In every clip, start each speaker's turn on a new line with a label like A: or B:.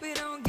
A: We don't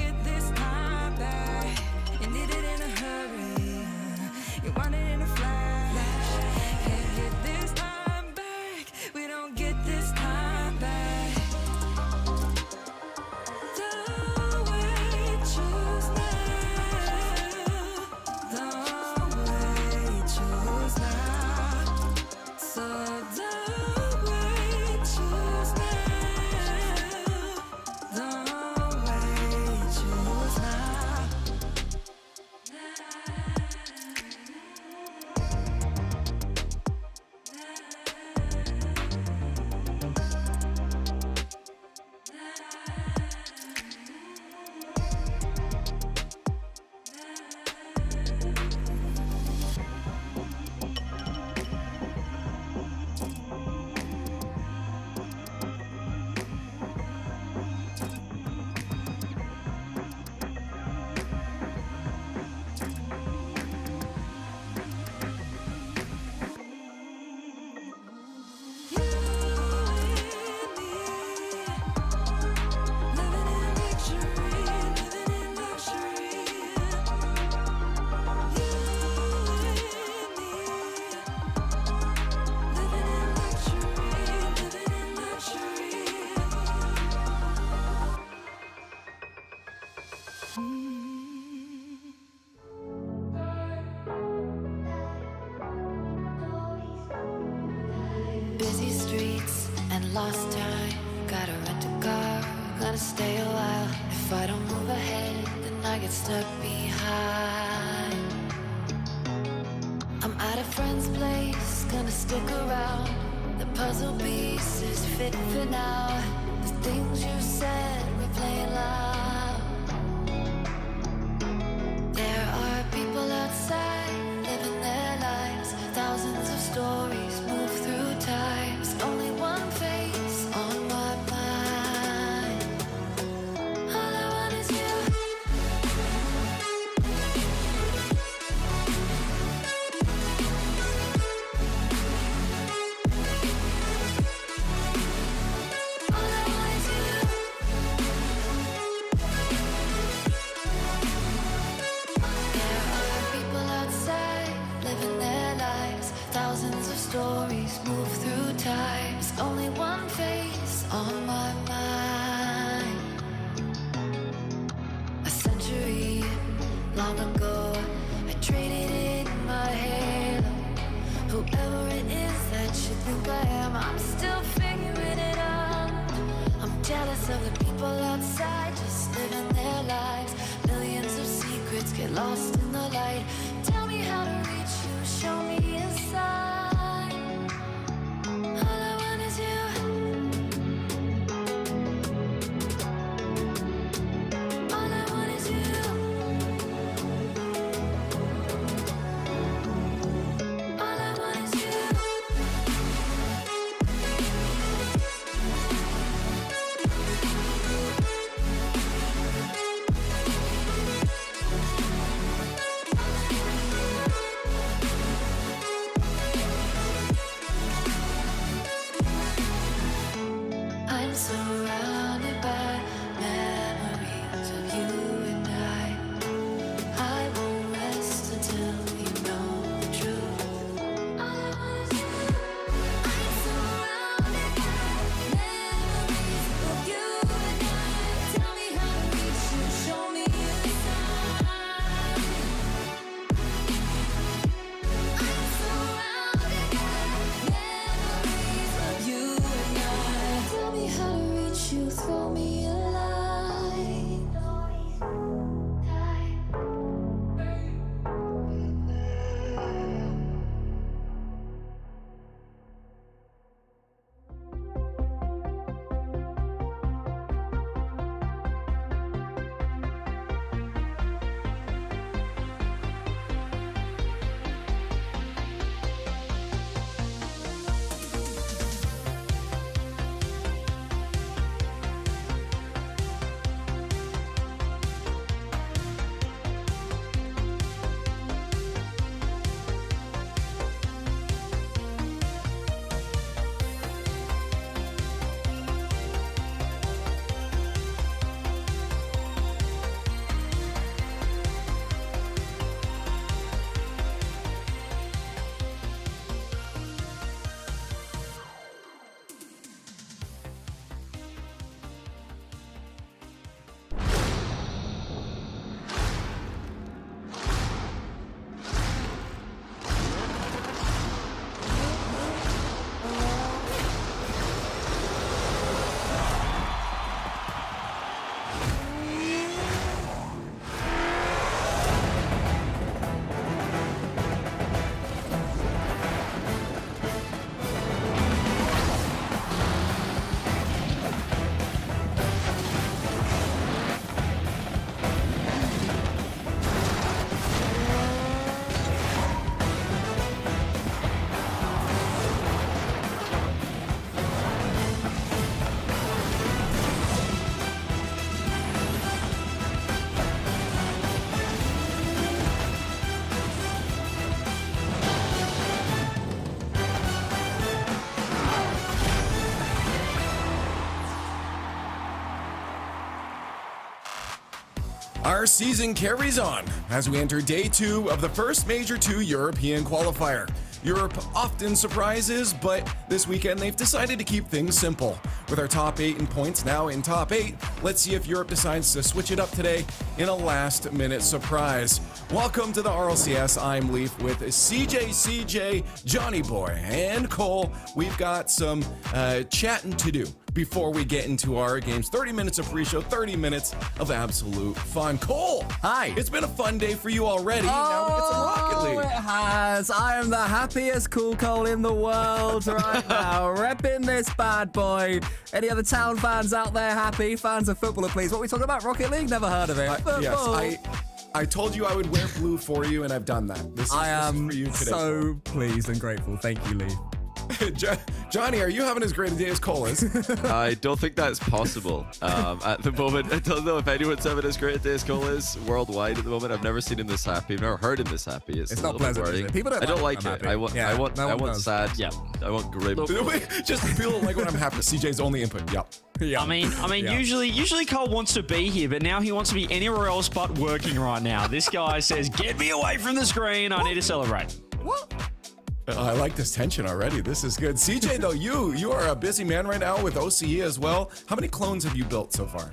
A: lost time. Gotta rent a car, gonna stay a while. If I don't move ahead, then I get stuck behind. I'm at a friend's place, gonna stick around. The puzzle pieces fit for now. The things you said were playing loud. There are people outside living their lives. Thousands of stories move through time. There's only one face on my mind. All I want is you. All I want is you. There are people outside living their lives. Thousands of stories move through time. There's only one face on my mind. A century long ago, I traded in my halo. Whoever it is that you think I am, I'm still figuring it out. I'm jealous of the people outside, just living their lives. Millions of secrets get lost in the light. Tell me how to reach you, show me a sign. All I want is you. All I want is you. All I want is you. I'm surrounded by memories of you and I won't rest until you know the truth. All I want is you. I'm surrounded by memories of you and I. Tell me how to reach you, show me a sign. I'm surrounded by memories of you and I. Tell me how to reach you, throw me a line.
B: Our season carries on as we enter day 2 of the first Major 2 European qualifier. Europe often surprises, but this weekend they've decided to keep things simple. with our top 8 in points now in top 8. Let's see if Europe decides to switch it up today in a last-minute surprise. Welcome to the RLCS. I'm Leaf with CJ, Johnny Boy, and Cole. We've got some chatting to do before we get into our games. 30 minutes of pre-show, 30 minutes of absolute fun. Cole!
C: Hi.
B: It's been a fun day for you already. Now we get some Rocket League.
C: It has. I am the happiest cool Cole in the world right now. Repping this bad boy. Any other town fans out there happy? Fans of football, please. What are we talking about? Rocket League? Never heard of it.
B: Yes, I told you I would wear blue for you, and I've done that. This is for you today.
C: So pleased and grateful. Thank you, Lee.
B: Johnny, are you having as great a day as Cole is?
D: I don't think that's possible at the moment. I don't know if anyone's having as great a day as Cole is worldwide at the moment. I've never seen him this happy. I've never heard him this happy. It's
C: not pleasant, is it? People don't
D: I don't
C: like
D: like
C: it.
D: it. I want sad.
E: Yeah.
D: I want grim.
B: Just feel like when I'm happy. CJ's only input. Yep.
C: Yeah.
E: I mean,
C: Yeah.
E: usually Cole wants to be here, but now he wants to be anywhere else but working right now. This guy says, "Get me away from the screen. I need to celebrate."
C: What?
B: I like this tension already. This is good. CJ, though, you are a busy man right now with OCE as well. How many clones have you built so far?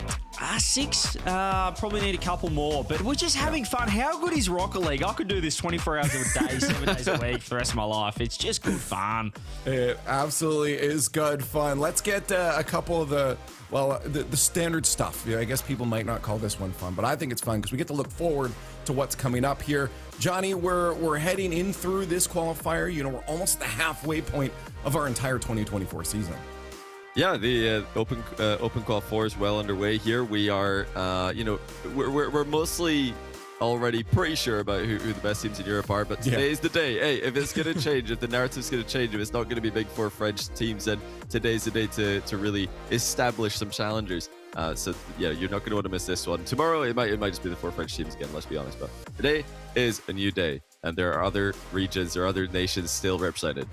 E: 6. Probably need a couple more, but we're just having fun. How good is Rocket League? I could do this 24 hours a day, 7 days a week for the rest of my life. It's just good fun.
B: It absolutely is good fun. Let's get a couple of the standard stuff. Yeah, I guess people might not call this one fun, but I think it's fun because we get to look forward to what's coming up here. Johnny, we're heading in through this qualifier. You know, we're almost at the halfway point of our entire 2024 season.
D: Yeah, the open qual 4 is well underway here. We are, we're mostly already pretty sure about who the best teams in Europe are, but today is the day. Hey, if it's going to change, if the narrative's going to change, if it's not going to be big 4 French teams, then today's the day to really establish some challengers. So yeah, you're not going to want to miss this one. Tomorrow, it might just be the 4 French teams again, let's be honest. But today is a new day, and there are other regions or other nations still represented.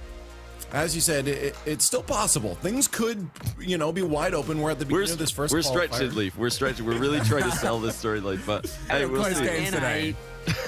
B: As you said, it's still possible. Things could, be wide open. We're at the beginning of this first
D: We're
B: qualifier.
D: stretching, Leaf. We're stretching. We're really trying to sell this storyline, but hey, we'll
C: close
D: see.
C: games today.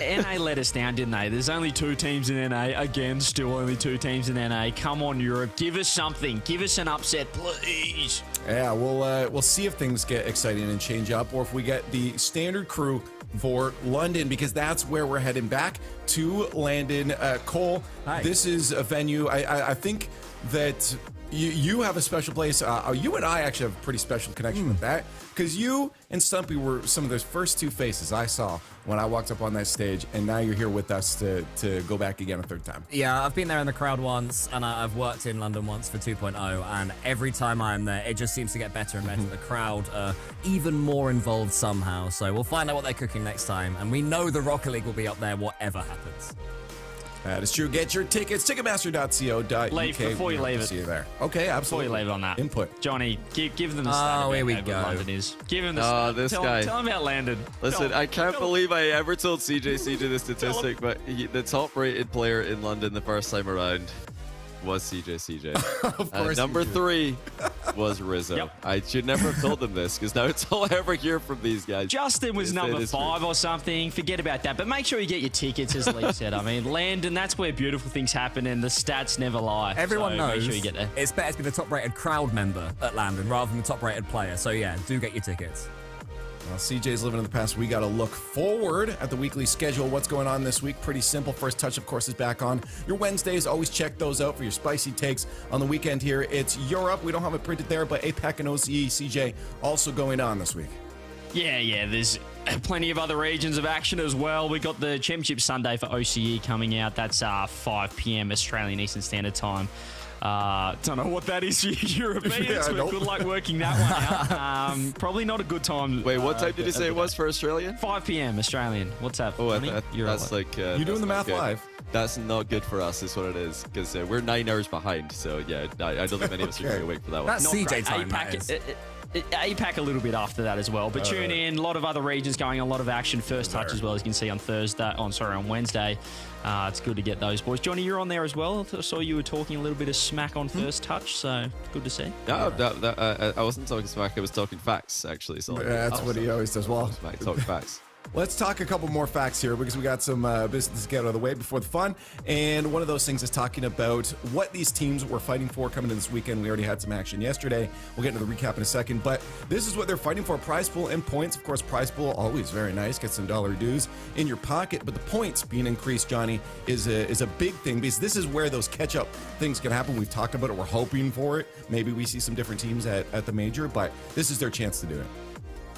E: NA let us down, didn't they? There's only 2 teams in NA. Again, still only 2 teams in NA. Come on, Europe. Give us something. Give us an upset, please.
B: Yeah, we'll see if things get exciting and change up, or if we get the standard crew for London, because that's where we're heading back to London. Cole,
C: Hi.
B: This is a venue. I think that you have a special place. You and I actually have a pretty special connection with that, because you and Stumpy were some of those first 2 faces I saw when I walked up on that stage, and now you're here with us to go back again a 3rd time.
C: Yeah, I've been there in the crowd once, and I've worked in London once for 2.0, and every time I'm there, it just seems to get better and better. The crowd are even more involved somehow, so we'll find out what they're cooking next time, and we know the Rocket League will be up there whatever happens.
B: That is true. Get your tickets, ticketmaster.co.uk.
E: Leave before you leave it.
B: See you there. Okay, absolutely.
E: Before you leave it on that.
B: Input.
E: Johnny, give them the stat about
C: here we
E: how good
C: go.
E: London is. Give him the stat.
D: This
E: tell
D: guy.
E: Tell him about Landon.
D: Listen, I can't believe I ever told CJ this statistic,
E: him.
D: but the top-rated player in London the first time around was CJ.
B: Of course
D: Number
B: you do.
D: 3 was Rizzo.
E: Yep.
D: I should never have told them this, because now it's all I ever hear from these guys.
E: Justin was
D: It
E: number
D: is
E: 5 or something. Forget about that. But make sure you get your tickets, as Lee said. I mean, Landon, that's where beautiful things happen, and the stats never lie.
C: Everyone
E: so
C: knows
E: Make sure you get there.
C: it's better to be the top-rated crowd member at Landon rather than the top-rated player. So yeah, do get your tickets.
B: Well, CJ's living in the past. We got to look forward at the weekly schedule. What's going on this week? Pretty simple. First Touch, of course, is back on your Wednesdays. Always check those out for your spicy takes. On the weekend here, it's Europe. We don't have it printed there, but APAC and OCE, CJ, also going on this week.
E: Yeah, there's plenty of other regions of action as well. We got the Championship Sunday for OCE coming out. That's 5 p.m. Australian Eastern Standard Time. Don't know what that is for Europeans,
B: Yeah,
E: but
B: nope.
E: good luck working that one out. Probably not a good time.
D: Wait, what time did you say it was for Australian?
E: 5 p.m. Australian. What's that?
D: Oh,
E: Johnny?
D: that's like...
B: You doing the math live?
D: That's not good for us, is what it is, because we're 9 hours behind. So yeah, I don't think many of us are going to wait for that one.
C: That's
E: Not
C: CJ
E: great.
C: time, that is.
E: APAC a little bit after that as well, but tune in. A lot of other regions going on, a lot of action. First Touch as well, as you can see on Wednesday. It's good to get those boys. Johnny, you're on there as well. I saw you were talking a little bit of smack on First Touch, so good to see.
D: No, I wasn't talking smack. I was talking facts, actually. So
B: That's what he always does well.
D: Smack, talk facts.
B: let's talk a couple more facts here because we got some business to get out of the way before the fun. And one of those things is talking about what these teams were fighting for coming in this weekend. We already had some action yesterday. We'll get into the recap in a second, but this is what they're fighting for: prize pool and points. Of course, prize pool, always very nice. Get some dollar dues in your pocket, but the points being increased, Johnny, is a big thing because this is where those catch-up things can happen. We've talked about it. We're hoping for it. Maybe we see some different teams at the major, but this is their chance to do it.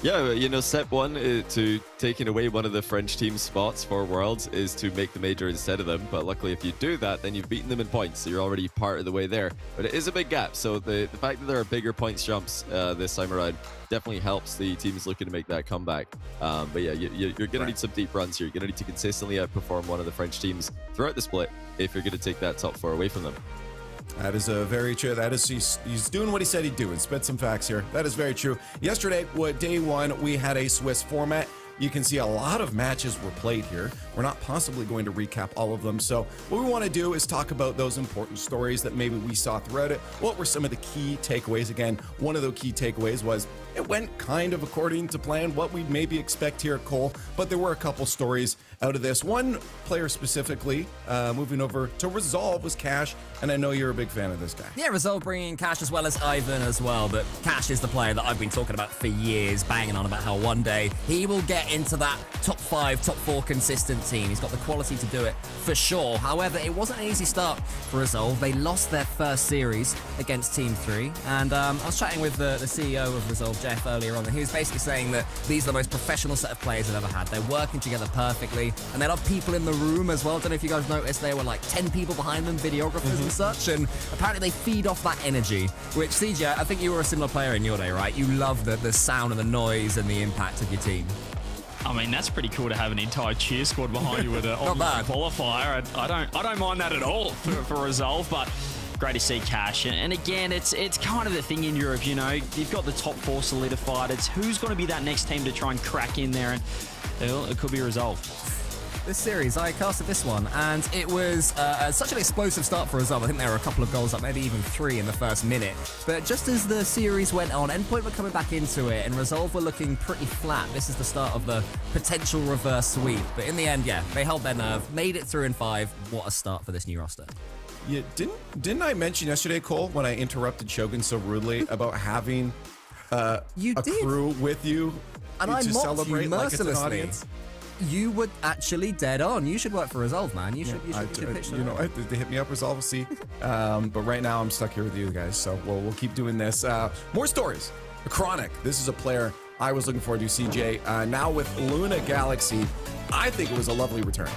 D: Yeah, you know, step one to taking away one of the French team's spots for Worlds is to make the major instead of them. But luckily, if you do that, then you've beaten them in points, so you're already part of the way there. But it is a big gap, so the fact that there are bigger points jumps this time around definitely helps the teams looking to make that comeback. But yeah, you're going to need some deep runs here. You're going to need to consistently outperform one of the French teams throughout the split if you're going to take that top 4 away from them.
B: That is very true. That is, he's doing what he said he'd do and spit some facts here. That is very true. Yesterday, day one, we had a Swiss format. You can see a lot of matches were played here. We're not possibly going to recap all of them. So what we want to do is talk about those important stories that maybe we saw throughout it. What were some of the key takeaways? Again, one of the key takeaways was it went kind of according to plan, what we'd maybe expect here at Cole, but there were a couple stories out of this. One player specifically, moving over to Resolve, was Kash, and I know you're a big fan of this guy.
C: Yeah, Resolve bringing Kash as well as Ivan as well, but Kash is the player that I've been talking about for years, banging on about how one day he will get into that top 5, top 4 consistent team. He's got the quality to do it for sure. However, it wasn't an easy start for Resolve. They lost their first series against Team 3, and I was chatting with the CEO of Resolve, Jeff, earlier on, and he was basically saying that these are the most professional set of players they've ever had. They're working together perfectly, and they have people in the room as well. I don't know if you guys noticed, there were like 10 people behind them, videographers and such, and apparently they feed off that energy, which, CJ, I think you were a similar player in your day, right? You love the sound and the noise and the impact of your team.
E: I mean, that's pretty cool to have an entire cheer squad behind you with an online qualifier. I don't mind that at all for Resolve, but great to see Kash. And again, it's kind of the thing in Europe, you know, you've got the top 4 solidified. It's who's going to be that next team to try and crack in there, and well, it could be Resolve.
C: This series, I casted this one, and it was such an explosive start for Resolve. I think there were a couple of goals up, maybe even 3 in the first minute. But just as the series went on, Endpoint were coming back into it, and Resolve were looking pretty flat. This is the start of the potential reverse sweep. But in the end, yeah, they held their nerve, made it through in 5. What a start for this new roster.
B: Yeah, didn't I mention yesterday, Cole, when I interrupted Shogun so rudely about having a crew with you
C: and
B: to
C: I mocked
B: celebrate
C: you
B: like it's an
C: mercilessly.
B: audience?
C: You were actually dead on. You should work for Resolve, man. You should pitch
B: you know, they hit me up, Resolve, we'll see. But right now, I'm stuck here with you guys, so we'll keep doing this. More stories. Chronic. This is a player I was looking forward to, CJ. Now with Luna Galaxy, I think it was a lovely return.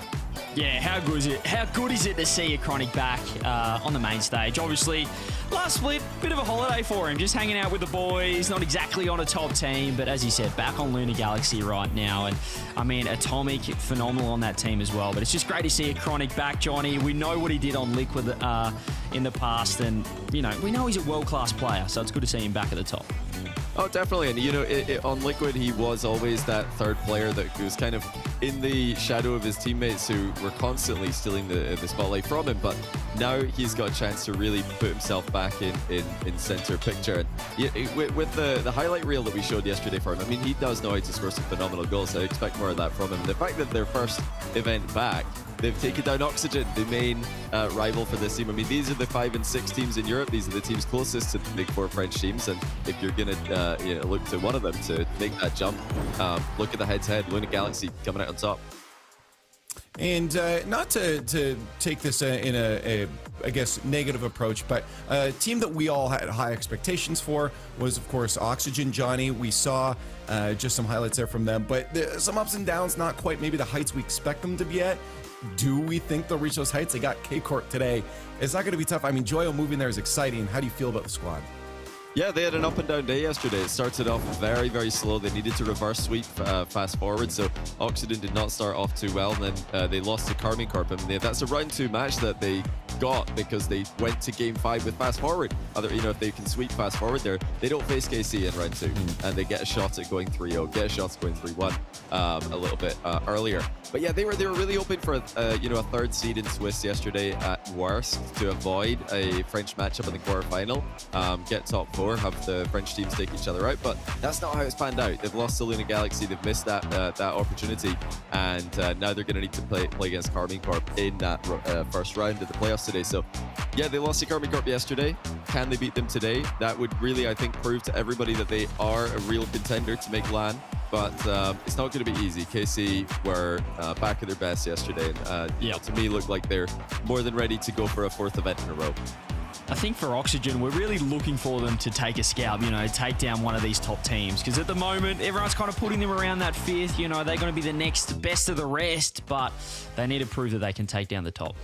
E: Yeah, how good is it? How good is it to see a Chronic back on the main stage? Obviously, last split, bit of a holiday for him, just hanging out with the boys, not exactly on a top team, but as he said, back on Luna Galaxy right now. And I mean, Atomic, phenomenal on that team as well. But it's just great to see a Chronic back, Johnny. We know what he did on Liquid in the past, and you know, we know he's a world-class player, so it's good to see him back at the top.
D: Oh, definitely. And, you know, on Liquid, he was always that third player that was kind of in the shadow of his teammates who were constantly stealing the spotlight from him. But now he's got a chance to really put himself back in center picture. And with the highlight reel that we showed yesterday for him, I mean, he does know how to score some phenomenal goals. So I expect more of that from him. And the fact that their first event back, they've taken down Oxygen, the main rival for this team. I mean, these are the 5 and 6 teams in Europe. These are the teams closest to the big 4 French teams. And if you're going to look to one of them to make that jump, look at the head-to-head. Luna Galaxy coming out on top.
B: And not to take this in a I guess, negative approach, but a team that we all had high expectations for was, of course, Oxygen. Johnny, we saw just some highlights there from them, but some ups and downs, not quite maybe the heights we expect them to be at. Do we think they'll reach those heights? They got K-Corp today. It's not going to be tough. I mean, Joyo moving there is exciting. How do you feel about the squad?
D: Yeah, they had an up and down day yesterday. It started off very, very slow. They needed to reverse sweep fast forward, so Oxygen did not start off too well, and then they lost to Carmine Corp. And that's a round 2 match that they got because they went to game 5 with fast forward. If they can sweep fast forward there, they don't face KC in round 2, and they get a shot at going 3-0, get a shot at going 3-1 a little bit earlier. But yeah, they were really hoping for a 3rd seed in Swiss yesterday at worst to avoid a French matchup in the quarterfinal, get top 4. before, have the French teams take each other out, but that's not how it's panned out. They've lost to Luna Galaxy, they've missed that opportunity, and now they're going to need to play against Carmine Corp in that first round of the playoffs today. So yeah, they lost to Carmine Corp yesterday. Can they beat them today? That would really, I think, prove to everybody that they are a real contender to make LAN. But it's not going to be easy. KC were back at their best yesterday, and to me, looked like they're more than ready to go for a 4th event in a row.
E: I think for Oxygen, we're really looking for them to take a scalp, take down one of these top teams. Because at the moment, everyone's kind of putting them around that 5th. They're going to be the next best of the rest, but they need to prove that they can take down the top.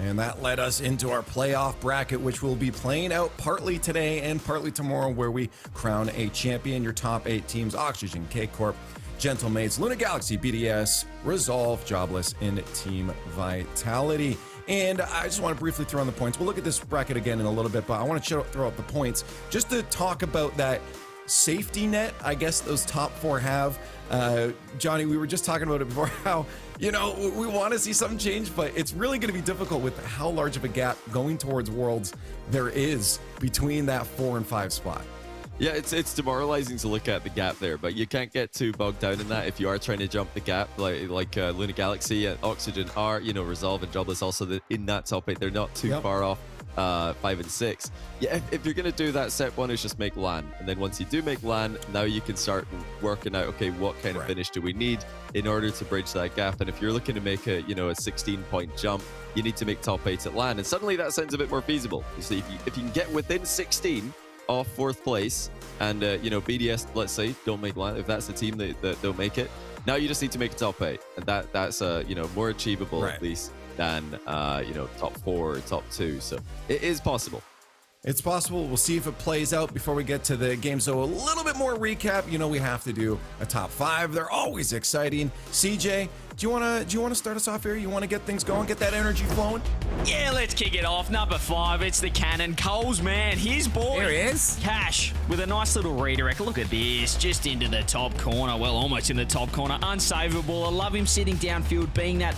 B: And that led us into our playoff bracket, which we'll be playing out partly today and partly tomorrow, where we crown a champion. Your top 8 teams: Oxygen, K-Corp, Gentlemaids, Luna Galaxy, BDS, Resolve, Jobless, and Team Vitality. And I just want to briefly throw on the points. We'll look at this bracket again in a little bit, but I want to throw out the points just to talk about that safety net, I guess, those top 4 have. Johnny, we were just talking about it before, how, we want to see something change, but it's really going to be difficult with how large of a gap going towards Worlds there is between that 4 and 5 spot.
D: Yeah, it's demoralizing to look at the gap there, but you can't get too bogged down in that if you are trying to jump the gap, like Luna Galaxy and Oxygen are, Resolve and Jobless also in that top 8. They're not too far off 5 and 6. Yeah, if you're going to do that, step 1 is just make LAN. And then once you do make LAN, now you can start working out, okay, what kind of finish do we need in order to bridge that gap? And if you're looking to make a 16-point jump, you need to make top 8 at LAN. And suddenly that sounds a bit more feasible. You see, if you can get within 16 off 4th place, and BDS, let's say, don't make LAN, if that's the team that don't make it, now you just need to make a top 8, and that's more achievable at least than top 4 or top 2. So it is possible.
B: It's possible. We'll see if it plays out before we get to the game. So a little bit more recap. We have to do a top 5. They're always exciting. CJ, do you want to start us off here? You want to get things going, get that energy flowing?
E: Yeah, let's kick it off. Number 5, it's the cannon. Cole's man, his boy.
C: Here he is.
E: Kash with a nice little redirect. Look at this, just into the top corner. Well, almost in the top corner. Unsavable. I love him sitting downfield, being that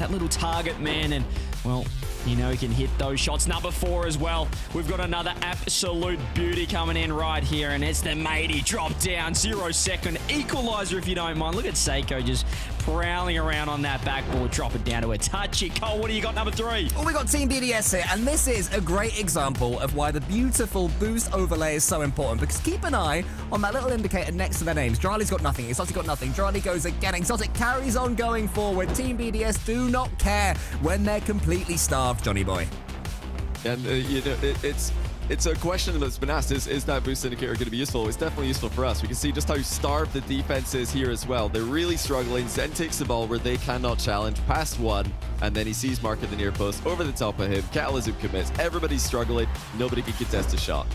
E: little target man, and well, he can hit those shots. Number 4 as well. We've got another absolute beauty coming in right here, and it's the matey. Drop down, 0-second equalizer if you don't mind. Look at Seiko just prowling around on that backboard. Drop it down to a touchy. Cole, what do you got, number 3?
C: Well, we got Team BDS here, and this is a great example of why the beautiful boost overlay is so important, because keep an eye on that little indicator next to their names. Charlie's got nothing, Exotic got nothing, Charlie goes again, Exotic carries on going forward. Team BDS do not care when they're completely starved, Johnny boy.
D: And it's a question that's been asked, is that boost indicator going to be useful? It's definitely useful for us. We can see just how starved the defense is here as well. They're really struggling. Zen takes the ball where they cannot challenge, past 1, and then he sees Mark at the near post, over the top of him. Catalysm commits. Everybody's struggling. Nobody can contest a shot.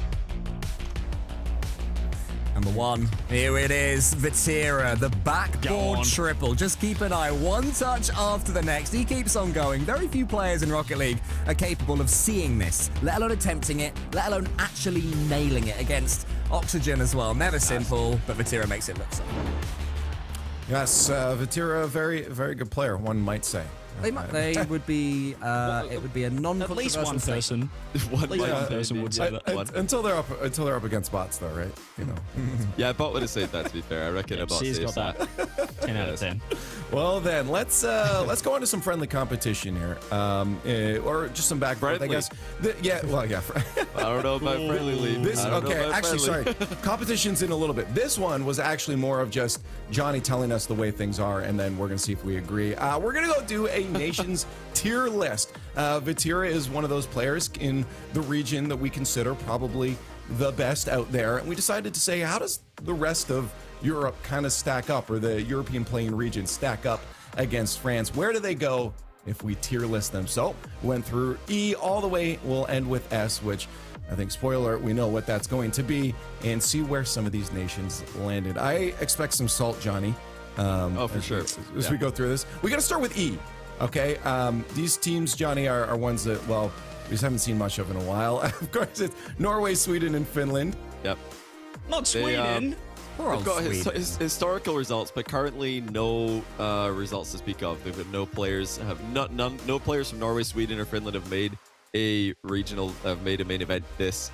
C: Number 1, here it is, Vatira, the backboard triple. Just keep an eye, one touch after the next. He keeps on going. Very few players in Rocket League are capable of seeing this, let alone attempting it, let alone actually nailing it against Oxygen as well. Never simple, but Vatira makes it look so.
B: Yes, Vatira, very, very good player, one might say.
C: They would be, it would be a non-controversial
E: At least one person. At least one person would say that.
B: Until they're up against bots, though, right?
D: Yeah, bot would have saved that, to be fair. I reckon a bot saves
E: got that. 10 out of 10.
B: Well, then let's go into some friendly competition here, or just some back
D: friendly.
B: I guess. I
D: don't know about friendly league.
B: Sorry. Competition's in a little bit. This one was actually more of just Johnny telling us the way things are, and then we're gonna see if we agree. We're gonna go do a nation's tier list. Vatira is one of those players in the region that we consider probably the best out there, and we decided to say, how does the rest of Europe kind of stack up, or the European playing region stack up against France? Where do they go if we tier list them? So went through E all the way. We'll end with S, which I think, spoiler, we know what that's going to be, and see where some of these nations landed. I expect some salt, Johnny.
D: For sure.
B: As we go through this, we got to start with E. Okay, these teams, Johnny, are ones that, well, we just haven't seen much of in a while. Of course, it's Norway, Sweden, and Finland.
D: Yep.
E: Not Sweden.
D: They've got historical results, but currently no results to speak of. They've got no players. No players from Norway, Sweden, or Finland have made a main event this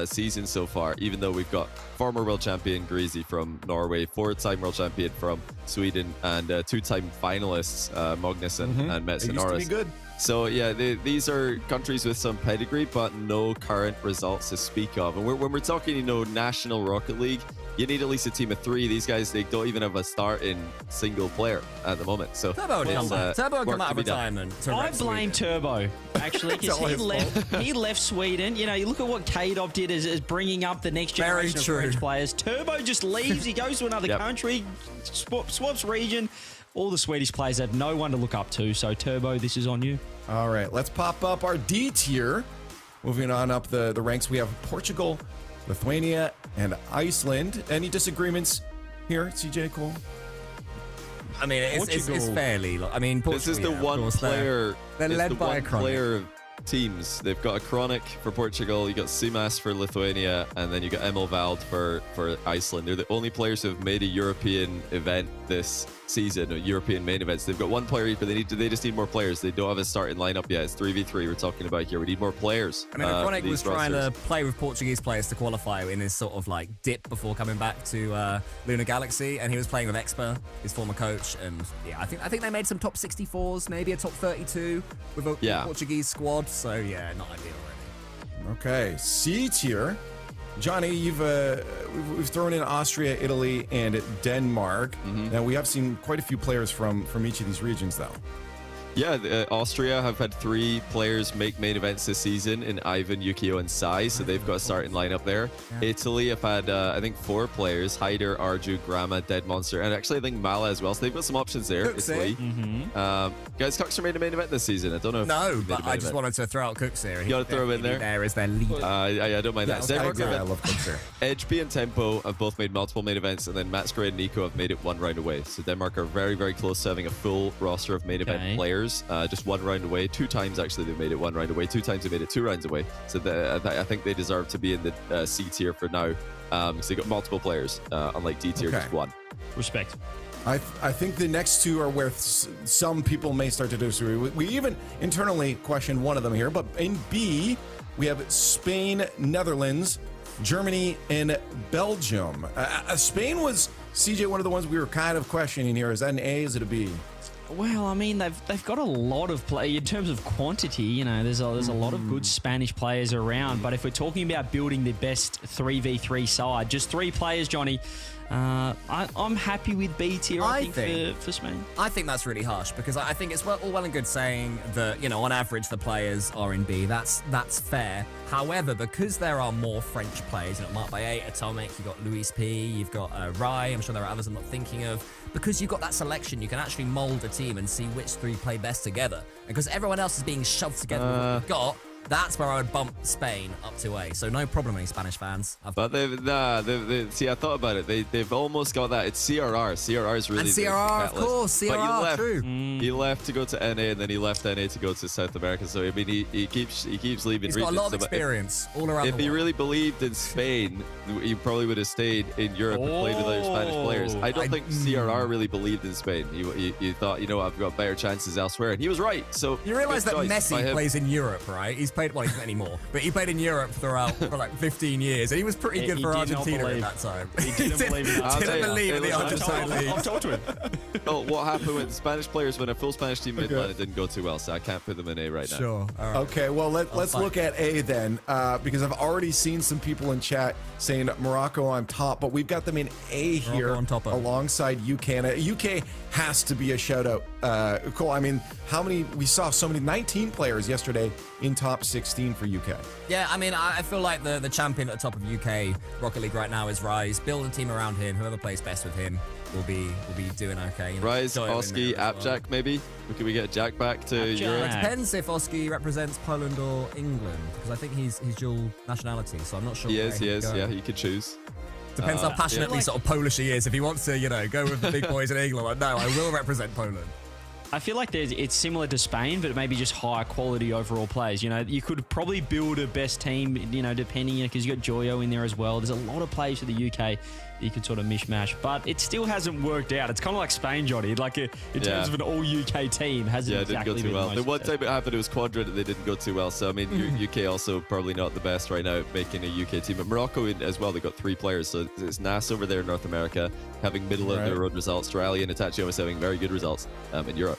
D: season so far, even though we've got former world champion Greasy from Norway, 4-time world champion from Sweden, and 2-time finalists Magnussen and
B: It used to be
D: Metsunoris.
B: good.
D: So yeah, these are countries with some pedigree, but no current results to speak of. And when we're talking, National Rocket League, you need at least a team of 3. These guys, they don't even have a starting single player at the moment. So
C: Turbo
D: there's,
C: come back. Turbo
D: work
C: come out
D: to
C: of
D: be done.
C: retirement. to
E: I
C: rep
E: blame
C: Sweden.
E: Turbo, actually, because
B: all his
E: he left Sweden. You look at what K-Dop did as bringing up the next
C: Very
E: generation of
C: true.
E: French players. Turbo just leaves. He goes to another
D: Yep.
E: country, swaps region. All the Swedish players have no one to look up to. So, Turbo, this is on you.
B: All right, let's pop up our D tier. Moving on up the ranks, we have Portugal, Lithuania, and Iceland. Any disagreements here, CJ Cole?
C: I mean, it's
E: Portugal.
C: fairly. I mean,
D: This is the
C: Portugal, yeah, of
D: one
C: course,
D: player.
C: They're
D: it's
C: led
D: the
C: by a
D: one
C: chronic.
D: player of teams. They've got a Chronic for Portugal, you got Sumas for Lithuania, and then you got Emilvald for Iceland. They're the only players who have made a European event this season, or European main events. They've got one player, but they just need more players. They don't have a starting lineup yet. It's 3v3 we're talking about here. We need more players.
C: I mean, Chronic
D: for
C: was
D: these
C: trying
D: rosters.
C: to play with Portuguese players to qualify in his sort of like dip before coming back to Lunar Galaxy, and he was playing with Expa, his former coach, and yeah, I think they made some top 64s, maybe a top 32 with a Portuguese squad. So yeah, not ideal really.
B: Okay, C tier. Johnny, we've thrown in Austria, Italy, and Denmark. Now we have seen quite a few players from each of these regions, though.
D: Yeah, Austria have had 3 players make main events this season in Ivan, Yukio, and Sai, so they've got a starting lineup there.
C: Yeah.
D: Italy have had, I think, 4 players, Hyder, Arju, Grama, Dead Monster, and actually I think Mala as well, so they've got some options there.
C: Cooks,
D: Italy. Guys, Coxer made a main event this season. I don't know if
C: No,
D: he made a
C: but
D: main
C: I just
D: event.
C: wanted to throw out Cooks here.
D: You gotta throw him in there?
C: There as their leader.
D: I don't mind
B: Yeah,
D: that.
B: I
D: Denmark
B: agree.
D: have
B: I
D: had-
B: love Coach there.
D: Edgeby and Tempo have both made multiple main events, and then Matsgray and Nico have made it 1 round away. So Denmark are very, very close to having a full roster of main event
E: Okay.
D: players. Just 1 round away. 2 times actually they've made it 1 round away. 2 times they made it 2 rounds away. So I think they deserve to be in the C tier for now. So they got multiple players, unlike D tier,
B: Okay.
D: just 1.
E: Respect.
B: I think the next 2 are where some people may start to disagree. We even internally question one of them here, but in B, we have Spain, Netherlands, Germany, and Belgium. Spain was, CJ, one of the ones we were kind of questioning here. Is that an A? Is it a B?
E: Well, I mean, they've got a lot of play in terms of quantity. There's a lot of good Spanish players around. But if we're talking about building the best 3v3 side, just 3 players, Johnny, I'm happy with B tier. I think for Spain.
C: I think that's really harsh because I think it's all well and good saying that, on average the players are in B. That's fair. However, because there are more French players, Mark by 8, Atomic, you've got Luis P, you've got Rai, I'm sure there are others I'm not thinking of. Because you've got that selection, you can actually mold a team and see which 3 play best together. And because everyone else is being shoved together with what we've got, that's where I would bump Spain up to A. So no problem, any Spanish fans.
D: But see, I thought about it. They've almost got that. It's CRR. CRR is really
C: And
D: the
C: CRR, of
D: catalyst.
C: course,
D: But
C: CRR,
D: he left,
C: true.
D: He left to go to NA, and then he left NA to go to South America. So I mean, he keeps leaving.
C: He's got a
D: regions.
C: lot of
D: So, but
C: experience all around
D: If
C: the
D: he
C: world.
D: really believed in Spain, he probably would have stayed in Europe and played with other Spanish players. I don't think CRR really believed in Spain. He thought, I've got better chances elsewhere, and he was right. So
C: You realise
D: good
C: that
D: choice by
C: Messi
D: him.
C: plays in Europe, right? He's played, well, he's not anymore, but he played in Europe throughout for like 15 years, and he was pretty good
E: He
C: for
E: did not
C: Argentina at
E: believe.
C: that time.
E: He didn't believe in
D: I'll tell
C: didn't
D: you,
C: believe in the
D: it was-
C: Argentine league.
E: I've told him.
D: Oh, what happened with Spanish players when a full Spanish team made one? It didn't go too well, so I can't put them in A right now.
C: Sure. All right.
B: Okay, well, let's
C: fine.
B: look at A then, because I've already seen some people in chat saying Morocco on top, but we've got them in A here
C: on top of.
B: alongside UK. And UK has to be a shout out. Cole, I mean, we saw so many, 19 players yesterday in top 16 for UK.
C: Yeah, I mean, I feel like the champion at the top of UK Rocket League right now is Rise. Build a team around him. Whoever plays best with him will be doing okay.
D: Rise,
C: Joyo in
D: Oski,
C: there as well.
D: Apjack, maybe? Can we get Jack back to
E: Apjack.
D: Europe?
C: It depends if Oski represents Poland or England, because I think he's dual nationality, so I'm not sure.
D: He
C: where
D: is,
C: he'd go.
D: yeah, he could choose.
C: Depends how passionately
E: like-
C: sort of Polish he is. If he wants to, go with the big boys in England, like, no, I will represent Poland.
E: I feel like it's similar to Spain, but maybe just higher quality overall players. You could probably build a best team, depending, because you got Joyo in there as well. There's a lot of players for the UK you could sort of mishmash. But it still hasn't worked out. It's kind of like Spain, Johnny. Like in terms of an all-UK team, hasn't
D: it didn't go too well. The one time it happened, it was Quadrant, and they didn't go too well. So, I mean, UK also probably not the best right now at making a UK team. But Morocco as well, they got 3 players. So it's NAS over there in North America having middle-of-the-road results. Rally and Itachi was having very good results in Europe.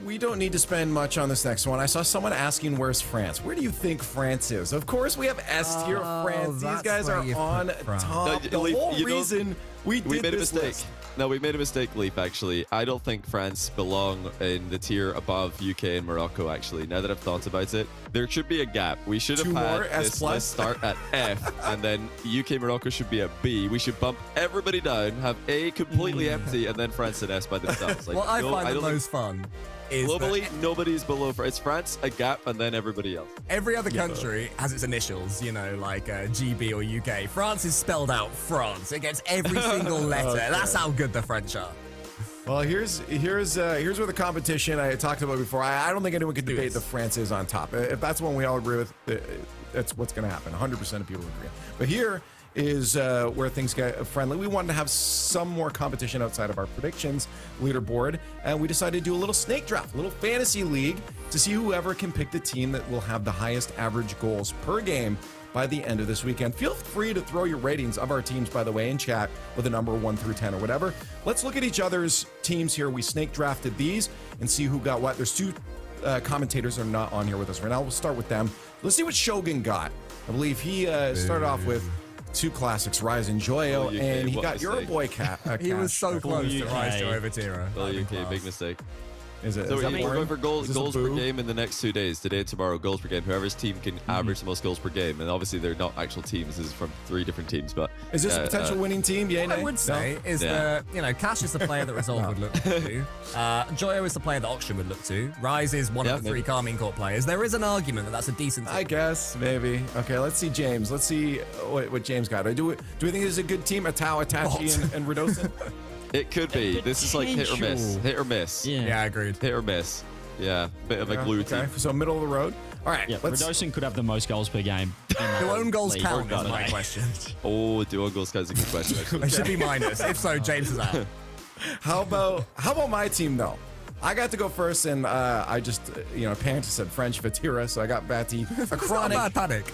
B: We don't need to spend much on this next one. I saw someone asking, where's France? Where do you think France is? Of course, we have S tier France. These guys are on top. The whole reason we
D: made a
B: this
D: mistake.
B: list.
D: No, we made a mistake, Leaf, actually. I don't think France belong in the tier above UK and Morocco, actually. Now that I've thought about it, there should be a gap. We should have had this list start at F, and then UK Morocco should be at B. We should bump everybody down, have A completely empty, and then France and S by themselves.
C: Like, I find the most fun is
D: globally, nobody's below. It's France, a gap, and then everybody else.
C: Every other country has its initials, you know, like GB or UK. France is spelled out France. It gets every single letter. Okay. That's how good the French are.
B: Well, here's where the competition I talked about before. I don't think anyone can debate that France is on top. If that's one we all agree with, that's what's going to happen. 100% of people agree. But here is where things get friendly. We wanted to have some more competition outside of our predictions leaderboard, and we decided to do a little snake draft, a little fantasy league to see whoever can pick the team that will have the highest average goals per game by the end of this weekend. Feel free to throw your ratings of our teams, by the way, in chat with a number 1 through 10 or whatever. Let's look at each other's teams here. We snake drafted these and see who got what. There's 2 commentators that are not on here with us right now. We'll start with them. Let's see what Shogun got. I believe he started off with 2 classics, Rise and Joyo, and he got your boy Kash.
C: He was so close to Rise to over Tira.
D: UK, big mistake.
B: Is it?
D: So we're going for goals per game in the next 2 days. Today and tomorrow, goals per game. Whoever's team can average the most goals per game. And obviously, they're not actual teams. This is from 3 different teams. But
B: is this a potential winning team? Yeah,
C: what I would say is that, you know, Kash is the player that Resolve would look to. Joyo is the player that Auction would look to. Rise is one of the 3 Carmine Court players. There is an argument that that's a decent team.
B: I guess, maybe. Okay, let's see James. Let's see what James got. Do we think this is a good team? Atao, Itachi, and Redosin?
D: It could be. This is like hit or miss. Hit or miss.
C: Yeah, I agreed.
D: Hit or miss. Yeah, bit of a glue team.
B: So middle of the road. All right.
E: Yeah, Redosin could have the most goals per game.
C: Do own goals count? Is my question.
D: Oh, do own goals count is a good question. Actually.
C: It should be minus. If so, James is out.
B: How about my team though? I got to go first, and I just, panicked. said French Vatira, so I got Batty. A Chronic.
C: Not a bad panic.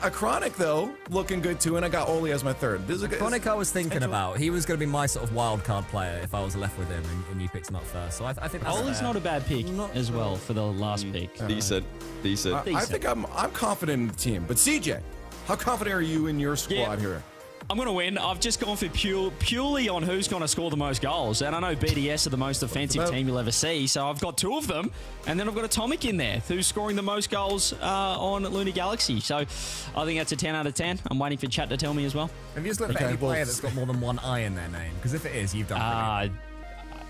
B: A Chronic, though, looking good, too, and I got Oli as my third. This is
C: Chronic I was thinking about. He was going to be my sort of wild card player if I was left with him, and you picked him up first. So I think that's
E: Oli's not a bad pick as well for the last pick.
D: Decent.
B: I think I'm confident in the team. But CJ, how confident are you in your squad here?
E: I'm going to win. I've just gone for purely on who's going to score the most goals. And I know BDS are the most offensive team you'll ever see. So I've got 2 of them. And then I've got Atomic in there, who's scoring the most goals on Lunar Galaxy. So I think that's a 10 out of 10. I'm waiting for chat to tell me as well.
C: Have you just looked at any player that's got more than 1 I in their name? Because if it is, you've done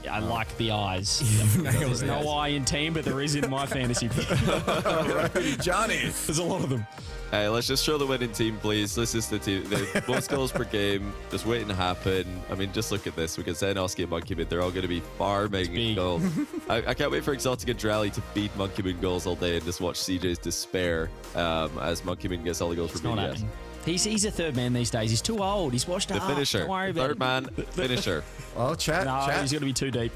E: I like the eyes. There's no I in team, but there is in my fantasy.
B: Johnny.
E: There's a lot of them.
D: Hey, let's just show the winning team, please. This is the team. The most goals per game, just waiting to happen. I mean, just look at this. We can say Oski and Monkey Moon. They're all going to be farming goals. I can't wait for Exotic and Drally to feed Monkey Moon goals all day and just watch CJ's despair as Monkey Moon gets all the goals for BDS.
E: He's a 3rd man these days. He's too old. He's washed up.
D: The finisher.
E: Don't worry about
D: 3rd man finisher.
B: Well, chat.
E: He's going to be too deep.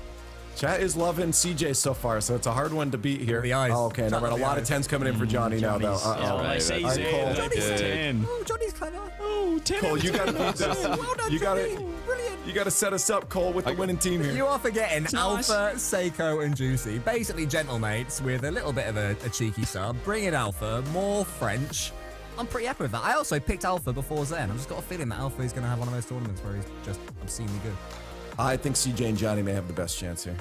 B: Chat is loving CJ so far, so it's a hard one to beat here.
C: The eyes.
B: Oh, okay. No, but a lot of 10s coming in for Johnny now, though.
E: Johnny's 10.
C: Oh, Johnny's clever.
E: Oh, 10.
B: Cole, you got to beat this.
C: Well done,
B: You got
C: Johnny.
B: to.
C: Brilliant.
B: You got to set us up, Cole, with the winning team here.
C: You are forgetting Alpha, Seiko, and Juicy. Basically, gentlemates with a little bit of a cheeky sub. Bring in Alpha, more French. I'm pretty happy with that. I also picked Alpha before Zen. I've just got a feeling that Alpha is going to have one of those tournaments where he's just obscenely good.
B: I think CJ and Johnny may have the best chance here.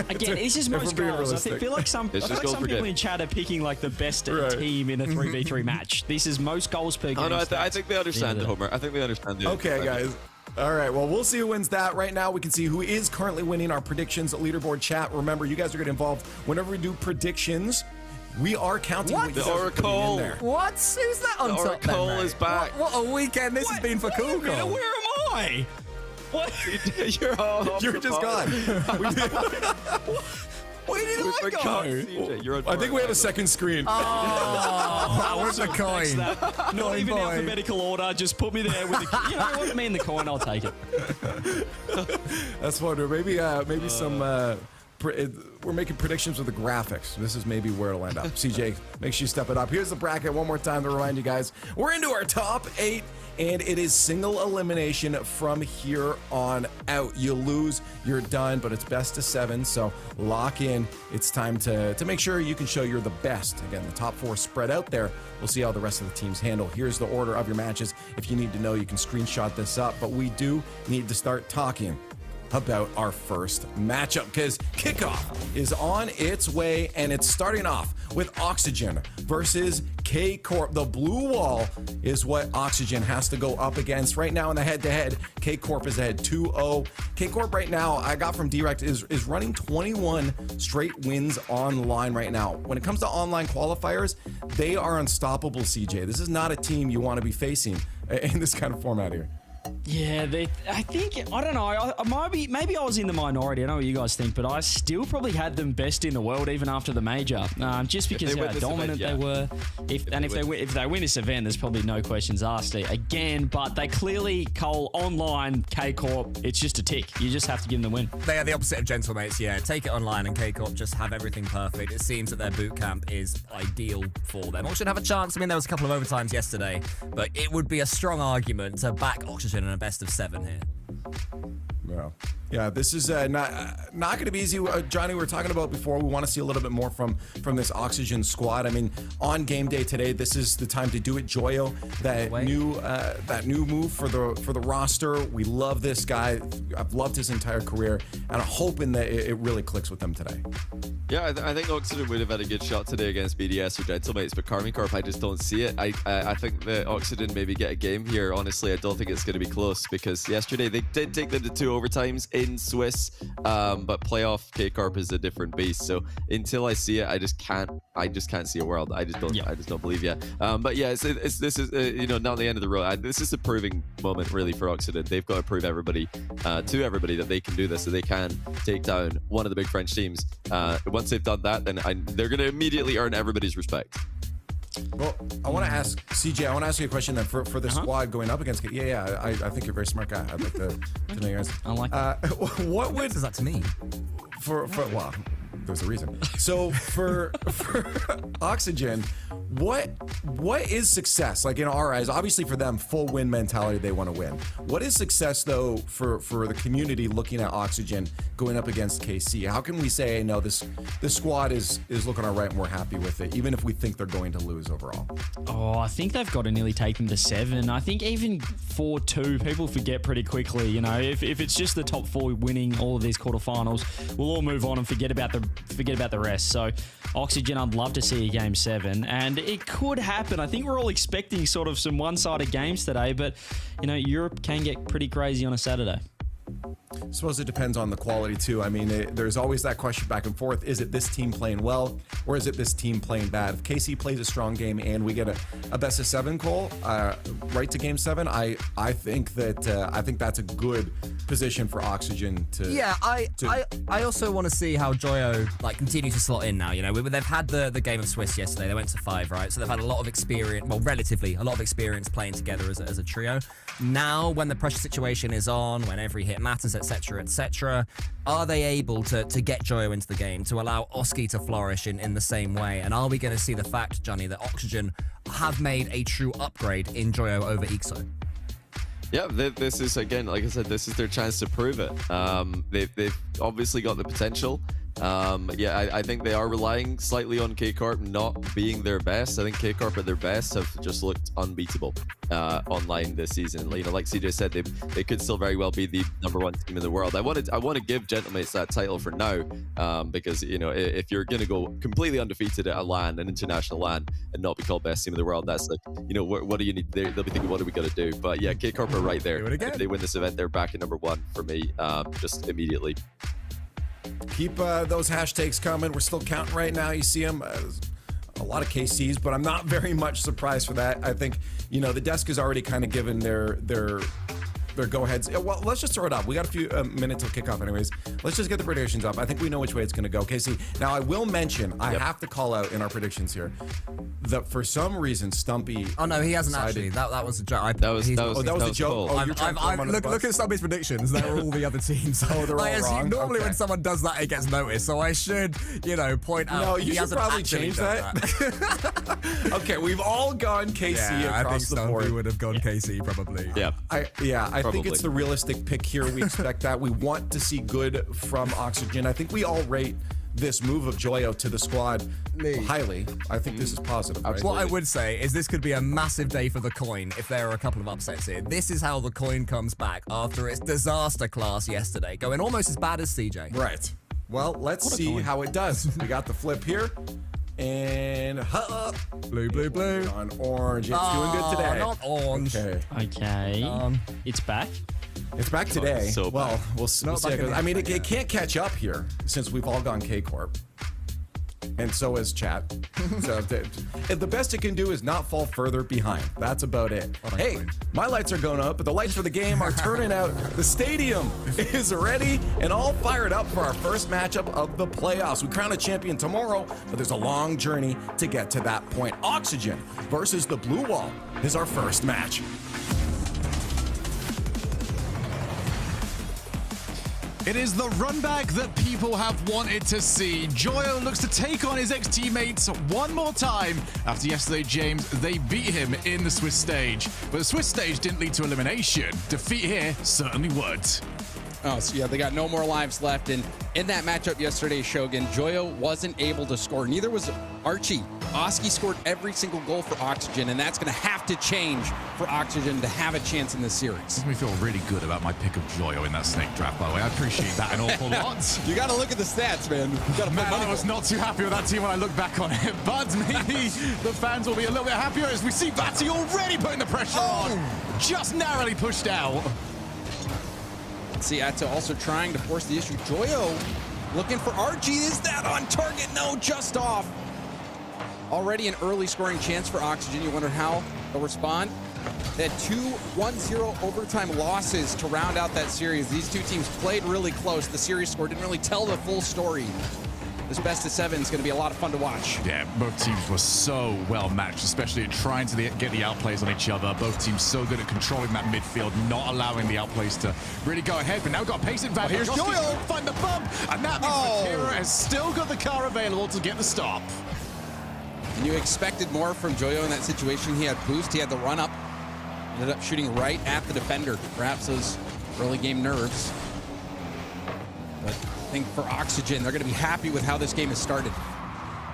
E: Again, this is most goals. I feel like some people in chat are picking like the best team in a 3v3 match. This is most goals per game.
D: Oh, no, I think they understand the Homer. I think they understand the
B: Okay, guys. All right, well, we'll see who wins that. Right now, we can see who is currently winning our predictions leaderboard chat. Remember, you guys are getting involved whenever we do predictions. We are counting what
D: the Oracle.
B: In there.
C: What? Who's that on
D: the
C: top then,
D: Oracle is back.
C: What a weekend this has been for Cool Cole.
E: Where am I? What?
D: You're all
B: You're just gone. Where did I
D: forgot
B: go?
D: CJ. You're on
B: I think we have a
D: Fortnite.
B: second screen.
F: Oh, where's the coin?
E: Not even
F: boy.
E: alphabetical order. Just put me there with the. You know what? Me and the coin. I'll take it.
B: That's fun. Or maybe some. We're making predictions with the graphics. This is maybe where it'll end up. CJ, make sure you step it up. Here's the bracket one more time to remind you guys. We're into our top 8, and it is single elimination from here on out. You lose, you're done, but it's best of 7, so lock in. It's time to make sure you can show you're the best. Again, the top 4 spread out there. We'll see how the rest of the teams handle. Here's the order of your matches. If you need to know, you can screenshot this up, but we do need to start talking about our first matchup because kickoff is on its way, and it's starting off with Oxygen versus K Corp. The blue wall is what Oxygen has to go up against right now in the head-to-head. K Corp is ahead 2-0. K Corp right now, I got from Direct, is running 21 straight wins online right now. When it comes to online qualifiers, they are unstoppable, CJ. This is not a team you want to be facing in this kind of format here.
E: Yeah, I don't know. Maybe I was in the minority. I know what you guys think, but I still probably had them best in the world even after the major, just because of how dominant they were. If they win this event, there's probably no questions asked again. But they clearly, Cole, online, K Corp, it's just a tick. You just have to give them the win.
C: They are the opposite of Gentlemates, yeah. Take it online and K Corp just have everything perfect. It seems that their boot camp is ideal for them. Or should have a chance. I mean, there was a couple of overtimes yesterday, but it would be a strong argument to back Oxygen in a best of 7 here.
B: Yeah, this is not going to be easy. Johnny, we were talking about before. We want to see a little bit more from this Oxygen squad. I mean, on game day today, this is the time to do it. Joyo, that new move for the roster. We love this guy. I've loved his entire career, and I'm hoping that it really clicks with them today.
D: Yeah, I think Oxygen would have had a good shot today against BDS or Gentlemates, but Karming Corp, I just don't see it. I think that Oxygen maybe get a game here. Honestly, I don't think it's going to be close because yesterday they did take them to 2 overtimes in Swiss, but playoff K Corp is a different beast. So until I see it, I just can't see a world. I just don't believe yet. But yeah, this is not the end of the road. This is a proving moment really for Oxygen. They've got to prove to everybody that they can do this, that they can take down one of the big French teams. Once they've done that, then they're going to immediately earn everybody's respect.
B: Well, I want to ask CJ. I want to ask you a question then for the squad going up against. I think you're a very smart guy. I'd like to know your answer.
E: I like
B: what
C: Is that to me?
B: Well, there's a reason. So for Oxygen, what is success? Like in our eyes, obviously for them, full win mentality, they want to win. What is success though for the community looking at Oxygen going up against KC? How can we say, no, this squad is looking all right and we're happy with it, even if we think they're going to lose overall?
E: Oh, I think they've got to nearly take them to 7. I think even 4-2, people forget pretty quickly. You know, if it's just the top 4 winning all of these quarterfinals, we'll all move on and forget about the rest. So Oxygen, I'd love to see a game 7, and it could happen. I think we're all expecting sort of some one-sided games today, but Europe can get pretty crazy on a Saturday.
B: I suppose it depends on the quality too. I mean, there's always that question back and forth. Is it this team playing well, or is it this team playing bad? If KC plays a strong game and we get a best of 7 call right to game 7, I think that's a good position for Oxygen to.
C: Yeah, I also want to see how Joyo continue to slot in now. They've had the game of Swiss yesterday. They went to 5, right? So they've had a lot of experience. Well, relatively a lot of experience playing together as a trio. Now, when the pressure situation is on, when every hit matters, etc., are they able to get Joyo into the game, to allow Oski to flourish in the same way? And are we going to see the fact, Johnny, that Oxygen have made a true upgrade in Joyo over Ixo?
D: Yeah, this is, again, like I said, this is their chance to prove it. They've obviously got the potential. I think they are relying slightly on K Corp not being their best. I think K Corp at their best have just looked unbeatable online this season. Like CJ said, they could still very well be the #1 team in the world. I want to give Gentlemates that title for now, because if you're gonna go completely undefeated at an international LAN, and not be called best team in the world, that's like, what do you need? They'll be thinking, what do we got to do? But yeah, K Corp are right there. If they win this event, they're back at #1 for me, just immediately.
B: Keep those hashtags coming. We're still counting right now. You see them. A lot of KCs, but I'm not very much surprised for that. I think, the desk has already kind of given their their go-aheads. Well, let's just throw it up. We got a few minutes till kickoff anyways. Let's just get the predictions up. I think we know which way it's going to go. Casey, now I will mention, I have to call out in our predictions here, that for some reason, Stumpy...
C: Oh, no, he hasn't
B: decided-
C: actually. That was a joke.
D: That was
B: a joke.
D: cool.
B: Oh, you're trying to throw him under the
F: Look
B: bus?
F: at Stumpy's predictions. They're all the other teams.
B: Oh, they're all wrong?
F: Normally
B: Okay.
F: when someone does that, it gets noticed. So I should, point out.
B: No,
F: he
B: you should
F: hasn't
B: probably
F: actually
B: change
F: done
B: that. Okay, we've all gone KC
F: Yeah, I think
B: across the
F: Stumpy
B: board.
F: would have gone KC probably.
D: Yeah.
B: I think
D: Probably.
B: it's the realistic pick here. We expect that. We want to see good from Oxygen. I think we all rate this move of Joyo to the squad highly. I think this is positive. Right?
F: What I would say is this could be a massive day for the coin if there are a couple of upsets here. This is how the coin comes back after its disaster class yesterday, going almost as bad as CJ.
B: Right. Well, let's see how it does. We got the flip here. And
F: Blue, blue, blue.
B: on orange. It's doing good today.
F: Not orange.
B: Okay.
E: Okay. It's back.
B: It's back today.
D: so
B: Well,
D: bad.
B: we'll see.
F: Not back in the
B: I mean,
F: instant,
B: it can't catch up here since we've all gone K-Corp. And so is chat. So the best it can do is not fall further behind. That's about it. Hey, my lights are going up, but the lights for the game are turning out. The stadium is ready and all fired up for our first matchup of the playoffs. We crown a champion tomorrow, but there's a long journey to get to that point. Oxygen versus the Blue Wall is our first match.
G: It is the run back that people have wanted to see. Joyo looks to take on his ex-teammates one more time. After yesterday, James, they beat him in the Swiss stage. But the Swiss stage didn't lead to elimination. Defeat here certainly would.
H: Oh, so yeah, they got no more lives left. And in that matchup yesterday, Shogun, Joyo wasn't able to score. Neither was Archie. Oski scored every single goal for Oxygen, and that's going to have to change for Oxygen to have a chance in this series.
G: Makes me feel really good about my pick of Joyo in that snake draft, by the way. I appreciate that an awful lot.
H: You got to look at the stats, man. You got to
G: Man, I was not too happy with that team when I look back on it, but maybe the fans will be a little bit happier as we see Batty already putting the pressure on. Just narrowly pushed out.
H: See, Atto also trying to force the issue. Joyo looking for Archie. Is that on target? No, just off. Already an early scoring chance for Oxygen. You wonder how they'll respond. They had two 1-0 overtime losses to round out that series. These two teams played really close. The series score didn't really tell the full story. This best of seven is going to be a lot of fun to watch.
G: Yeah, both teams were so well matched, especially at trying to get the outplays on each other. Both teams so good at controlling that midfield, not allowing the outplays to really go ahead. But now we've got a pace advantage.
H: Here's Joyo.
G: Find the bump, and that means Vakira has still got the car available to get the stop.
H: And you expected more from Joyo in that situation. He had boost, he had the run up, ended up shooting right at the defender. Perhaps those early game nerves. But I think for Oxygen, they're going to be happy with how this game has started.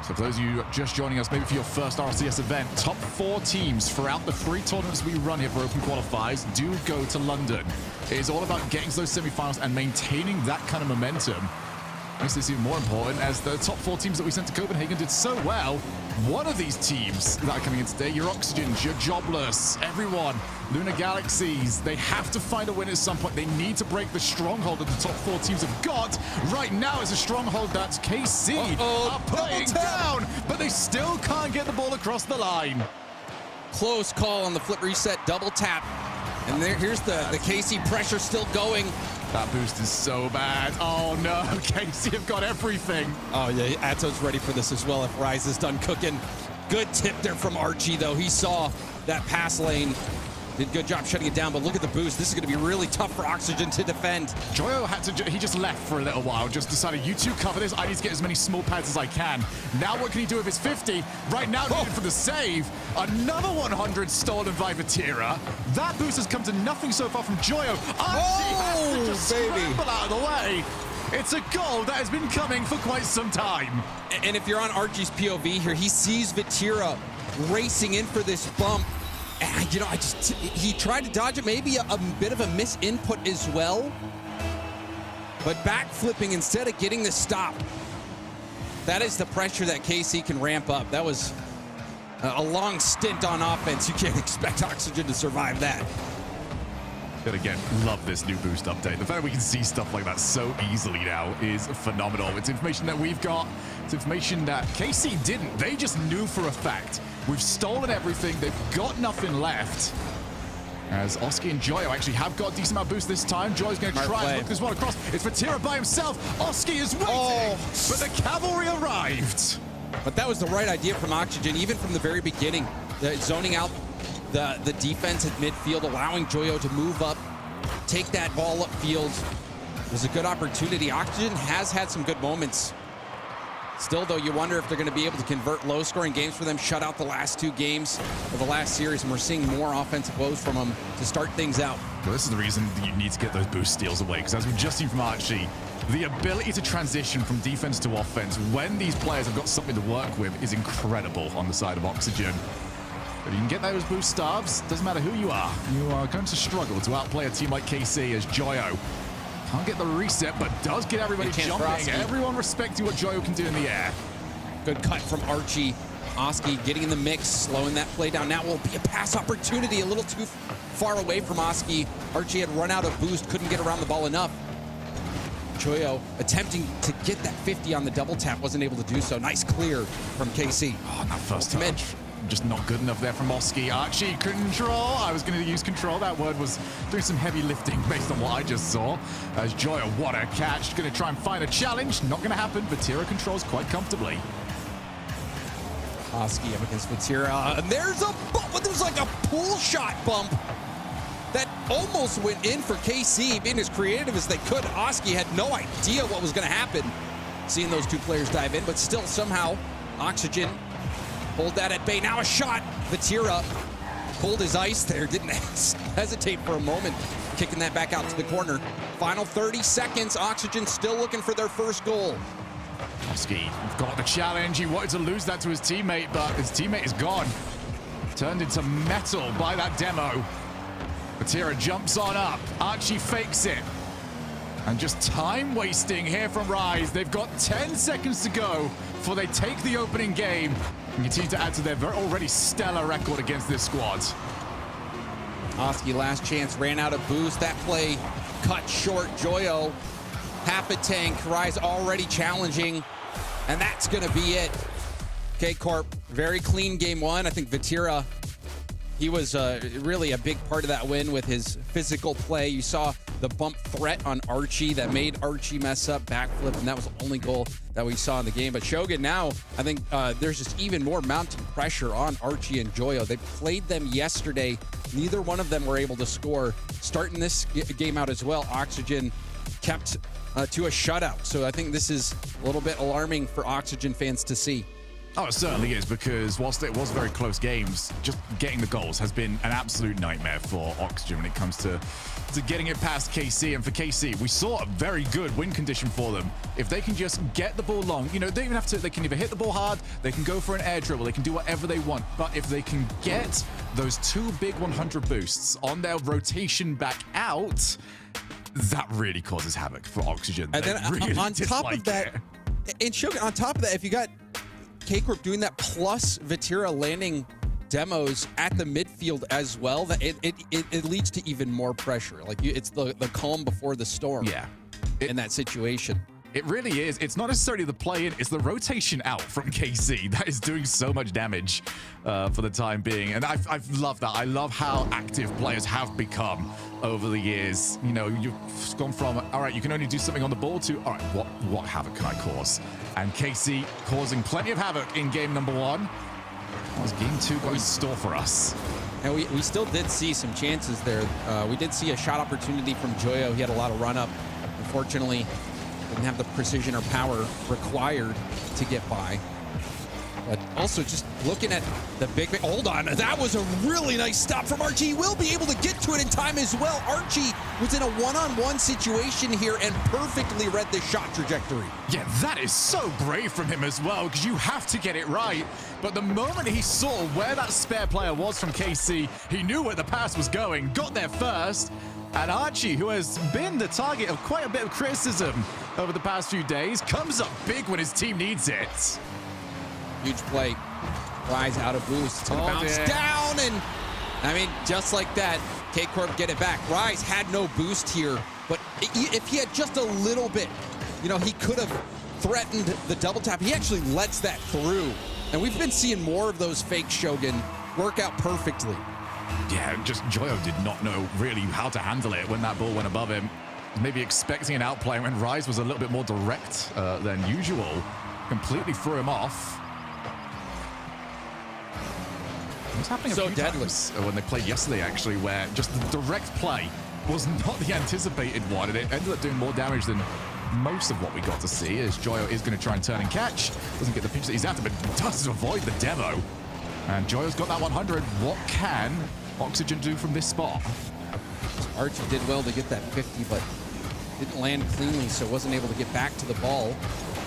G: So for those of you just joining us, maybe for your first RLCS event, top 4 teams throughout the 3 tournaments we run here for Open Qualifiers do go to London. It is all about getting to those semifinals and maintaining that kind of momentum. Makes this even more important as the top 4 teams that we sent to Copenhagen did so well. One of these teams that are coming in today, your Oxygens, your Jobless, everyone, Lunar Galaxies, they have to find a win at some point. They need to break the stronghold that the top 4 teams have got. Right now it's a stronghold that's KC are playing down, but they still can't get the ball across the line.
H: Close call on the flip reset, double tap. And here's the KC pressure still going.
G: That boost is so bad. Oh no, KC have got everything.
H: Oh yeah, Atto's ready for this as well if Rise is done cooking. Good tip there from Archie though. He saw that pass lane. Did a good job shutting it down, but look at the boost. This is going to be really tough for Oxygen to defend.
G: Joyo had to, he just left for a little while, just decided, you two cover this, I need to get as many small pads as I can. Now what can he do with his 50? Right now, needed for the save. Another 100 stolen by Vatira. That boost has come to nothing so far from Joyo. Archie has to just scramble out of the way. It's a goal that has been coming for quite some time.
H: And if you're on Archie's POV here, he sees Vatira racing in for this bump. And, you know, he tried to dodge it, maybe a bit of a misinput as well. But backflipping instead of getting the stop. That is the pressure that KC can ramp up. That was a long stint on offense. You can't expect Oxygen to survive that.
G: But again, love this new boost update. The fact that we can see stuff like that so easily now is phenomenal. It's information that we've got. It's information that KC didn't. They just knew for a fact. We've stolen everything. They've got nothing left. As Oski and Joyo actually have got a decent amount of boost this time. Joyo's going to try and look this one across. It's Vatira by himself. Oski is waiting, but the cavalry arrived.
H: But that was the right idea from Oxygen, even from the very beginning. Zoning out the defense at midfield, allowing Joyo to move up, take that ball upfield. It was a good opportunity. Oxygen has had some good moments. Still, though, you wonder if they're going to be able to convert low-scoring games for them, shut out the last 2 games of the last series, and we're seeing more offensive woes from them to start things out.
G: Well, this is the reason that you need to get those boost steals away, because as we've just seen from Archie, the ability to transition from defense to offense when these players have got something to work with is incredible on the side of Oxygen. If you can get those boost starbs, doesn't matter who you are going to struggle to outplay a team like KC as Joyo can't get the reset, but does get everybody jumping. Everyone respecting what Joyo can do in the air.
H: Good cut from Archie. Oski getting in the mix, slowing that play down. Now will be a pass opportunity, a little too far away from Oski. Archie had run out of boost, couldn't get around the ball enough. Joyo attempting to get that 50 on the double tap, wasn't able to do so. Nice clear from KC.
G: Oh, that first touch. Just not good enough there from Oski. Archie, control. I was going to use control. That word was doing some heavy lifting based on what I just saw. As Joyo, what a catch. Going to try and find a challenge. Not going to happen. Vatira controls quite comfortably.
H: Oski up against Vatira. And there's a bump. There was like a pull shot bump that almost went in for KC, being as creative as they could. Oski had no idea what was going to happen, seeing those 2 players dive in, but still somehow Oxygen hold that at bay. Now a shot. Vatira pulled his ice there. Didn't hesitate for a moment. Kicking that back out to the corner. Final 30 seconds. Oxygen still looking for their first goal.
G: Oski got the challenge. He wanted to lose that to his teammate, but his teammate is gone. Turned into metal by that demo. Vatira jumps on up. Archie fakes it. And just time wasting here from Rise. They've got 10 seconds to go before they take the opening game and continue to add to their already stellar record against this squad.
H: Oski last chance, ran out of boost. That play cut short. Joyo, half a tank. Rise already challenging, and that's going to be it. K-Corp, very clean game 1. I think Vatira, he was really a big part of that win with his physical play. You saw the bump threat on Archie that made Archie mess up, backflip, and that was the only goal that we saw in the game. But Shogun now, I think there's just even more mounting pressure on Archie and Joyo. They played them yesterday. Neither one of them were able to score. Starting this game out as well, Oxygen kept to a shutout. So I think this is a little bit alarming for Oxygen fans to see.
G: Oh, it certainly is, because whilst it was very close games, just getting the goals has been an absolute nightmare for Oxygen when it comes to getting it past KC. And for KC, we saw a very good win condition for them. If they can just get the ball long, you know, they even have to, they can either hit the ball hard, they can go for an air dribble, they can do whatever they want. But if they can get those 2 big 100 boosts on their rotation back out, that really causes havoc for Oxygen.
H: And then
G: really
H: on top of that, and Shogun, on top of that, if you got K-Corp doing that plus Vatira landing demos at the midfield as well, that it leads to even more pressure. Like it's the calm before the storm.
G: Yeah,
H: in that situation.
G: It really is. It's not necessarily the play in, it's the rotation out from KC that is doing so much damage for the time being. And I've loved that. I love how active players have become over the years. You know, you've gone from, all right, you can only do something on the ball to, all right, what havoc can I cause? And KC causing plenty of havoc in game number 1. What was game 2 got in store for us?
H: And we still did see some chances there. We did see a shot opportunity from Joyo. He had a lot of run up. Unfortunately, didn't have the precision or power required to get by. But also just looking at the big, hold on, that was a really nice stop from Archie. He will be able to get to it in time as well. Archie was in a one-on-one situation here and perfectly read the shot trajectory.
G: Yeah, that is so brave from him as well, because you have to get it right. But the moment he saw where that spare player was from KC, he knew where the pass was going, got there first. And Archie, who has been the target of quite a bit of criticism over the past few days, comes up big when his team needs it.
H: Huge play. Rise out of boost. It's gonna bounce down, and I mean, just like that, K-Corp get it back. Rise had no boost here, but if he had just a little bit, you know, he could have threatened the double tap. He actually lets that through. And we've been seeing more of those fake Shogun work out perfectly.
G: Yeah, just Joyo did not know really how to handle it when that ball went above him. Maybe expecting an outplay when Rise was a little bit more direct than usual. Completely threw him off. It was happening a few times when they played yesterday, actually, where just the direct play was not the anticipated one, and it ended up doing more damage than most of what we got to see, as Joyo is going to try and turn and catch. Doesn't get the pitch that he's after, but does avoid the demo. And Joyo's got that 100. What can Oxygen do from this spot?
H: Archie did well to get that 50, but didn't land cleanly, so wasn't able to get back to the ball.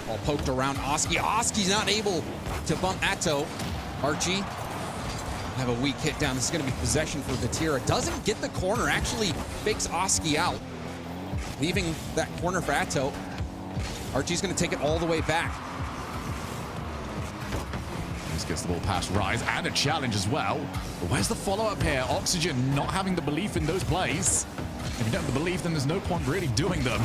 H: Ball poked around Oski. Oski's not able to bump Atto. Archie have a weak hit down. This is going to be possession for Vatira. Doesn't get the corner, actually fakes Oski out, leaving that corner for Atto. Archie's going to take it all the way back.
G: Just gets the ball past Rise, and a challenge as well. But where's the follow-up here? Oxygen not having the belief in those plays. If you don't have the belief, then there's no point really doing them.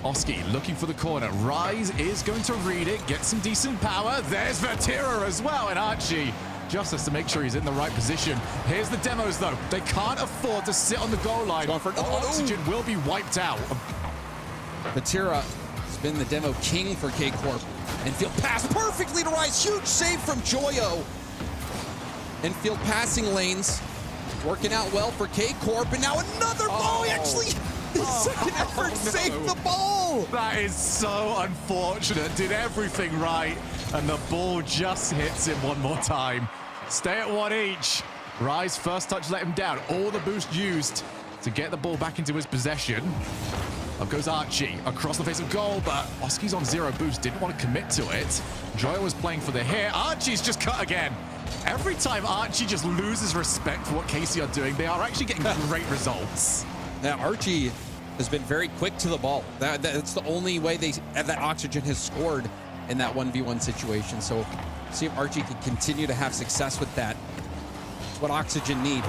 G: Oski looking for the corner. Rise is going to read it, get some decent power. There's Vatira as well, and Archie just has to make sure he's in the right position. Here's the demos, though. They can't afford to sit on the goal line. Oxygen will be wiped out.
H: Vatira has been the demo king for K-Corp. Infield pass perfectly to Rise. Huge save from Joyo. Infield passing lanes working out well for K-Corp. And now another ball. He actually, his second effort saved the ball.
G: That is so unfortunate. Did everything right, and the ball just hits him one more time. Stay at one each. Rise first touch let him down. All the boost used to get the ball back into his possession. Up goes Archie across the face of goal, but Oski's on 0 boost, didn't want to commit to it. Joyo was playing for the hit. Archie's just cut again. Every time Archie just loses respect for what KC are doing, they are actually getting great results.
H: Now, Archie has been very quick to the ball. That's the only way that Oxygen has scored in that 1v1 situation. So see if Archie can continue to have success with that. It's what Oxygen need.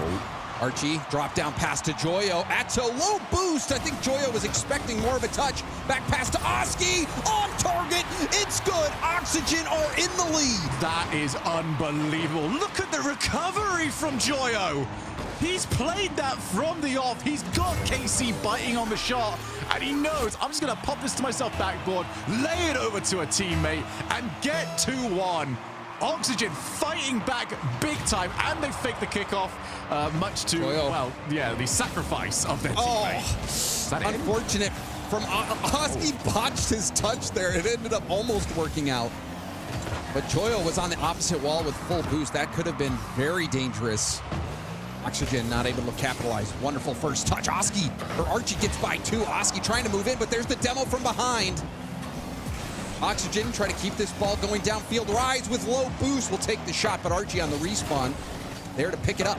H: Archie drop down pass to Joyo. Atto low boost. I think Joyo was expecting more of a touch. Back pass to Oski. On target. It's good. Oxygen are in the lead.
G: That is unbelievable. Look at the recovery from Joyo. He's played that from the off. He's got KC biting on the shot, and he knows, I'm just going to pop this to myself backboard, lay it over to a teammate, and get 2-1. Oxygen fighting back big time, and they fake the kickoff, much to, well, yeah, the sacrifice of their teammate.
H: Unfortunate from Oski botched his touch there. It ended up almost working out. But Joyo was on the opposite wall with full boost. That could have been very dangerous. Oxygen not able to capitalize. Wonderful first touch. Archie gets by 2. Oski trying to move in, but there's the demo from behind. Oxygen try to keep this ball going downfield. Rise with low boost will take the shot, but Archie on the respawn there to pick it up.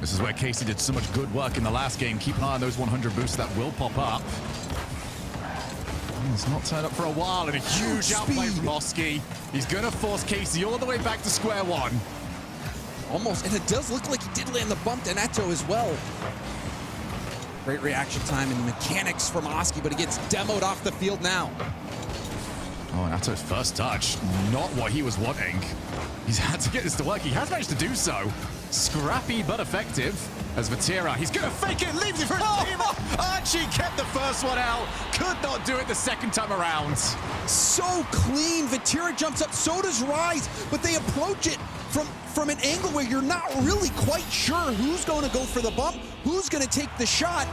G: This is where Casey did so much good work in the last game. Keep an eye on those 100 boosts that will pop up. He's not turned up for a while, and a huge outplay from Oski. He's going to force Casey all the way back to square one.
H: Almost, and it does look like he did land the bump to Atto as well. Great reaction time and mechanics from Oski, but he gets demoed off the field now.
G: Oh, and Atto's first touch, not what he was wanting. He's had to get this to work. He has managed to do so. Scrappy but effective as Vatira. He's going to fake it, leaves it for his team. Archie kept the first one out. Could not do it the second time around.
H: So clean. Vatira jumps up, so does Rise, but they approach it from an angle where you're not really quite sure who's going to go for the bump, who's going to take the shot.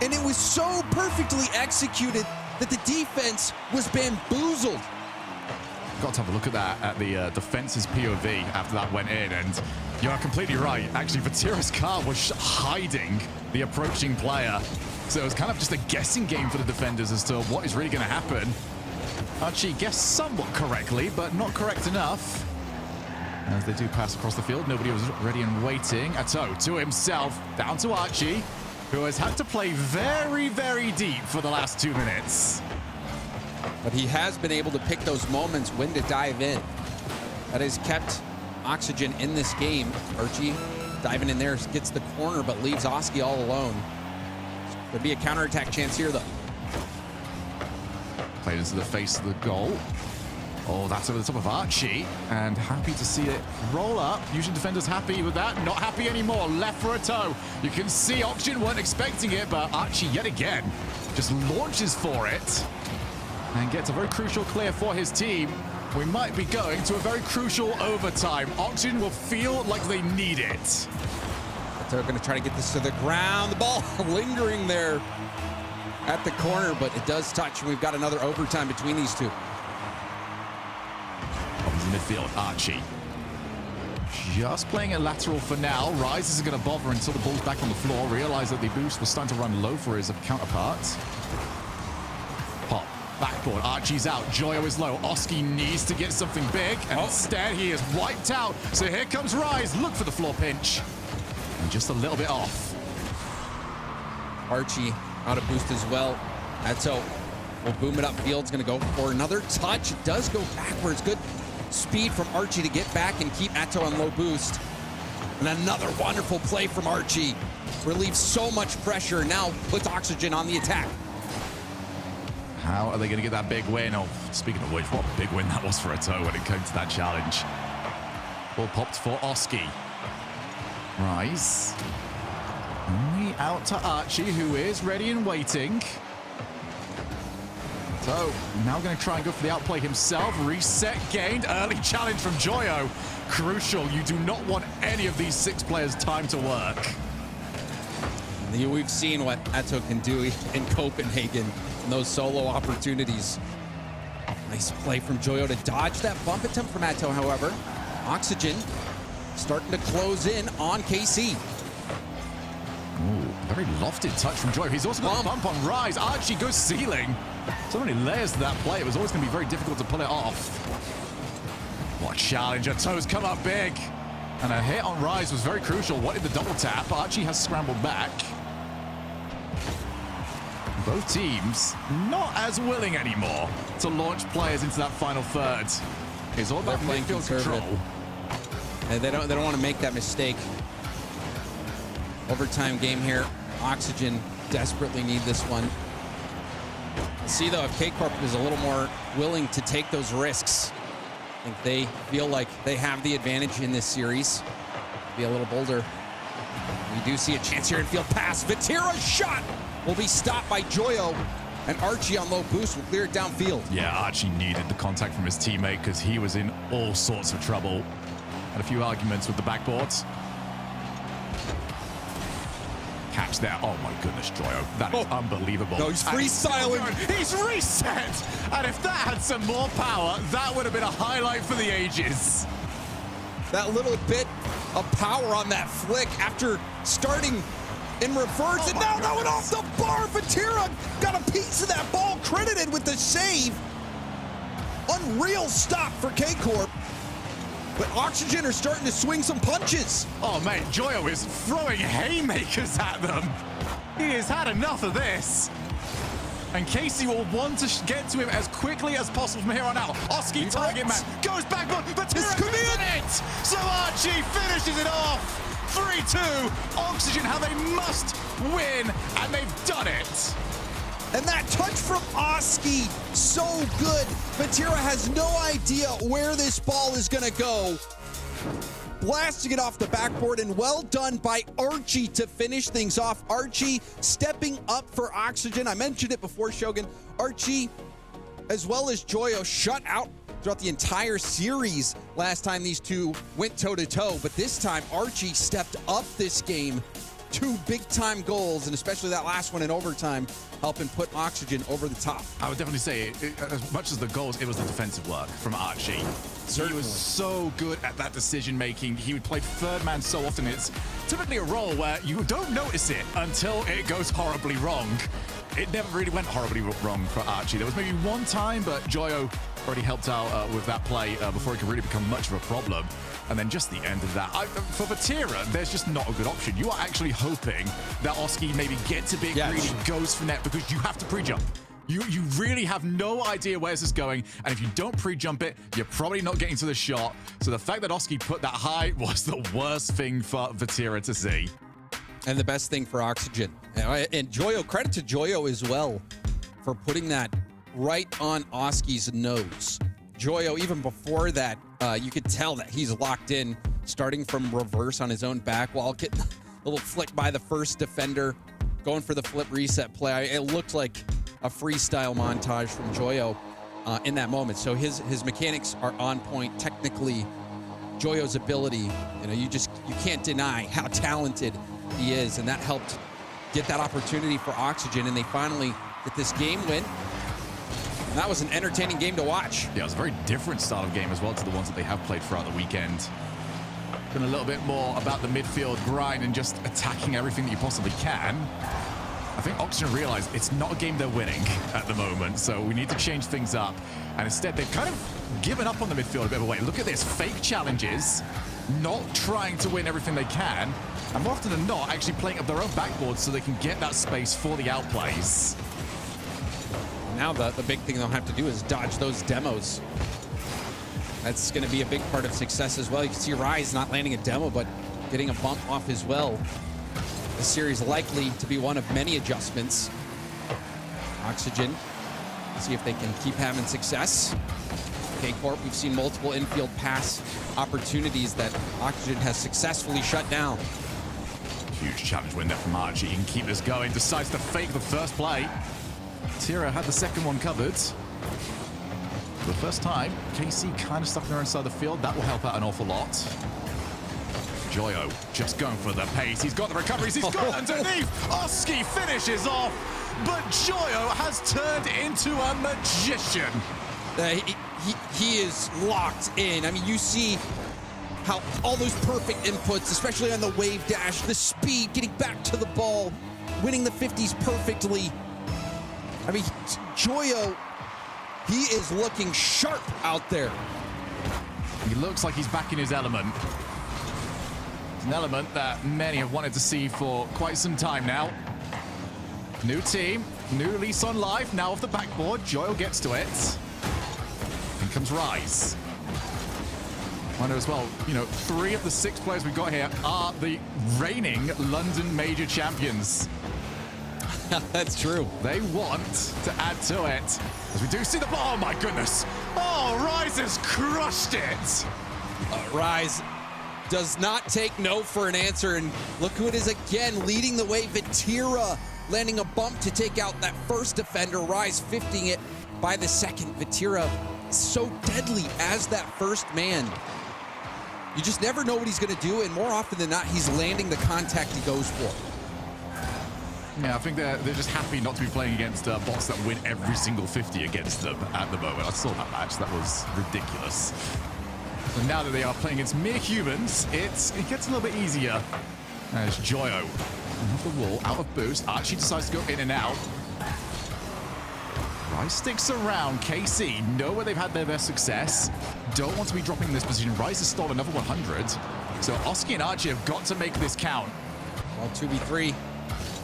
H: And it was so perfectly executed that the defense was bamboozled.
G: Got to have a look at that at the defense's POV after that went in, and you are completely right. Actually, Vatira's car was hiding the approaching player, so it was kind of just a guessing game for the defenders as to what is really going to happen. Archie guessed somewhat correctly, but not correct enough. As they do pass across the field, nobody was ready and waiting. Atto to himself, down to Archie, who has had to play very, very deep for the last 2 minutes.
H: But he has been able to pick those moments when to dive in. That has kept Oxygen in this game. Archie diving in there, gets the corner, but leaves Oski all alone. There'd be a counterattack chance here, though.
G: Played into the face of the goal. Oh, that's over the top of Archie, and happy to see it roll up. Usually defenders happy with that, not happy anymore. Left for a toe. You can see Oxygen weren't expecting it, but Archie yet again just launches for it and gets a very crucial clear for his team. We might be going to a very crucial overtime. Oxygen will feel like they need it.
H: They're going to try to get this to the ground. The ball lingering there at the corner, but it does touch. We've got another overtime between these two.
G: In midfield, Archie. Just playing it lateral for now. Rise isn't going to bother until the ball's back on the floor. Realize that the boost was starting to run low for his counterpart. Pop. Backboard. Archie's out. Joyo is low. Oski needs to get something big. And instead, he is wiped out. So here comes Rise. Look for the floor pinch. And just a little bit off.
H: Archie out of boost as well. Eto will boom it up. Field's going to go for another touch. It does go backwards. Good speed from Archie to get back and keep Eto on low boost. And another wonderful play from Archie. Relieves so much pressure. Now puts Oxygen on the attack.
G: How are they going to get that big win? Oh, speaking of which, what a big win that was for Eto when it came to that challenge. Ball popped for Oski. Rise. Only out to Archie, who is ready and waiting. So, now going to try and go for the outplay himself. Reset gained. Early challenge from Joyo. Crucial. You do not want any of these 6 players' time to work.
H: We've seen what Eto can do in Copenhagen in those solo opportunities. Nice play from Joyo to dodge that bump attempt from Eto, however. Oxygen starting to close in on KC.
G: Ooh, very lofted touch from Joyo. He's also got a bump on Rise. Archie goes ceiling. So many layers to that play. It was always going to be very difficult to pull it off. What a challenge. Toes come up big. And a hit on Rise was very crucial. Wanted the double tap. Archie has scrambled back. Both teams not as willing anymore to launch players into that final third. It's all about midfield control.
H: And they don't want to make that mistake. Overtime game here. Oxygen desperately need this one. See though, if K-Corp is a little more willing to take those risks, I think they feel like they have the advantage in this series. Be a little bolder. We do see a chance here in field pass. Vatira's shot will be stopped by Joyo, and Archie on low boost will clear it downfield.
G: Yeah, Archie needed the contact from his teammate because he was in all sorts of trouble. Had a few arguments with the backboards. Catch there. Oh my goodness, Joyo. That is unbelievable.
H: No, he's freestyling.
G: He's reset. And if that had some more power, that would have been a highlight for the ages.
H: That little bit of power on that flick after starting in reverse. And now that went off the bar. Vatira got a piece of that ball, credited with the save. Unreal stop for K-Corp. But Oxygen are starting to swing some punches.
G: Oh, mate, Joyo is throwing haymakers at them. He has had enough of this. And Casey will want to get to him as quickly as possible from here on out. Oski, target man, goes back, but this could be it. So Archie finishes it off. 3-2. Oxygen how they must win, and they've done it.
H: And that touch from Oski, so good. Vatira has no idea where this ball is going to go. Blasting it off the backboard, and well done by Archie to finish things off. Archie stepping up for Oxygen. I mentioned it before, Shogun. Archie, as well as Joyo, shut out throughout the entire series last time these two went toe-to-toe. But this time, Archie stepped up this game. 2 big-time goals, and especially that last one in overtime, helping put Oxygen over the top.
G: I would definitely say, as much as the goals, it was the defensive work from Archie. Certainly. He was so good at that decision-making. He would play third man so often. It's typically a role where you don't notice it until it goes horribly wrong. It never really went horribly wrong for Archie. There was maybe one time, but Joyo already helped out with that play before it could really become much of a problem. And then just the end of that. For Vatira, there's just not a good option. You are actually hoping that Oski maybe gets a bit greedy, goes for net, because you have to pre-jump. You really have no idea where this is going, and if you don't pre-jump it, you're probably not getting to the shot. So the fact that Oski put that high was the worst thing for Vatira to see.
H: And the best thing for Oxygen. And Joyo, credit to Joyo as well for putting that right on Oski's nose. Joyo, even before that, you could tell that he's locked in, starting from reverse on his own back wall, getting a little flick by the first defender, going for the flip reset play. It looked like a freestyle montage from Joyo in that moment. So his mechanics are on point. Technically, Joyo's ability, you can't deny how talented he is, and that helped get that opportunity for Oxygen, and they finally get this game win. And that was an entertaining game to watch.
G: Yeah, it was a very different style of game as well to the ones that they have played throughout the weekend. Been a little bit more about the midfield grind and just attacking everything that you possibly can. I think Oxygen realized it's not a game they're winning at the moment, so we need to change things up. And instead, they've kind of given up on the midfield a bit of a way. Look at this, fake challenges, not trying to win everything they can, and more often than not, actually playing up their own backboard so they can get that space for the outplays.
H: Now the big thing they'll have to do is dodge those demos. That's going to be a big part of success as well. You can see Rise not landing a demo, but getting a bump off as well. The series likely to be one of many adjustments. Oxygen, see if they can keep having success. K-Corp, we've seen multiple infield pass opportunities that Oxygen has successfully shut down.
G: Huge challenge win there from Archie. He can keep this going, decides to fake the first play. Tira had the second one covered. For the first time, KC kind of stuck on their own side of the field. That will help out an awful lot. Joyo just going for the pace. He's got the recoveries. He's got underneath. Oski finishes off, but Joyo has turned into a magician.
H: He is locked in. I mean, you see how all those perfect inputs, especially on the wave dash, the speed, getting back to the ball, winning the 50s perfectly. I mean, Joyo, he is looking sharp out there.
G: He looks like he's back in his element. It's an element that many have wanted to see for quite some time now. New team, new lease on life, now off the backboard. Joyo gets to it. In comes Rise. I know as well, 3 of the 6 players we've got here are the reigning London Major champions.
H: That's true.
G: They want to add to it. As we do see the ball, oh my goodness. Oh, Rise has crushed it.
H: Rise does not take no for an answer, and look who it is again, leading the way. Vatira landing a bump to take out that first defender. Rise 50ing it by the second. Vatira is so deadly as that first man. You just never know what he's going to do, and more often than not, he's landing the contact he goes for.
G: Yeah, I think they're just happy not to be playing against bots that win every single 50 against them at the moment. I saw that match. That was ridiculous. And now that they are playing against mere humans, it gets a little bit easier. There's Joyo off the wall, out of boost. Archie decides to go in and out. Rise sticks around. KC know where they've had their best success. Don't want to be dropping in this position. Rise has stolen another 100. So Oski and Archie have got to make this count.
H: Well, 2v3.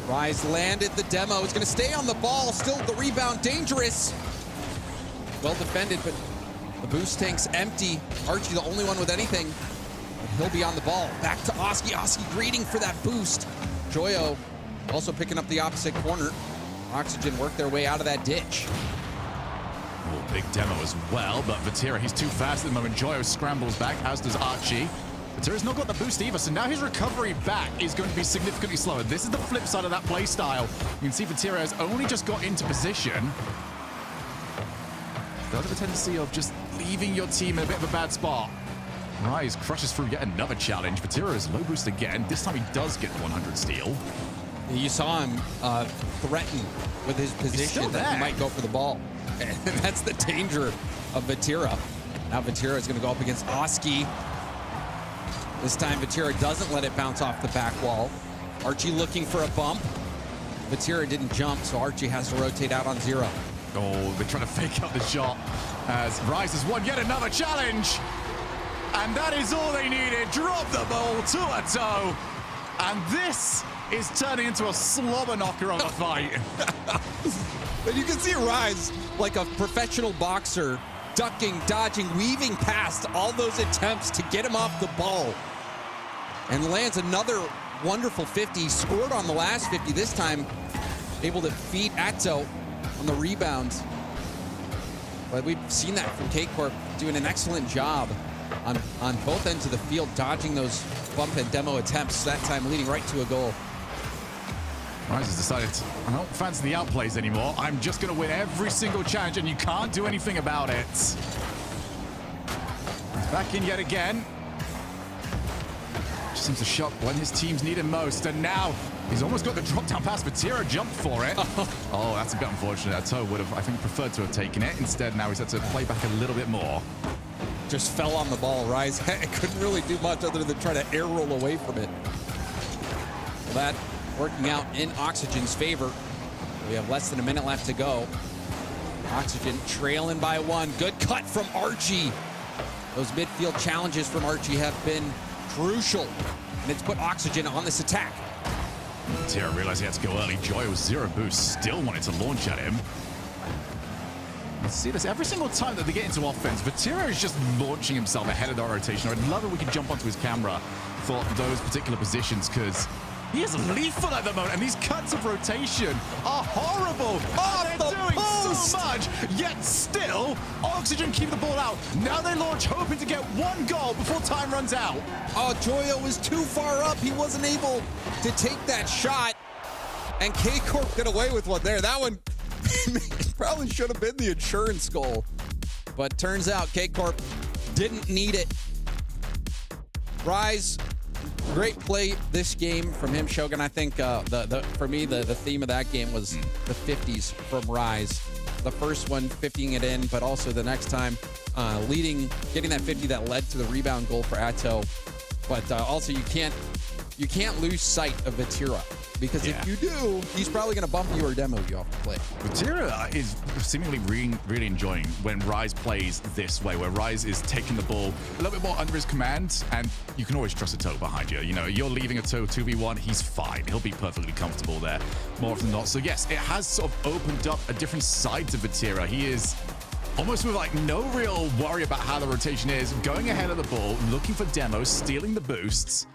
H: Rise landed the demo. It's going to stay on the ball. Still the rebound. Dangerous. Well defended, but the boost tank's empty. Archie the only one with anything. But he'll be on the ball. Back to Oski. Oski greeting for that boost. Joyo also picking up the opposite corner. Oxygen worked their way out of that ditch.
G: Oh, big demo as well, but Vatira, he's too fast at the moment. Joyo scrambles back, as does Archie. Vatira's not got the boost either, so now his recovery back is going to be significantly slower. This is the flip side of that play style. You can see Vatira has only just got into position. They have a tendency of just leaving your team in a bit of a bad spot. Rise crushes through yet another challenge. Vatira is low boost again. This time he does get the 100 steal.
H: You saw him threaten with his position that he might go for the ball. And that's the danger of Vatira. Now Vatira is going to go up against Oski. This time Vatira doesn't let it bounce off the back wall. Archie looking for a bump. Vatira didn't jump, so Archie has to rotate out on 0.
G: Oh, they're trying to fake out the shot as Rise has won yet another challenge. And that is all they needed. Drop the ball to a toe. And this is turning into a slobber knocker of a fight.
H: But you can see Rise, like a professional boxer, ducking, dodging, weaving past all those attempts to get him off the ball. And lands another wonderful 50. He scored on the last 50. This time, able to feed Atto on the rebound. But we've seen that from K-Corp doing an excellent job on both ends of the field, dodging those bump and demo attempts, that time leading right to a goal.
G: Rise has decided, I don't fancy the outplays anymore. I'm just going to win every single challenge, and you can't do anything about it. He's back in yet again. Just seems to shot when his teams need him most, and now he's almost got the drop down pass, but Tira jumped for it. Oh, that's a bit unfortunate. Toe would have, I think, preferred to have taken it. Instead, now he's had to play back a little bit more.
H: Just fell on the ball. Rise couldn't really do much other than try to air roll away from it. Well, that working out in Oxygen's favor. We have less than a minute left to go. Oxygen trailing by 1. Good cut from Archie. Those midfield challenges from Archie have been crucial, and it's put Oxygen on this attack.
G: Tira realized he had to go early. Joyo with 0 boost, still wanted to launch at him. Let's see this every single time that they get into offense. Vatira is just launching himself ahead of the rotation. I'd love if we could jump onto his camera for those particular positions, because he is lethal at the moment, and these cuts of rotation are horrible. They're doing so much, yet still, Oxygen keep the ball out. Now they launch, hoping to get 1 goal before time runs out.
H: Oh, Joyo was too far up. He wasn't able to take that shot, and K-Corp got away with one there. That one probably should have been the insurance goal, but turns out K-Corp didn't need it. Rise, great play this game from him, Shogun. I think for me, the theme of that game was the 50s from Rise. The first one, 50ing it in, but also the next time getting that 50 that led to the rebound goal for Atto. But also you can't lose sight of Vatira, because if you do, he's probably going to bump you or demo you off the play.
G: Vatira is seemingly really enjoying when Rise plays this way, where Rise is taking the ball a little bit more under his command, and you can always trust a toe behind you. You know, you're leaving a toe 2v1, he's fine. He'll be perfectly comfortable there more often than not. So yes, it has sort of opened up a different side to Vatira. He is almost with like no real worry about how the rotation is, going ahead of the ball, looking for demos, stealing the boosts.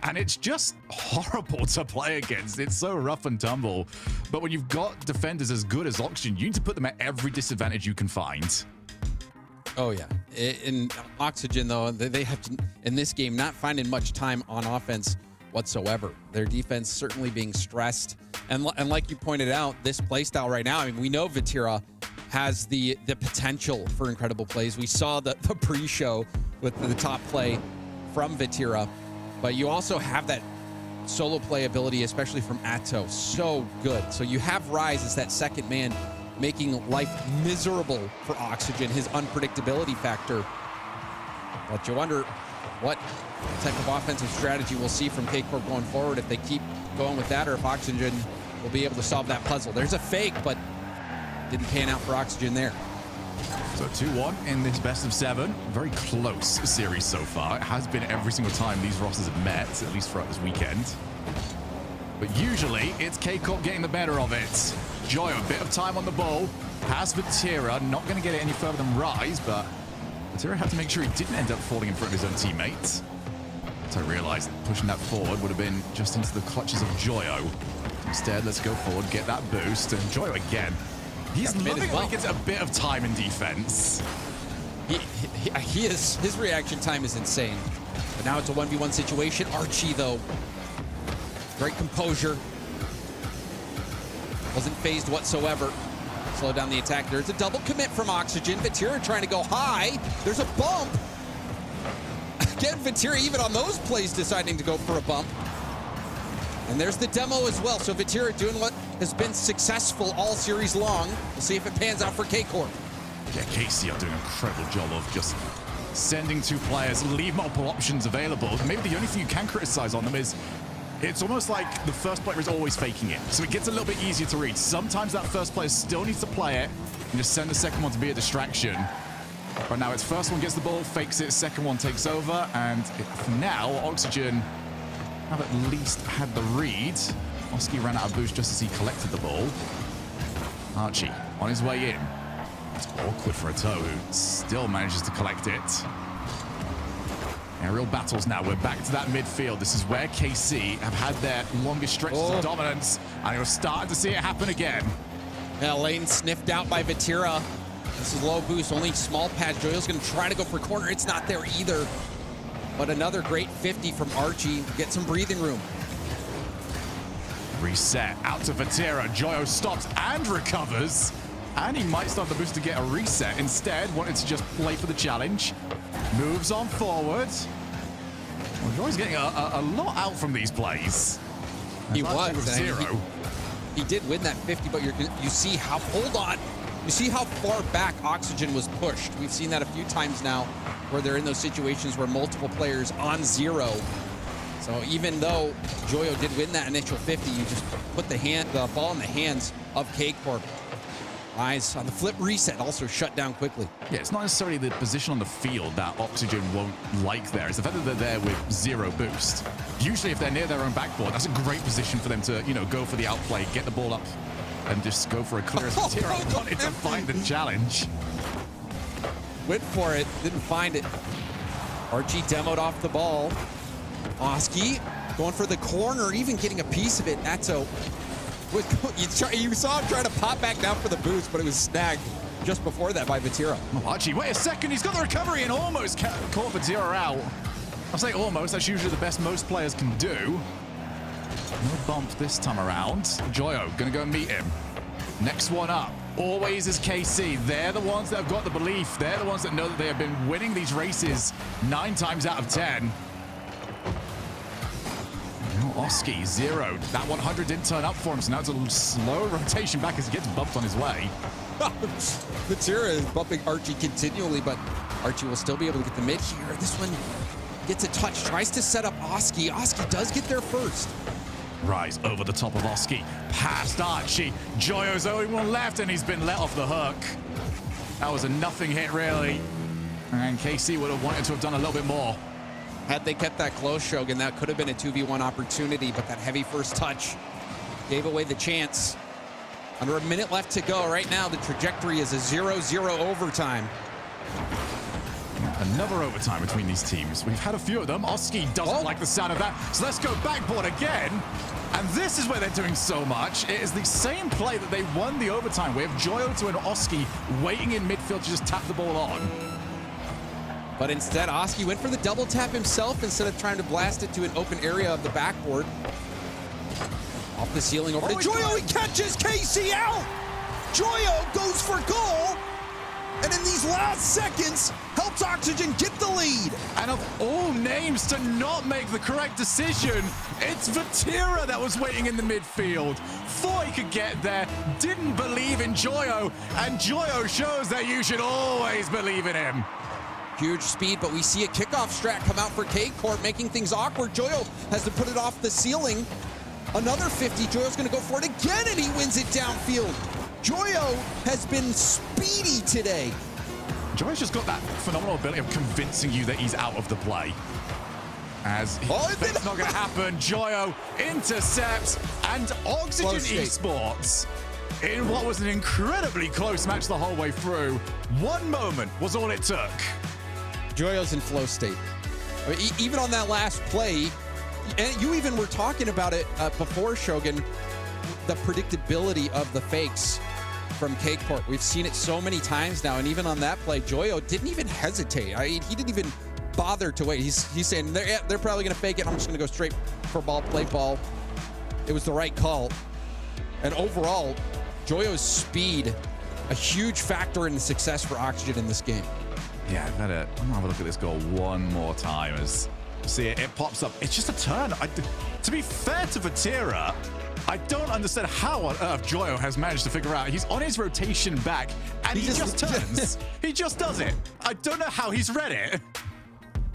G: And it's just horrible to play against. It's so rough and tumble. But when you've got defenders as good as Oxygen, you need to put them at every disadvantage you can find.
H: Oh, yeah. In Oxygen, though, they have to, in this game, not finding much time on offense whatsoever. Their defense certainly being stressed. And like you pointed out, this playstyle right now, I mean, we know Vatira has the potential for incredible plays. We saw the pre-show with the top play from Vatira. But you also have that solo play ability, especially from Atto. So good. So you have Rise as that second man, making life miserable for Oxygen, his unpredictability factor. But you wonder what type of offensive strategy we'll see from K-Corp going forward, if they keep going with that, or if Oxygen will be able to solve that puzzle. There's a fake, but didn't pan out for Oxygen there.
G: So 2-1 in this best of 7. Very close series so far. It has been every single time these rosters have met, at least throughout this weekend. But usually, it's K-Corp getting the better of it. Joyo, a bit of time on the ball. Pass Vatira, not going to get it any further than Rise, but Vatira had to make sure he didn't end up falling in front of his own teammates. So I realized pushing that forward would have been just into the clutches of Joyo. Instead, let's go forward, get that boost, and Joyo again. He's loving it when he gets a bit of time in defense.
H: He is, his reaction time is insane. But now it's a 1v1 situation. Archie, though, great composure. Wasn't phased whatsoever. Slow down the attack. There's a double commit from Oxygen. Vatira trying to go high. There's a bump. Again, Vatira, even on those plays, deciding to go for a bump. And there's the demo as well. So Vatira doing what has been successful all series long. We'll see if it pans out for K-Corp.
G: Yeah, KC are doing an incredible job of just sending 2 players, leave multiple options available. Maybe the only thing you can criticize on them is it's almost like the first player is always faking it. So it gets a little bit easier to read. Sometimes that first player still needs to play it and just send the second one to be a distraction. But now it's first one gets the ball, fakes it, second one takes over, and for now, Oxygen have at least had the read. Oski ran out of boost just as he collected the ball. Archie on his way in. It's awkward for a toe who still manages to collect it. Aerial battles now. We're back to that midfield. This is where KC have had their longest stretches of dominance, and you're starting to see it happen again.
H: Yeah, lane sniffed out by Vatira. This is low boost, only small patch. Joyo's going to try to go for corner. It's not there either. But another great 50 from Archie. Get some breathing room.
G: Reset out to Vatira. Joyo stops and recovers. And he might start the boost to get a reset. Instead, wanted to just play for the challenge. Moves on forward. Well, Joyo's getting a lot out from these plays.
H: He was.
G: With zero.
H: He did win that 50, but you see how, hold on. You see how far back Oxygen was pushed. We've seen that a few times now where they're in those situations where multiple players on zero. So even though Joyo did win that initial 50, you just put the ball in the hands of K-Corp. Eyes on the flip reset, also shut down quickly.
G: Yeah, it's not necessarily the position on the field that Oxygen won't like there. It's the fact that they're there with zero boost. Usually if they're near their own backboard, that's a great position for them to, go for the outplay, get the ball up, and just go for a clear. Vatira wanted to find the challenge.
H: Went for it, didn't find it. Archie demoed off the ball. Oski going for the corner, even getting a piece of it. Natto, you saw him trying to pop back down for the boost, but it was snagged just before that by Vatira.
G: Oh, Archie, wait a second. He's got the recovery and almost caught Vatira out. I'll say almost. That's usually the best most players can do. No bump this time around. Joyo gonna go and meet him. Next one up always is KC. They're the ones that have got the belief. They're the ones that know that they have been winning these races 9 times out of 10. Oski zeroed. That 100 didn't turn up for him, so now it's a slow rotation back as he gets bumped on his way.
H: Vatira is bumping Archie continually, but Archie will still be able to get the mid here. This one gets a touch, tries to set up Oski. Oski does get there first.
G: Rise over the top of Oski, past Archie. Joyo's only one left, and he's been let off the hook. That was a nothing hit, really. And KC would have wanted to have done a little bit more.
H: Had they kept that close, Shogun, that could have been a 2v1 opportunity, but that heavy first touch gave away the chance. Under a minute left to go. Right now, the trajectory is a 0-0 overtime.
G: Another overtime between these teams. We've had a few of them. Oski doesn't like the sound of that, so let's go backboard again. And this is where they're doing so much. It is the same play that they won the overtime with. Joyo to an Oski waiting in midfield to just tap the ball on.
H: But instead, Oski went for the double tap himself instead of trying to blast it to an open area of the backboard. Off the ceiling over to Joyo. He catches KC out. Joyo goes for goal. And in these last seconds, helps Oxygen get the lead.
G: And of all names to not make the correct decision, it's Vatira that was waiting in the midfield. Thought he could get there, didn't believe in Joyo, and Joyo shows that you should always believe in him.
H: Huge speed, but we see a kickoff strat come out for K-Corp, making things awkward. Joyo has to put it off the ceiling. Another 50, Joyo's gonna go for it again, and he wins it downfield. Joyo has been speedy today.
G: Joyo's just got that phenomenal ability of convincing you that he's out of the play. As it's not gonna happen, Joyo intercepts, and Oxygen Esports, in what was an incredibly close match the whole way through, one moment was all it took.
H: Joyo's in flow state. I mean, even on that last play, and you even were talking about it before, Shogun, the predictability of the fakes from K-Corp. We've seen it so many times now, and even on that play, Joyo didn't even hesitate. I mean, he didn't even bother to wait. He's saying, they're probably going to fake it. I'm just going to go straight for ball, play ball. It was the right call. And overall, Joyo's speed, a huge factor in the success for Oxygen in this game.
G: Yeah, I'm gonna have a look at this goal one more time as see it pops up. It's just a turn. To be fair to Vatira, I don't understand how on earth Joyo has managed to figure out. He's on his rotation back, and he just turns. He just does it. I don't know how he's read it.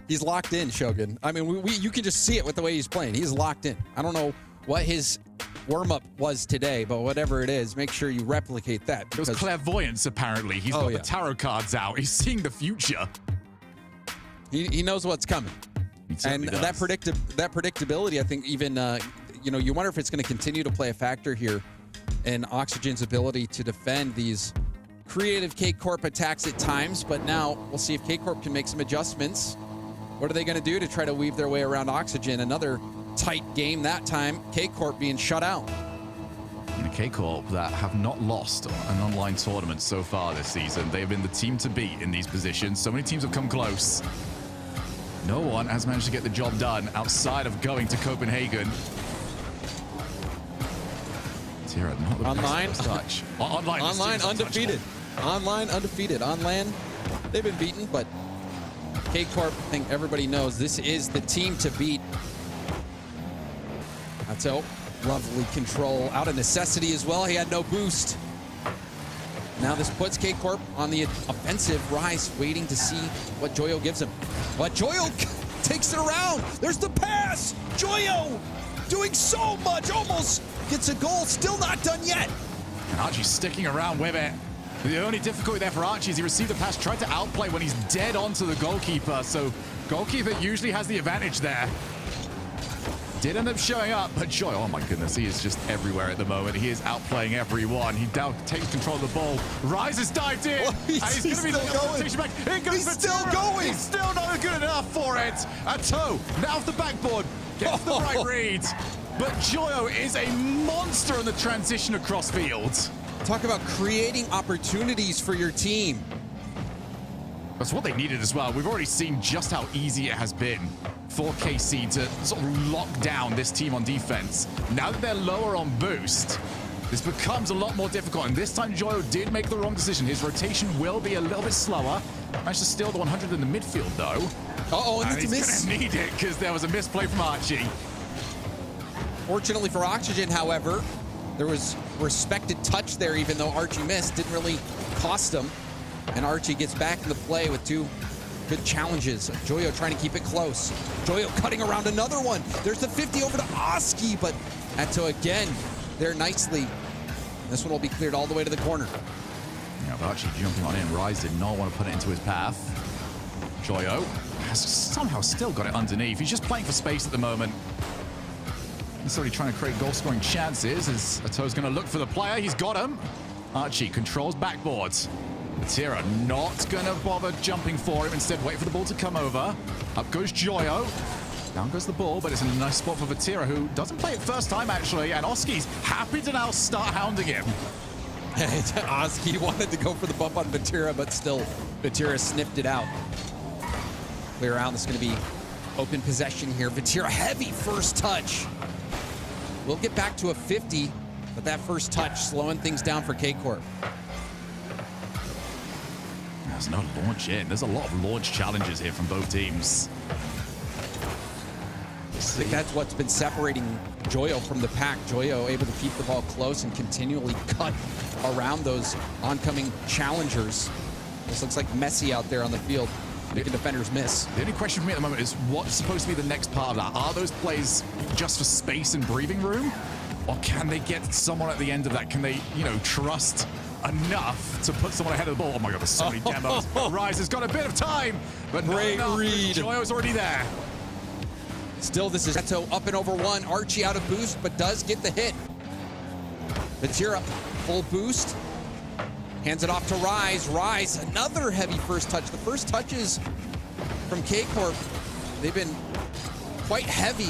H: He's locked in, Shogun. I mean, you can just see it with the way he's playing. He's locked in. I don't know what his warm-up was today, but whatever it is, make sure you replicate that.
G: It was clairvoyance, apparently. He's got the tarot cards out. He's seeing the future.
H: He knows what's coming. And that predictability, I think, even you wonder if it's going to continue to play a factor here in Oxygen's ability to defend these creative K-Corp attacks at times. But now we'll see if K-Corp can make some adjustments. What are they going to do to try to weave their way around Oxygen? Another tight game that time, K-Corp being shut out.
G: in a K-Corp that have not lost an online tournament so far this season. They have been the team to beat in these positions. So many teams have come close. No one has managed to get the job done outside of going to Copenhagen. Tira, not the
H: Online?
G: best touch. Online
H: undefeated. Online undefeated. On LAN, they've been beaten, but K-Corp, I think everybody knows this is the team to beat. Atto, lovely control. Out of necessity as well. He had no boost. Now this puts K-Corp on the offensive. Rise waiting to see what Joyo gives him. But Joyo takes it around. There's the pass. Joyo doing so much. Almost gets a goal. Still not done yet.
G: And Archie's sticking around with it. The only difficulty there for Archie is he received the pass, tried to outplay when he's dead onto the goalkeeper. So goalkeeper usually has the advantage there. Did end up showing up, but Joy, oh my goodness, he is just everywhere at the moment. He is outplaying everyone. He now takes control of the ball. Rise has dived in.
H: Well, he's
G: going to be
H: still going.
G: Back. Here goes
H: He's still going.
G: He's still not good enough for it. Atto, now off the backboard, gets the right read. But Joyo is a monster in the transition across fields.
H: Talk about creating opportunities for your team.
G: That's what they needed as well. We've already seen just how easy it has been for KC to sort of lock down this team on defense. Now that they're lower on boost, this becomes a lot more difficult. And this time Joyo did make the wrong decision. His rotation will be a little bit slower. Managed to steal the 100 in the midfield though.
H: Uh-oh,
G: and
H: it's a miss.
G: He's gonna need it because there was a misplay from Archie.
H: Fortunately for Oxygen, however, there was respected touch there, even though Archie missed. Didn't really cost him. And Archie gets back in the play with two good challenges. Joyo trying to keep it close. Joyo cutting around another one. There's the 50 over to Oski, but Atto again there nicely. This one will be cleared all the way to the corner.
G: Yeah, but Archie jumping on in. Rise did not want to put it into his path. Joyo has somehow still got it underneath. He's just playing for space at the moment. Necessarily trying to create goal-scoring chances as Atto's going to look for the player. He's got him. Archie controls backboards. Tira not going to bother jumping for him. Instead, wait for the ball to come over. Up goes Joyo. Down goes the ball, but it's in a nice spot for Vatira, who doesn't play it first time, actually. And Oski's happy to now start hounding him.
H: Oski wanted to go for the bump on Vatira, but still, Vatira sniffed it out. Clear out. This is going to be open possession here. Vatira, heavy first touch. We'll get back to a 50, but that first touch slowing things down for K-Corp.
G: There's no launch in. There's a lot of launch challenges here from both teams.
H: I think that's what's been separating Joyo from the pack. Joyo able to keep the ball close and continually cut around those oncoming challengers. This looks like Messi out there on the field, making defenders miss.
G: The only question for me at the moment is what's supposed to be the next part of that? Are those plays just for space and breathing room? Or can they get someone at the end of that? Can they, trust enough to put someone ahead of the ball? Oh my God, there's so many demos. Rise has got a bit of time, but
H: great read.
G: Joyo's already there.
H: Still, this is Atto up and over one. Archie out of boost, but does get the hit. Vatira, full boost. Hands it off to Rise. Rise, another heavy first touch. The first touches from K-Corp, they've been quite heavy.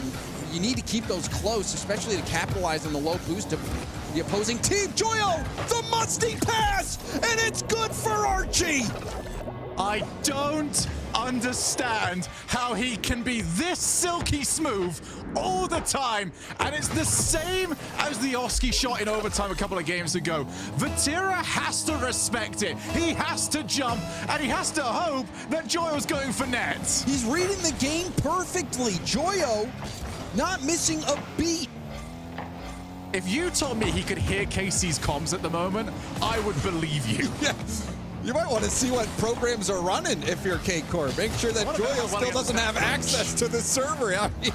H: You need to keep those close, especially to capitalize on the low boost of the opposing team. Joyo, the musty pass, and it's good for Archie.
G: I don't understand how he can be this silky smooth all the time, and it's the same as the Oski shot in overtime a couple of games ago. Vatira has to respect it. He has to jump, and he has to hope that Joyo's going for net.
H: He's reading the game perfectly. Joyo not missing a beat.
G: If you told me he could hear Casey's comms at the moment, I would believe you.
H: Yeah. You might want to see what programs are running if you're K-Corp. Make sure that Joyo still doesn't have access to the server. I mean,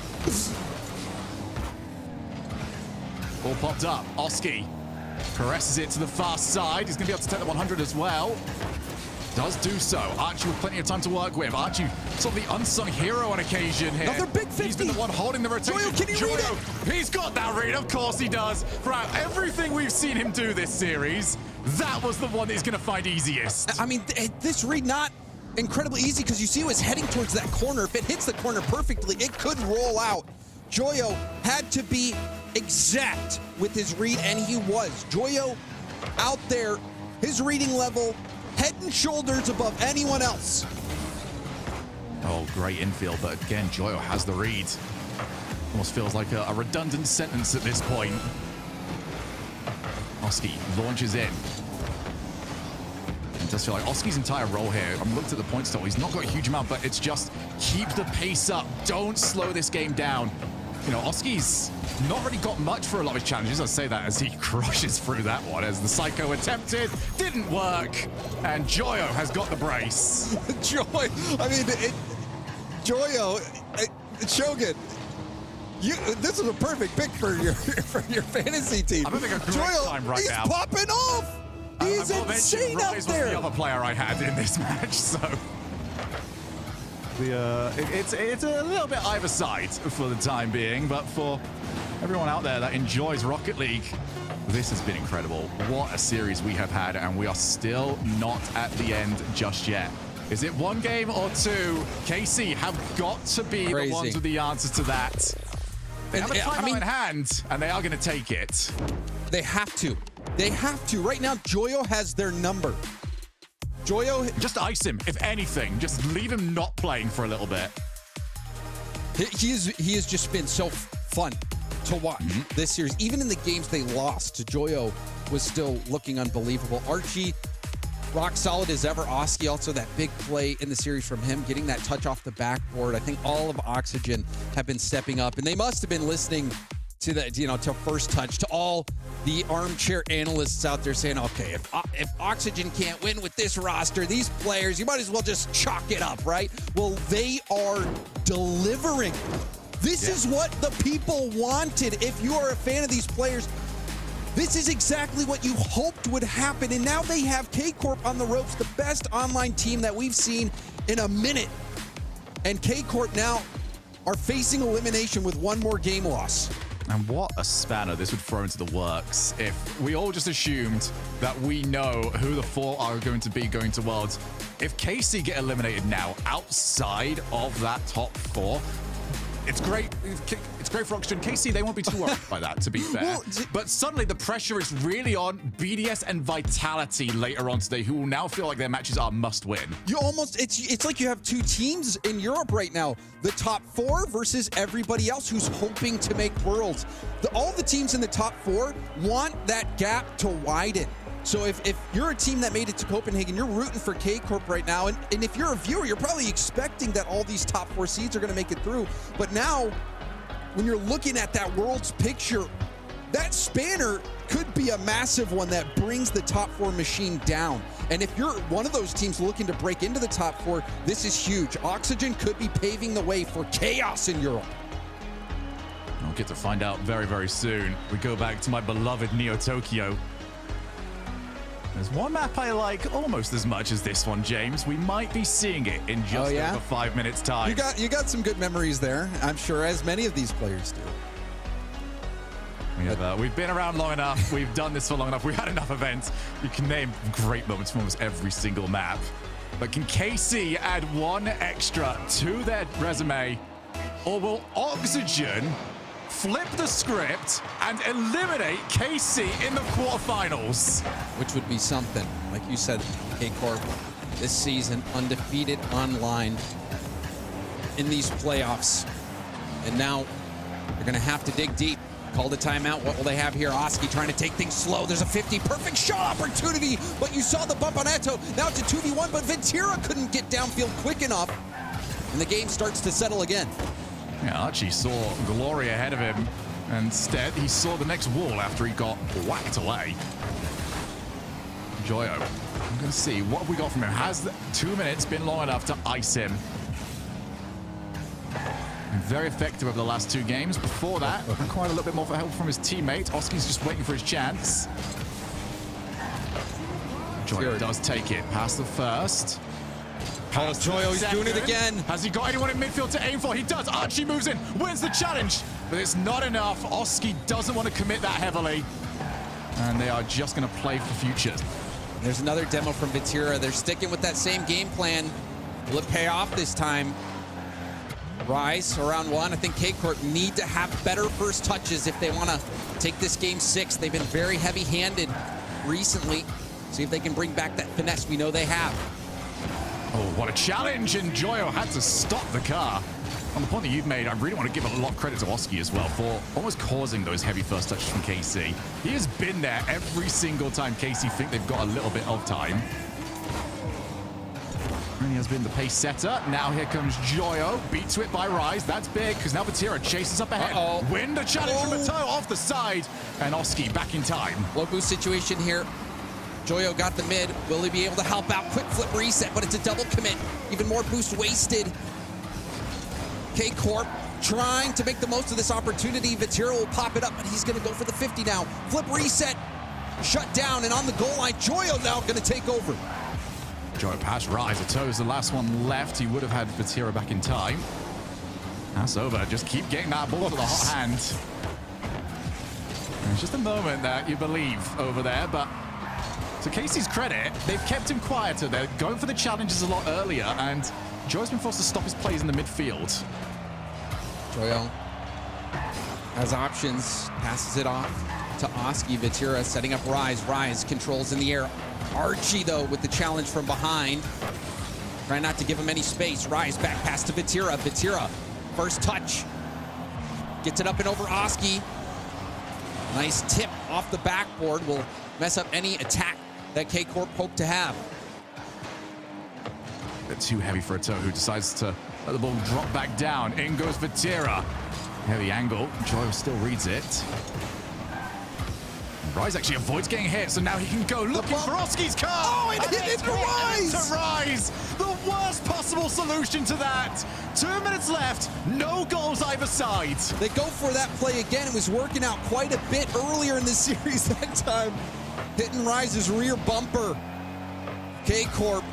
G: Ball popped up. Oski caresses it to the far side. He's going to be able to take the 100 as well. Does do so. Archie with plenty of time to work with. Archie, sort of the unsung hero on occasion here.
H: Another big 50.
G: He's been the one holding the rotation.
H: Joyo, can he read it?
G: He's got that read. Of course he does. Throughout everything we've seen him do this series, that was the one that he's going to find easiest.
H: I mean, this read not incredibly easy because you see he was heading towards that corner. If it hits the corner perfectly, it could roll out. Joyo had to be exact with his read, and he was. Joyo out there, his reading level, head and shoulders above anyone else.
G: Oh, great infield, but again, Joyo has the read. Almost feels like a redundant sentence at this point. Oski launches in. It does feel like Oski's entire role here, I'm looked at the points total, he's not got a huge amount, but it's just keep the pace up. Don't slow this game down. You know, Oski's not really got much for a lot of his challenges. I say that as he crushes through that one, as the Psycho attempted, didn't work, and Joyo has got the brace.
H: Joyo, Shogun, this is a perfect pick for your fantasy team.
G: I'm having a great time right
H: he's
G: now.
H: He's popping off. He's insane out there.
G: Was the other player I had in this match, so it's a little bit either side for the time being, but for everyone out there that enjoys Rocket League, this has been incredible. What a series we have had, and we are still not at the end just yet. Is it one game or two? KC have got to be the ones with the answer to that. They have a timeout in hand, and they are going to take it.
H: They have to. They have to. Right now, Joyo has their number. Joyo...
G: Just ice him, if anything. Just leave him not playing for a little bit.
H: He has just been so fun to watch this series. Even in the games they lost, Joyo was still looking unbelievable. Archie, rock solid as ever. Oski, also that big play in the series from him, getting that touch off the backboard. I think all of Oxygen have been stepping up, and they must have been listening to the, to First Touch, to all the armchair analysts out there saying, okay, if Oxygen can't win with this roster, these players, you might as well just chalk it up, right? Well, they are delivering. This is what the people wanted. If you are a fan of these players, this is exactly what you hoped would happen. And now they have K-Corp on the ropes, the best online team that we've seen in a minute. And K-Corp now are facing elimination with one more game loss.
G: And what a spanner this would throw into the works if we all just assumed that we know who the four are going to be going to Worlds. If KC get eliminated now outside of that top four, it's great. It's great for Oxygen. KC, they won't be too worried by that, to be fair. Well, but suddenly the pressure is really on BDS and Vitality later on today, who will now feel like their matches are must win.
H: It's like you have two teams in Europe right now. The top four versus everybody else who's hoping to make Worlds. All the teams in the top four want that gap to widen. So if you're a team that made it to Copenhagen, you're rooting for K-Corp right now. And if you're a viewer, you're probably expecting that all these top four seeds are going to make it through. But now, when you're looking at that Worlds picture, that spanner could be a massive one that brings the top four machine down. And if you're one of those teams looking to break into the top four, this is huge. Oxygen could be paving the way for chaos in Europe.
G: I'll get to find out very, very soon. We go back to my beloved Neo Tokyo. There's one map I like almost as much as this one, James. We might be seeing it in just over 5 minutes' time.
H: You got some good memories there, I'm sure, as many of these players do.
G: We've been around long enough. We've done this for long enough. We've had enough events. You can name great moments from almost every single map. But can KC add one extra to their resume? Or will Oxygen flip the script and eliminate KC in the quarterfinals?
H: Which would be something. Like you said, K-Corp this season undefeated online in these playoffs. And now they're going to have to dig deep. Call the timeout. What will they have here? Oski trying to take things slow. There's a 50 perfect shot opportunity, but you saw the bump on Eto. Now it's a 2v1, but Ventira couldn't get downfield quick enough. And the game starts to settle again.
G: Yeah, Archie saw Glory ahead of him. Instead, he saw the next wall after he got whacked away. Joyo, I'm going to see what have we got from him. Has 2 minutes been long enough to ice him? Very effective over the last two games. Before that, required a little bit more help from his teammate. Oski's just waiting for his chance. Joyo does take it past the first.
H: Oh, Joyo, he's doing it again.
G: Has he got anyone in midfield to aim for? He does. Archie moves in, wins the challenge, but it's not enough. Oski doesn't want to commit that heavily, and they are just going to play for futures.
H: There's another demo from Ventira. They're sticking with that same game plan. Will it pay off this time? Rise around one. I think K-Corp need to have better first touches if they want to take this game 6. They've been very heavy-handed recently. See if they can bring back that finesse we know they have.
G: Oh, what a challenge, and Joyo had to stop the car. On the point that you've made, I really want to give a lot of credit to Oski as well for almost causing those heavy first touches from KC. He has been there every single time KC think they've got a little bit of time. And he has been the pace setter. Now here comes Joyo. Beat to it by Rise. That's big, because now Vatira chases up ahead. Win the challenge from Bateau off the side. And Oski back in time.
H: Low boost situation here. Joyo got the mid. Will he be able to help out? Quick flip reset, but it's a double commit. Even more boost wasted. K-Corp trying to make the most of this opportunity. Vatira will pop it up, but he's going to go for the 50 now. Flip reset. Shut down, and on the goal line, Joyo now going to take over.
G: Joyo past Rise. Bateau is the last one left. He would have had Vatira back in time. That's over. Just keep getting that ball to the hot hand. And it's just a moment that you believe over there, but to Casey's credit, they've kept him quieter. They're going for the challenges a lot earlier, and Joyo's been forced to stop his plays in the midfield.
H: Joyo has options, passes it off to Oski. Vatira setting up Rise. Rise controls in the air. Archie, though, with the challenge from behind. Trying not to give him any space. Rise back pass to Vatira. Vatira, first touch. Gets it up and over Oski. Nice tip off the backboard. Will mess up any attack that K-Corp hope to have.
G: Bit too heavy for Atoh, who decides to let the ball drop back down. In goes Vatira. Heavy angle. Joyo still reads it. Rise actually avoids getting hit, so now he can go looking for Oski's car.
H: Oh, it hit into Rise!
G: To Rise. The worst possible solution to that. 2 minutes left. No goals either side.
H: They go for that play again. It was working out quite a bit earlier in the series that time. Hitting Rise's rear bumper. K-Corp.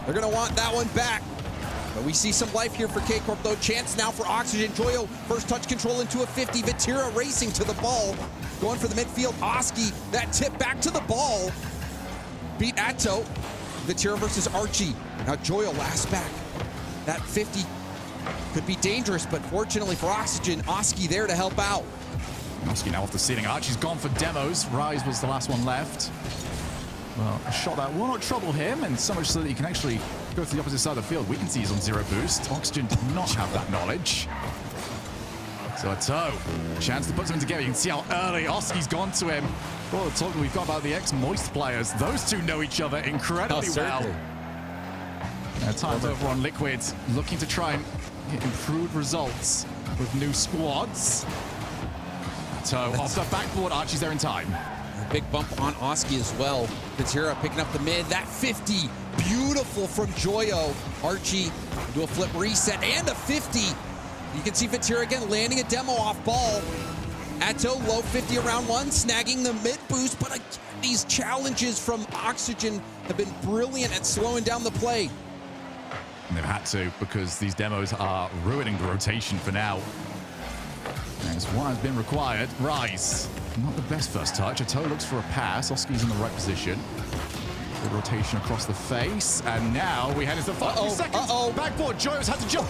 H: They're going to want that one back. But we see some life here for K-Corp, though. Chance now for Oxygen. Joyo, first touch control into a 50. Vatira racing to the ball. Going for the midfield. Oski, that tip back to the ball. Beat Atto. Vatira versus Archie. Now Joyo last back. That 50 could be dangerous, but fortunately for Oxygen, Oski there to help out.
G: Oski now off the ceiling. Archie's gone for demos. Rise was the last one left. Well, a shot that will not trouble him, and so much so that he can actually go to the opposite side of the field. We can see he's on 0 boost. Oxygen did not have that knowledge. So Atoh, chance to put something together. You can see how early Oski's gone to him. Well, the talk we've got about the ex-Moist players, those two know each other incredibly well. Time's over on Liquid, looking to try and get improved results with new squads. Atoh off the backboard, Archie's there in time.
H: A big bump on Oski as well. Vatira picking up the mid. That 50, beautiful from Joyo. Archie do a flip reset and a 50. You can see Vatira again landing a demo off ball. Atto low 50 around one, snagging the mid boost, but again, these challenges from Oxygen have been brilliant at slowing down the play.
G: And they've had to, because these demos are ruining the rotation for now. As one has been required. Rise. Not the best first touch. Atoh looks for a pass. Oski's in the right position. Good rotation across the face. And now we head into the final seconds. Backboard. Joyo's had to jump.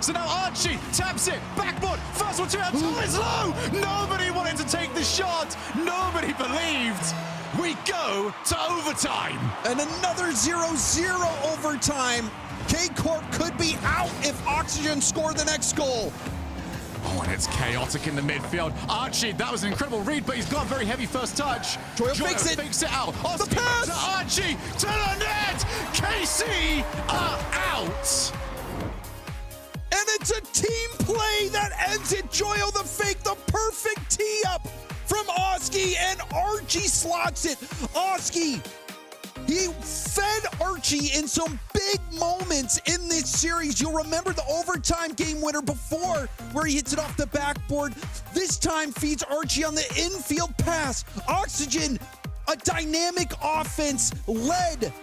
G: So now Archie taps it. Backboard. First one to Atoh is low. Nobody wanted to take the shot. Nobody believed. We go to overtime.
H: And another 0-0 overtime. K-Corp could be out if Oxygen score the next goal.
G: Oh, and it's chaotic in the midfield. Archie, that was an incredible read, but he's got a very heavy first touch.
H: Joyo fakes it
G: out. Oski
H: the pass!
G: To Archie, to the net! KC are out!
H: And it's a team play that ends it. Joyo the fake, the perfect tee up from Oski, and Archie slots it. Oski, he fed Archie in some big moments in this series. You'll remember the overtime game winner before, where he hits it off the backboard. This time feeds Archie on the infield pass. Oxygen, a dynamic offense led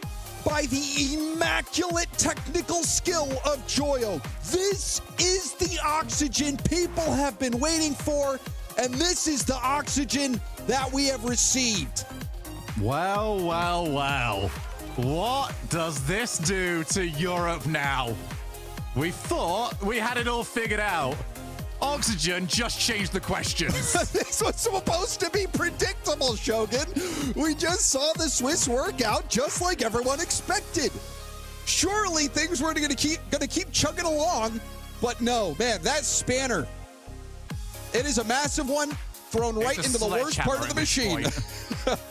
H: by the immaculate technical skill of Joyo. This is the Oxygen people have been waiting for, and this is the Oxygen that we have received.
G: Well, well, well. What does this do to Europe now? We thought we had it all figured out. Oxygen just changed the questions.
I: This was supposed to be predictable, Shogun. We just saw the Swiss work out just like everyone expected. Surely things were gonna keep chugging along, but no, man, that spanner. It is a massive one thrown right into the worst part of the machine.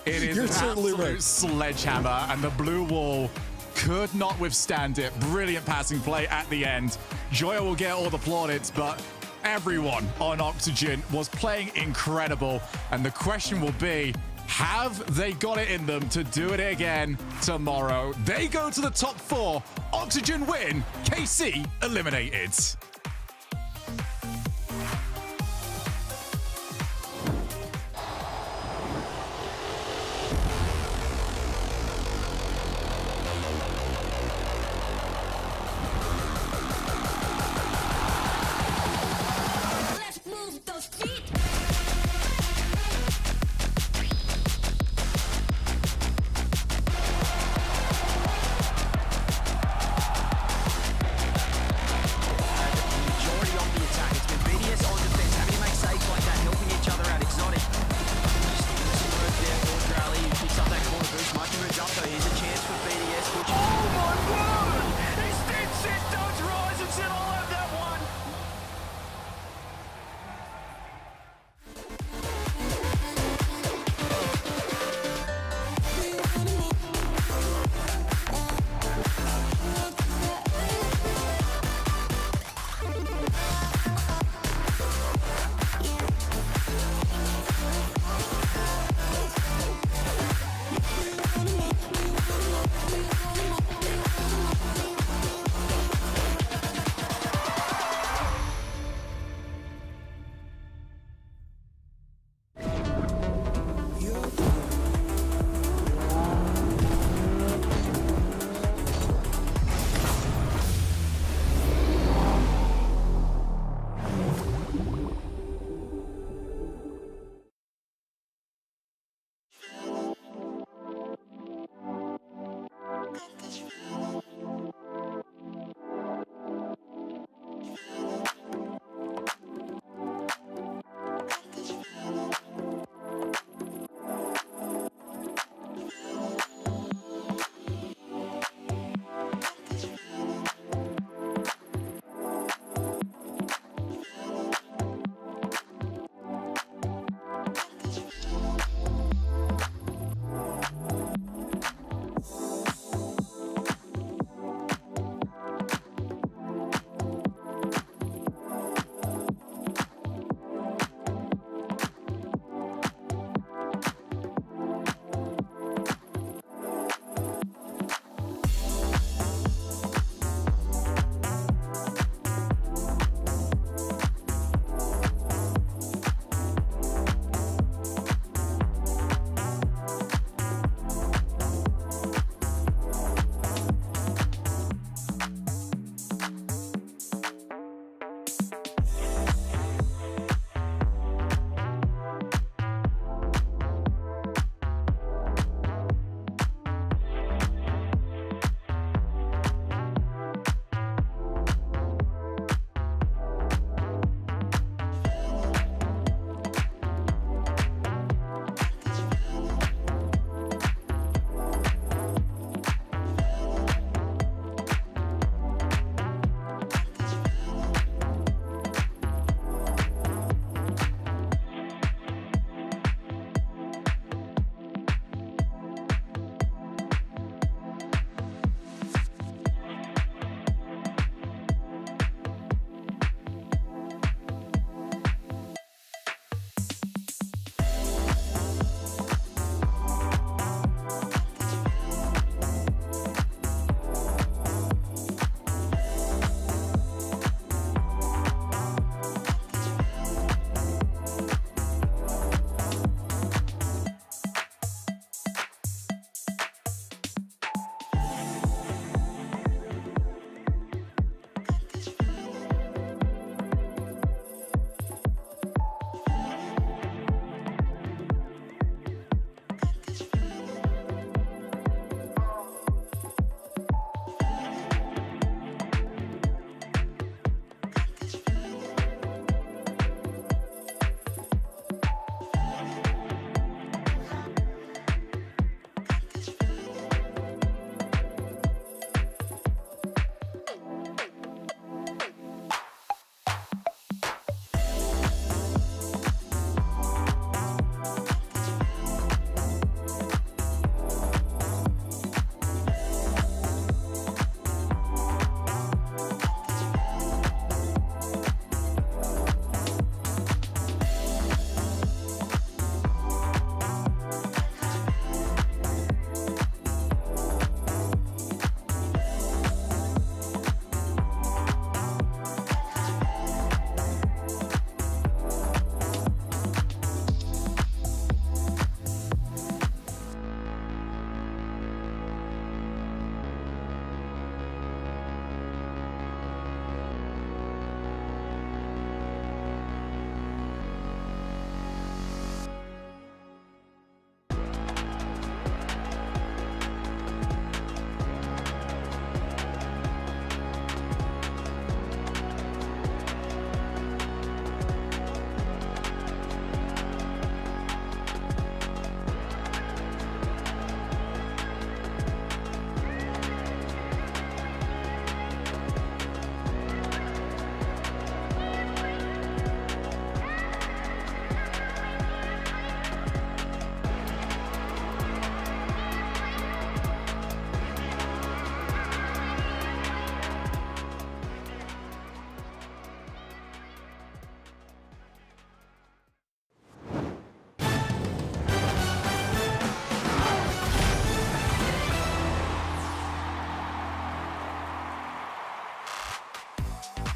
G: It is
I: You're
G: an
I: certainly
G: absolute
I: right.
G: sledgehammer, and the blue wall could not withstand it. Brilliant passing play at the end. Joyo will get all the plaudits, but everyone on Oxygen was playing incredible, and the question will be, have they got it in them to do it again tomorrow? They go to the top 4. Oxygen win. KC eliminated.
A: Let's move those feet.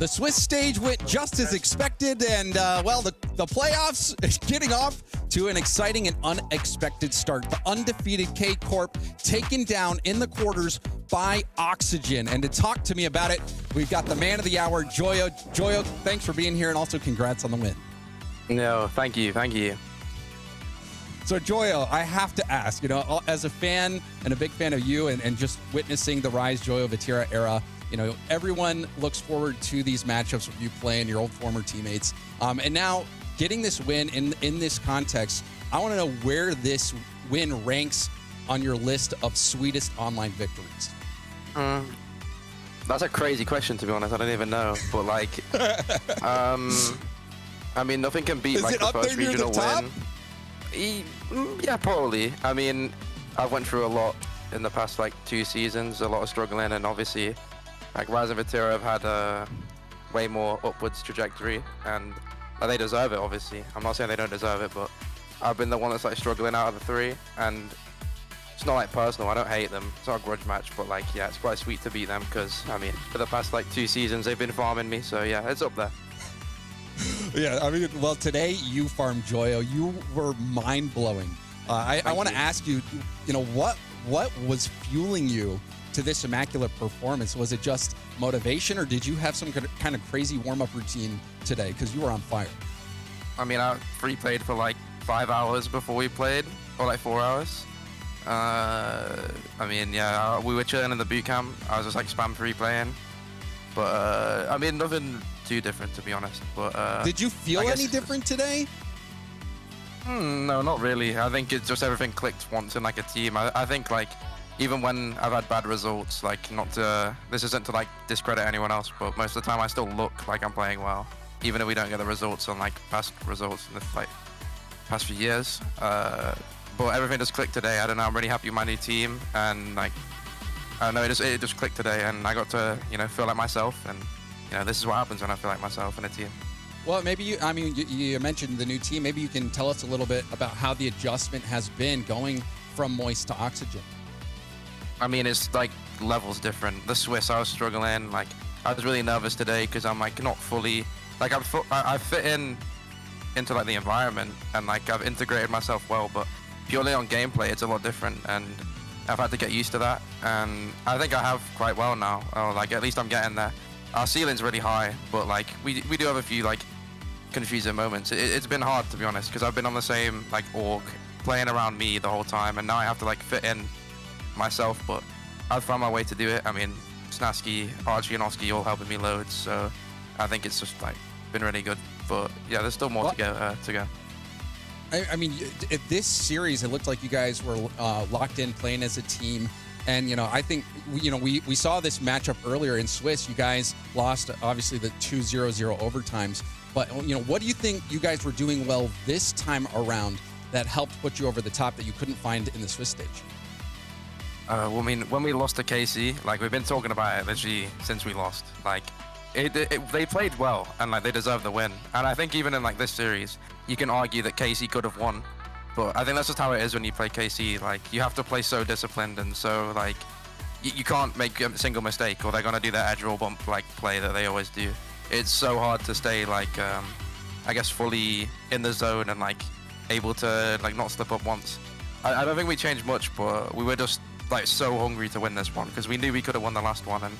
I: The Swiss stage went just as expected, and well, the playoffs is getting off to an exciting and unexpected start. The undefeated K Corp taken down in the quarters by Oxygen. And to talk to me about it, we've got the man of the hour, Joyo. Joyo, thanks for being here, and also congrats on the win.
J: No, thank you.
I: So Joyo, I have to ask, as a fan and a big fan of you and just witnessing the Rise Joyo Vatira era, everyone looks forward to these matchups with you playing your old former teammates. And now getting this win in this context, I want to know where this win ranks on your list of sweetest online victories.
J: That's a crazy question, to be honest. I don't even know. But I mean, nothing can beat the first regional win. Yeah, probably. I mean, I went through a lot in the past 2 seasons, a lot of struggling, and obviously Rise and Vatira have had a way more upwards trajectory, and they deserve it, obviously. I'm not saying they don't deserve it, but I've been the one that's struggling out of the 3, and it's not personal. I don't hate them. It's not a grudge match, but yeah, it's quite sweet to beat them because, I mean, for the past 2 seasons, they've been farming me, so yeah, it's up there.
I: Yeah, I mean, well, today you farmed Joyo. You were mind-blowing. I want to ask you, what was fueling you to this immaculate performance? Was it just motivation, or did you have some kind of crazy warm-up routine today? Because you were on fire.
J: I mean, I free played for 5 hours before we played, or 4 hours. I mean, yeah, we were chilling in the boot camp. I was just spam free playing. But, I mean, nothing too different, to be honest. But
I: did you feel any different today?
J: No, not really. I think it's just everything clicked once in a team. I think even when I've had bad results, this isn't to discredit anyone else, but most of the time I still look like I'm playing well, even if we don't get the results on past results in the past few years. But everything just clicked today. I don't know. I'm really happy with my new team, and I don't know, it just clicked today, and I got to feel like myself, and this is what happens when I feel like myself in a team.
I: Well, maybe you mentioned the new team. Maybe you can tell us a little bit about how the adjustment has been going from Moist to Oxygen.
J: I mean, it's levels different. The Swiss, I was struggling. I was really nervous today because I'm not fully I fit into the environment, and I've integrated myself well, but purely on gameplay, it's a lot different, and I've had to get used to that, and I think I have quite well now. At least I'm getting there. Our ceiling's really high, but we do have a few confusing moments. It's been hard, to be honest, because I've been on the same org playing around me the whole time, and now I have to fit in myself, but I've found my way to do it. I mean, Snasky, Archie, and Oski all helping me loads, so I think it's just been really good. But yeah, there's still more to go.
I: I mean, this series, it looked like you guys were locked in, playing as a team. And, I think, we saw this matchup earlier in Swiss. You guys lost, obviously, the 2-0-0 overtimes. But, what do you think you guys were doing well this time around that helped put you over the top that you couldn't find in the Swiss stage?
J: Well, I mean, when we lost to KC, we've been talking about it literally since we lost. They played well, and they deserved the win. And I think even in this series, you can argue that KC could have won. But I think that's just how it is when you play KC. You have to play so disciplined, and so you can't make a single mistake, or they're gonna do that edge roll bump play that they always do. It's so hard to stay I guess fully in the zone and able to not slip up once. I don't think we changed much, but we were just so hungry to win this one because we knew we could have won the last one, and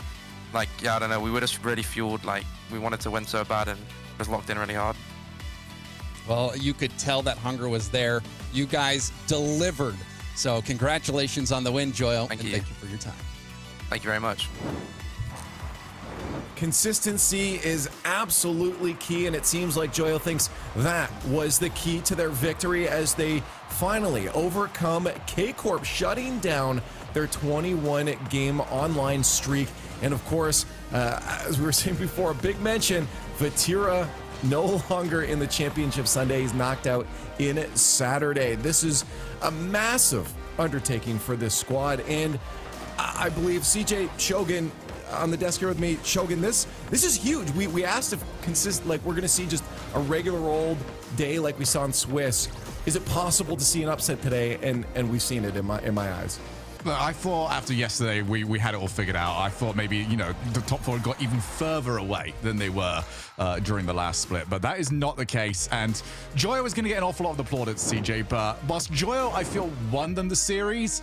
J: yeah, I don't know, we were just really fueled. We wanted to win so bad and just locked in really hard.
I: Well, you could tell that hunger was there. You guys delivered. So congratulations on the win, Joyo.
J: Thank you.
I: Thank you for your time.
J: Thank you very much.
B: Consistency is absolutely key, and it seems like Joyo thinks that was the key to their victory as they finally overcome K-Corp, shutting down their 21-game online streak. And of course, as we were saying before, a big mention, Vatira no longer in the championship Sunday. He's knocked out in Saturday. This is a massive undertaking for this squad, and I believe CJ Shogun on the desk here with me. Shogun, this is huge. We asked if we're going to see just a regular old day like we saw in Swiss. Is it possible to see an upset today? And we've seen it in my eyes.
G: Look, I thought after yesterday we had it all figured out. I thought maybe, you know, the top four got even further away than they were during the last split, but that is not the case. And Joyo is going to get an awful lot of the plaudits, CJ, but whilst Joyo, I feel, won them the series,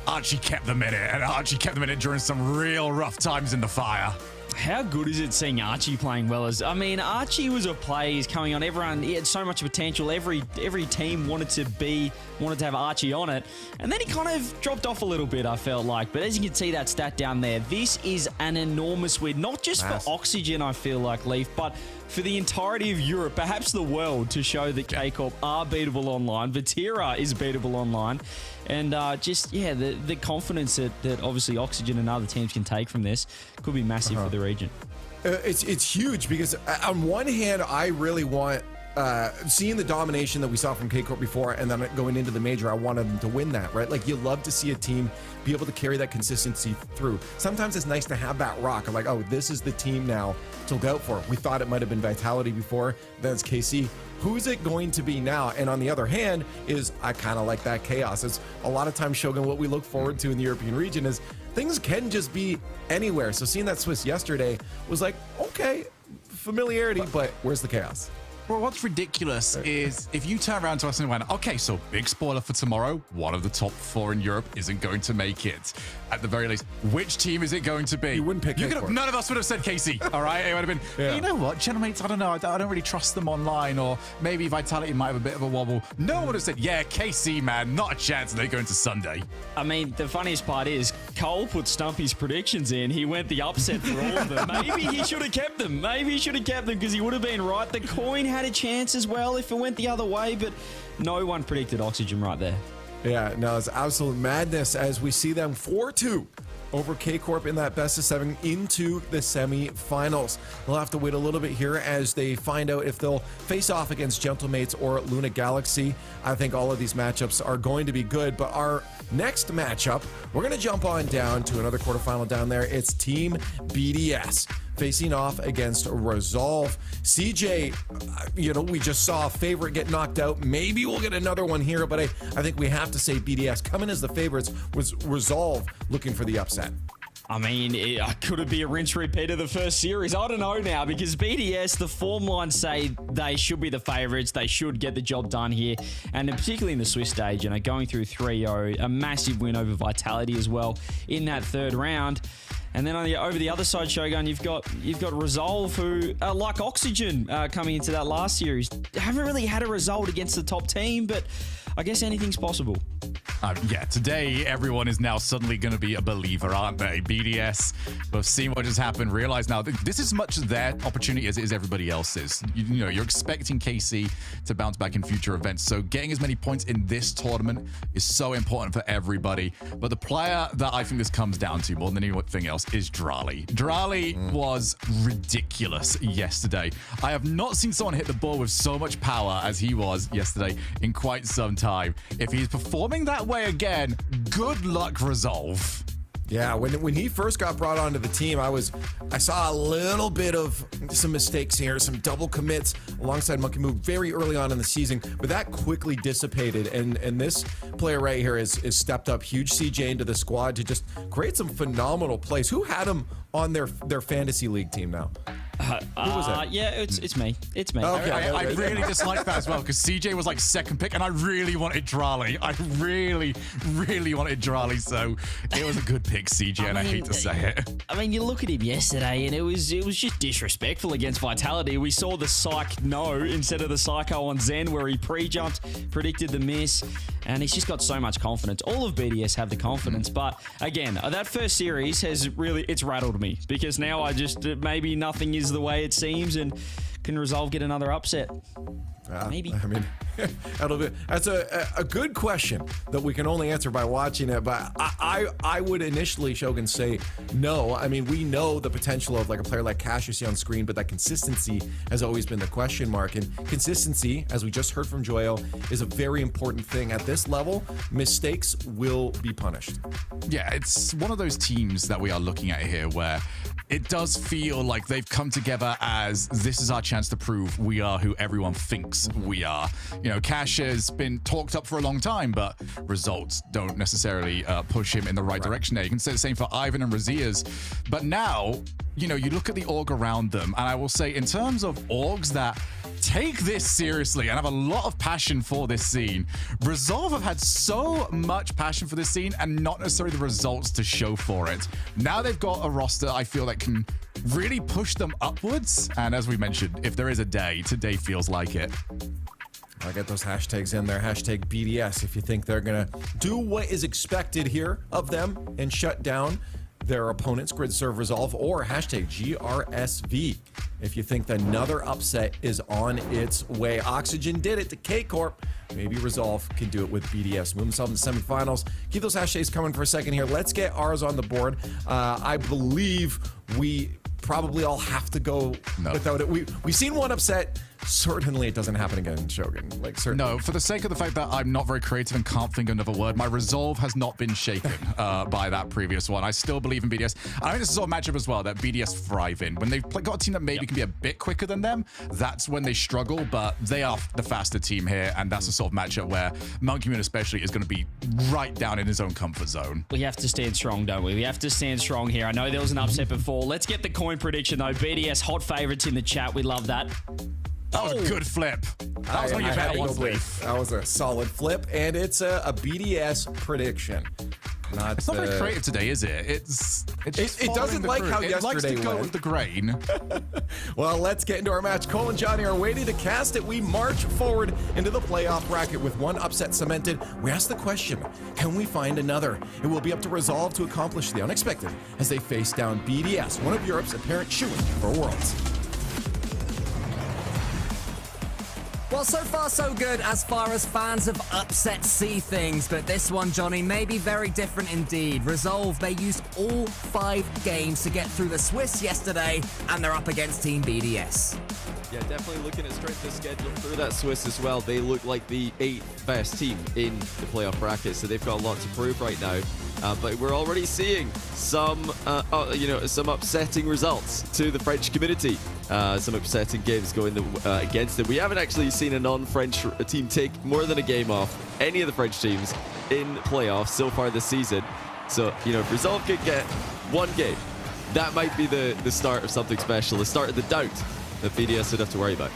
G: Archie kept them in it, and Archie kept them in it during some real rough times in the fire.
E: How good is it seeing Archie playing well? Archie was a player. He's coming on. Everyone, he had so much potential. Every team wanted to have Archie on it, and then he kind of dropped off a little bit, I felt like. But as you can see that stat down there, this is an enormous win, not just for Oxygen, I feel like, Leaf, but for the entirety of Europe, perhaps the world, to show that K-Corp are beatable online. Vatira is beatable online. And the confidence that obviously Oxygen and other teams can take from this could be massive for the region.
B: It's huge because on one hand, I really want seeing the domination that we saw from K-Corp before, and then going into the major, I wanted them to win that, right? Like, you love to see a team be able to carry that consistency through. Sometimes it's nice to have that rock of like, oh, this is the team now to look out for. We thought it might have been Vitality before, then it's KC. Who's it going to be now? And on the other hand is I kind of like that chaos. It's a lot of times, Shogun, what we look forward to in the European region is things can just be anywhere. So seeing that Swiss yesterday was like, okay, familiarity, but where's the chaos?
G: Well, what's ridiculous is if you turn around to us and went, okay, so big spoiler for tomorrow, one of the top four in Europe isn't going to make it. At the very least, which team is it going to be?
B: You wouldn't pick
G: None of us would have said KC, all right? It would have been, you know what, Gentlemates, I don't know, I don't really trust them online, or maybe Vitality might have a bit of a wobble. No one would have said, yeah, KC, man, not a chance they're going to Sunday.
E: I mean, the funniest part is Cole put Stumpy's predictions in. He went the upset for all of them. Maybe he should have kept them. Maybe he should have kept them because he would have been right. The coin had a chance as well if it went the other way, but no one predicted Oxygen right there.
B: Yeah, no, it's absolute madness as we see them 4-2 over K-Corp in that best of 7 into the semi-finals. They'll have to wait a little bit here as they find out if they'll face off against Gentlemates or Luna Galaxy. I think all of these matchups are going to be good, but our next matchup, we're going to jump on down to another quarterfinal down there. It's Team BDS facing off against Resolve. CJ, we just saw a favorite get knocked out. Maybe we'll get another one here, but I think we have to say BDS coming as the favorites was Resolve looking for the upset.
E: I mean, could it be a rinse repeat of the first series? I don't know now, because BDS, the form lines say they should be the favorites. They should get the job done here. And particularly in the Swiss stage, going through 3-0, a massive win over Vitality as well in that third round. And then over the other side, Shogun, you've got Resolve, who are like Oxygen coming into that last series. Haven't really had a result against the top team, but I guess anything's possible.
G: Today everyone is now suddenly going to be a believer, aren't they? BDS, we've seen what just happened, realize now this is as much their opportunity as it is everybody else's. You're expecting KC to bounce back in future events, so getting as many points in this tournament is so important for everybody. But the player that I think this comes down to more than anything else is Drali. Drali was ridiculous yesterday. I have not seen someone hit the ball with so much power as he was yesterday in quite some time. If he's performing that way again, good luck, Resolve.
B: Yeah, when he first got brought onto the team, I saw a little bit of some mistakes here, some double commits alongside Monkey Move very early on in the season, but that quickly dissipated. And this player right here is stepped up huge CJ into the squad to just create some phenomenal plays. Who had him on their fantasy league team now? Who was that?
E: Yeah, it's me. It's me.
B: Okay.
G: I really dislike that as well, because CJ was like second pick, and I really wanted Drali. I really, really wanted Drali, so it was a good pick, CJ, and I hate to say it.
E: I mean, you look at him yesterday, and it was just disrespectful against Vitality. We saw the psych no instead of the psycho on Zen, where he pre-jumped, predicted the miss, and he's just got so much confidence. All of BDS have the confidence, but again, that first series it's rattled me, because now I just maybe nothing is the way it seems, and can Resolve get another upset? Maybe.
B: I mean, that's a good question that we can only answer by watching it, but I would initially, Shogun, say no. I mean, we know the potential of like a player like Kash you see on screen, but that consistency has always been the question mark, and consistency, as we just heard from Joyo, is a very important thing. At this level, mistakes will be punished.
G: Yeah, it's one of those teams that we are looking at here where it does feel like they've come together as this is our chance to prove we are who everyone thinks we are. You know, Kash has been talked up for a long time, but results don't necessarily push him in the right direction there. You can say the same for Ivan and Razias. But now, you know, you look at the org around them, and I will say in terms of orgs that take this seriously and have a lot of passion for this scene, Resolve have had so much passion for this scene and not necessarily the results to show for it. Now they've got a roster I feel that can really push them upwards. And as we mentioned, if there is a day, today feels like it.
B: I'll get those hashtags in there. Hashtag BDS if you think they're going to do what is expected here of them and shut down their opponents, Grid Serve Resolve, or hashtag GRSV if you think that another upset is on its way. Oxygen did it to K-Corp. Maybe Resolve can do it with BDS. Move themselves in the semifinals. Keep those hashtags coming for a second here. Let's get ours on the board. I believe we probably all have to go without it. We've seen one upset. Certainly it doesn't happen again, Shogun. Like, certainly.
G: No, for the sake of the fact that I'm not very creative and can't think of another word, my resolve has not been shaken by that previous one. I still believe in BDS. I think this is a sort of matchup as well that BDS thrive in. When they've got a team that maybe can be a bit quicker than them, that's when they struggle, but they are the faster team here, and that's the sort of matchup where Monkey Moon especially is going to be right down in his own comfort zone.
E: We have to stand strong, don't we? We have to stand strong here. I know there was an upset before. Let's get the coin prediction, though. BDS, hot favorites in the chat. We love that.
G: That was a good flip. That was one of your better ones, Leaf.
B: That was a solid flip, and it's a BDS prediction.
G: It's not very creative today, is it?
B: It doesn't like how yesterday
G: it likes to go
B: went.
G: with the grain.
B: Well, let's get into our match. Cole and Johnny are waiting to cast it. We march forward into the playoff bracket with one upset cemented. We ask the question, can we find another? It will be up to Resolve to accomplish the unexpected as they face down BDS, one of Europe's apparent shoo-in for Worlds.
F: Well, so far so good as far as fans of upset see things, but this one, Johnny, may be very different indeed. Resolve, they used all 5 games to get through the Swiss yesterday, and they're up against Team BDS.
D: Yeah, definitely looking at strength of schedule through that Swiss as well. They look like the 8th best team in the playoff bracket, so they've got a lot to prove right now. But we're already seeing some upsetting results to the French community. Some upsetting games going against them. We haven't actually seen a non-French team take more than a game off any of the French teams in playoffs so far this season. So, you know, if Resolve could get one game, that might be the start of something special, the start of the doubt that BDS would have to worry about.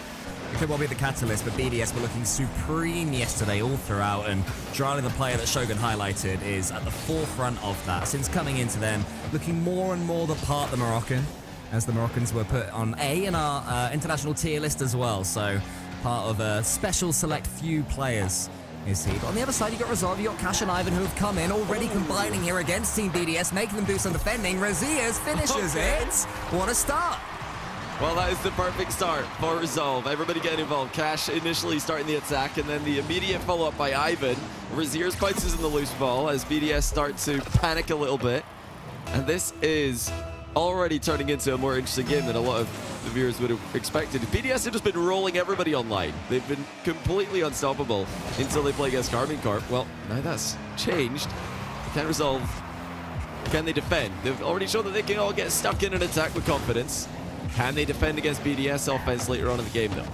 F: It could well be the catalyst, but BDS were looking supreme yesterday all throughout, and Drali, the player that Shogun highlighted, is at the forefront of that. Since coming into them, looking more and more the part of the Moroccan, as the Moroccans were put on A in our international tier list as well, so part of a special select few players is he. But on the other side, you got Resolve, you got Kash and Ivan who have come in, already combining here against Team BDS, making them do some defending. Razias finishes it. What a start.
D: Well, that is the perfect start for Resolve. Everybody getting involved. Kash initially starting the attack, and then the immediate follow-up by Ivan. Raziers bounces in the loose ball as BDS start to panic a little bit. And this is already turning into a more interesting game than a lot of the viewers would have expected. BDS have just been rolling everybody online. They've been completely unstoppable until they play against Karmine Corp. Well, now that's changed. Can Resolve, can they defend? They've already shown that they can all get stuck in an attack with confidence. Can they defend against BDS offense later on in the game, though?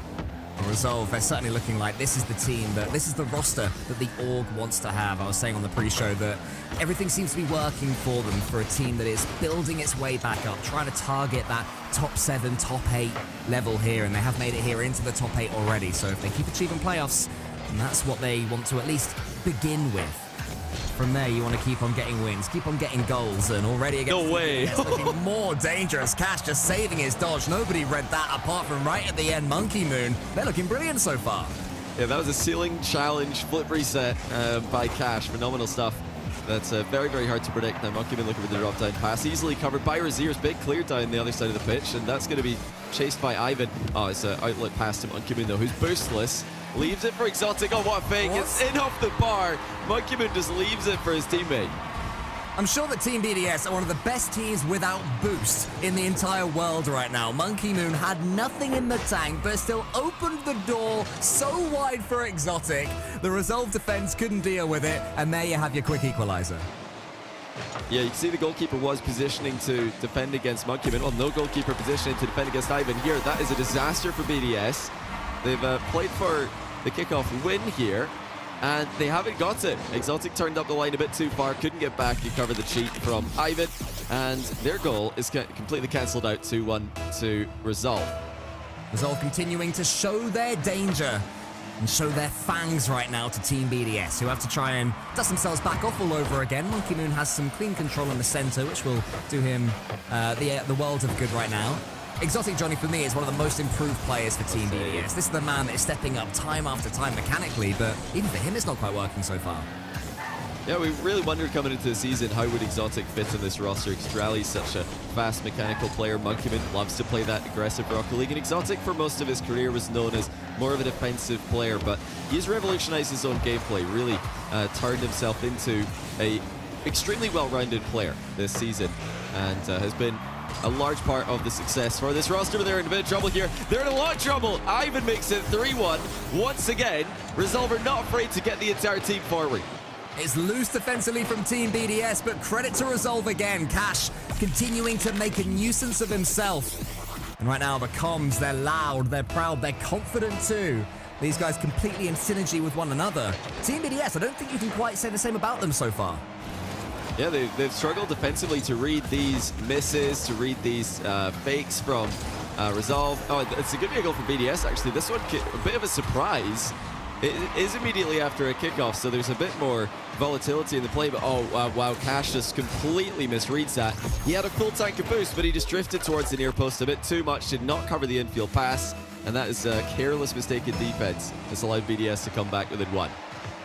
F: Resolve, they're certainly looking like this is the team, this is the roster that the org wants to have. I was saying on the pre-show that everything seems to be working for them for a team that is building its way back up, trying to target that top 7, top 8 level here, and they have made it here into the top 8 already. So if they keep achieving playoffs, then that's what they want to at least begin with. From there, you want to keep on getting wins, keep on getting goals, and already against
D: no way.
F: It's looking more dangerous. Kash just saving his dodge. Nobody read that apart from right at the end, Monkey Moon. They're looking brilliant so far.
D: Yeah, that was a ceiling challenge flip reset by Kash. Phenomenal stuff. That's very, very hard to predict. Now, Monkey Moon looking for the drop-down pass. Easily covered by Raziers. Big clear down the other side of the pitch, and that's going to be chased by Ivan. Oh, it's an outlet pass to Monkey Moon, though, who's boostless. Leaves it for Exotic. Oh, what a fake. What? It's in off the bar. Monkey Moon just leaves it for his teammate.
F: I'm sure that Team BDS are one of the best teams without boost in the entire world right now. Monkey Moon had nothing in the tank, but still opened the door so wide for Exotic. The Resolve defense couldn't deal with it, and there you have your quick equalizer.
D: Yeah, you can see the goalkeeper was positioning to defend against Monkeyman. Well, no goalkeeper positioning to defend against Ivan here. That is a disaster for BDS. They've played for the kickoff win here, and they haven't got it. Exotic turned up the line a bit too far, couldn't get back. He covered the cheat from Ivan, and their goal is completely cancelled out 2-1 to Resolve.
F: Resolve continuing to show their danger and show their fangs right now to Team BDS, who have to try and dust themselves back off all over again. Monkey Moon has some clean control in the center, which will do him the world of good right now. Exotic Johnny, for me, is one of the most improved players for Team BDS. This is the man that is stepping up time after time mechanically, but even for him, it's not quite working so far.
D: Yeah, we really wondered coming into the season how would Exotic fit in this roster, because Drali's such a fast mechanical player. Monkeyman loves to play that aggressive Rocket League, and Exotic for most of his career was known as more of a defensive player, but he's revolutionized his own gameplay, really turned himself into a extremely well-rounded player this season, and has been a large part of the success for this roster. But they're in a bit of trouble here. They're in a lot of trouble. Ivan makes it 3-1. Once again, Resolve are not afraid to get the entire team forward.
F: It's loose defensively from Team BDS, but credit to Resolve again. Kash continuing to make a nuisance of himself. And right now, the comms, they're loud, they're proud, they're confident too. These guys completely in synergy with one another. Team BDS, I don't think you can quite say the same about them so far.
D: Yeah, they've struggled defensively to read these misses, to read these fakes from Resolve. Oh, it's a good goal for BDS, actually. This one, a bit of a surprise. It is immediately after a kickoff, so there's a bit more volatility in the play, but oh, wow, Kash just completely misreads that. He had a full tank of boost, but he just drifted towards the near post a bit too much, did not cover the infield pass, and that is a careless mistake in defense. This allowed BDS to come back within one.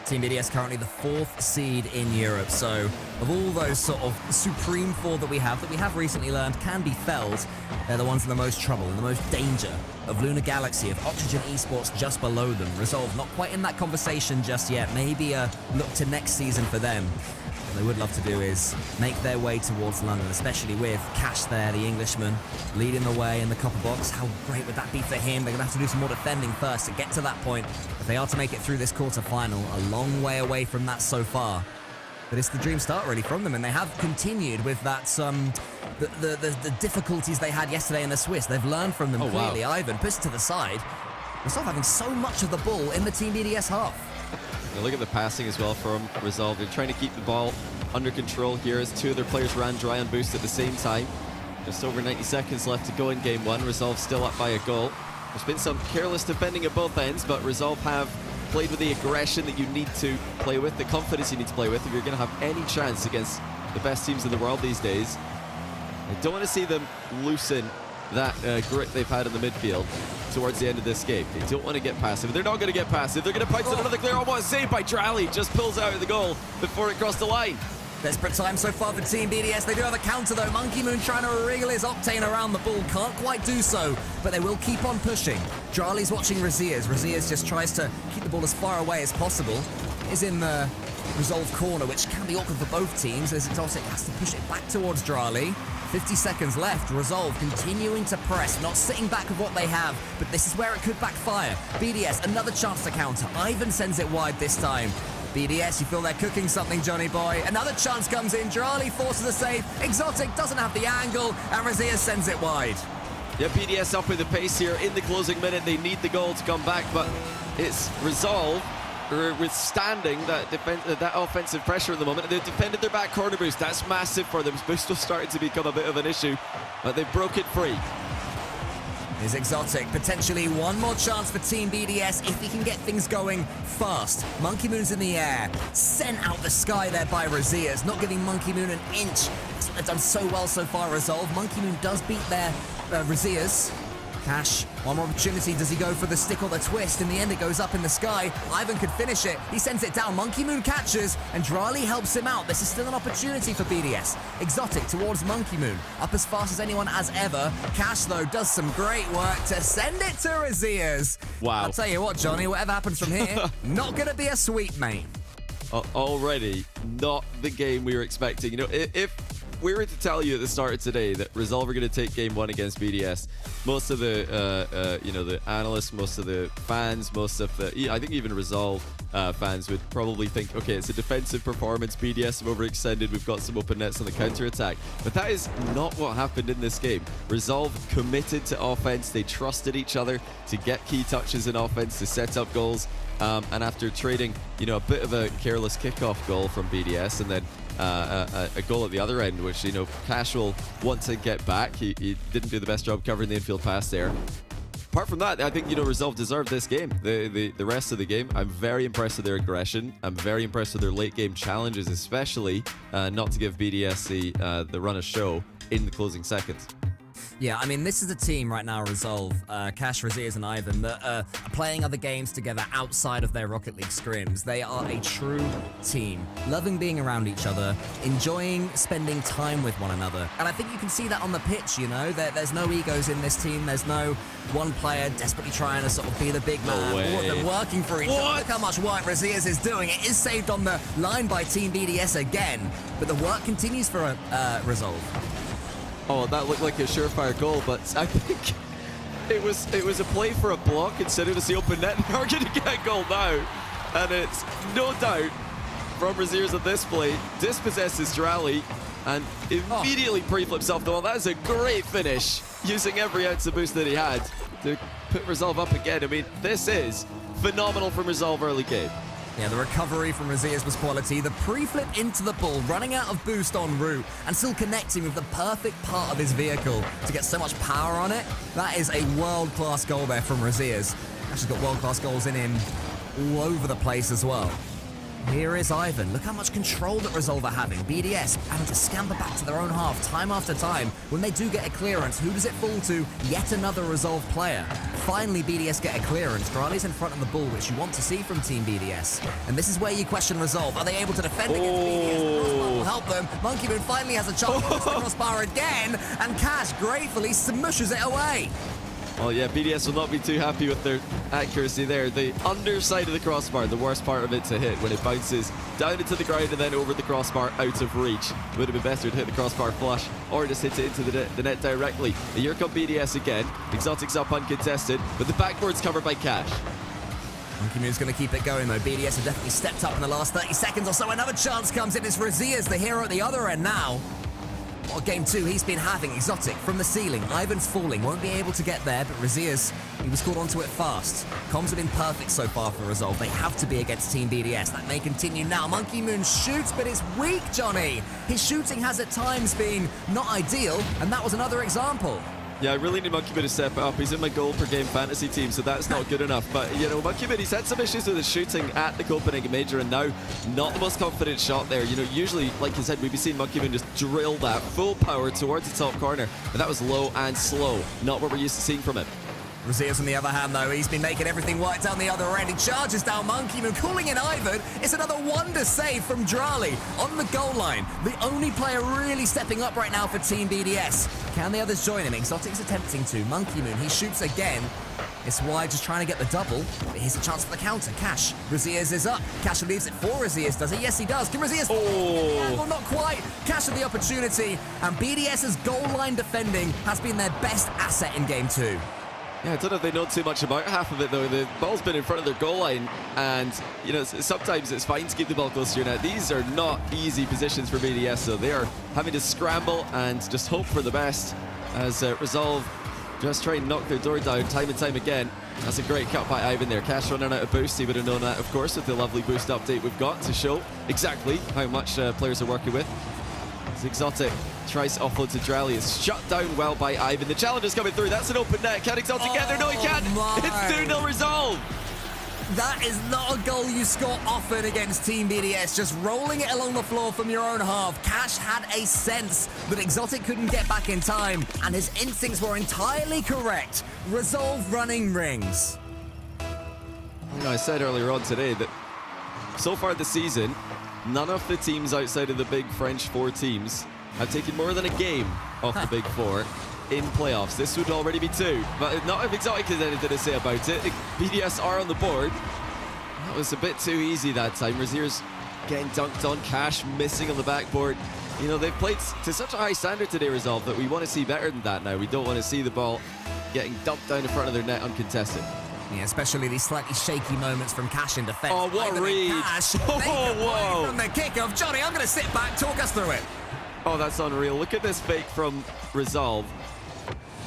F: Team BDS currently the 4th seed in Europe, so of all those sort of supreme 4 that we have recently learned can be felled, they're the ones in the most trouble, in the most danger of Lunar Galaxy, of Oxygen Esports just below them. Resolve not quite in that conversation just yet, maybe a look to next season for them. What they would love to do is make their way towards London, especially with Kash there, the Englishman, leading the way in the copper box. How great would that be for him? They're going to have to do some more defending first to get to that point. If they are to make it through this quarter-final, a long way away from that so far. But it's the dream start really from them, and they have continued with that the difficulties they had yesterday in the Swiss. They've learned from them clearly. Wow. Ivan pushed to the side. We're still having so much of the ball in the Team BDS half.
D: Now look at the passing as well from Resolve. They're trying to keep the ball under control here as 2 of their players ran dry on boost at the same time. Just over 90 seconds left to go in game 1. Resolve still up by a goal. There's been some careless defending at both ends, but Resolve have played with the aggression that you need to play with, the confidence you need to play with if you're going to have any chance against the best teams in the world these days. I don't want to see them loosen that grit they've had in the midfield towards the end of this game. They don't want to get passive. They're not going to get passive. They're going to pounce another clear. Oh, what a save by Drali. Just pulls out of the goal before it crossed the line.
F: Desperate time so far for Team BDS. They do have a counter though. Monkey Moon trying to wriggle his Octane around the ball. Can't quite do so, but they will keep on pushing. Drali's watching Raziers. Raziers just tries to keep the ball as far away as possible. Is in the Resolve corner, which can be awkward for both teams as Exotic has to push it back towards Drali. 50 seconds left. Resolve continuing to press, not sitting back with what they have, but this is where it could backfire. BDS, another chance to counter. Ivan sends it wide this time. BDS, you feel they're cooking something, Johnny boy. Another chance comes in. Drali forces a save. Exotic doesn't have the angle, and Razier sends it wide.
D: Yeah, BDS up with the pace here in the closing minute. They need the goal to come back, but it's Resolve withstanding that offensive pressure at the moment. They've defended their back corner boost. That's massive for them. Boost was starting to become a bit of an issue, but they've broke it free.
F: Is Exotic potentially one more chance for Team BDS if he can get things going fast. Monkey Moon's in the air, sent out the sky there by Raziers, not giving Monkey Moon an inch. They've done so well so far, Resolve. Monkey Moon does beat their Raziers. Kash, one more opportunity. Does he go for the stick or the twist? In the end, it goes up in the sky. Ivan could finish it. He sends it down. Monkey Moon catches, and Drali helps him out. This is still an opportunity for BDS. Exotic towards Monkey Moon. Up as fast as anyone has ever. Kash, though, does some great work to send it to Raziers.
D: Wow.
F: I'll tell you what, Johnny, whatever happens from here, not going to be a sweep, mate.
D: Already not the game we were expecting. You know, if we were to tell you at the start of today that Resolve are going to take game 1 against BDS, most of the the analysts, most of the fans, most of the I think even Resolve fans would probably think, okay, it's a defensive performance. BDS have overextended. We've got some open nets on the counter attack, but that is not what happened in this game. Resolve committed to offense. They trusted each other to get key touches in offense, to set up goals. And after trading, a bit of a careless kickoff goal from BDS, and then a goal at the other end, which Kash will want to get back. He didn't do the best job covering the infield pass there. Apart from that, I think Resolve deserved this game. The rest of the game, I'm very impressed with their aggression. I'm very impressed with their late game challenges, especially not to give BDS the run of show in the closing seconds.
F: Yeah, I mean, this is a team right now, Resolve, Kash, Rlcs, and Ivan, that are playing other games together outside of their Rocket League scrims. They are a true team, loving being around each other, enjoying spending time with one another. And I think you can see that on the pitch, there's no egos in this team. There's no one player desperately trying to sort of be the big man. All of them working for each other. Look how much work Rlcs is doing. It is saved on the line by Team BDS again, but the work continues for Resolve.
D: Oh, that looked like a surefire goal, but I think it was a play for a block instead of the open net. They're going to get a goal now, and it's no doubt from Rlcs at this play. Dispossesses Drally and immediately pre-flips off the wall. That is a great finish, using every ounce of boost that he had to put Resolve up again. I mean, this is phenomenal from Resolve early game.
F: Yeah, the recovery from Rlcs was quality. The pre-flip into the ball, running out of boost en route, and still connecting with the perfect part of his vehicle to get so much power on it. That is a world-class goal there from Rlcs. Actually got world-class goals in him all over the place as well. Here is Ivan. Look how much control that Resolve are having. BDS having to scamper back to their own half time after time. When they do get a clearance, who does it fall to? Yet another Resolve player. Finally, BDS get a clearance. Drali's in front of the ball, which you want to see from Team BDS. And this is where you question Resolve. Are they able to defend against BDS? The crossbar will help them. Monkey Moon finally has a chance to cross the crossbar again, and Kash gratefully smushes it away.
D: Oh yeah, BDS will not be too happy with their accuracy there. The underside of the crossbar, the worst part of it to hit when it bounces down into the ground and then over the crossbar out of reach. It would have been better to hit the crossbar flush or just hit it into the net directly. And here come BDS again. Exotic's up uncontested, but the backboard's covered by Kash.
F: Monkey Moon's going to keep it going though. BDS have definitely stepped up in the last 30 seconds or so. Another chance comes in. It's Rlcs, the hero at the other end now. What game 2 he's been having. Exotic from the ceiling. Ivan's falling. Won't be able to get there, but Rlcs, he was caught onto it fast. Comms have been perfect so far for Resolve. They have to be against Team BDS. That may continue now. Monkey Moon shoots, but it's weak, Johnny. His shooting has at times been not ideal, and that was another example.
D: Yeah, I really need Monkey Moon to step it up. He's in my goal per game fantasy team, so that's not good enough. But, Monkey Moon, he's had some issues with his shooting at the Copenhagen Major, and now not the most confident shot there. Usually, like you said, we've been seeing Monkey Moon just drill that full power towards the top corner. But that was low and slow. Not what we're used to seeing from him.
F: Rlcs on the other hand, though, he's been making everything work down the other end. He charges down Monkey Moon, calling in Ivan. It's another wonder save from Drali on the goal line. The only player really stepping up right now for Team BDS. Can the others join him? Exotic's attempting to. Monkey Moon, he shoots again. It's wide, just trying to get the double. But here's a chance for the counter. Kash. Rlcs is up. Kash leaves it for Rlcs, does he? Yes, he does. Can Rlcs... Well, not quite. Kash had the opportunity. And BDS's goal line defending has been their best asset in Game 2.
D: Yeah, I don't know if they know too much about half of it, though. The ball's been in front of their goal line, and, sometimes it's fine to keep the ball close to your net. These are not easy positions for BDS, so they are having to scramble and just hope for the best as Resolve just try and knock their door down time and time again. That's a great cut by Ivan there. Kash running out of boost. He would have known that, of course, with the lovely boost update we've got to show exactly how much players are working with. As Exotic tries to offload to Drali. It's shut down well by Ivan. The challenge is coming through. That's an open net. Can Exotic get there? No, he can't. It's 2-0 Resolve.
F: That is not a goal you score often against Team BDS. Just rolling it along the floor from your own half. Kash had a sense that Exotic couldn't get back in time, and his instincts were entirely correct. Resolve running rings.
D: I said earlier on today that so far this season, none of the teams outside of the big French 4 teams have taken more than a game off the big 4 in playoffs. This would already be 2, but not if Exotic has anything to say about it. BDS are on the board. That was a bit too easy that time. Rlcs getting dunked on. Kash missing on the backboard. You know, they've played to such a high standard today, Resolve, that we want to see better than that now. We don't want to see the ball getting dumped down in front of their net uncontested.
F: Yeah, especially these slightly shaky moments from Kash in defense.
D: Oh, what a read.
F: Kash,
D: Whoa.
F: from the kickoff. Johnny, I'm going to sit back, talk us through it.
D: Oh, that's unreal. Look at this fake from Resolve.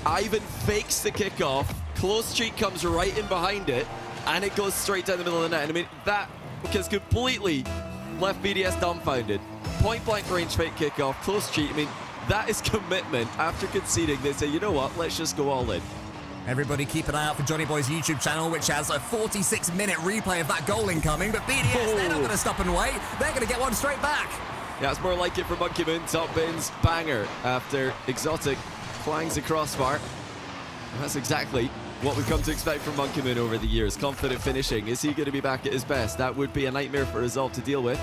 D: Ivan fakes the kickoff. Close streak comes right in behind it, and it goes straight down the middle of the net. And I mean, that has completely left BDS dumbfounded. Point blank range fake kickoff, close cheat. I mean, that is commitment. After conceding, they say, you know what, let's just go all in.
F: Everybody keep an eye out for Johnny Boy's YouTube channel, which has a 46-minute replay of that goal incoming. But BDS, they're not going to stop and wait. They're going to get one straight back.
D: Yeah, it's more like it for Monkey Moon. Top bins, banger after Exotic clangs the crossbar. And that's exactly what we've come to expect from Monkey Moon over the years. Confident finishing. Is he going to be back at his best? That would be a nightmare for Resolve to deal with.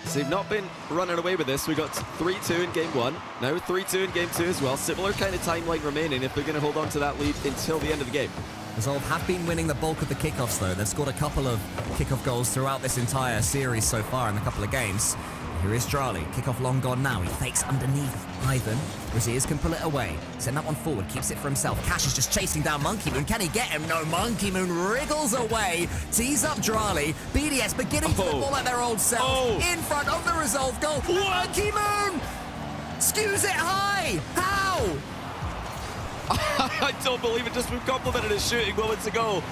D: So they've not been running away with this. We got 3-2 in game 1. Now 3-2 in game 2 as well. Similar kind of timeline remaining if they're going to hold on to that lead until the end of the game.
F: Resolve have been winning the bulk of the kickoffs, though. They've scored a couple of kickoff goals throughout this entire series so far in a couple of games. Here is Drali. Kickoff long gone now. He fakes underneath Ivan. Raziers can pull it away. Send that one forward. Keeps it for himself. Kash is just chasing down Monkey Moon. Can he get him? No. Monkey Moon wriggles away. Tees up Drali. BDS beginning to football like their old selves. In front of the Resolve goal. Monkey Moon! Skews it high. How?
D: I don't believe it. Just we've complimented his shooting moments ago.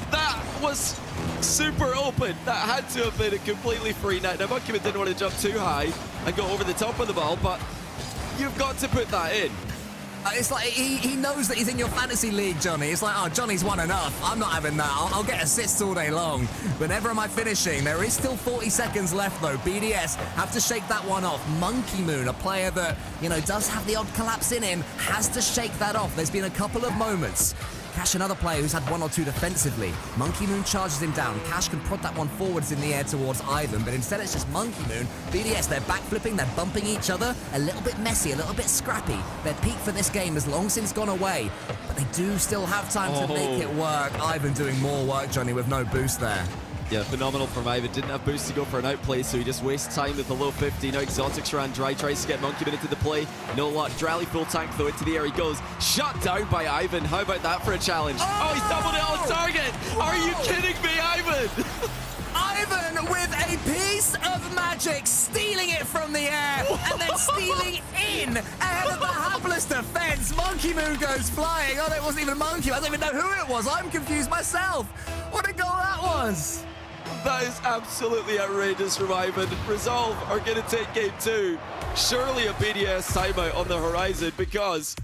D: That was super open. That had to have been a completely free net. Now, Monkey Moon didn't want to jump too high and go over the top of the ball, but you've got to put that in.
F: It's like he knows that he's in your fantasy league, Johnny. It's like, oh, Johnny's won enough. I'm not having that. I'll get assists all day long. Whenever am I finishing? There is still 40 seconds left, though. BDS have to shake that one off. Monkey Moon, a player that, you know, does have the odd collapse in him, has to shake that off. There's been a couple of moments. Kash, another player who's had one or two defensively. Monkey Moon charges him down. Kash can prod that one forwards in the air towards Ivan, but instead it's just Monkey Moon. BDS, they're backflipping, they're bumping each other. A little bit messy, a little bit scrappy. Their peak for this game has long since gone away, but they do still have time to make it work. Ivan doing more work, Johnny, with no boost there.
D: Yeah, phenomenal from Ivan. Didn't have boost to go for an outplay, so he just wastes time with the low 50. Now Exotics ran dry, tries to get Monkey Moon into the play. No luck. Drally full tank though, into the air he goes. Shut down by Ivan. How about that for a challenge? Oh, he's doubled it on target! Are you kidding me, Ivan?
F: Ivan with a piece of magic, stealing it from the air and then stealing in ahead of the hapless defense. Monkey Moon goes flying. Oh, it wasn't even Monkey. I don't even know who it was. I'm confused myself. What a goal that was.
D: That is absolutely outrageous from Ivan. Resolve are going to take game 2. Surely a BDS timeout on the horizon because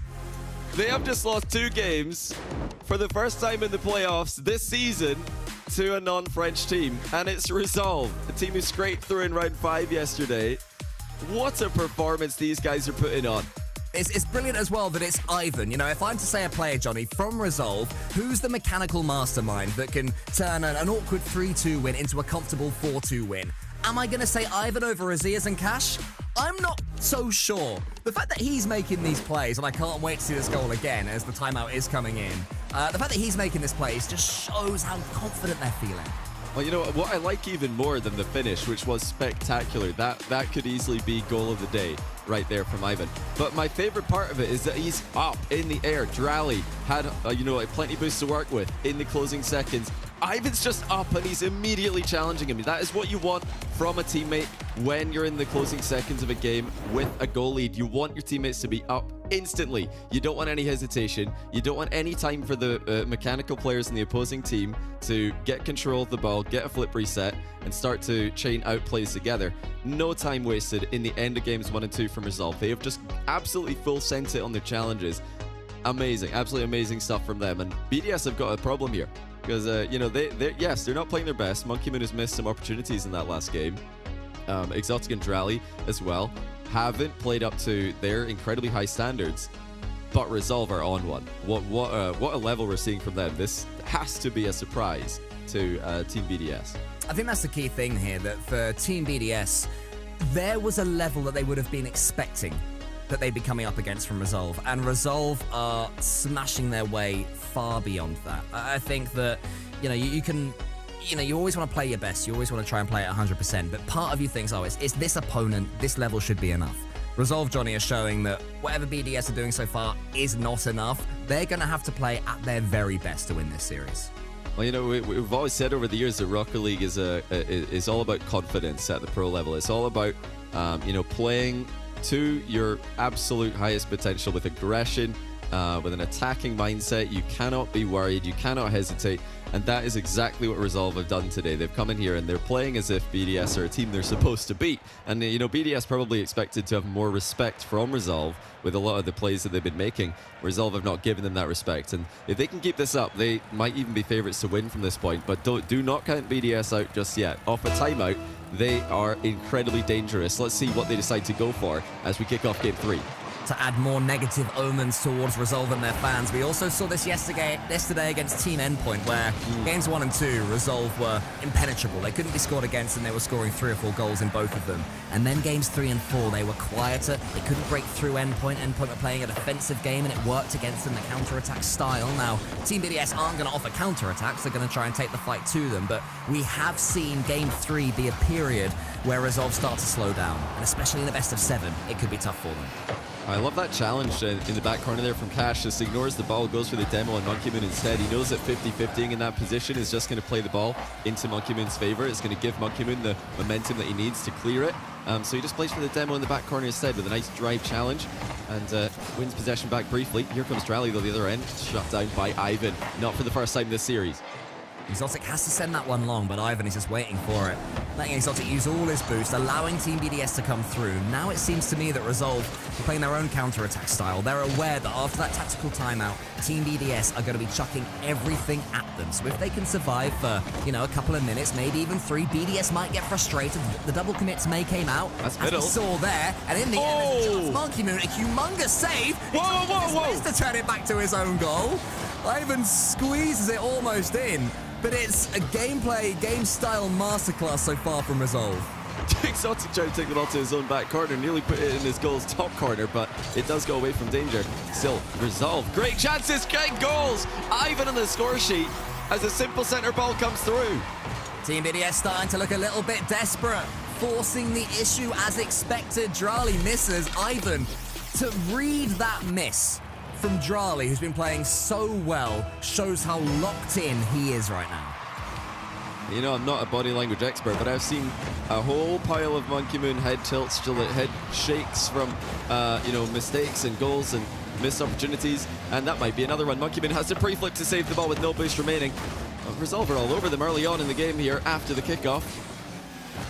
D: they have just lost 2 games for the first time in the playoffs this season to a non-French team. And it's Resolve, a team who scraped through in round 5 yesterday. What a performance these guys are putting on.
F: It's brilliant as well that it's Ivan. You know, if I'm to say a player, Johnny, from Resolve, who's the mechanical mastermind that can turn an awkward 3-2 win into a comfortable 4-2 win? Am I going to say Ivan over Aziz and Kash? I'm not so sure. The fact that he's making these plays, and I can't wait to see this goal again as the timeout is coming in, the fact that he's making this plays just shows how confident they're feeling.
D: Well, you know what I like even more than the finish, which was spectacular. That could easily be goal of the day right there from Ivan. But my favorite part of it is that he's up in the air. Drally had, plenty boost to work with in the closing seconds. Ivan's just up and he's immediately challenging him. That is what you want from a teammate when you're in the closing seconds of a game with a goal lead. You want your teammates to be up instantly. You don't want any hesitation. You don't want any time for the mechanical players in the opposing team to get control of the ball, get a flip reset, and start to chain outplays together. No time wasted in the end of games 1 and 2 from Resolve. They have just absolutely full sent it on their challenges. Amazing, absolutely amazing stuff from them. And BDS have got a problem here because, they're not playing their best. Monkey Moon has missed some opportunities in that last game. Exotic and Drally as well haven't played up to their incredibly high standards, but Resolve are on one. What a level we're seeing from them. This has to be a surprise to Team BDS.
F: I think that's the key thing here, that for Team BDS, there was a level that they would have been expecting that they'd be coming up against from Resolve, and Resolve are smashing their way far beyond that. I think that, you always want to play your best. You always want to try and play at 100%. But part of you thinks, it's this opponent. This level should be enough. Resolve, Johnny, are showing that whatever BDS are doing so far is not enough. They're going to have to play at their very best to win this series.
D: Well, you know, we've always said over the years that Rocket League is all about confidence at the pro level. It's all about, you know, playing to your absolute highest potential with aggression, with an attacking mindset. You cannot be worried. You cannot hesitate. And that is exactly what Resolve have done today. They've come in here and they're playing as if BDS are a team they're supposed to beat. And, you know, BDS probably expected to have more respect from Resolve with a lot of the plays that they've been making. Resolve have not given them that respect. And if they can keep this up, they might even be favorites to win from this point. But do not count BDS out just yet. Off a timeout, they are incredibly dangerous. Let's see what they decide to go for as we kick off Game 3.
F: To add more negative omens towards Resolve and their fans, we also saw this yesterday against Team Endpoint, where games 1 and 2, Resolve were impenetrable. They couldn't be scored against, and they were scoring 3 or 4 goals in both of them. And then games 3 and 4, they were quieter. They couldn't break through Endpoint. Endpoint were playing a defensive game, and it worked against them, the counter-attack style. Now, Team BDS aren't going to offer counter-attacks. They're going to try and take the fight to them. But we have seen Game 3 be a period where Resolve start to slow down. And especially in the best of 7, it could be tough for them.
D: I love that challenge in the back corner there from Kash. Just ignores the ball, goes for the demo on Monkey Moon instead. He knows that 50-50ing in that position is just going to play the ball into Monkey Moon's favor. It's going to give Monkey Moon the momentum that he needs to clear it. So he just plays for the demo in the back corner instead with a nice drive challenge and wins possession back briefly. Here comes Rally though, the other end, shut down by Ivan. Not for the first time this series.
F: Exotic has to send that one long, but Ivan is just waiting for it. Letting Exotic use all his boost, allowing Team BDS to come through. Now it seems to me that Resolve are playing their own counter-attack style. They're aware that after that tactical timeout, Team BDS are going to be chucking everything at them. So if they can survive for, you know, a couple of minutes, maybe even 3, BDS might get frustrated. The double commits may came out,
D: that's
F: as we saw there. And in the end, there's a chance. Monkey Moon, a humongous save. Whoa. To turn it back to his own goal. Ivan squeezes it almost in. But it's a gameplay, game-style masterclass so far from Resolve.
D: Exotic trying to take the ball to his own back corner, nearly put it in his goal's top corner, but it does go away from danger. Still, Resolve, great chances, great goals! Ivan on the score sheet as a simple centre ball comes through.
F: Team BDS starting to look a little bit desperate, forcing the issue as expected. Drali misses. Ivan, to read that miss from Drali, who's been playing so well, shows how locked in he is right now.
D: You know, I'm not a body language expert, but I've seen a whole pile of Monkey Moon head tilts, head shakes from, you know, mistakes and goals and missed opportunities, and that might be another one. Monkey Moon has to pre-flip to save the ball with no boost remaining. Resolve are all over them early on in the game here after the kickoff.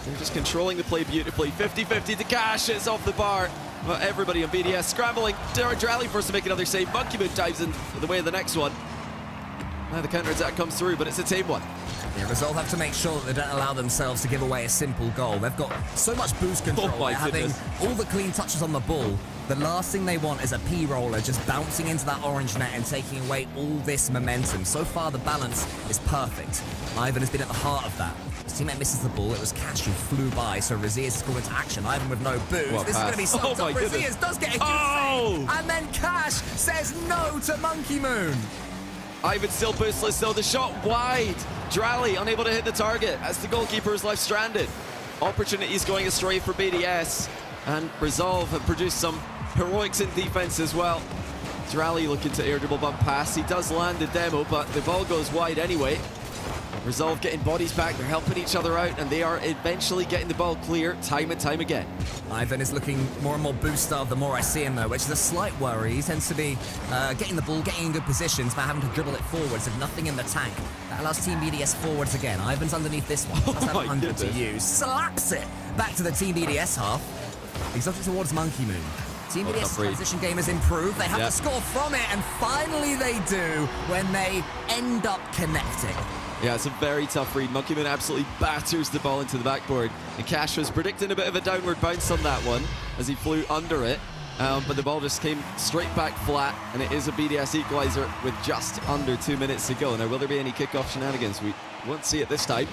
D: They're just controlling the play beautifully. 50-50 to Kash, it's off the bar. But everybody on BDS scrambling. Drally forced to make another save. Monkey Moon dives in the way of the next one. Now the counter-attack comes through, but it's a tame one.
F: Yeah, Resolve have to make sure that they don't allow themselves to give away a simple goal. They've got so much boost control.
D: Oh my
F: having
D: goodness.
F: all the clean touches on the ball. The last thing they want is a P-roller just bouncing into that orange net and taking away all this momentum. So far, the balance is perfect. Ivan has been at the heart of that. His teammate misses the ball. It was Kash who flew by, so Razias is called into action. Ivan with no boost.
D: What
F: This is going to be sucked up. Razias does get a huge save. And then Kash says no to Monkey Moon.
D: Ivan still boostless though, the shot wide. Drally unable to hit the target as the goalkeeper is left stranded. Opportunities going astray for BDS, and Resolve have produced some heroics in defense as well. Drally looking to air dribble bump pass. He does land the demo, but the ball goes wide anyway. Resolve getting bodies back, they're helping each other out, and they are eventually getting the ball clear time and time again.
F: Ivan is looking more and more boost-starved the more I see him, though, which is a slight worry. He tends to be getting the ball, getting in good positions, but having to dribble it forwards with nothing in the tank. That allows Team BDS forwards again. Ivan's underneath this one. Does have 100 to use. Slaps it back to the Team BDS half. Exotic towards Monkey Moon. Team BDS' transition game has improved. They have to score from it, and finally they do when they end up connecting.
D: Yeah, it's a very tough read. Monkey Moon absolutely batters the ball into the backboard. And Kash was predicting a bit of a downward bounce on that one as he flew under it. But the ball just came straight back flat, and it is a BDS equalizer with just under 2 minutes to go. Now, will there be any kickoff shenanigans? We won't see it this time,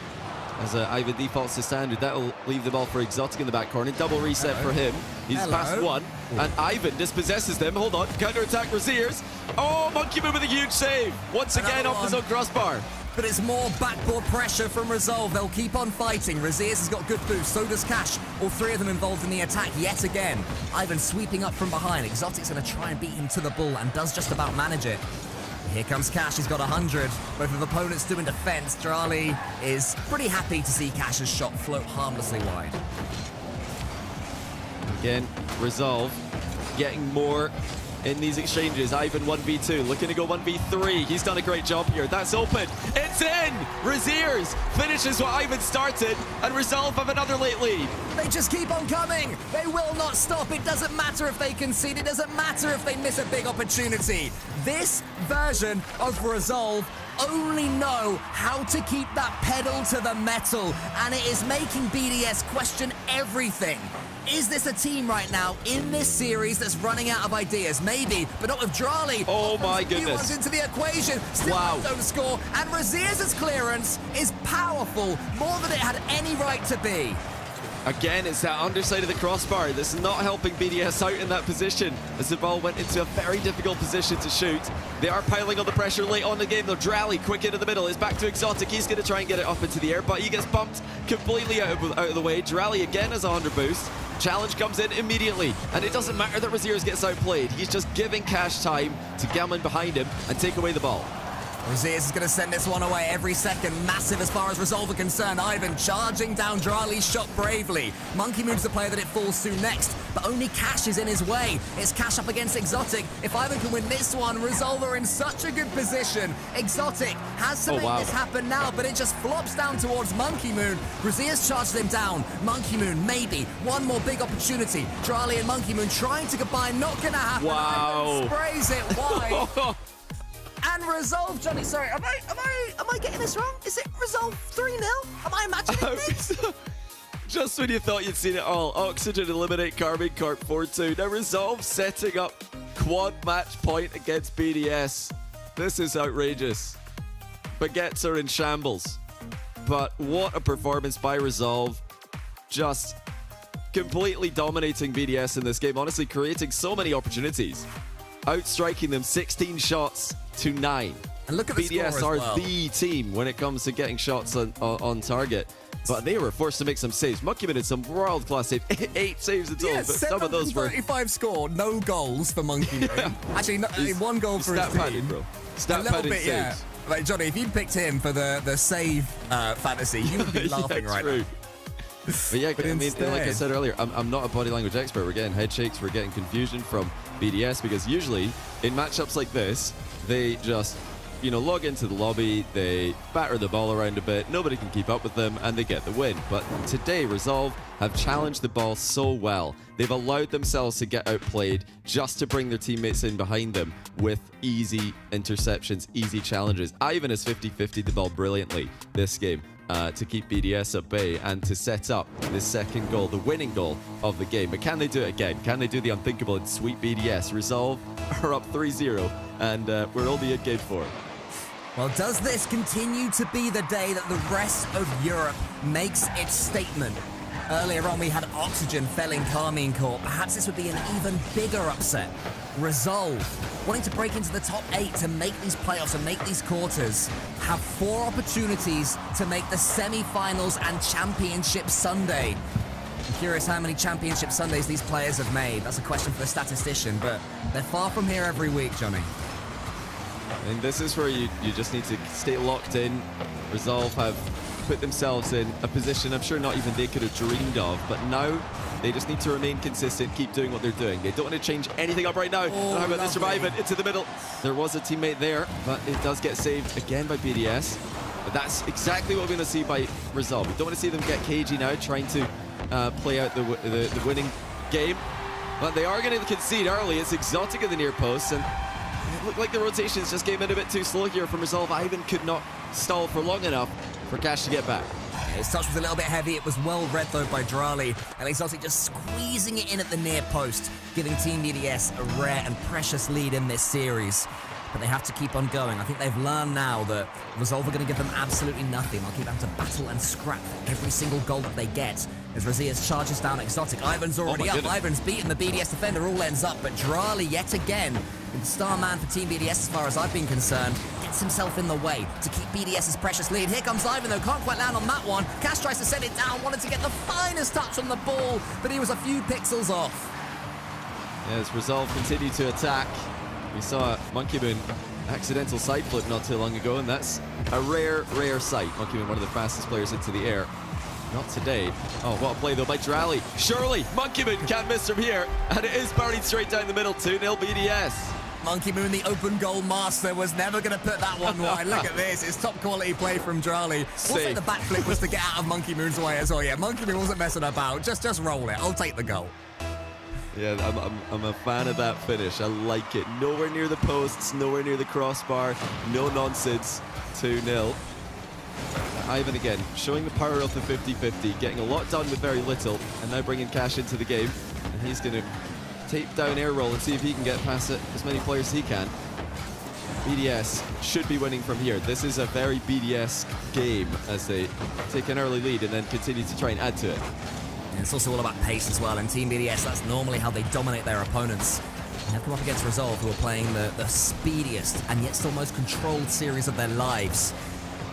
D: as Ivan defaults to standard. That'll leave the ball for Exotic in the back corner. Double reset for him. He's past one, and Ivan dispossesses them. Hold on, counter-attack Raziers. Oh, Monkey Moon with a huge save. Once again off his own crossbar.
F: but it's more backboard pressure from Resolve. They'll keep on fighting. Rlcs has got good boost, so does Kash. All three of them involved in the attack yet again. Ivan sweeping up from behind. Exotic's going to try and beat him to the ball and does just about manage it. Here comes Kash, he's got 100. Both of opponents doing defense. Rlcs is pretty happy to see Kash's shot float harmlessly wide.
D: Again, Resolve getting more in these exchanges. Ivan 1v2, looking to go 1v3. He's done a great job here. That's open. It's in! Rlcs finishes what Ivan started, and Resolve have another late lead.
F: They just keep on coming. They will not stop. It doesn't matter if they concede. It doesn't matter if they miss a big opportunity. This version of Resolve only know how to keep that pedal to the metal, and it is making BDS question everything. Is this a team right now in this series that's running out of ideas? Maybe, but not with Rlcs.
D: Oh my goodness.
F: New ones into the equation. Still don't score, and Rlcs' clearance is powerful, more than it had any right to be.
D: Again, it's that underside of the crossbar that's not helping BDS out in that position as the ball went into a very difficult position to shoot. They are piling on the pressure late on the game, though. Rlcs quick into the middle. It's back to Exotic. He's going to try and get it up into the air, but he gets bumped completely out of the way. Rlcs again has a 100 boost. Challenge comes in immediately, and it doesn't matter that Rlcs gets outplayed. He's just giving Kash time to come in behind him and take away the ball.
F: Rlcs is going to send this one away every second. Massive as far as Resolve are concerned. Ivan charging down Rlcs' shot bravely. Monkey Moon's the player that it falls to next, but only Kash is in his way. It's Kash up against Exotic. If Ivan can win this one, Resolve are in such a good position. Exotic has to make this happen now, but it just flops down towards Monkey Moon. Rlcs charges him down. Monkey Moon, maybe. One more big opportunity. Rlcs and Monkey Moon trying to combine. Not going to happen.
D: Wow.
F: Ivan sprays it wide. And Resolve, Johnny, sorry, am I getting this wrong? Is it Resolve 3-0? Am I imagining this?
D: Just when you thought you'd seen it all, Oxygen eliminate Carmine Corp 4-2. Now Resolve setting up quad match point against BDS. This is outrageous. Baguettes are in shambles. But what a performance by Resolve. Just completely dominating BDS in this game. Honestly, creating so many opportunities. Outstriking them 16 shots to 9.
F: And look at the
D: BDS
F: score
D: are
F: as well.
D: the team when it comes to getting shots on target. But they were forced to make some saves. Monkey Moon did some world-class saves. 8 saves in total, but some of those were...
F: 35 score, no goals for Monkey Moon. Actually, no, one goal for his
D: stat
F: team.
D: padded, bro. Stat
F: a little
D: padded
F: bit, yeah.
D: saves.
F: Like, Johnny, if you picked him for the save fantasy, you would be laughing right now.
D: But yeah, I mean, like I said earlier, I'm not a body language expert. We're getting head shakes, we're getting confusion from BDS, because usually in matchups like this, they just, log into the lobby, they batter the ball around a bit, nobody can keep up with them, and they get the win. But today, Resolve have challenged the ball so well. They've allowed themselves to get outplayed just to bring their teammates in behind them with easy interceptions, easy challenges. Ivan has 50-50 the ball brilliantly this game. To keep BDS at bay and to set up the second goal, the winning goal of the game. But can they do it again? Can they do the unthinkable and sweep BDS? Resolve are up 3-0, and we're only in game 4.
F: Well, does this continue to be the day that the rest of Europe makes its statement? Earlier on, we had Oxygen felling Carmine Corp. Perhaps this would be an even bigger upset. Resolve, wanting to break into the top 8 to make these playoffs and make these quarters, have 4 opportunities to make the semi-finals and Championship Sunday. I'm curious how many Championship Sundays these players have made. That's a question for the statistician, but they're far from here every week, Johnny.
D: And this is where you just need to stay locked in. Resolve have put themselves in a position I'm sure not even they could have dreamed of, but now they just need to remain consistent, keep doing what they're doing. They don't want to change anything up right now. How about this surviving into the middle? There was a teammate there, but it does get saved again by BDS. But that's exactly what we're going to see by Resolve. We don't want to see them get cagey now, trying to play out the winning game. But they are going to concede early. It's Exotic in the near post, and it looked like the rotations just came in a bit too slow here from Resolve. Ivan could not stall for long enough for Kash to get back.
F: His touch was a little bit heavy. It was well read, though, by Rlcs. And Exotic just squeezing it in at the near post, giving Team BDS a rare and precious lead in this series. But they have to keep on going. I think they've learned now that Resolve are going to give them absolutely nothing. They'll keep having to battle and scrap every single goal that they get. As Rlcs charges down Exotic. Ivan's already up. Ivan's beaten the BDS defender. All ends up. But Rlcs, yet again, the star man for Team BDS, as far as I've been concerned, gets himself in the way to keep BDS's precious lead. Here comes Ivan, though, can't quite land on that one. Kash tries to send it down, wanted to get the finest touch on the ball, but he was a few pixels off.
D: As Resolve continue to attack, we saw Monkey Moon accidental side flip not too long ago, and that's a rare sight. Monkey Moon, one of the fastest players into the air. Not today. Oh, what a play though by Rally. Surely, Monkey Moon can't miss from here, and it is buried straight down the middle, 2-0 BDS.
F: Monkey Moon, the open goal master, was never going to put that one wide. Look at this. It's top quality play from Rally. Also, the backflip was to get out of Monkey Moon's way as well. Yeah, Monkey Moon wasn't messing about. Just roll it. I'll take the goal.
D: Yeah, I'm a fan of that finish. I like it. Nowhere near the posts, nowhere near the crossbar. No nonsense. 2-0. Ivan again, showing the power of the 50-50, getting a lot done with very little, and now bringing Kash into the game. And he's going to tape down air roll and see if he can get past it, as many players as he can. BDS should be winning from here. This is a very BDS game as they take an early lead and then continue to try and add to it.
F: And it's also all about pace as well, and Team BDS, that's normally how they dominate their opponents. They have come up against Resolve, who are playing the speediest and yet still most controlled series of their lives.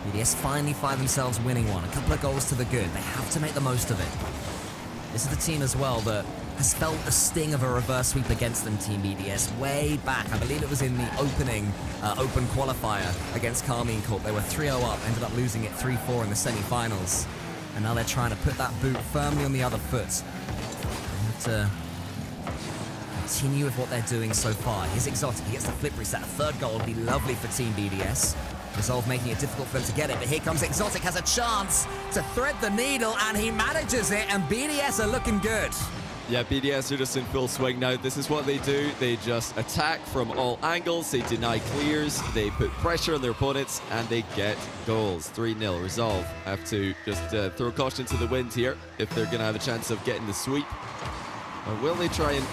F: BDS finally find themselves winning one. A couple of goals to the good. They have to make the most of it. This is the team as well that has felt the sting of a reverse sweep against them, Team BDS, way back. I believe it was in the opening open qualifier against Carmine Corp. They were 3-0 up, ended up losing it 3-4 in the semi-finals. And now they're trying to put that boot firmly on the other foot. They have to continue with what they're doing so far. Here's Exotic. He gets the flip reset. A third goal would be lovely for Team BDS. Resolve making it difficult for them to get it, but here comes Exotic, has a chance to thread the needle, and he manages it, and BDS are looking good.
D: Yeah, BDS are just in full swing now. This is what they do. They just attack from all angles. They deny clears. They put pressure on their opponents, and they get goals. 3-0. Resolve have to just throw caution to the wind here if they're going to have a chance of getting the sweep. Or will they try and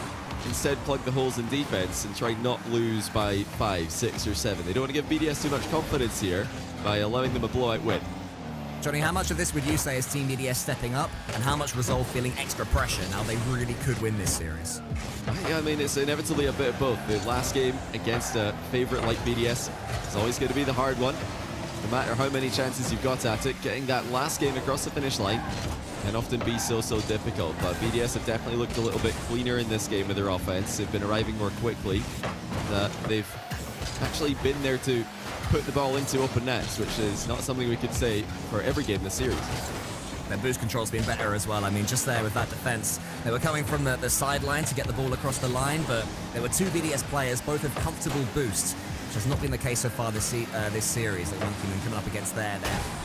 D: instead plug the holes in defense and try not lose by 5, 6, or 7? They don't want to give BDS too much confidence here by allowing them a blowout win.
F: Johnny, how much of this would you say is Team BDS stepping up, and how much Resolve feeling extra pressure now they really could win this series?
D: Yeah, I mean, it's inevitably a bit of both. The last game against a favourite like BDS is always going to be the hard one. No matter how many chances you've got at it, getting that last game across the finish line can often be so difficult. But BDS have definitely looked a little bit cleaner in this game with their offense. They've been arriving more quickly. They've actually been there to put the ball into open nets, which is not something we could say for every game in the series.
F: Their boost control's been better as well. I mean, just there with that defense, they were coming from the sideline to get the ball across the line, but there were two BDS players, both with comfortable boosts, which has not been the case so far this series. That Monkey Moon coming up against they're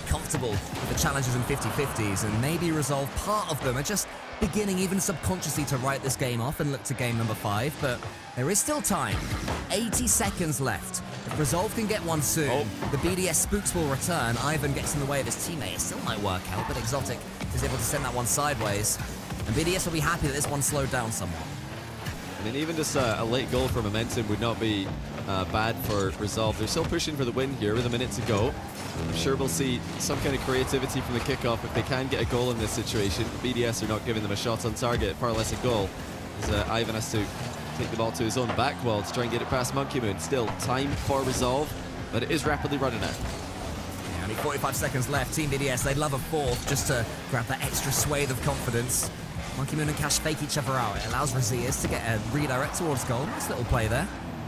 F: comfortable with the challenges and 50-50s, and maybe Resolve, part of them are just beginning even subconsciously to write this game off and look to game number 5, but there is still time. 80 seconds left. If Resolve can get one soon, the BDS spooks will return. Ivan gets in the way of his teammate. It still might work out, but Exotic is able to send that one sideways. And BDS will be happy that this one slowed down somewhat.
D: I mean, even just a late goal for momentum would not be bad for Resolve. They're still pushing for the win here with a minute to go. I'm sure we'll see some kind of creativity from the kickoff if they can get a goal in this situation. BDS are not giving them a shot on target, far less a goal, as Ivan has to take the ball to his own back wall to try and get it past Monkey Moon. Still time for Resolve, but it is rapidly running out.
F: Yeah, only 45 seconds left. Team BDS, they'd love a fourth just to grab that extra swathe of confidence. Monkey Moon and Kash fake each other out. It allows Rlcs to get a redirect towards goal. Nice little play there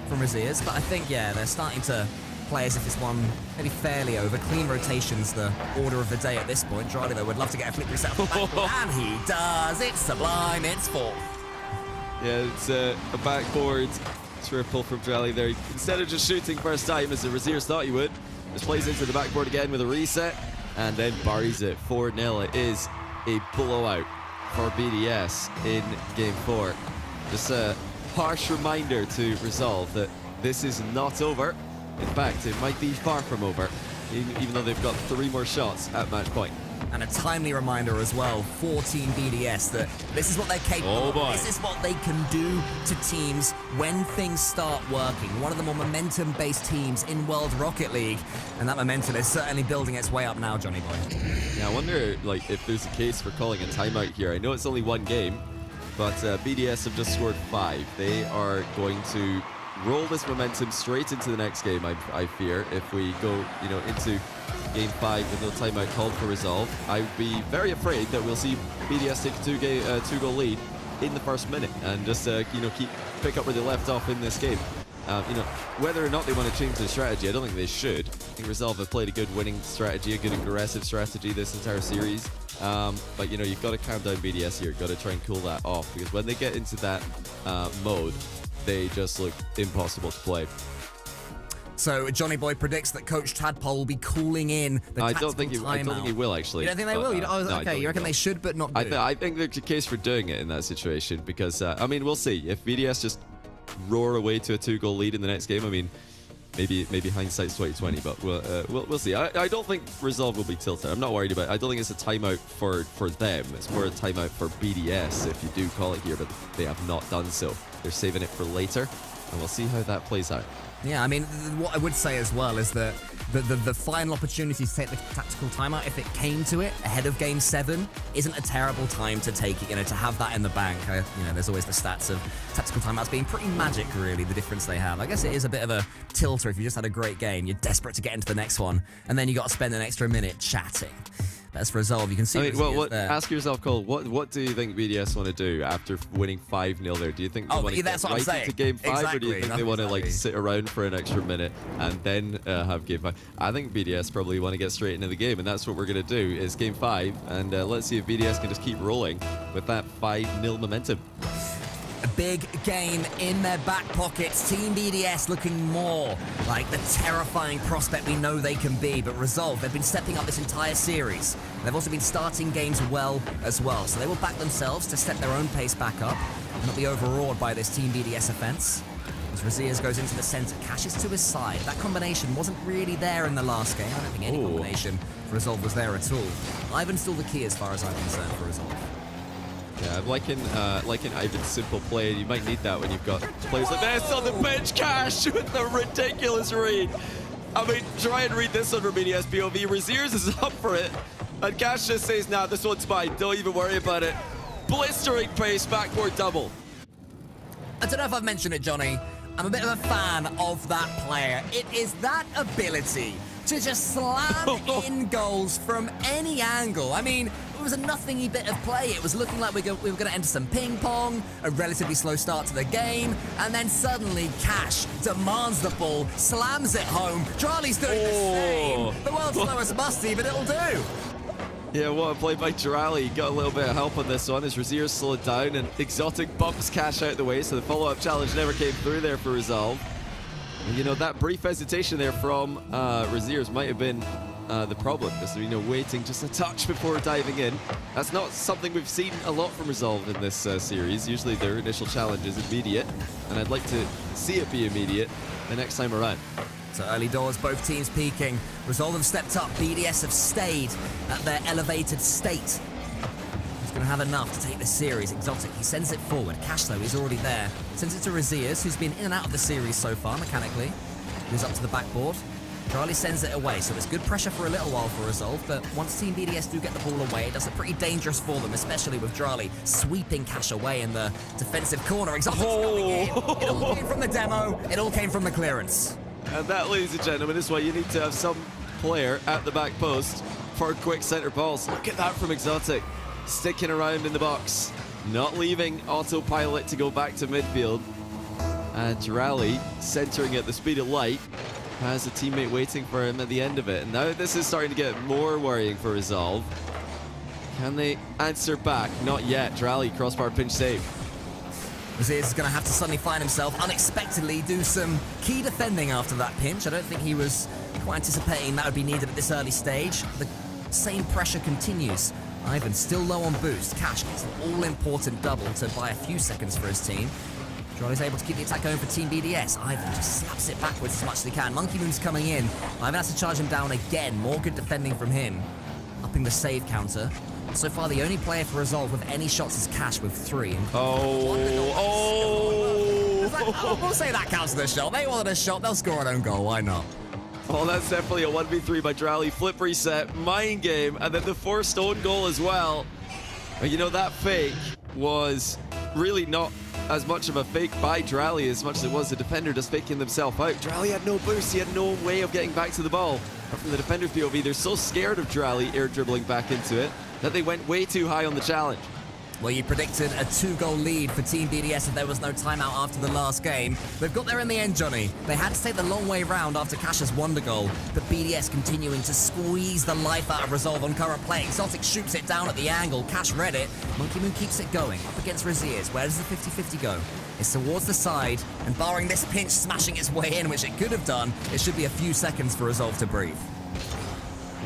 F: from Rlcs, but I think, yeah, they're starting to play as if it's one maybe fairly over. Clean rotations, the order of the day at this point. Rlcs, though, would love to get a flip reset off the backboard, and he does. It's sublime. It's 4.
D: Yeah, it's a backboard triple from Rlcs there. Instead of just shooting first time, as the Rlcs thought he would, just plays into the backboard again with a reset, and then buries it. 4-0. It is a blowout for BDS in Game 4. Just a harsh reminder to Resolve that this is not over. In fact, it might be far from over, even though they've got 3 more shots at match point.
F: And a timely reminder as well for Team BDS that this is what they're capable of. This is what they can do to teams when things start working. One of the more momentum-based teams in World Rocket League, and that momentum is certainly building its way up now, Johnny Boy.
D: Yeah, I wonder if there's a case for calling a timeout here. I know it's only one game, but BDS have just scored 5. They are going to roll this momentum straight into the next game, I fear, if we go, into Game 5 with no timeout called for Resolve. I would be very afraid that we'll see BDS take a two-goal lead in the first minute and just, pick up where they left off in this game. Whether or not they want to change their strategy, I don't think they should. I think Resolve have played a good winning strategy, a good aggressive strategy this entire series. But you've got to calm down BDS here. You've got to try and cool that off, because when they get into that mode, they just look impossible to play.
F: So Johnny Boy predicts that Coach Tadpole will be calling in the tactical
D: I don't think he will, actually.
F: You don't think they will? You reckon they should, but not do?
D: I think there's a case for doing it in that situation, because we'll see. If BDS just roar away to a 2-goal lead in the next game, maybe hindsight's 2020, but we'll see. I don't think Resolve will be tilted. I'm not worried about it. I don't think it's a timeout for them. It's more a timeout for BDS, if you do call it here, but they have not done so. They're saving it for later, and we'll see how that plays out.
F: Yeah, what I would say as well is that the final opportunity to take the tactical timeout, if it came to it ahead of Game 7, isn't a terrible time to take it, to have that in the bank. There's always the stats of tactical timeouts being pretty magic, really, the difference they have. I guess it is a bit of a tilter if you just had a great game. You're desperate to get into the next one, and then you got to spend an extra minute chatting. That's Resolve. You can see.
D: Ask yourself, Cole. What do you think BDS want to do after winning 5-0 there? Do you think they want to get right into Game 5, or do you think they want to sit around for an extra minute and then have Game 5? I think BDS probably want to get straight into the game, and that's what we're going to do. Is Game 5, and let's see if BDS can just keep rolling with that 5-0 momentum.
F: A big game in their back pockets. Team BDS looking more like the terrifying prospect we know they can be. But Resolve, they've been stepping up this entire series. They've also been starting games well as well. So they will back themselves to step their own pace back up and not be overawed by this Team BDS offense. As Rlcs goes into the center, Kash is to his side. That combination wasn't really there in the last game. I don't think any combination for Resolve was there at all. Ivan's still the key as far as I'm concerned for Resolve.
D: Yeah, I'm liking Ivan's simple play. You might need that when you've got players like this on the bench. Kash with a ridiculous read. Try and read this under BDS POV. Rlcs is up for it, and Kash just says, nah, this one's mine. Don't even worry about it. Blistering pace, backboard double.
F: I don't know if I've mentioned it, Johnny. I'm a bit of a fan of that player. It is that ability to just slam in goals from any angle. It was a nothingy bit of play. It was looking like we were going to enter some ping pong, a relatively slow start to the game, and then suddenly Kash demands the ball, slams it home. Charlie's doing the same. The world's slowest musty, but it'll do.
D: Yeah, what a play by Rlcs. Got a little bit of help on this one as Rlcs slowed down, and Exotic bumps Kash out the way, so the follow-up challenge never came through there for Resolve. And, that brief hesitation there from Rlcs might have been the problem. Just, waiting just a touch before diving in. That's not something we've seen a lot from Resolve in this series. Usually their initial challenge is immediate, and I'd like to see it be immediate the next time around.
F: So early doors, both teams peaking. Resolve have stepped up. BDS have stayed at their elevated state. He's going to have enough to take the series. Exotic, he sends it forward. Kash, though, is already there. Sends it to Rlcs, who's been in and out of the series so far, mechanically. Moves up to the backboard. Charlie sends it away, so there's good pressure for a little while for Resolve, but once Team BDS do get the ball away, it does look pretty dangerous for them, especially with Charlie sweeping Kash away in the defensive corner. Exotic's coming in. It all came from the demo. It all came from the clearance.
D: And that, ladies and gentlemen, is why you need to have some player at the back post for quick center balls. Look at that from Exotic. Sticking around in the box. Not leaving autopilot to go back to midfield. And Rlcs centering at the speed of light. Has a teammate waiting for him at the end of it. And now this is starting to get more worrying for Resolve. Can they answer back? Not yet. Rlcs crossbar pinch save.
F: Rlcs is going to have to suddenly find himself unexpectedly do some key defending after that pinch. I don't think he was quite anticipating that would be needed at this early stage. The same pressure continues. Ivan still low on boost. Kash gets an all-important double to buy a few seconds for his team. Charlie's able to keep the attack going for Team BDS. Ivan just slaps it backwards as much as he can. Monkey Moon's coming in. Ivan has to charge him down again. More good defending from him. Upping the save counter. So far, the only player for Resolve with any shots is Kash with 3. We'll say that counts as a shot. They wanted a shot, they'll score an own goal. Why not?
D: Well, that's definitely a 1v3 by Rlcs. Flip reset, mind game, and then the forced own goal as well. But that fake was really not as much of a fake by Drally as much as it was the defender just faking themselves out. Drally had no boost, he had no way of getting back to the ball. But from the defender's POV, they're so scared of Drally air dribbling back into it that they went way too high on the challenge.
F: Well, you predicted a 2-goal lead for Team BDS if there was no timeout after the last game. They've got there in the end, Johnny. They had to take the long way round after Kash's wonder goal, but BDS continuing to squeeze the life out of Resolve on current play. Exotic shoots it down at the angle. Kash read it. Monkey Moon keeps it going up against Rlcs. Where does the 50-50 go? It's towards the side, and barring this pinch smashing its way in, which it could have done, it should be a few seconds for Resolve to breathe.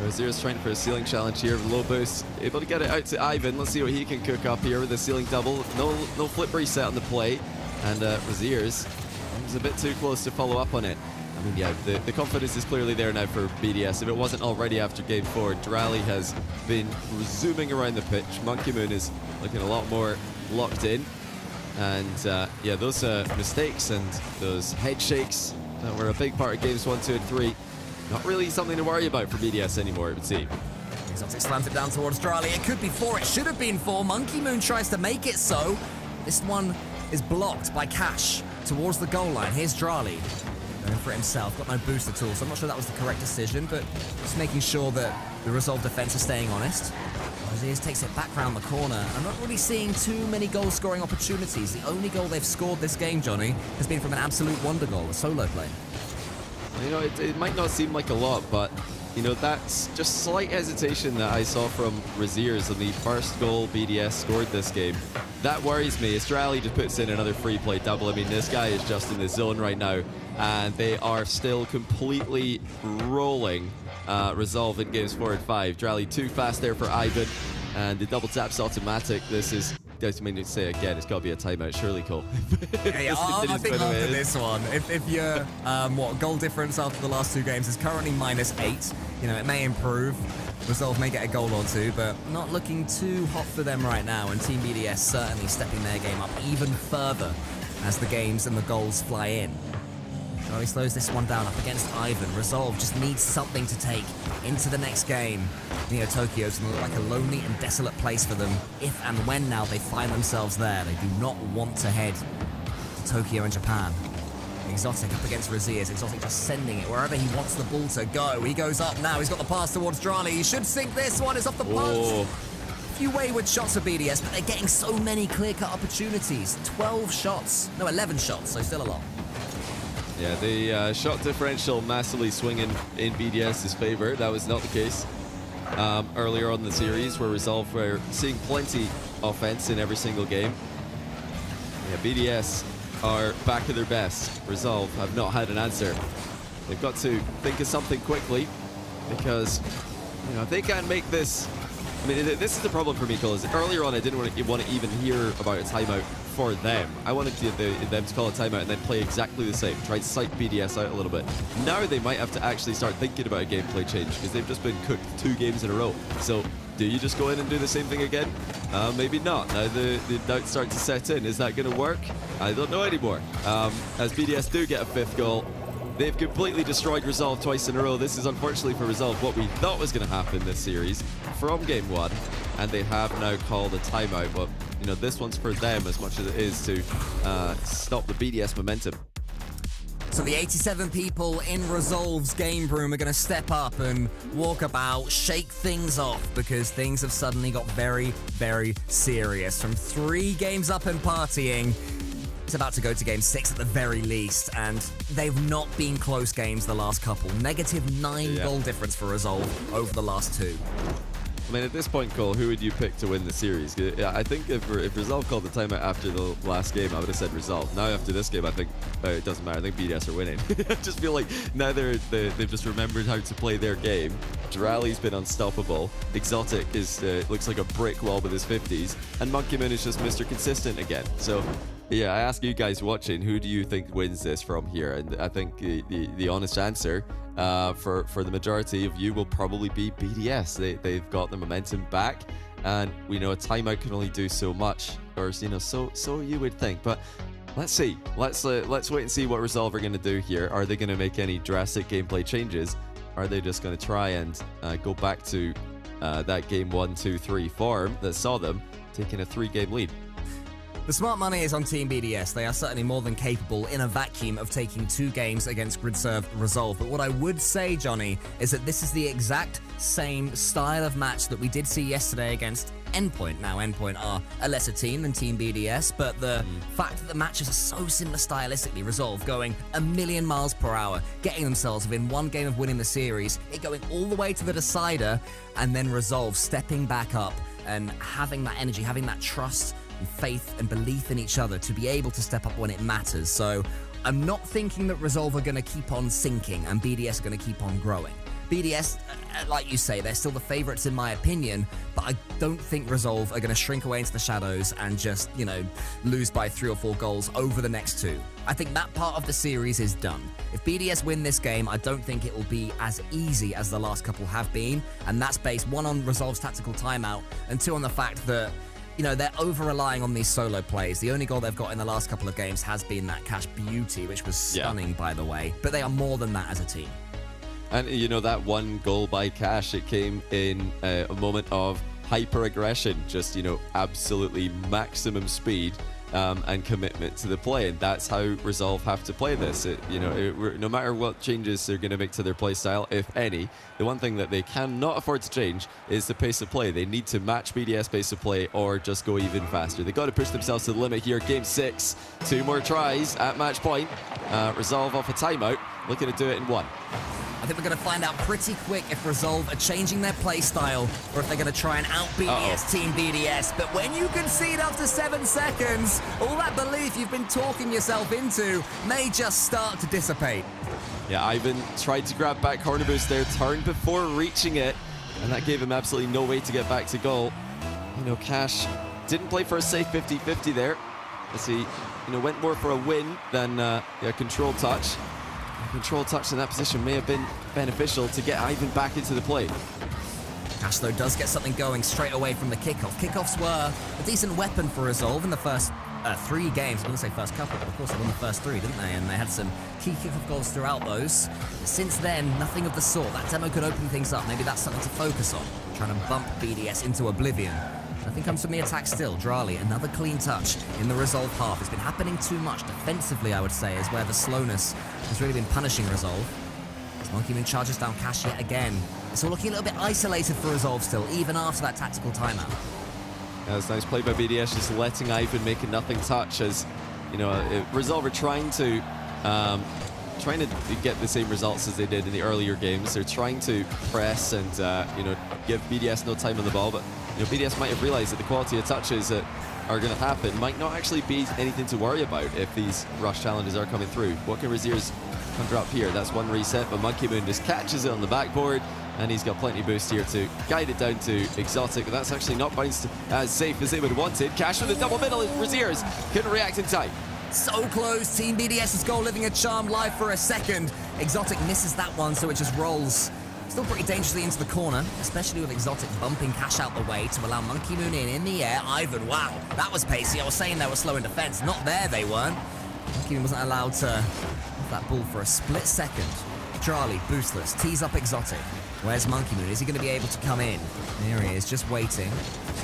D: Razier's trying for a ceiling challenge here with low boost, able to get it out to Ivan. Let's see what he can cook up here with the ceiling double. No flip reset on the play, and Razier's was a bit too close to follow up on it. I mean, yeah, the confidence is clearly there now for BDS. If it wasn't already after game 4, Drally has been zooming around the pitch. Monkey Moon is looking a lot more locked in, and yeah, those mistakes and those head shakes that were a big part of games 1, 2, and 3. Not really something to worry about for BDS anymore, it would seem.
F: Exotic slams it down towards Drally. It could be 4. It should have been 4. Monkey Moon tries to make it so. This one is blocked by Kash towards the goal line. Here's Drally going for it himself. Got no boost at all, so I'm not sure that was the correct decision, but just making sure that the Resolve defense is staying honest. Rlcs takes it back round the corner. I'm not really seeing too many goal-scoring opportunities. The only goal they've scored this game, Johnny, has been from an absolute wonder goal, a solo play.
D: You know, it might not seem like a lot, but, you know, that's just slight hesitation that I saw from Razier's on the first goal BDS scored this game. That worries me. Drally just puts in another free play double. I mean, this guy is just in the zone right now, and they are still completely rolling Resolve in games 4 and 5. Drally too fast there for Ivan, and the double tap's automatic. This is... I mean, to say again, it's got to be a timeout, surely, Cole.
F: Yeah, I think after this one, if your goal difference after the last 2 games is currently -8, you know, it may improve. Resolve may get a goal or 2, but not looking too hot for them right now. And Team BDS certainly stepping their game up even further as the games and the goals fly in. He slows this one down up against Ivan. Resolve just needs something to take into the next game. Neo Tokyo's going to look like a lonely and desolate place for them if and when now they find themselves there. They do not want to head to Tokyo in Japan. Exotic up against Rlcs. Exotic just sending it wherever he wants the ball to go. He goes up now. He's got the pass towards Drally. He should sink this one. It's off the post. A few wayward shots for BDS, but they're getting so many clear-cut opportunities. 12 shots. No, 11 shots, so still a lot.
D: Yeah, the shot differential massively swinging in BDS's favor. That was not the case earlier on in the series, where Resolve were seeing plenty offense in every single game. Yeah, BDS are back at their best. Resolve have not had an answer. They've got to think of something quickly, because, you know, if they can't make this... I mean, this is the problem for me, because earlier on I didn't want to even hear about a timeout for them. I wanted them to call a timeout and then play exactly the same, try to psych BDS out a little bit. Now they might have to actually start thinking about a gameplay change, because they've just been cooked 2 games in a row. So do you just go in and do the same thing again? Maybe not. Now the doubts start to set in. Is that going to work? I don't know anymore. As BDS do get a 5th goal, they've completely destroyed Resolve twice in a row. This is unfortunately for Resolve what we thought was going to happen this series from game 1, and they have now called a timeout. But, you know, this one's for them as much as it is to stop the BDS momentum.
F: So the 87 people in Resolve's game room are going to step up and walk about, shake things off, because things have suddenly got very, very serious. From 3 games up and partying, it's about to go to game 6 at the very least, and they've not been close games the last couple. -9 goal difference for Resolve over the last 2.
D: I mean, at this point, Cole, who would you pick to win the series? I think if Resolve called the timeout after the last game, I would have said Resolve. Now, after this game, I think it doesn't matter. I think BDS are winning. I just feel like now they've just remembered how to play their game. Drally's been unstoppable. Exotic is looks like a brick wall with his 50s. And Monkey Moon is just Mr. Consistent again. So... yeah, I ask you guys watching, who do you think wins this from here? And I think the honest answer for the majority of you will probably be BDS. They've got the momentum back, and we know a timeout can only do so much, or, you know, so you would think. But let's see. Let's wait and see what Resolve are going to do here. Are they going to make any drastic gameplay changes? Are they just going to try and go back to that game 1, 2, 3 form that saw them taking a 3-game lead?
F: The smart money is on Team BDS. They are certainly more than capable in a vacuum of taking 2 games against GridServe Resolve. But what I would say, Johnny, is that this is the exact same style of match that we did see yesterday against Endpoint. Now, Endpoint are a lesser team than Team BDS, but the fact that the matches are so similar stylistically, Resolve going a million miles per hour, getting themselves within 1 game of winning the series, it going all the way to the decider, and then Resolve stepping back up and having that energy, having that trust and faith and belief in each other to be able to step up when it matters. So I'm not thinking that Resolve are going to keep on sinking and BDS are going to keep on growing. BDS, like you say, they're still the favorites in my opinion, but I don't think Resolve are going to shrink away into the shadows and just, lose by 3 or 4 goals over the next 2. I think that part of the series is done. If BDS win this game, I don't think it will be as easy as the last couple have been, and that's based 1 on Resolve's tactical timeout, and 2 on the fact that they're over-relying on these solo plays. The only goal they've got in the last couple of games has been that Kash beauty, which was stunning, by the way. But they are more than that as a team.
D: And, that 1 goal by Kash, it came in a moment of hyper-aggression, just, absolutely maximum speed and commitment to the play. And that's how Resolve have to play this. No matter what changes they're going to make to their play style, if any, the one thing that they cannot afford to change is the pace of play. They need to match BDS pace of play or just go even faster. They've got to push themselves to the limit here. Game 6, 2 more tries at match point. Resolve off a timeout, looking to do it in 1.
F: I think we're going to find out pretty quick if Resolve are changing their play style or if they're going to try and out-BDS Team BDS. But when you concede after 7 seconds, all that belief you've been talking yourself into may just start to dissipate.
D: Yeah, Ivan tried to grab back corner boost there, turned before reaching it, and that gave him absolutely no way to get back to goal. Kash didn't play for a safe 50-50 there, as he, went more for a win than a control touch. Control touch in that position may have been beneficial to get Ivan back into the play.
F: Kash, though, does get something going straight away from the kickoff. Kickoffs were a decent weapon for Resolve in the first 3 games. I wouldn't say first couple, but of course they won the first 3, didn't they? And they had some key kickoff goals throughout those. Since then, nothing of the sort. That demo could open things up. Maybe that's something to focus on, trying to bump BDS into oblivion. Nothing comes from the attack still. Drali, another clean touch in the Resolve half. It's been happening too much defensively, I would say, is where the slowness has really been punishing Resolve. As Monkey Moon charges down Kash yet again. It's all looking a little bit isolated for Resolve still, even after that tactical timeout.
D: Yeah, it's nice play by BDS, just letting Ivan make a nothing touch as, Resolve are trying to get the same results as they did in the earlier games. They're trying to press and, give BDS no time on the ball, but BDS might have realized that the quality of touches that are going to happen might not actually be anything to worry about if these rush challenges are coming through. What can Razier's conjure up here? That's 1 reset, but Monkey Moon just catches it on the backboard, and he's got plenty of boost here to guide it down to Exotic, but that's actually not bounced as safe as they would have wanted. Kash with a double middle, Razier's couldn't react in time.
F: So close. Team BDS's goal living a charmed life for a second. Exotic misses that one, so it just rolls still pretty dangerously into the corner, especially with Exotic bumping Kash out the way to allow Monkey Moon in the air. Ivan, wow, that was pacey. I was saying they were slow in defense. Not there, they weren't. Monkey Moon wasn't allowed to have that ball for a split second. Charlie, boostless, tees up Exotic. Where's Monkey Moon? Is he going to be able to come in? There he is, just waiting.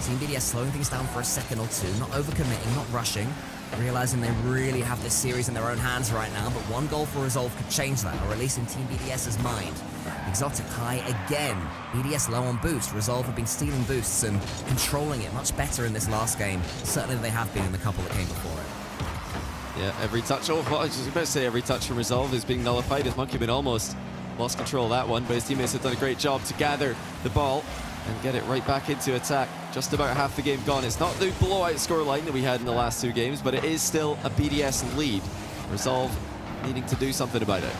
F: Team BDS slowing things down for a second or 2, not overcommitting, not rushing. Realizing they really have this series in their own hands right now, but 1 goal for Resolve could change that, or at least in Team BDS's mind. Exotic high again. BDS low on boost. Resolve have been stealing boosts and controlling it much better in this last game. Certainly they have been in the couple that came before it.
D: Yeah, every touch, I was about to say every touch from Resolve is being nullified as Monkey Moon almost lost control of that one, but his teammates have done a great job to gather the ball and get it right back into attack. Just about half the game gone. It's not the blowout scoreline that we had in the last 2 games, but it is still a BDS lead. Resolve needing to do something about it.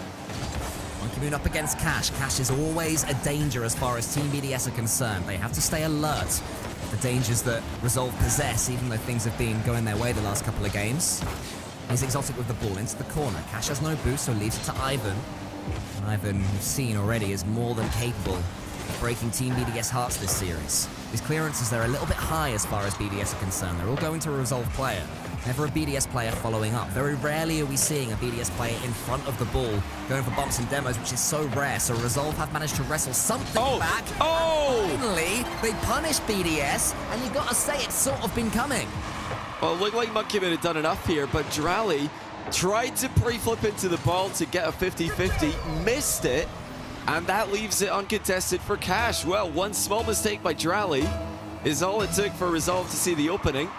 F: Monkey Moon up against Kash. Kash is always a danger as far as Team BDS are concerned. They have to stay alert. The dangers that Resolve possess, even though things have been going their way the last couple of games. He's Exotic with the ball into the corner. Kash has no boost, so leaves it to Ivan. And Ivan, we've seen already, is more than capable of breaking Team BDS hearts this series. His clearances, they're a little bit high as far as BDS are concerned. They're all going to a Resolve player. Never a BDS player following up. Very rarely are we seeing a BDS player in front of the ball going for bumps and demos, which is so rare. So Resolve have managed to wrestle something back.
D: Oh!
F: Finally, they punish BDS, and you've got to say it's sort of been coming.
D: Well, it looked like Monkey Man had done enough here, but Drally tried to pre-flip into the ball to get a 50-50, missed it, and that leaves it uncontested for Kash. Well, one small mistake by Drally is all it took for Resolve to see the opening,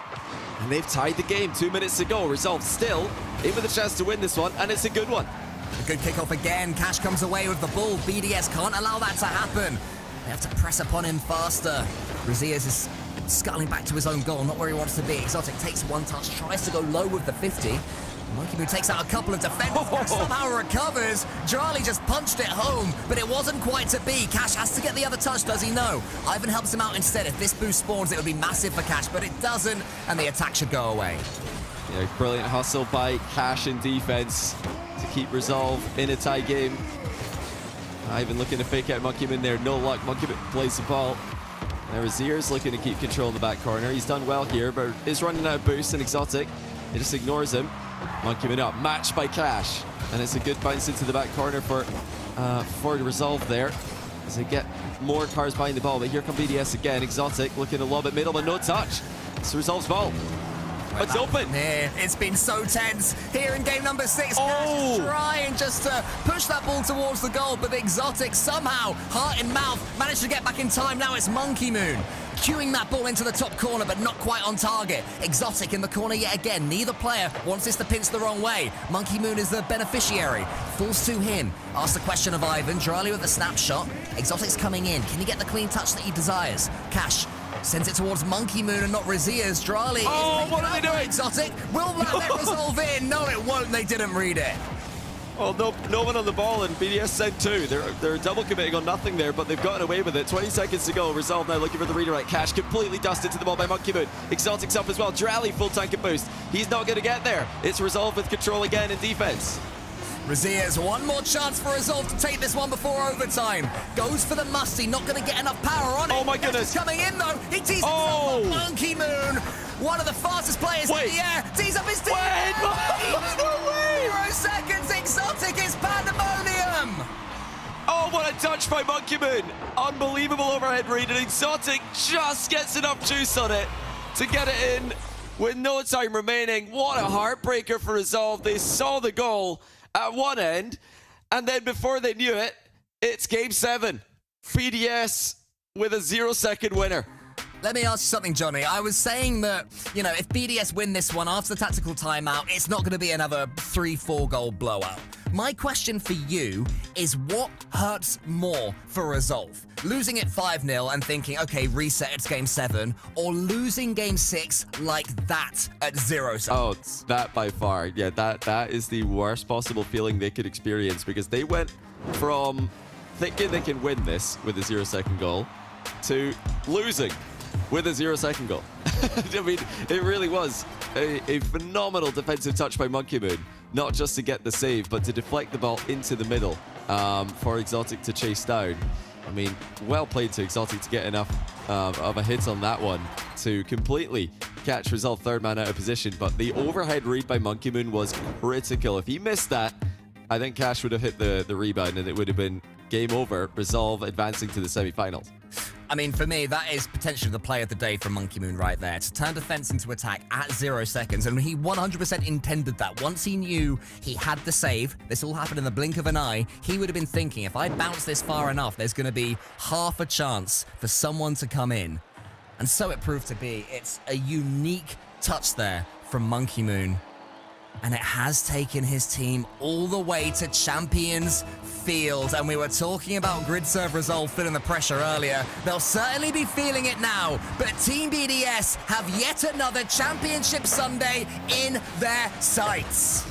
D: and they've tied the game. 2 minutes to go. Resolve still in with a chance to win this one, and it's a good one.
F: A good kickoff again. Kash comes away with the ball. BDS can't allow that to happen. They have to press upon him faster. Rlcs is scuttling back to his own goal, not where he wants to be. Exotic takes one touch, tries to go low with the 50. Monkey Moon takes out a couple of defenders, but somehow recovers. Drally just punched it home, but it wasn't quite to be. Kash has to get the other touch, does he? No. Ivan helps him out instead. If this boost spawns, it would be massive for Kash, but it doesn't, and the attack should go away.
D: Yeah, brilliant hustle by Kash in defense to keep Resolve in a tie game. Ivan looking to fake out Monkey Moon there. No luck. Monkey Moon plays the ball. Now Azir's looking to keep control in the back corner. He's done well here, but is running out of boost, and Exotic, he just ignores him. Monkey Moon up, matched by Kash, and it's a good bounce into the back corner for Resolve there as they get more cars behind the ball. But here come BDS again. Exotic looking to lob at middle, but no touch. It's Resolve's ball. It's open.
F: Here, it's been so tense here in game number 6. Kash is trying just to push that ball towards the goal, but the Exotic somehow, heart in mouth, managed to get back in time. Now it's Monkey Moon cueing that ball into the top corner, but not quite on target. Exotic in the corner yet again. Neither player wants this to pinch the wrong way. Monkey Moon is the beneficiary. Falls to him. Asks the question of Ivan. Drally with a snapshot. Exotic's coming in. Can he get the clean touch that he desires? Kash sends it towards Monkey Moon and not Rlcs. Drally is
D: what are they doing?
F: Exotic. Will that let Resolve in? No, it won't. They didn't read it.
D: Well, no one on the ball, and BDS sent 2. They're double committing on nothing there, but they've gotten away with it. 20 seconds to go. Resolve now looking for the redirect. Kash completely dusted to the ball by Monkey Moon. Exotic's up as well. Drally full tank of boost. He's not going to get there. It's Resolve with control again in defense.
F: Rlcs, one more chance for Resolve to take this one before overtime. Goes for the musty, not going to get enough power on it.
D: Oh my goodness.
F: Coming in though, he tees himself up. Monkey Moon, one of the fastest players in the air, tees up his team.
D: No way!
F: 0 seconds, Exotic is pandemonium.
D: Oh, what a touch by Monkey Moon. Unbelievable overhead read, and Exotic just gets enough juice on it to get it in with no time remaining. What a heartbreaker for Resolve. They saw the goal at one end, and then before they knew it, it's game 7. BDS with a 0-second winner.
F: Let me ask you something, Johnny. I was saying that, you know, if BDS win this one after the tactical timeout, it's not going to be another 3-4 goal blowout. My question for you is, what hurts more for Resolve? Losing it 5-0 and thinking, okay, reset, it's game 7, or losing game 6 like that at 0 seconds?
D: Oh, that by far. Yeah, that is the worst possible feeling they could experience, because they went from thinking they can win this with a 0-second goal to losing with a 0-second goal. I mean, it really was a phenomenal defensive touch by Monkey Moon, not just to get the save, but to deflect the ball into the middle for Exotic to chase down. I mean, well played to Exotic to get enough of a hit on that one to completely catch Resolve third man out of position, but the overhead read by Monkey Moon was critical. If he missed that, I think Kash would have hit the rebound, and it would have been game over, Resolve advancing to the semi-finals.
F: I mean, for me, that is potentially the play of the day from Monkey Moon right there. To turn defense into attack at 0 seconds. And he 100% intended that. Once he knew he had the save, this all happened in the blink of an eye, he would have been thinking, if I bounce this far enough, there's going to be half a chance for someone to come in. And so it proved to be. It's a unique touch there from Monkey Moon. And it has taken his team all the way to Champions Field. And we were talking about grid serve Resolve feeling the pressure earlier. They'll certainly be feeling it now. But Team BDS have yet another Championship Sunday in their sights.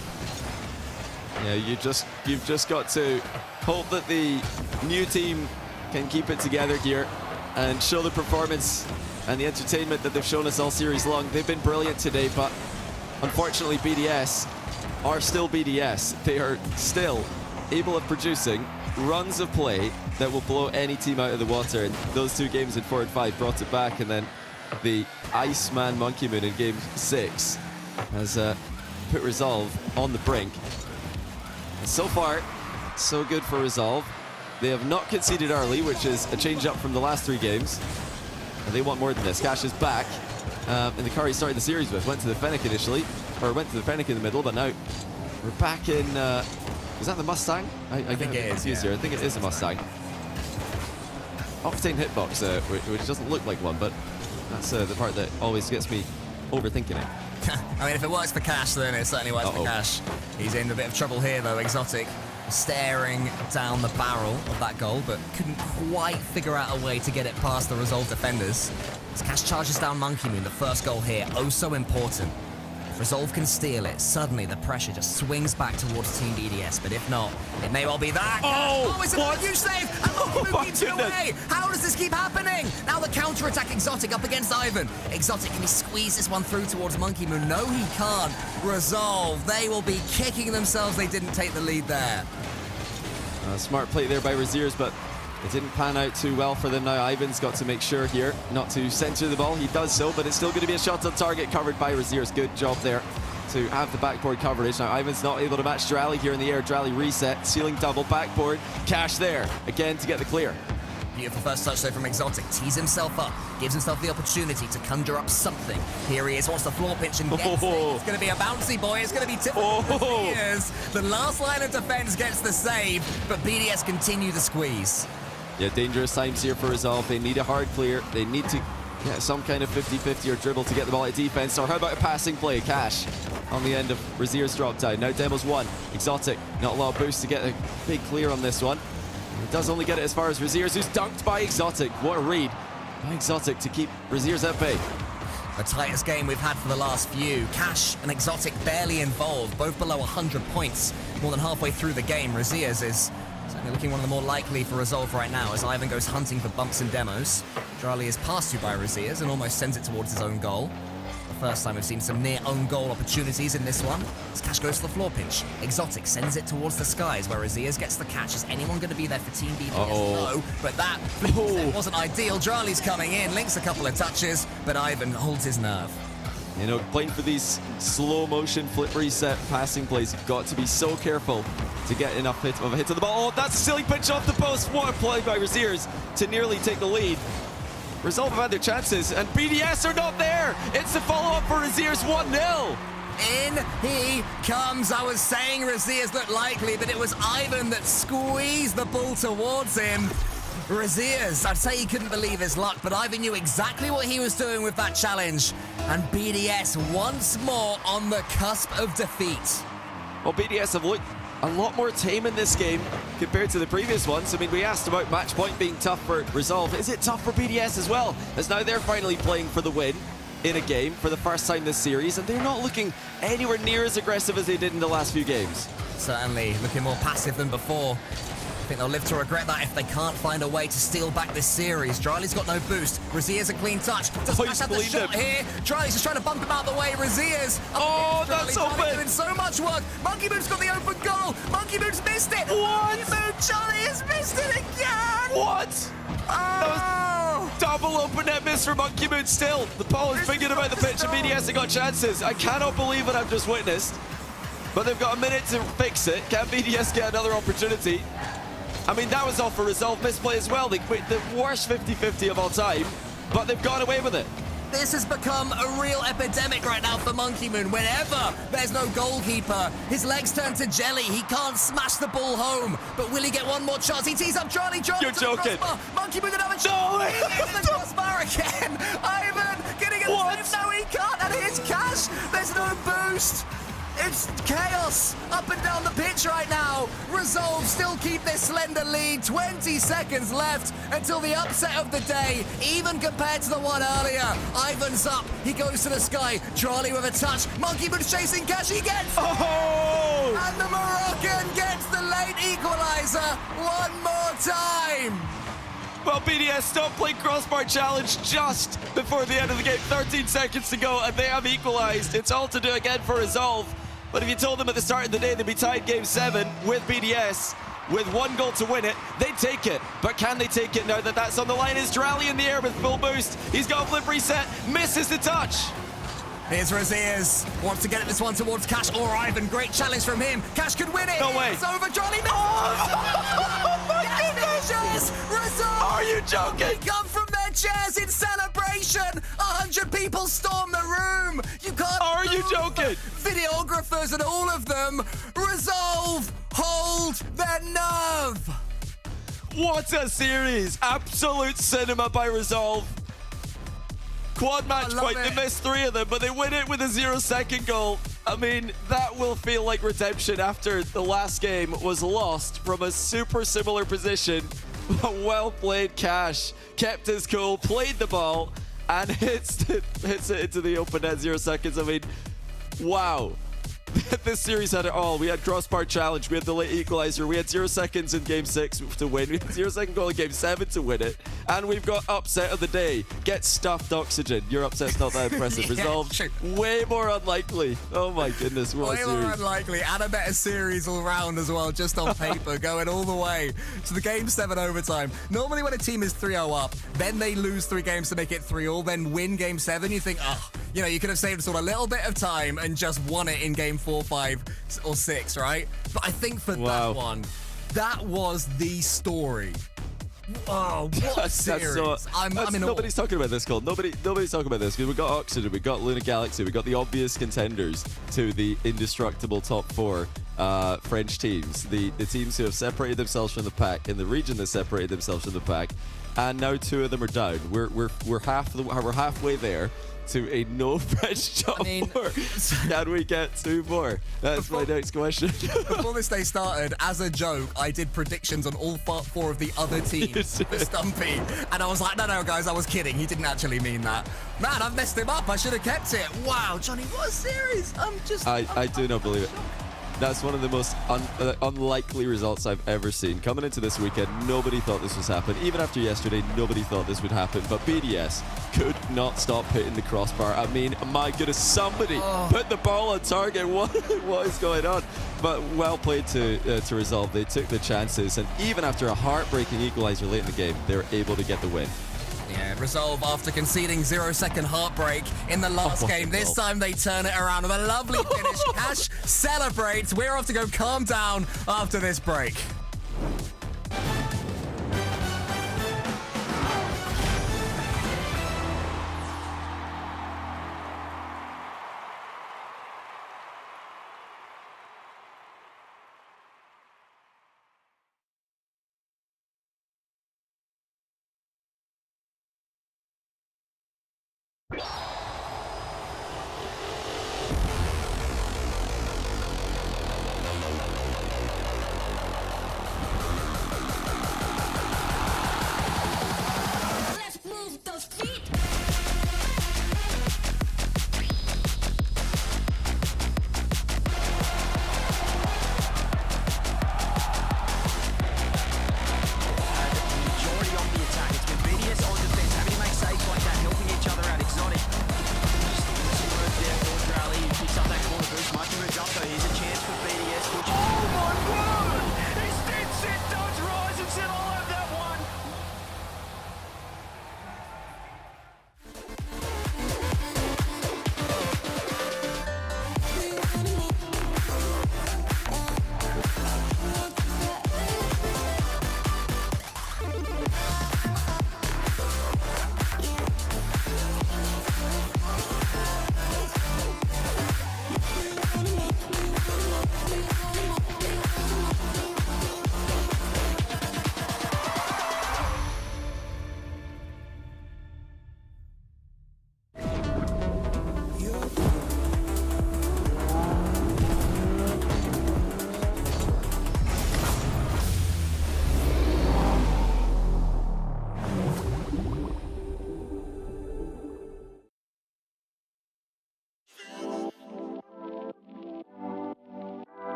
D: Yeah, you've just got to hope that the new team can keep it together here and show the performance and the entertainment that they've shown us all series long. They've been brilliant today, but unfortunately, BDS are still BDS. They are still able of producing runs of play that will blow any team out of the water. And those 2 games in 4 and 5 brought it back. And then the Iceman Monkey Moon in game 6 has put Resolve on the brink. And so far, so good for Resolve. They have not conceded early, which is a change up from the last 3 games. And they want more than this. Kash is back. in the car he started the series with. Went to the Fennec initially, or went to the Fennec in the middle, but now we're back in, is that the Mustang? I
F: think it is, yeah.
D: Here. I think it is a Mustang. Octane hitbox, which doesn't look like one, but that's the part that always gets me overthinking it.
F: I mean, if it works for Kash, then it certainly works for Kash. He's in a bit of trouble here, though. Exotic staring down the barrel of that goal, but couldn't quite figure out a way to get it past the Resolve defenders. As Kash charges down Monkey Moon, the first goal here, oh so important. If Resolve can steal it, suddenly the pressure just swings back towards Team BDS, but if not, it may well be that.
D: Oh,
F: it's a huge save! And Monkey Moon keeps it away! How does this keep happening? Now the counter-attack Exotic up against Ivan. Exotic, can he squeeze this one through towards Monkey Moon? No, he can't. Resolve, they will be kicking themselves they didn't take the lead there.
D: Smart play there by Raziers, but it didn't pan out too well for them now. Ivan's got to make sure here not to center the ball. He does so, but it's still going to be a shot on target covered by Raziers. Good job there to have the backboard coverage. Now Ivan's not able to match Drally here in the air. Drally reset, ceiling double, backboard. Kash there, again to get the clear.
F: Beautiful first touch though from Exotic. Tees himself up, gives himself the opportunity to conjure up something. Here he is, wants the floor pinch and gets it. It's going to be a bouncy boy. It's going to be typical Raziers. The last line of defense gets the save, but BDS continue the squeeze.
D: Yeah, dangerous times here for Resolve. They need a hard clear. They need to get some kind of 50-50 or dribble to get the ball at defense. Or how about a passing play? Kash on the end of Raziers' drop down. Now Demo's one. Exotic, not a lot of boost to get a big clear on this one. He does only get it as far as Raziers, who's dunked by Exotic. What a read by Exotic to keep Raziers at bay.
F: The tightest game we've had for the last few. Kash and Exotic barely involved, both below 100 points. More than halfway through the game, Raziers is certainly looking one of the more likely for Resolve right now as Ivan goes hunting for bumps and demos. Drally is passed to by Raziers and almost sends it towards his own goal. The first time we've seen some near own goal opportunities in this one. As Kash goes to the floor pinch, Exotic sends it towards the skies where Raziers gets the catch. Is anyone going to be there for Team BDS? No, but that wasn't ideal. Drally's coming in, links a couple of touches, but Ivan holds his nerve.
D: You know, playing for these slow motion flip reset passing plays, you've got to be so careful to get enough of a hit to the ball. Oh, that's a silly pitch off the post. What a play by Raziers to nearly take the lead. Resolve have had their chances, and BDS are not there. It's the follow-up for Raziers 1-0.
F: In he comes. I was saying Raziers looked likely, but it was Ivan that squeezed the ball towards him. Raziers, I'd say he couldn't believe his luck, but Ivan knew exactly what he was doing with that challenge. And BDS once more on the cusp of defeat.
D: Well, BDS have looked a lot more tame in this game compared to the previous ones. I mean, we asked about match point being tough for Resolve. Is it tough for BDS as well? As now they're finally playing for the win in a game for the first time this series, and they're not looking anywhere near as aggressive as they did in the last few games.
F: Certainly looking more passive than before. I think they'll live to regret that if they can't find a way to steal back this series. Drally's got no boost. Raziers a clean touch. Does Kash have the shot here? Drally's just trying to bump him out of the way. Raziers.
D: Oh, that's open.
F: Doing so much work. Monkey Moon's got the open goal. Monkey Moon's missed it.
D: What?
F: Monkey Moon, Johnny has missed it again.
D: What?
F: Oh.
D: Double open net miss for Monkey Moon still. The ball is thinking about the pitch and BDS have got chances. I cannot believe what I've just witnessed. But they've got a minute to fix it. Can BDS get another opportunity? I mean, that was all for Resolve misplay as well. They quit the worst 50-50 of all time, but they've got away with it.
F: This has become a real epidemic right now for Monkey Moon. Whenever there's no goalkeeper, his legs turn to jelly. He can't smash the ball home. But will he get one more chance? He tees up Drally.
D: You're joking.
F: Monkey Moon can have a chance.
D: No.
F: He hits the crossbar again. Ivan getting it. No, he can't. And here's Kash. There's no boost. It's chaos up and down the pitch right now. Resolve still keep this slender lead. 20 seconds left until the upset of the day, even compared to the one earlier. Ivan's up. He goes to the sky. Drally with a touch. Monkey Moon's chasing Kash. He gets.
D: Oh!
F: And the Moroccan gets the late equalizer one more time.
D: Well, BDS stopped playing crossbar challenge just before the end of the game. 13 seconds to go, and they have equalized. It's all to do again for Resolve. But if you told them at the start of the day they'd be tied game 7 with BDS, with one goal to win it, they'd take it. But can they take it now that that's on the line? Is Drally in the air with full boost? He's got a flip reset, misses the touch.
F: Here's Raziers. Wants to get this one towards Kash or Ivan. Great challenge from him. Kash could win it.
D: No way.
F: It's over. Drally.
D: Oh my
F: goodness. Resolve.
D: Are you joking?
F: They come from their chairs in celebration. 100 people People storm the room. You can't.
D: Are you
F: move.
D: joking?
F: Videographers and all of them. Resolve. Hold their nerve.
D: What a series! Absolute cinema by Resolve. Quad match point. They missed 3 of them, but they win it with a 0-second goal. I mean, that will feel like redemption after the last game was lost from a super similar position. Well played, Kash. Kept his cool, played the ball, and hits it into the open net, 0 seconds. I mean, wow. This series had it all. We had crossbar challenge, we had the late equalizer, we had 0 seconds in game 6 to win, we had 0-second goal in game 7 to win it, and we've got upset of the day. Get stuffed, Oxygen. Your upset's not that impressive. Resolved, way more unlikely. Oh my goodness, what a series.
F: Way more unlikely, and a better series all round as well, just on paper, going all the way to the game 7 overtime. Normally when a team is 3-0 up, then they lose 3 games to make it 3-3, then win game 7, you think, oh, you know, you could have saved us all a little bit of time and just won it in game 4, 5, or 6, right? But I think for that one, that was the story. Oh, what a series.
D: Nobody's talking about this, Cole. Nobody's talking about this because we've got Oxygen, we've got Luna Galaxy, we've got the obvious contenders to the indestructible top 4 French teams. The teams who have separated themselves from the pack in the region that separated themselves from the pack, and now 2 of them are down. We're halfway there to a no French top 4. Can we get 2 more? That's my next question.
F: Before this day started, as a joke, I did predictions on all 4 of the other teams for Stumpy. And I was like, no, guys, I was kidding. He didn't actually mean that. Man, I've messed him up. I should have kept it. Wow, Johnny, what a series.
D: I do not believe it. That's one of the most unlikely results I've ever seen. Coming into this weekend, nobody thought this was happening. Even after yesterday, nobody thought this would happen. But BDS could not stop hitting the crossbar. I mean, my goodness, somebody put the ball on target. What is going on? But well played to Resolve. They took the chances. And even after a heartbreaking equalizer late in the game, they were able to get the win.
F: Yeah, Resolve, after conceding 0-second heartbreak in the last game, this time they turn it around with a lovely finish. Kash celebrates. We're off to go calm down after this break.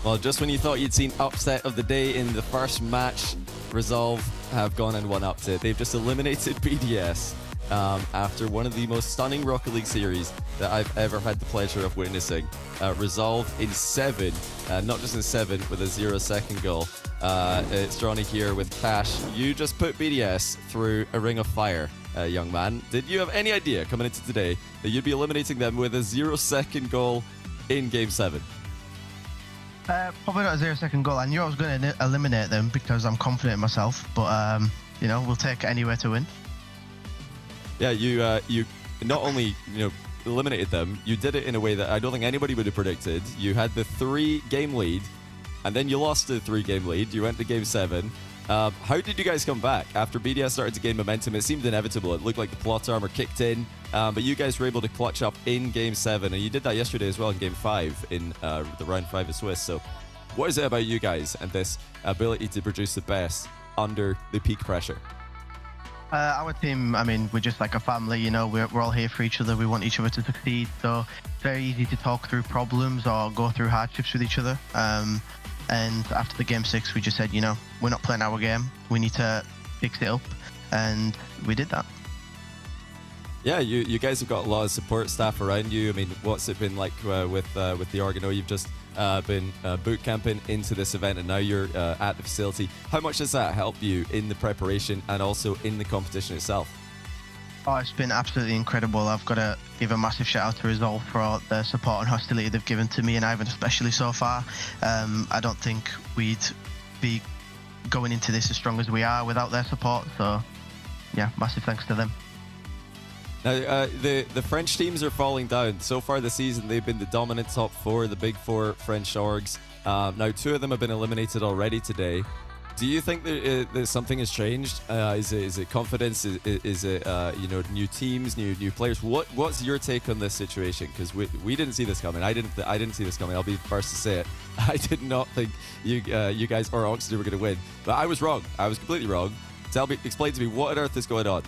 D: Well, just when you thought you'd seen upset of the day in the first match, Resolve have gone and won upset. They've just eliminated BDS after one of the most stunning Rocket League series that I've ever had the pleasure of witnessing. Resolve in 7, not just in 7, with a 0-second goal. It's Johnny here with Kash. You just put BDS through a ring of fire, young man. Did you have any idea coming into today that you'd be eliminating them with a 0-second goal in Game 7?
K: Probably not a 0-second goal. I knew I was going to eliminate them because I'm confident in myself, but you know, we'll take it anywhere to win.
D: Yeah, you not only eliminated them, you did it in a way that I don't think anybody would have predicted. You had the 3-game lead, and then you lost the 3-game lead. You went to Game 7. How did you guys come back after BDS started to gain momentum? It seemed inevitable. It looked like the plot armor kicked in, but you guys were able to clutch up in Game 7, and you did that yesterday as well in Game 5 in the round 5 of Swiss. So what is it about you guys and this ability to produce the best under the peak pressure?
K: Our team, I mean, we're just like a family, you know, we're all here for each other. We want each other to succeed. So it's very easy to talk through problems or go through hardships with each other. And after the Game 6, we just said, you know, we're not playing our game. We need to fix it up. And we did that.
D: Yeah, you guys have got a lot of support staff around you. I mean, what's it been like with the org? I know you've just been boot camping into this event, and now you're at the facility. How much does that help you in the preparation and also in the competition itself?
K: Oh, it's been absolutely incredible. I've got to give a massive shout out to Resolve for all the support and hostility they've given to me and Ivan, especially so far. I don't think we'd be going into this as strong as we are without their support. So, yeah, massive thanks to them.
D: Now, the French teams are falling down. So far this season, they've been the dominant top 4, the big 4 French orgs. Now, 2 of them have been eliminated already today. Do you think that something has changed? Is it confidence? Is it new teams, new players? What's your take on this situation? Because we didn't see this coming. I didn't see this coming. I'll be the first to say it. I did not think you guys or Oxygen were going to win, but I was wrong. I was completely wrong. Explain to me what on earth is going on.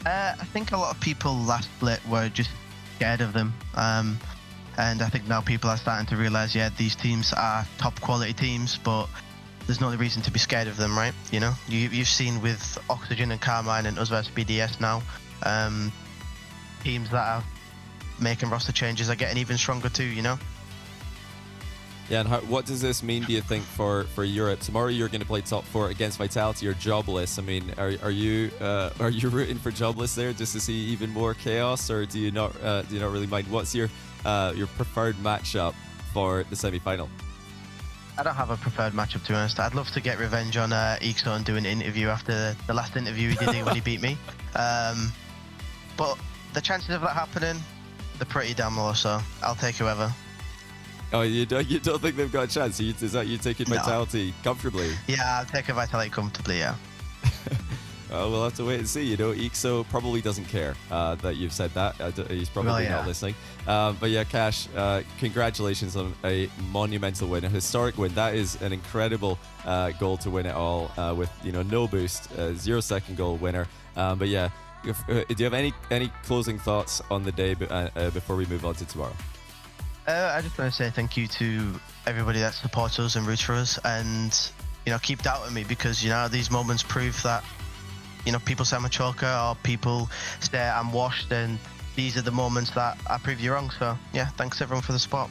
K: I think a lot of people last split were just scared of them. And I think now people are starting to realize, yeah, these teams are top quality teams, but there's no reason to be scared of them, right? You know, you've seen with Oxygen and Carmine and us versus BDS now, teams that are making roster changes are getting even stronger too, you know?
D: Yeah, and what does this mean, do you think, for Europe? Tomorrow you're going to play top 4 against Vitality or Jobless. I mean, are you rooting for Jobless there just to see even more chaos, or do you not really mind? What's your preferred matchup for the semi-final?
K: I don't have a preferred matchup, to be honest. I'd love to get revenge on Ixo and do an interview after the last interview he did when he beat me. But the chances of that happening, they're pretty damn low, so I'll take whoever.
D: Oh, you don't think they've got a chance? Is that you taking Vitality comfortably?
K: Yeah, I'll take a Vitality comfortably, yeah.
D: We'll have to wait and see. You know, Ixo probably doesn't care that you've said that. He's probably not listening. But yeah, Kash, congratulations on a monumental win, a historic win. That is an incredible goal to win it all with no boost, 0-second goal winner. But yeah, do you have any closing thoughts on the day before we move on to tomorrow?
K: I just want to say thank you to everybody that supports us and roots for us, and keep doubting me, because these moments prove that people say I'm a choker or people say I'm washed, and these are the moments that I prove you wrong. So yeah, thanks everyone for the support.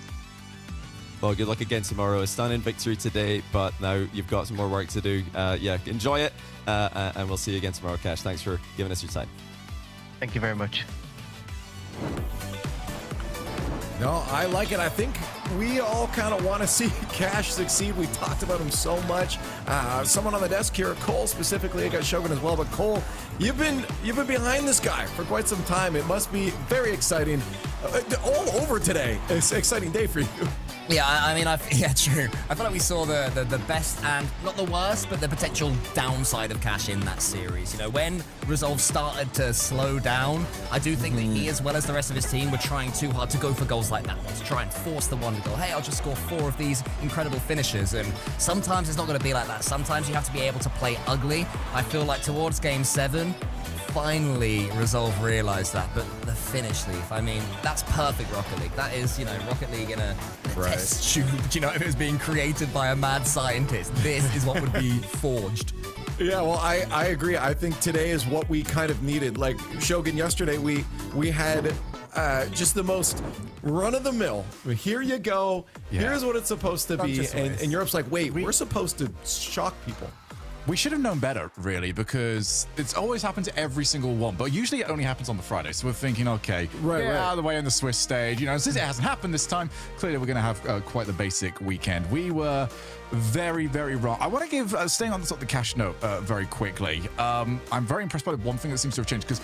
D: Well, good luck again tomorrow. A stunning victory today, but now you've got some more work to do. Yeah, enjoy it, and we'll see you again tomorrow, Kash. Thanks for giving us your time.
K: Thank you very much.
B: No, I like it. I think we all kind of want to see Kash succeed. We talked about him so much. Someone on the desk here, Cole specifically, I got Shogun as well. But Cole, you've been behind this guy for quite some time. It must be very exciting. All over today. It's an exciting day for you.
F: Yeah, I mean, true. I feel like we saw the best and not the worst, but the potential downside of Kash in that series. When Resolve started to slow down, I do think that he, as well as the rest of his team, were trying too hard to go for goals like that, to try and force the one to go, hey, I'll just score 4 of these incredible finishes. And sometimes it's not going to be like that. Sometimes you have to be able to play ugly. I feel like towards Game 7, finally Resolve realized that, but the finish, Leaf. I mean, that's perfect Rocket League. That is, Rocket League in a test tube. If it was being created by a mad scientist, this is what would be forged.
B: Yeah, well, I agree. I think today is what we kind of needed. Like Shogun, yesterday we had just the most run-of-the-mill. Here you go.
G: Yeah.
B: Here's what it's supposed to be. And Europe's like, wait, we're supposed to shock people.
G: We should have known better, really, because it's always happened to every single one, but usually it only happens on the Friday. So we're thinking, okay,
B: right.
G: out of the way in the Swiss stage. Since it hasn't happened this time, clearly we're going to have quite the basic weekend. We were very, very wrong. I want to give, staying on the Kash note very quickly, I'm very impressed by one thing that seems to have changed, because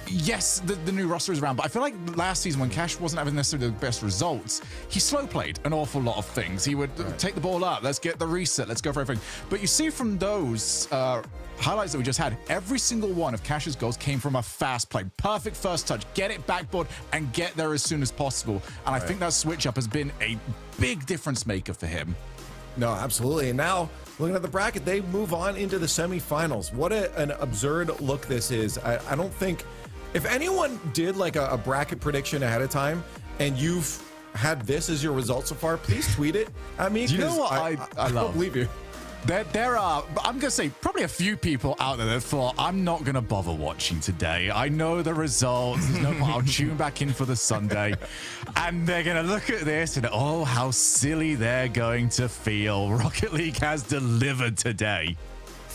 G: yes, the new roster is around, but I feel like last season when Kash wasn't having necessarily the best results, he slow played an awful lot of things. He would take the ball up, let's get the reset, let's go for everything. But you see from those highlights that we just had, every single one of Kash's goals came from a fast play. Perfect first touch, get it backboard and get there as soon as possible. And I think that switch up has been a big difference maker for him.
B: No, absolutely. And now, looking at the bracket, they move on into the semifinals. What an absurd look this is. I don't think... If anyone did like a bracket prediction ahead of time and you've had this as your result so far, please tweet it at me.
G: Do you know what I
B: don't
G: love?
B: believe you.
G: There are, I'm going to say, probably a few people out there that thought, I'm not going to bother watching today. I know the results. There's no point. I'll tune back in for the Sunday. And they're going to look at this and, oh, how silly they're going to feel. Rocket League has delivered today.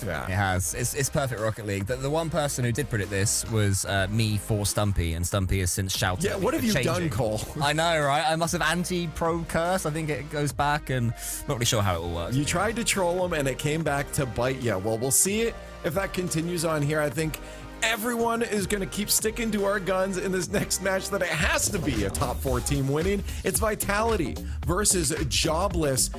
B: Yeah.
F: It has. It's perfect Rocket League. The one person who did predict this was me for Stumpy, and Stumpy has since shouted.
B: Yeah, what have you done, Cole?
F: I know, right? I must have anti-pro curse. I think it goes back, and not really sure how it all works.
B: You tried to troll him, and it came back to bite you. Well, we'll see it if that continues on here. I think everyone is going to keep sticking to our guns in this next match that it has to be a top 4 team winning. It's Vitality versus Jobless.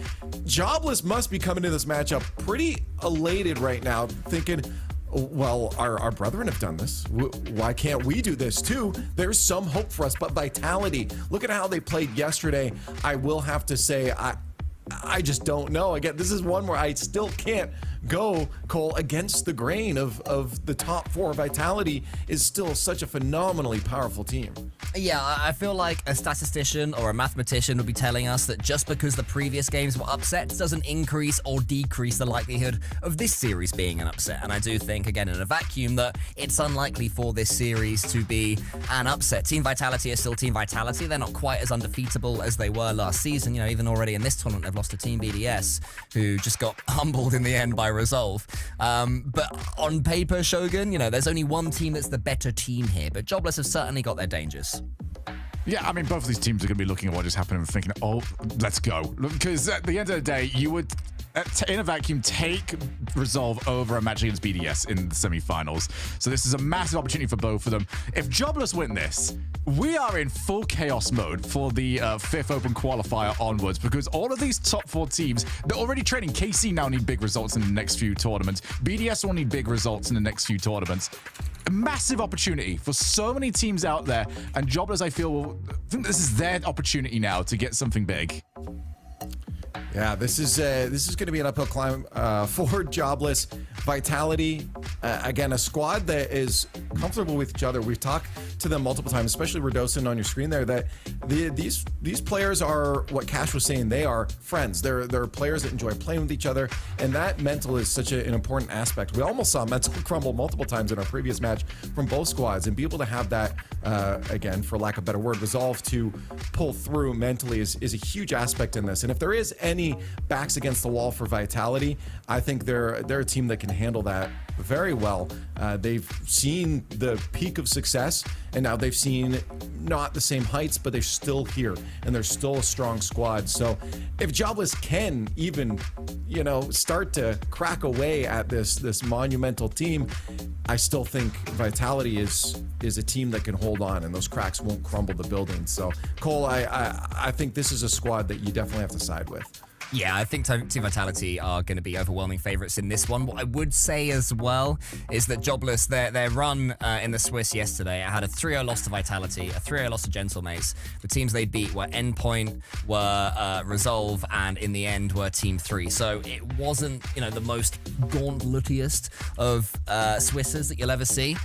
B: Jobless must be coming to this matchup pretty elated right now, thinking, well, our brethren have done this. Why can't we do this too? There's some hope for us. But Vitality, look at how they played yesterday. I will have to say, I just don't know. Again, this is one where I still can't go, Cole, against the grain of the top 4. Vitality is still such a phenomenally powerful team.
F: Yeah, I feel like a statistician or a mathematician would be telling us that just because the previous games were upsets doesn't increase or decrease the likelihood of this series being an upset. And I do think, again, in a vacuum, that it's unlikely for this series to be an upset. Team Vitality is still Team Vitality. They're not quite as undefeatable as they were last season. Even already in this tournament, they've lost to Team BDS, who just got humbled in the end by Resolve. But on paper, Shogun, there's only one team that's the better team here, but Jobless have certainly got their dangers.
G: Yeah, I mean, both of these teams are going to be looking at what just happened and thinking, oh, let's go. Because at the end of the day, you would, in a vacuum, take Resolve over a match against BDS in the semifinals. So this is a massive opportunity for both of them. If Jobless win this, we are in full chaos mode for the 5th Open Qualifier onwards, because all of these top 4 teams, they're already training. KC now need big results in the next few tournaments. BDS will need big results in the next few tournaments. A massive opportunity for so many teams out there, and Jobless, I think this is their opportunity now to get something big.
B: Yeah, this is going to be an uphill climb for Jobless. Vitality, again, a squad that is comfortable with each other. We've talked to them multiple times, especially Redosin on your screen there, that these players are what Kash was saying. They are friends. They're players that enjoy playing with each other, and that mental is such an important aspect. We almost saw mental crumble multiple times in our previous match from both squads, and be able to have that, again, for lack of a better word, resolve to pull through mentally is a huge aspect in this. And if there is any backs against the wall for Vitality, I think they're a team that can handle that very well. They've seen the peak of success, and now they've seen not the same heights, but they're still here, and they're still a strong squad. So if Jobless can even, start to crack away at this monumental team, I still think Vitality is a team that can hold on, and those cracks won't crumble the building. So Cole, I think this is a squad that you definitely have to side with.
F: Yeah, I think Team Vitality are going to be overwhelming favorites in this one. What I would say as well is that Jobless, their run in the Swiss yesterday, it had a 3-0 loss to Vitality, a 3-0 loss to Gentlemates. The teams they beat were Endpoint, were Resolve, and in the end were Team 3. So it wasn't, the most gauntletiest of Swissers that you'll ever see.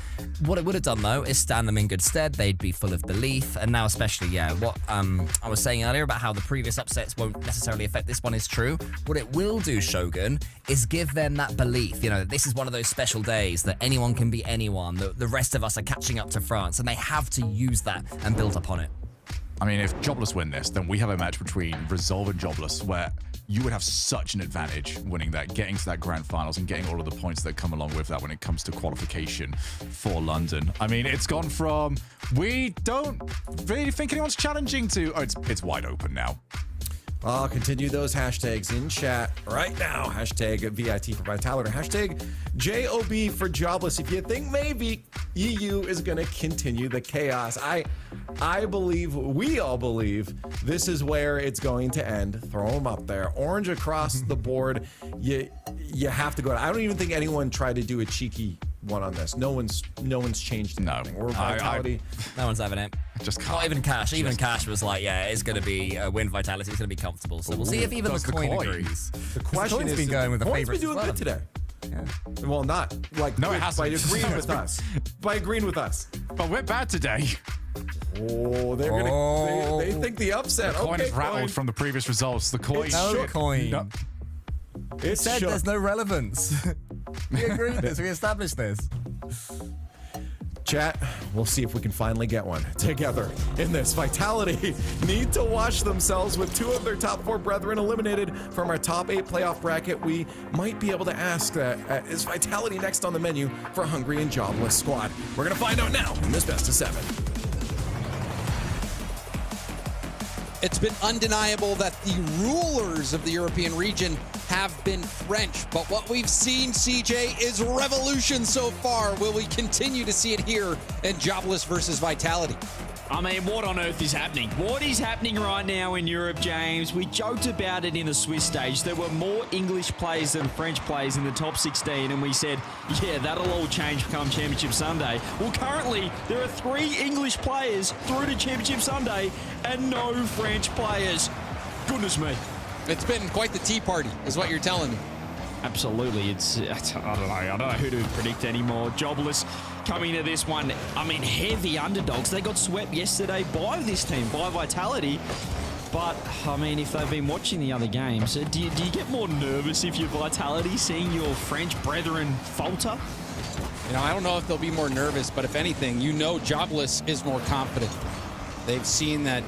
F: What it would have done, though, is stand them in good stead. They'd be full of belief. And now especially, what I was saying earlier about how the previous upsets won't necessarily affect this one is true. What it will do, Shogun, is give them that belief. This is one of those special days that anyone can beat anyone. The rest of us are catching up to France, and they have to use that and build upon it.
G: I mean, if Jobless win this, then we have a match between Resolve and Jobless where you would have such an advantage winning that, getting to that grand finals and getting all of the points that come along with that when it comes to qualification for London. I mean, it's gone from we don't really think anyone's challenging to it's wide open now.
B: I'll continue those hashtags in chat right now. Hashtag VIT for Vitality. Hashtag JOB for Jobless. If you think maybe EU is going to continue the chaos, I believe, we all believe, this is where it's going to end. Throw them up there. Orange across the board. You have to go. I don't even think anyone tried to do a cheeky one on this. No one's changed anything. We're Vitality.
F: No one's having it.
G: Just can't.
F: Not even Kash. Even Kash was like, yeah, it's going to be a win Vitality. It's going to be comfortable. So we'll see if even the coin agrees.
B: The question is,
F: been going with the favorites.
B: Coin's been doing good today. Yeah. Well, not like
G: no, it has
B: by agreeing with us. By agreeing with us.
G: But we're bad today.
B: Oh, they're gonna. They think the upset.
G: The coin is rattled from the previous results. The coin.
F: No coin.
G: No.
B: It
F: said
B: shook.
F: there's no relevance. We agreed this. We established this.
B: Chat, we'll see if we can finally get one together in this. Vitality need to wash themselves with 2 of their top 4 brethren eliminated from our top 8 playoff bracket. We might be able to ask that, is Vitality next on the menu for a hungry and jobless squad? We're going to find out now in this best of 7.
H: It's been undeniable that the rulers of the European region have been French, but what we've seen, CJ, is revolution so far. Will we continue to see it here in Jobless versus Vitality?
E: I mean, what on earth is happening? What is happening right now in Europe, James? We joked about it in the Swiss stage. There were more English players than French players in the top 16, and we said, yeah, that'll all change come Championship Sunday. Well, currently, there are 3 English players through to Championship Sunday and no French players. Goodness me.
H: It's been quite the tea party, is what you're telling me.
E: Absolutely. I don't know who to predict anymore. Jobless coming to this one. I mean, heavy underdogs. They got swept yesterday by this team, by Vitality. But, I mean, if they've been watching the other games, do you get more nervous if you're Vitality seeing your French brethren falter?
H: I don't know if they'll be more nervous, but if anything, Jobless is more confident. They've seen that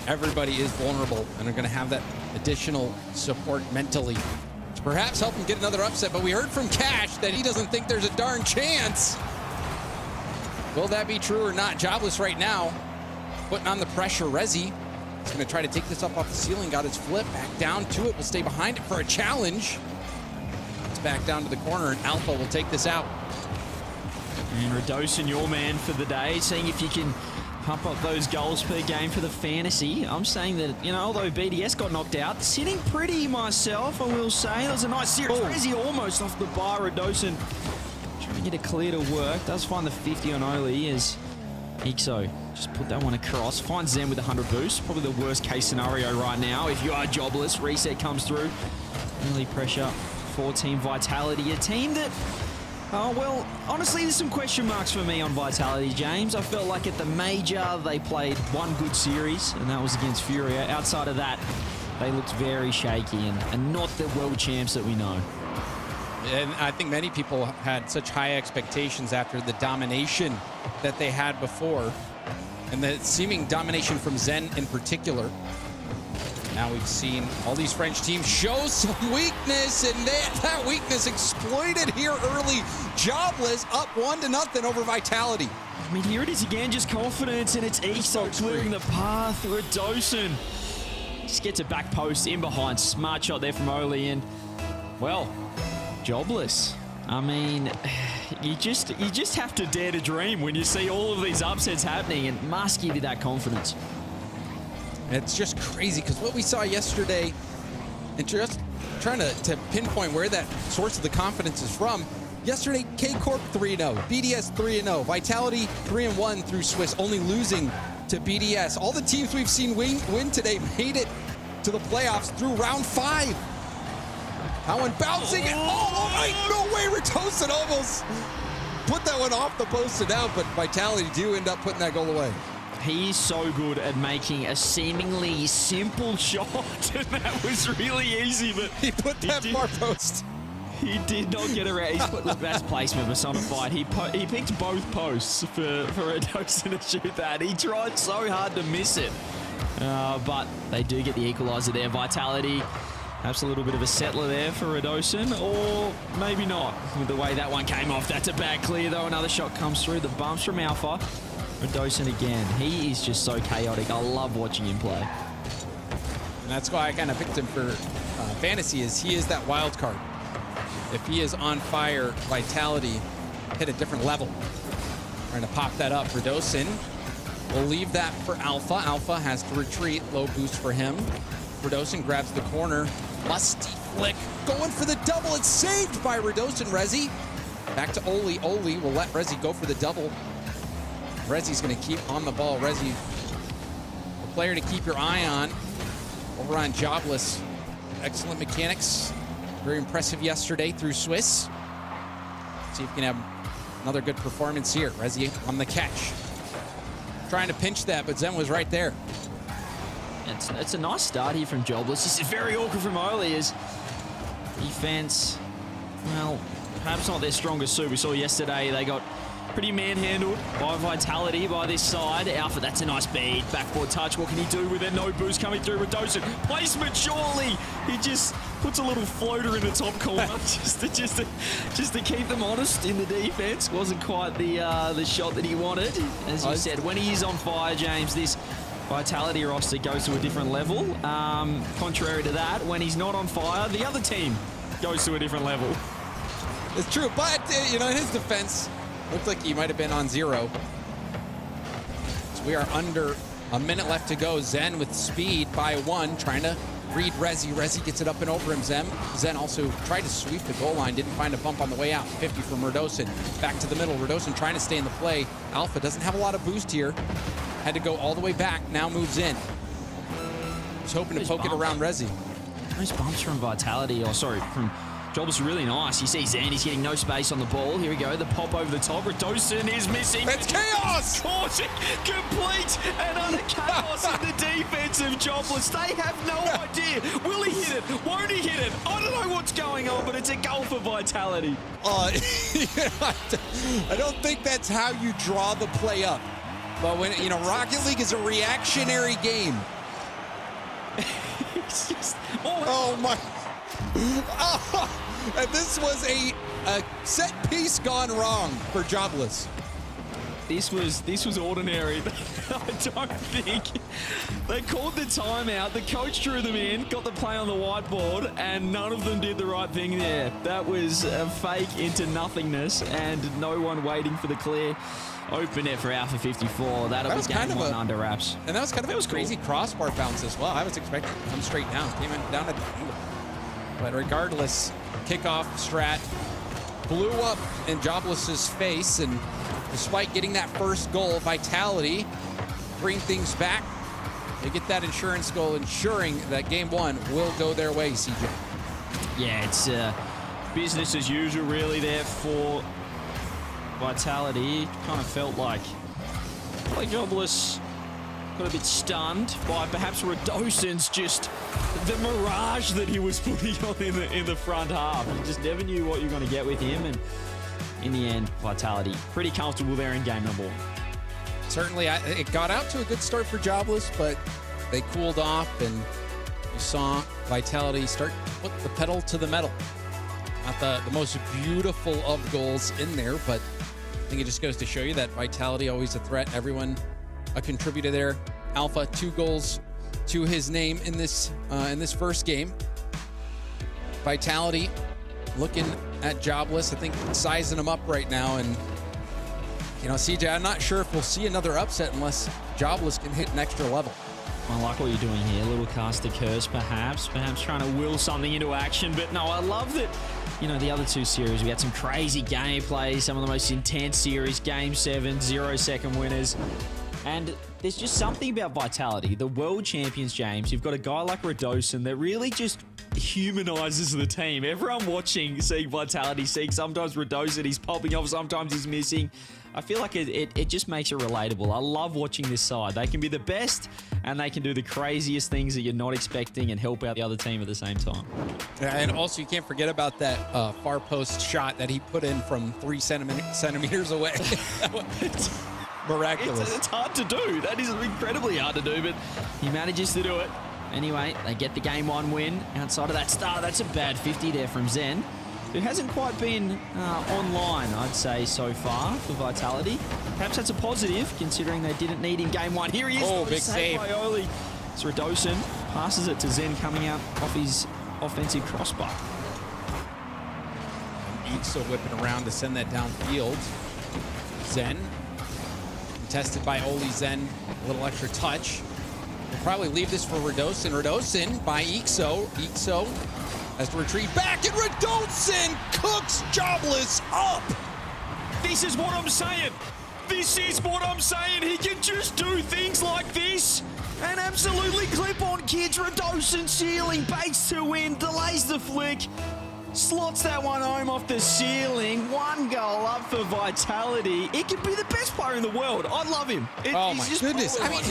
H: everybody is vulnerable and are going to have that additional support mentally to perhaps help them get another upset. But we heard from Kash that he doesn't think there's a darn chance. Will that be true or not? Jobless right now putting on the pressure. Rezi is going to try to take this up off the ceiling. Got his flip back down to it. Will stay behind it for a challenge. It's back down to the corner, and Alpha will take this out.
E: And Radosin, your man for the day, seeing if you can pump up those goals per game for the fantasy. I'm saying that, although BDS got knocked out, sitting pretty myself, I will say. That was a nice series. Rezi almost off the bar. Radosin trying to get it clear to work. Does find the 50 on Oli as Ixo just put that one across. Finds Zen with a 100 boost. Probably the worst case scenario right now. If you are Jobless, reset comes through. Early pressure for Team Vitality. A team that, well, honestly, there's some question marks for me on Vitality, James. I felt like at the major, they played one good series, and that was against Furia. Outside of that, they looked very shaky and not the world champs that we know.
H: And I think many people had such high expectations after the domination that they had before, and the seeming domination from Zen in particular. Now we've seen all these French teams show some weakness, and that weakness exploited here early. Jobless up 1-0 over Vitality.
E: I mean, here it is again, just confidence, and it's Ixo clearing the path for Radosin. Just gets a back post in behind. Smart shot there from Oli, and, well, Jobless. I mean, you just have to dare to dream when you see all of these upsets happening, and must give you that confidence.
H: It's just crazy because what we saw yesterday And just trying to pinpoint where that source of the confidence is from. Yesterday, K-Corp 3-0, BDS 3-0, Vitality 3-1 through Swiss, only losing to BDS. All the teams we've seen win today made it to the playoffs through round 5. That one bouncing. Oh my, no way, Ritosin almost put that one off the post and out, but Vitality do end up putting that goal away.
E: He's so good at making a seemingly simple shot, and that was really easy, but
H: he put that far post.
E: He did not get around. He's put the best placement personified. He picked both posts for Rlcs to shoot that. He tried so hard to miss it, but they do get the equaliser there. Vitality, perhaps a little bit of a settler there for Rlcs, or maybe not. With the way that one came off, that's a bad clear though. Another shot comes through. The bumps from Alpha. Rlcs again. He is just so chaotic. I love watching him play.
H: And that's why I kind of picked him for fantasy, is he is that wild card. If he is on fire, Vitality hit a different level. Trying to pop that up. Rlcs will leave that for Alpha. Alpha has to retreat. Low boost for him. Rlcs grabs the corner. Lusty flick. Going for the double. It's saved by Rlcs. Rezi. Back to Oli. Oli will let Rezi go for the double. Rezi's going to keep on the ball. Rezi, a player to keep your eye on. Over on Jobless. Excellent mechanics. Very impressive yesterday through Swiss. See if we can have another good performance here. Rezi on the catch. Trying to pinch that, but Zen was right there.
E: It's a nice start here from Jobless. This is very awkward from Oli as defense, well, perhaps not their strongest suit. We saw yesterday they got pretty manhandled by Vitality by this side. Alpha, that's a nice beat. Backboard touch. What can he do with it? No boost coming through. Rlcs. Placement, surely. He just puts a little floater in the top corner just to keep them honest in the defense. Wasn't quite the shot that he wanted. As you said, when he is on fire, James, this Vitality roster goes to a different level. Contrary to that, when he's not on fire, the other team goes to a different level.
H: It's true, but in his defense, looked like he might have been on 0. So we are under a minute left to go. Zen with speed by 1, trying to read Rezi. Rezi gets it up and over him. Zen also tried to sweep the goal line, didn't find a bump on the way out. 50 from Rlcs. Back to the middle. Rlcs trying to stay in the play. Alpha doesn't have a lot of boost here. Had to go all the way back. Now moves in. Was hoping to poke it around Rezi.
E: Those bumps from Vitality, from Jobless, really nice. You see Zen, he's getting no space on the ball. Here we go, the pop over the top. Rlcs is missing.
H: It's chaos!
E: Caught it. Complete and utter chaos in the defense of Jobless. They have no idea. Will he hit it? Won't he hit it? I don't know what's going on, but it's a goal for Vitality.
H: I don't think that's how you draw the play up. But when, Rocket League is a reactionary game.
E: It's just,
H: oh my. Oh, and this was a set piece gone wrong for Jobless.
E: This was ordinary. I don't think they called the timeout. The coach drew them in, got the play on the whiteboard, and none of them did the right thing there. That was a fake into nothingness, and no one waiting for the clear. Open it for Alpha 54. That was game one under wraps.
H: And that was kind of a crazy crossbar bounce as well. I was expecting it to come straight down. Came down at the angle. But regardless, kickoff strat blew up in Jobless's face, and despite getting that first goal, Vitality bring things back. They get that insurance goal, ensuring that game 1 will go their way, CJ.
E: Yeah, it's business as usual really there for Vitality. Kind of felt like Jobless got a bit stunned by perhaps Rlcs, just the mirage that he was putting on in the front half. You just never knew what you're going to get with him, and in the end, Vitality pretty comfortable there in game number 1.
H: Certainly, it got out to a good start for Jobless, but they cooled off, and you saw Vitality start to put the pedal to the metal. Not the most beautiful of goals in there, but I think it just goes to show you that Vitality always a threat. Everyone a contributor there. Alpha, 2 goals to his name in this first game. Vitality looking at Jobless, I think sizing him up right now, and CJ, I'm not sure if we'll see another upset unless Jobless can hit an extra level.
E: I like what you're doing here. A little caster curse, perhaps trying to will something into action. But no, I love that. You know, the other two series, we had some crazy gameplay, some of the most intense series, Game 7, 0-second winners. And there's just something about Vitality. The World Champions, James, you've got a guy like Radosin that really just humanizes the team. Everyone watching, seeing Vitality, seeing sometimes Radosin, he's popping off, sometimes he's missing. I feel like it just makes it relatable. I love watching this side. They can be the best, and they can do the craziest things that you're not expecting and help out the other team at the same time.
H: And also, you can't forget about that far post shot that he put in from 3 centimeters away. It's miraculous.
E: It's hard to do. That is incredibly hard to do, but he manages to do it. Anyway, they get the game 1 win. Outside of that start, that's a bad 50 there from Zen, who hasn't quite been online, I'd say, so far for Vitality. Perhaps that's a positive, considering they didn't need him game 1. Here he is.
H: Oh, big save.
E: By Oli. It's Radosin. Passes it to Zen coming out off his offensive crossbar.
H: Still whipping around to send that downfield. Zen. Contested by Oli. Zen. A little extra touch. We'll probably leave this for Radosin. Radosin by Ixo. Ixo has to retreat back, and Radosin cooks Jobless up.
E: This is what I'm saying. This is what I'm saying. He can just do things like this and absolutely clip on kids. Radosin ceiling, baits to win, delays the flick, slots that one home off the ceiling. 1 goal up for Vitality. It could be the best player in the world. I love him.
H: Oh my goodness. I mean,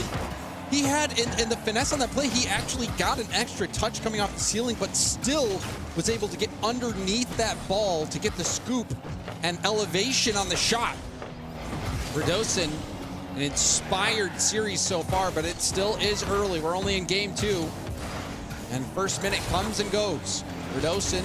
H: he had, in the finesse on that play, he actually got an extra touch coming off the ceiling, but still was able to get underneath that ball to get the scoop and elevation on the shot. Radosin, an inspired series so far, but it still is early. We're only in game 2. And first minute comes and goes. Radosin,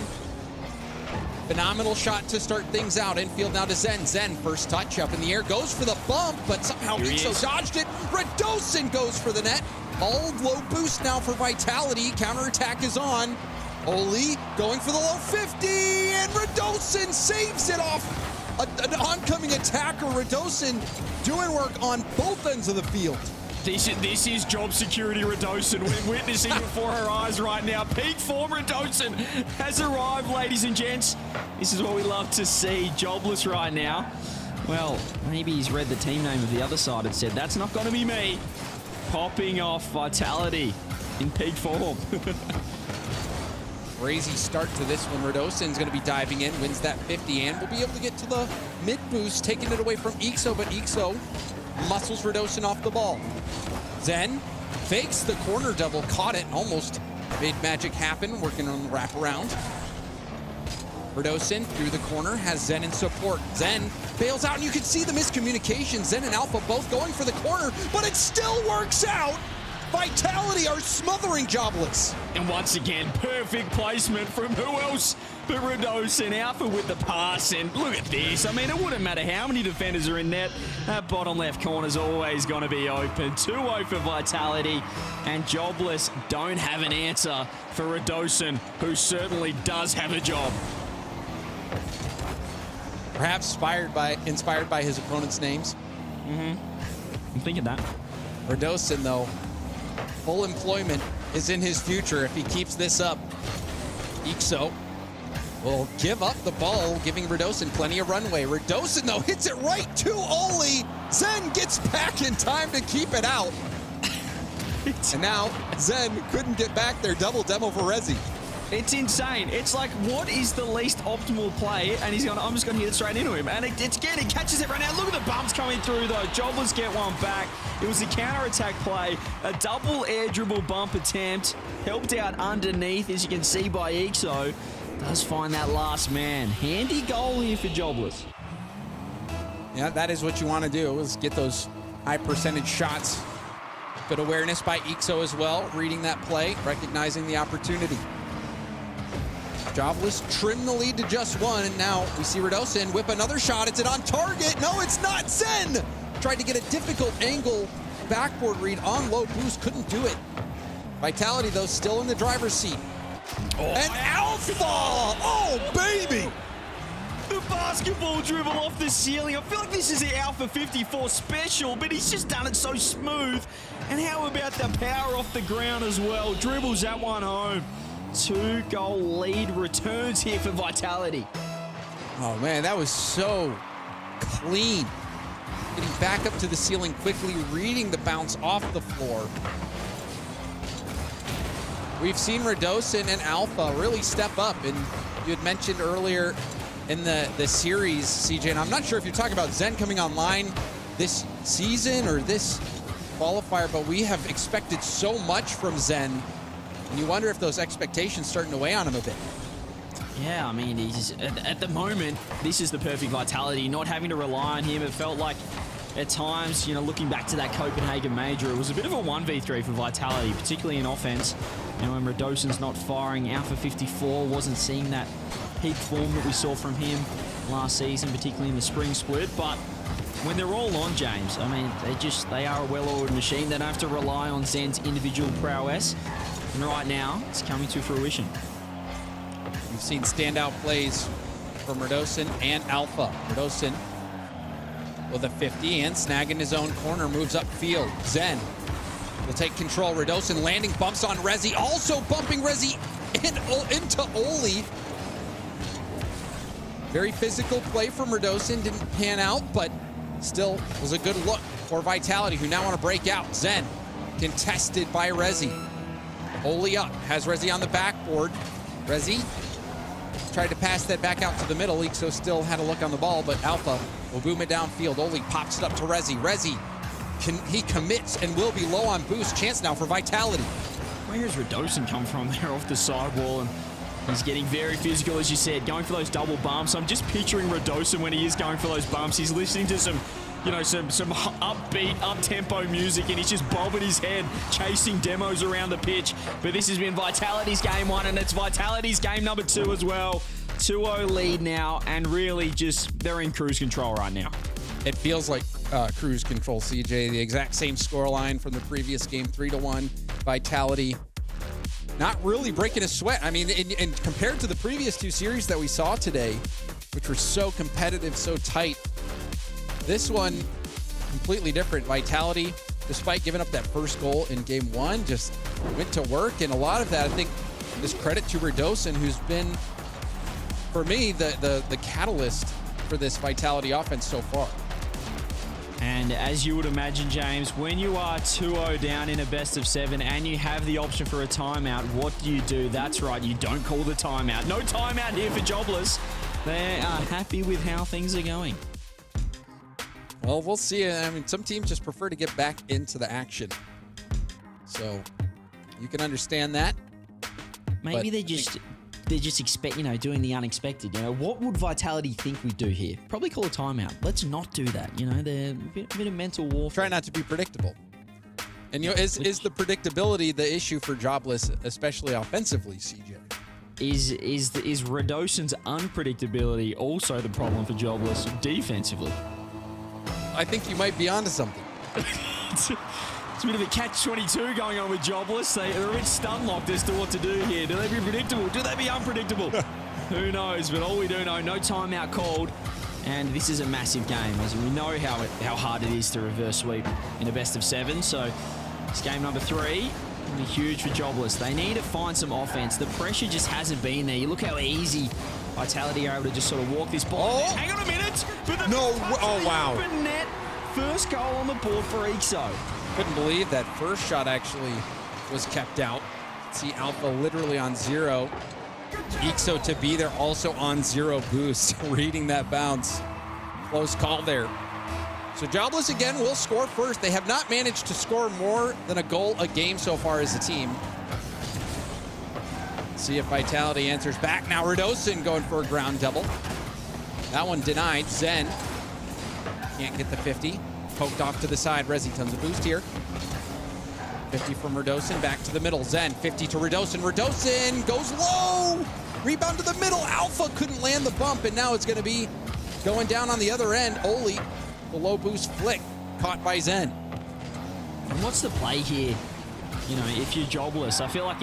H: phenomenal shot to start things out. Infield now to Zen. Zen, first touch up in the air, goes for the bump, but somehow Ixo dodged it. Radosin goes for the net. All low boost now for Vitality. Counterattack is on. Oli going for the low 50, and Radosin saves it off an oncoming attacker. Radosin doing work on both ends of the field.
E: This is job security Radosin. We're witnessing before our eyes right now. Peak form Radosin has arrived, ladies and gents. This is what we love to see. Jobless right now. Well, maybe he's read the team name of the other side and said, that's not going to be me. Popping off Vitality in peak form.
H: Crazy start to this one. Radosin's going to be diving in, wins that 50, and will be able to get to the mid boost, taking it away from Ixo, but Ixo muscles Radosin off the ball. Zen fakes the corner double, caught it, and almost made magic happen, working on the wraparound. Radosin through the corner, has Zen in support. Zen bails out, and you can see the miscommunication. Zen and Alpha both going for the corner, but it still works out. Vitality are smothering Jobless.
E: And once again, perfect placement from who else but Radosin. Alpha with the pass, and look at this. I mean, it wouldn't matter how many defenders are in net. That bottom left corner is always going to be open. 2-0 for Vitality, and Jobless don't have an answer for Radosin, who certainly does have a job.
H: Perhaps inspired by his opponent's names.
E: I'm thinking that.
H: Radosin, though, full employment is in his future if he keeps this up. Ixo will give up the ball, giving Radosin plenty of runway. Radosin, though, hits it right to Oli. Zen gets back in time to keep it out. And now Zen couldn't get back there. Double demo for Rezi.
E: It's insane. It's like, what is the least optimal play? And he's going, I'm just going to hit it straight into him. And it's again, he catches it right now. Look at the bumps coming through, though. Jobless get one back. It was a counter-attack play. A double air dribble bump attempt. Helped out underneath, as you can see by Ixo. Does find that last man. Handy goal here for Jobless.
H: Yeah, that is what you want to do, is get those high percentage shots. Good awareness by Ixo as well, reading that play, recognizing the opportunity. Jobless trimmed the lead to just 1, and now we see Radosin whip another shot. Is it on target? No, it's not. Zen tried to get a difficult angle backboard read on low boost, couldn't do it. Vitality, though, still in the driver's seat. And Alpha! Oh, baby!
E: The basketball dribble off the ceiling. I feel like this is the Alpha 54 special, but he's just done it so smooth. And how about the power off the ground as well? Dribbles that one home. 2-goal lead returns here for Vitality.
H: Oh man, that was so clean. Getting back up to the ceiling quickly, reading the bounce off the floor. We've seen Radosin and Alpha really step up, and you had mentioned earlier in the series, CJ, and I'm not sure if you're talking about Zen coming online this season or this qualifier, but we have expected so much from Zen, and you wonder if those expectations starting to weigh on him a bit.
E: Yeah, I mean, he's at the moment, this is the perfect Vitality, not having to rely on him. It felt like at times, you know, looking back to that Copenhagen Major, it was a bit of a 1v3 for Vitality, particularly in offense. You know, when Radosin's not firing, Alpha 54 wasn't seeing that peak form that we saw from him last season, particularly in the spring split. But when they're all on, James, I mean, they are a well-oiled machine. They don't have to rely on Zen's individual prowess. And right now, it's coming to fruition.
H: We've seen standout plays from Radosin and Alpha. Radosin with a 50 and snagging his own corner, moves upfield. Zen will take control. Radosin landing, bumps on Rezi, also bumping Rezi into Oli. Very physical play from Radosin, didn't pan out, but still was a good look for Vitality, who now want to break out. Zen contested by Rezi. Oli up, has Rezi on the backboard. Rezi tried to pass that back out to the middle. Ixo still had a look on the ball, but Alpha will boom it downfield. Oli pops it up to Rezi. Rezi, he commits and will be low on boost. Chance now for Vitality.
E: Where has Radosin come from there off the sidewall? And he's getting very physical, as you said, going for those double bumps. I'm just picturing Radosin when he is going for those bumps. He's listening to some upbeat, up-tempo music, and he's just bobbing his head, chasing demos around the pitch. But this has been Vitality's game one, and it's Vitality's game number two as well. 2-0 lead now, and really just, they're in cruise control right now.
H: It feels like cruise control, CJ. The exact same scoreline from the previous game, 3-1. Vitality not really breaking a sweat. I mean, and compared to the previous two series that we saw today, which were so competitive, so tight, this one completely different. Vitality, despite giving up that first goal in game one, just went to work, and a lot of that, I think, is credit to Radosin, who's been, for me, the catalyst for this Vitality offense so far.
E: And as you would imagine, James, when you are 2-0 down in a best of 7 and you have the option for a timeout, what do? That's right, you don't call the timeout. No timeout here for Jobless. They are happy with how things are going.
H: Well, we'll see. I mean, some teams just prefer to get back into the action. So you can understand that.
E: Maybe they're just doing the unexpected. You know, what would Vitality think we do here? Probably call a timeout. Let's not do that. You know, they're a bit of mental warfare.
H: Try not to be predictable. And you know, is the predictability the issue for Jobless, especially offensively, CJ?
E: Is Radosin's unpredictability also the problem for Jobless defensively?
H: I think you might be onto something.
E: It's a bit of a catch-22 going on with Jobless. They're a bit stun-locked as to what to do here. Do they be predictable? Do they be unpredictable? Who knows? But all we do know, no timeout called. And this is a massive game, as we know how hard it is to reverse sweep in a best of 7. So it's game number 3. It'll be huge for Jobless. They need to find some offense. The pressure just hasn't been there. You look how easy Vitality are able to just sort of walk this ball.
H: Oh.
E: Hang on a minute.
H: Wow.
E: Open net. First goal on the board for Ixo.
H: Couldn't believe that first shot actually was kept out. See Alpha literally on 0. Ixo to be there also on 0 boost. Reading that bounce. Close call there. So Jobless again will score first. They have not managed to score more than a goal a game so far as a team. See if Vitality answers back. Now Radosin going for a ground double. That one denied. Zen can't get the 50. Poked off to the side. Rezi tons of boost here. 50 from Radosin. Back to the middle. Zen 50 to Radosin. Radosin goes low. Rebound to the middle. Alpha couldn't land the bump, and now it's going to be going down on the other end. Oli, the low boost flick, caught by Zen.
E: And what's the play here you know, if you're jobless. I feel like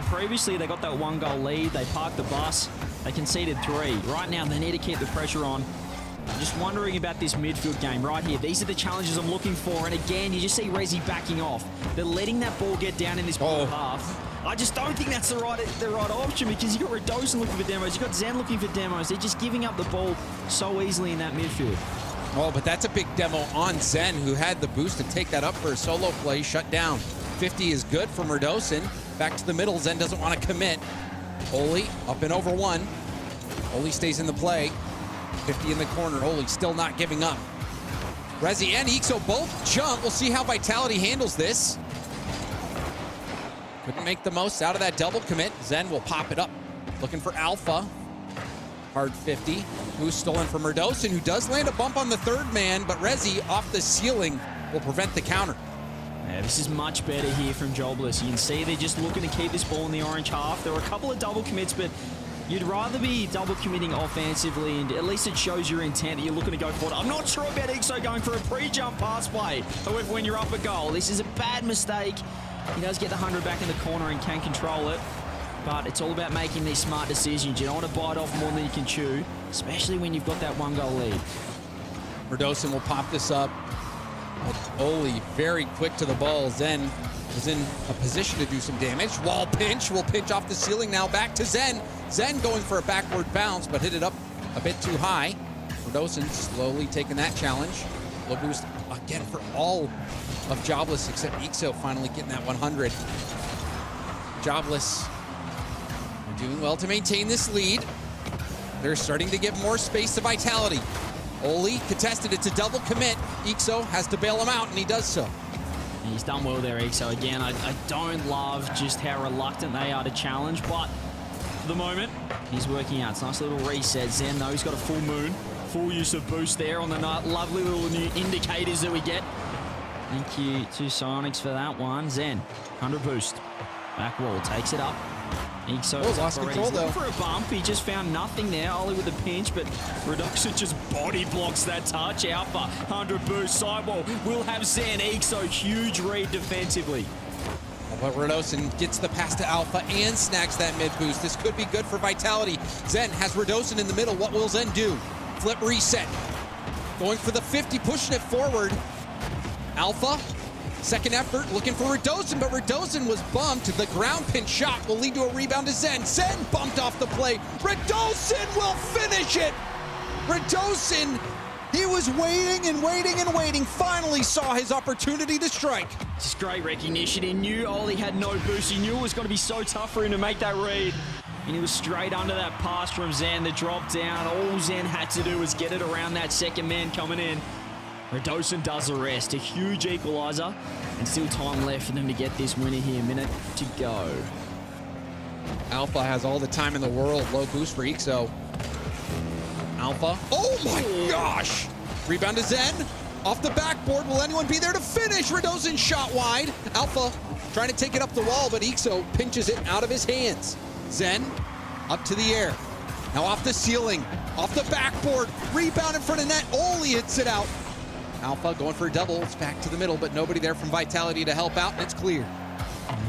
E: previously they got that 1-goal lead, they parked the bus, they conceded 3. Right now they need to keep the pressure on. I'm just wondering about this midfield game right here. These are the challenges I'm looking for, and again, you just see Resi backing off. They're letting that ball get down in this ball half. I just don't think that's the right option, because you got Redosin looking for demos, you got Zen looking for demos. They're just giving up the ball so easily in that midfield.
H: Oh, but that's a big demo on Zen, who had the boost to take that up for a solo play, shut down. 50 is good from Redosin. Back to the middle, Zen doesn't want to commit. Oli up and over 1. Oli stays in the play. 50 in the corner, Oli still not giving up. Resi and Ixo both jump. We'll see how Vitality handles this. Couldn't make the most out of that double commit. Zen will pop it up. Looking for Alpha. Hard 50. Who's stolen from Redosin, who does land a bump on the third man, but Resi off the ceiling will prevent the counter.
E: Yeah, this is much better here from Jobless. You can see they're just looking to keep this ball in the orange half. There were a couple of double commits, but you'd rather be double committing offensively, and at least it shows your intent that you're looking to go forward. I'm not sure about Ixo going for a pre-jump pass play. However, when you're up a goal, this is a bad mistake. He does get the 100 back in the corner and can control it, but it's all about making these smart decisions. You don't want to bite off more than you can chew, especially when you've got that 1-goal lead.
H: Redosin will pop this up. Oli very quick to the ball. Zen is in a position to do some damage. Wall pinch, will pinch off the ceiling now, back to Zen. Zen going for a backward bounce, but hit it up a bit too high. Redosin slowly taking that challenge. Low boost again for all of Jobless, except Ixo finally getting that 100. Jobless are doing well to maintain this lead. They're starting to give more space to Vitality. Oli contested, it's a double commit. Ixo has to bail him out, and he does so.
E: He's done well there, Ixo. Again, I don't love just how reluctant they are to challenge, but for the moment, he's working out. It's a nice little reset. Zen, though, he's got a full moon. Full use of boost there on the lovely little new indicators that we get. Thank you to Sonics for that one. Zen, 100 boost. Back wall, takes it up. Ixo
H: lost control, though.
E: For a bump, he just found nothing there. Oli with a pinch, but Reduction just body blocks that touch. Alpha, 100 boost, sidewall. We'll have Zen. Ixo, huge read defensively.
H: But Redosin gets the pass to Alpha and snags that mid boost. This could be good for Vitality. Zen has Redosin in the middle. What will Zen do? Flip reset. Going for the 50, pushing it forward. Alpha, second effort, looking for Redosin, but Redosin was bumped. The ground pin shot will lead to a rebound to Zen. Zen bumped off the play. Redosin will finish it. Redosin, he was waiting and waiting and waiting, finally saw his opportunity to strike.
E: Just great recognition. He knew Oli had no boost. He knew it was going to be so tough for him to make that read. And he was straight under that pass from Zen, the drop down. All Zen had to do was get it around that second man coming in. Redosin does the rest. A huge equalizer. And still time left for them to get this winner here. Minute to go.
H: Alpha has all the time in the world. Low boost for Ixo. Alpha. Oh my gosh! Rebound to Zen. Off the backboard. Will anyone be there to finish? Redosin shot wide. Alpha trying to take it up the wall, but Ixo pinches it out of his hands. Zen up to the air. Now off the ceiling. Off the backboard. Rebound in front of net. Oli hits it out. Alpha going for a double. It's back to the middle, but nobody there from Vitality to help out, and it's clear.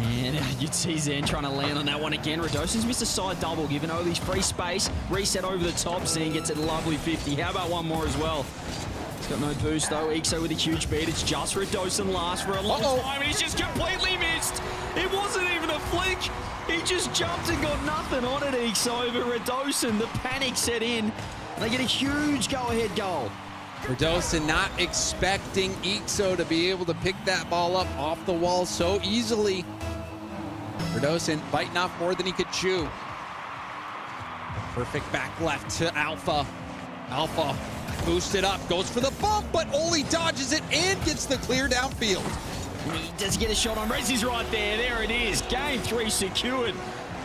E: Man, you'd see Zen trying to land on that one again. Redosin's missed a side double, giving Oli's free space. Reset over the top. Zen gets a lovely 50. How about one more as well? He's got no boost, though. Ixo with a huge beat. It's just Redosin last for a long time, and he's just completely missed. It wasn't even a flick. He just jumped and got nothing on it, Ixo, over Redosin. The panic set in, and they get a huge go-ahead goal.
H: Redosin not expecting Ixo to be able to pick that ball up off the wall so easily. Redosin biting off more than he could chew. Perfect back left to Alpha. Alpha boosted up, goes for the bump, but Oli dodges it and gets the clear downfield.
E: He does get a shot on Resi's right there. There it is. Game 3 secured.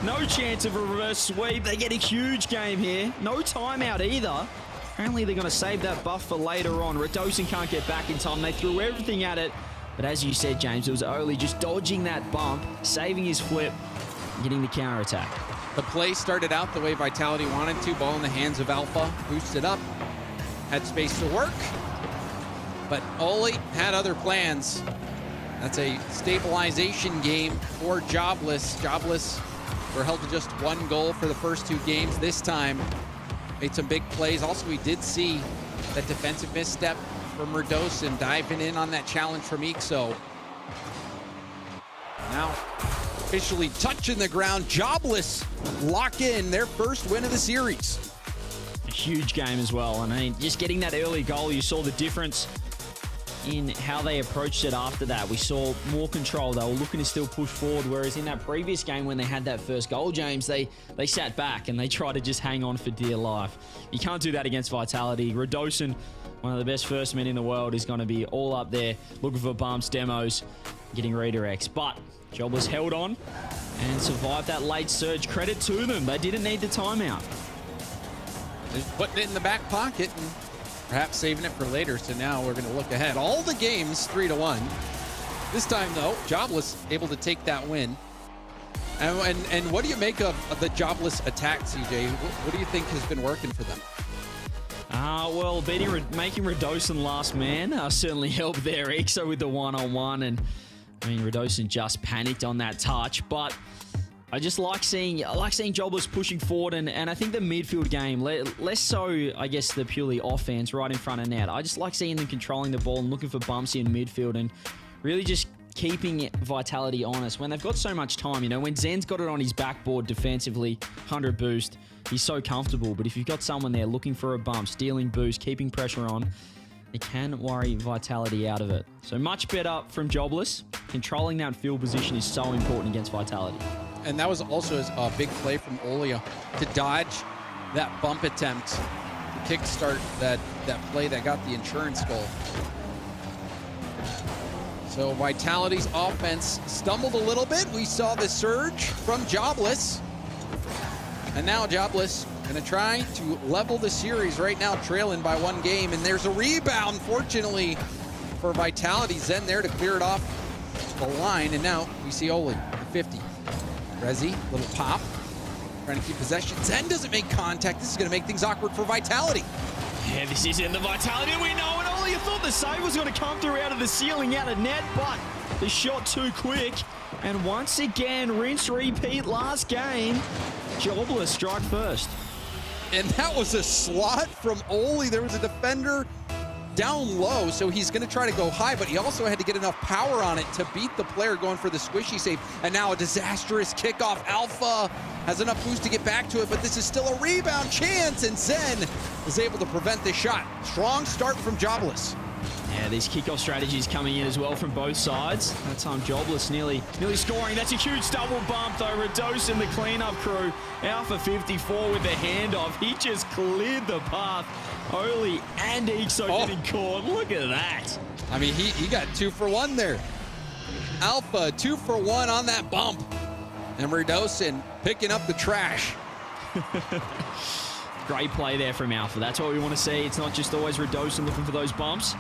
E: No chance of a reverse sweep. They get a huge game here. No timeout either. Apparently they're going to save that buff for later on. Redosin can't get back in time. They threw everything at it. But as you said, James, it was Oli just dodging that bump, saving his flip, getting the counter-attack.
H: The play started out the way Vitality wanted to. Ball in the hands of Alpha. Boosted up. Had space to work. But Oli had other plans. That's a stabilization game for Jobless. Jobless were held to just 1 goal for the first 2 games. This time, made some big plays. Also, we did see that defensive misstep from Rlcs diving in on that challenge from Ixo. Now, officially touching the ground. Jobless lock in their first win of the series.
E: A huge game as well. And I mean, just getting that early goal, you saw the difference in how they approached it after that. We saw more control. They were looking to still push forward, whereas in that previous game when they had that first goal, James, they sat back and they tried to just hang on for dear life. You can't do that against Vitality. Rlcs, one of the best first men in the world, is going to be all up there looking for bumps, demos, getting redirects. But Jobless held on and survived that late surge. Credit to them. They didn't need the timeout.
H: Just putting it in the back pocket and perhaps saving it for later. So now we're going to look ahead. All the games 3-1. This time, though, Jobless able to take that win. And what do you make of the Jobless attack, CJ? What do you think has been working for them?
E: Well, making Rlcs last man certainly helped there. Ixo with the one-on-one, and I mean, Rlcs just panicked on that touch, but I like seeing Jobless pushing forward, and I think the midfield game, less so, I guess, the purely offense right in front of net. I just like seeing them controlling the ball and looking for bumps in midfield and really just keeping Vitality honest when they've got so much time. You know, when Zen's got it on his backboard defensively, 100 boost, he's so comfortable. But if you've got someone there looking for a bump, stealing boost, keeping pressure on, it can worry Vitality out of it. So much better from Jobless. Controlling that field position is so important against Vitality.
H: And that was also a big play from Olia to dodge that bump attempt to kickstart that play that got the insurance goal. So Vitality's offense stumbled a little bit. We saw the surge from Jobless. And now Jobless going to try to level the series right now, trailing by 1 game. And there's a rebound, fortunately, for Vitality. Zen there to clear it off the line. And now we see Oli, 50. Rezi, little pop, trying to keep possession. Zen doesn't make contact. This is going to make things awkward for Vitality.
E: Yeah, this isn't the Vitality we know. And Oli, you thought the save was going to come through out of the ceiling, out of net, but the shot too quick. And once again, rinse, repeat last game. Jobless strike first.
H: And that was a slot from Oli. There was a defender down low, so he's going to try to go high, but he also had to get enough power on it to beat the player going for the squishy save. And now a disastrous kickoff. Alpha has enough boost to get back to it, but this is still a rebound chance, and Zen is able to prevent this shot. Strong start from Jobless.
E: Yeah, these kickoff strategies coming in as well from both sides. That time Jobless nearly scoring. That's a huge double bump though. Rlcs and the cleanup crew out for 54 with the handoff. He just cleared the path. Oli and Ixo getting caught. Look at that.
H: I mean, he got 2 for 1 there. Alpha 2 for 1 on that bump. And Rlcs picking up the trash.
E: Great play there from Alpha. That's what we want to see. It's not just always Rlcs looking for those bumps.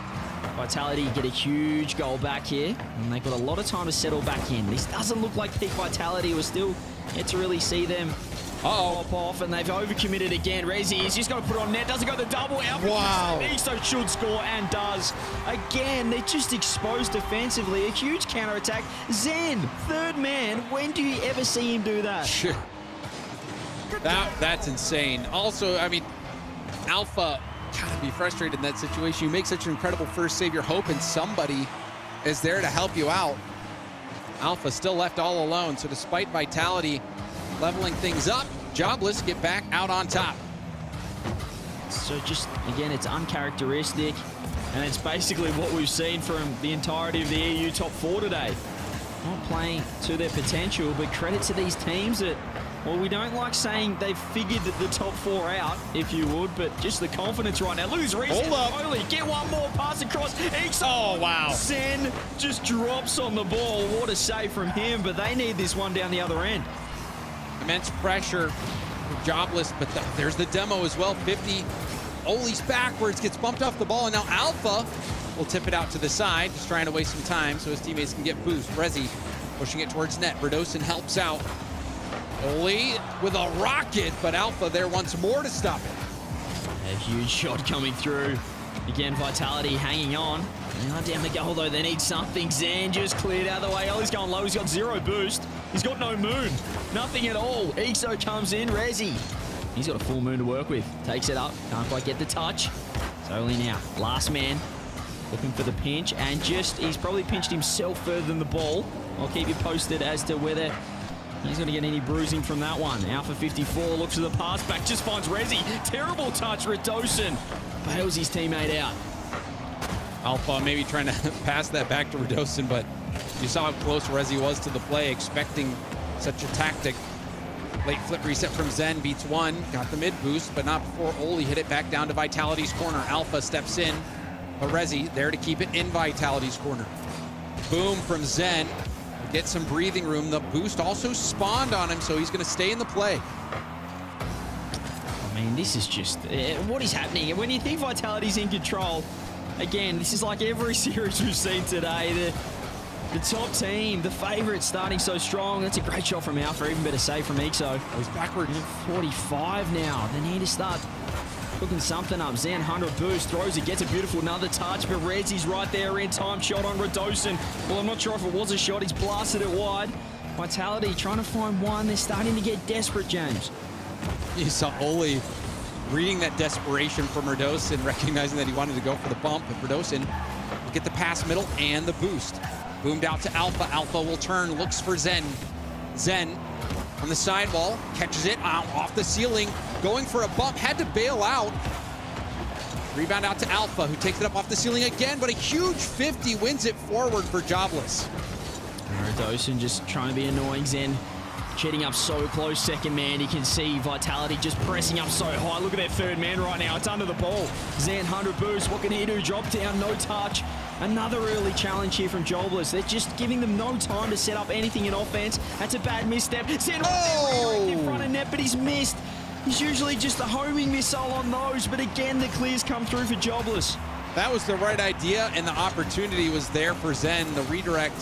E: Vitality get a huge goal back here, and they've got a lot of time to settle back in. This doesn't look like peak Vitality. We're still yet to really see them pop off, and they've overcommitted again. Rezi is just going to put on net. Doesn't go the double. Alpha Ixo should score and does. Again, they're just exposed defensively. A huge counterattack. Zen, 3rd man. When do you ever see him do that?
H: Sure. That's insane. Also, I mean, Alpha gotta be frustrated in that situation. You make such an incredible first save. You're hoping somebody is there to help you out. Alpha still left all alone. So despite Vitality leveling things up, Jobless get back out on top.
E: So just, again, it's uncharacteristic. And it's basically what we've seen from the entirety of the EU top 4 today. Not playing to their potential, but credit to these teams that, well, we don't like saying they've figured the top 4 out, if you would, but just the confidence right now. Lose reset.
H: Hold up.
E: Oli, get one more pass across. Ixo.
H: Oh, wow.
E: Zen just drops on the ball. What a save from him, but they need this one down the other end.
H: Immense pressure for Jobless, but there's the demo as well. 50. Oli's backwards, gets bumped off the ball, and now Alpha will tip it out to the side, just trying to waste some time so his teammates can get boost. Rezi pushing it towards net. Rlcs helps out. Oli with a rocket, but Alpha there once more to stop it.
E: A huge shot coming through. Again, Vitality hanging on. They are down the goal, though. They need something. Zen just cleared out of the way. Ollie's going low. He's got 0 boost. He's got no moon. Nothing at all. Ixo comes in. Resi. He's got a full moon to work with. Takes it up. Can't quite get the touch. It's Ollie now. Last man. Looking for the pinch. And he's probably pinched himself further than the ball. I'll keep you posted as to whether he's going to get any bruising from that one. Alpha 54 looks for the pass back. Just finds Resi. Terrible touch. Radosin bails his teammate out.
H: Alpha maybe trying to pass that back to Radosin, but you saw how close Resi was to the play, expecting such a tactic. Late flip reset from Zen, beats 1, got the mid boost, but not before Oli hit it back down to Vitality's corner. Alpha steps in, but Resi there to keep it in Vitality's corner. Boom from Zen, get some breathing room. The boost also spawned on him, so he's going to stay in the play.
E: I mean, this is just what is happening. And when you think Vitality's in control, again, this is like every series we've seen today. The top team, the favourite, starting so strong. That's a great shot from Alpha, even better save from Ixo.
H: He's backwards.
E: 45 now. They need to start cooking something up. Zen, 100 boost, throws it, gets a beautiful another touch, but Rezi's right there in time. Shot on Radosin. Well, I'm not sure if it was a shot. He's blasted it wide. Vitality trying to find one. They're starting to get desperate, James.
H: You saw Oli reading that desperation from Radosin, recognizing that he wanted to go for the bump, but Radosin will get the pass middle and the boost. Boomed out to Alpha. Alpha will turn, looks for Zen. Zen on the sidewall, catches it off the ceiling, going for a bump, had to bail out. Rebound out to Alpha, who takes it up off the ceiling again, but a huge 50 wins it forward for Jobless.
E: Radosin just trying to be annoying. Zen cheating up so close, second man. You can see Vitality just pressing up so high. Look at that third man right now. It's under the ball. Zen, 100 boost. What can he do? Drop down, no touch. Another early challenge here from Jobless. They're just giving them no time to set up anything in offense. That's a bad misstep. Zen right there in front of net, but he's missed. He's usually just a homing missile on those, but again, the clears come through for Jobless.
H: That was the right idea, and the opportunity was there for Zen. The redirect,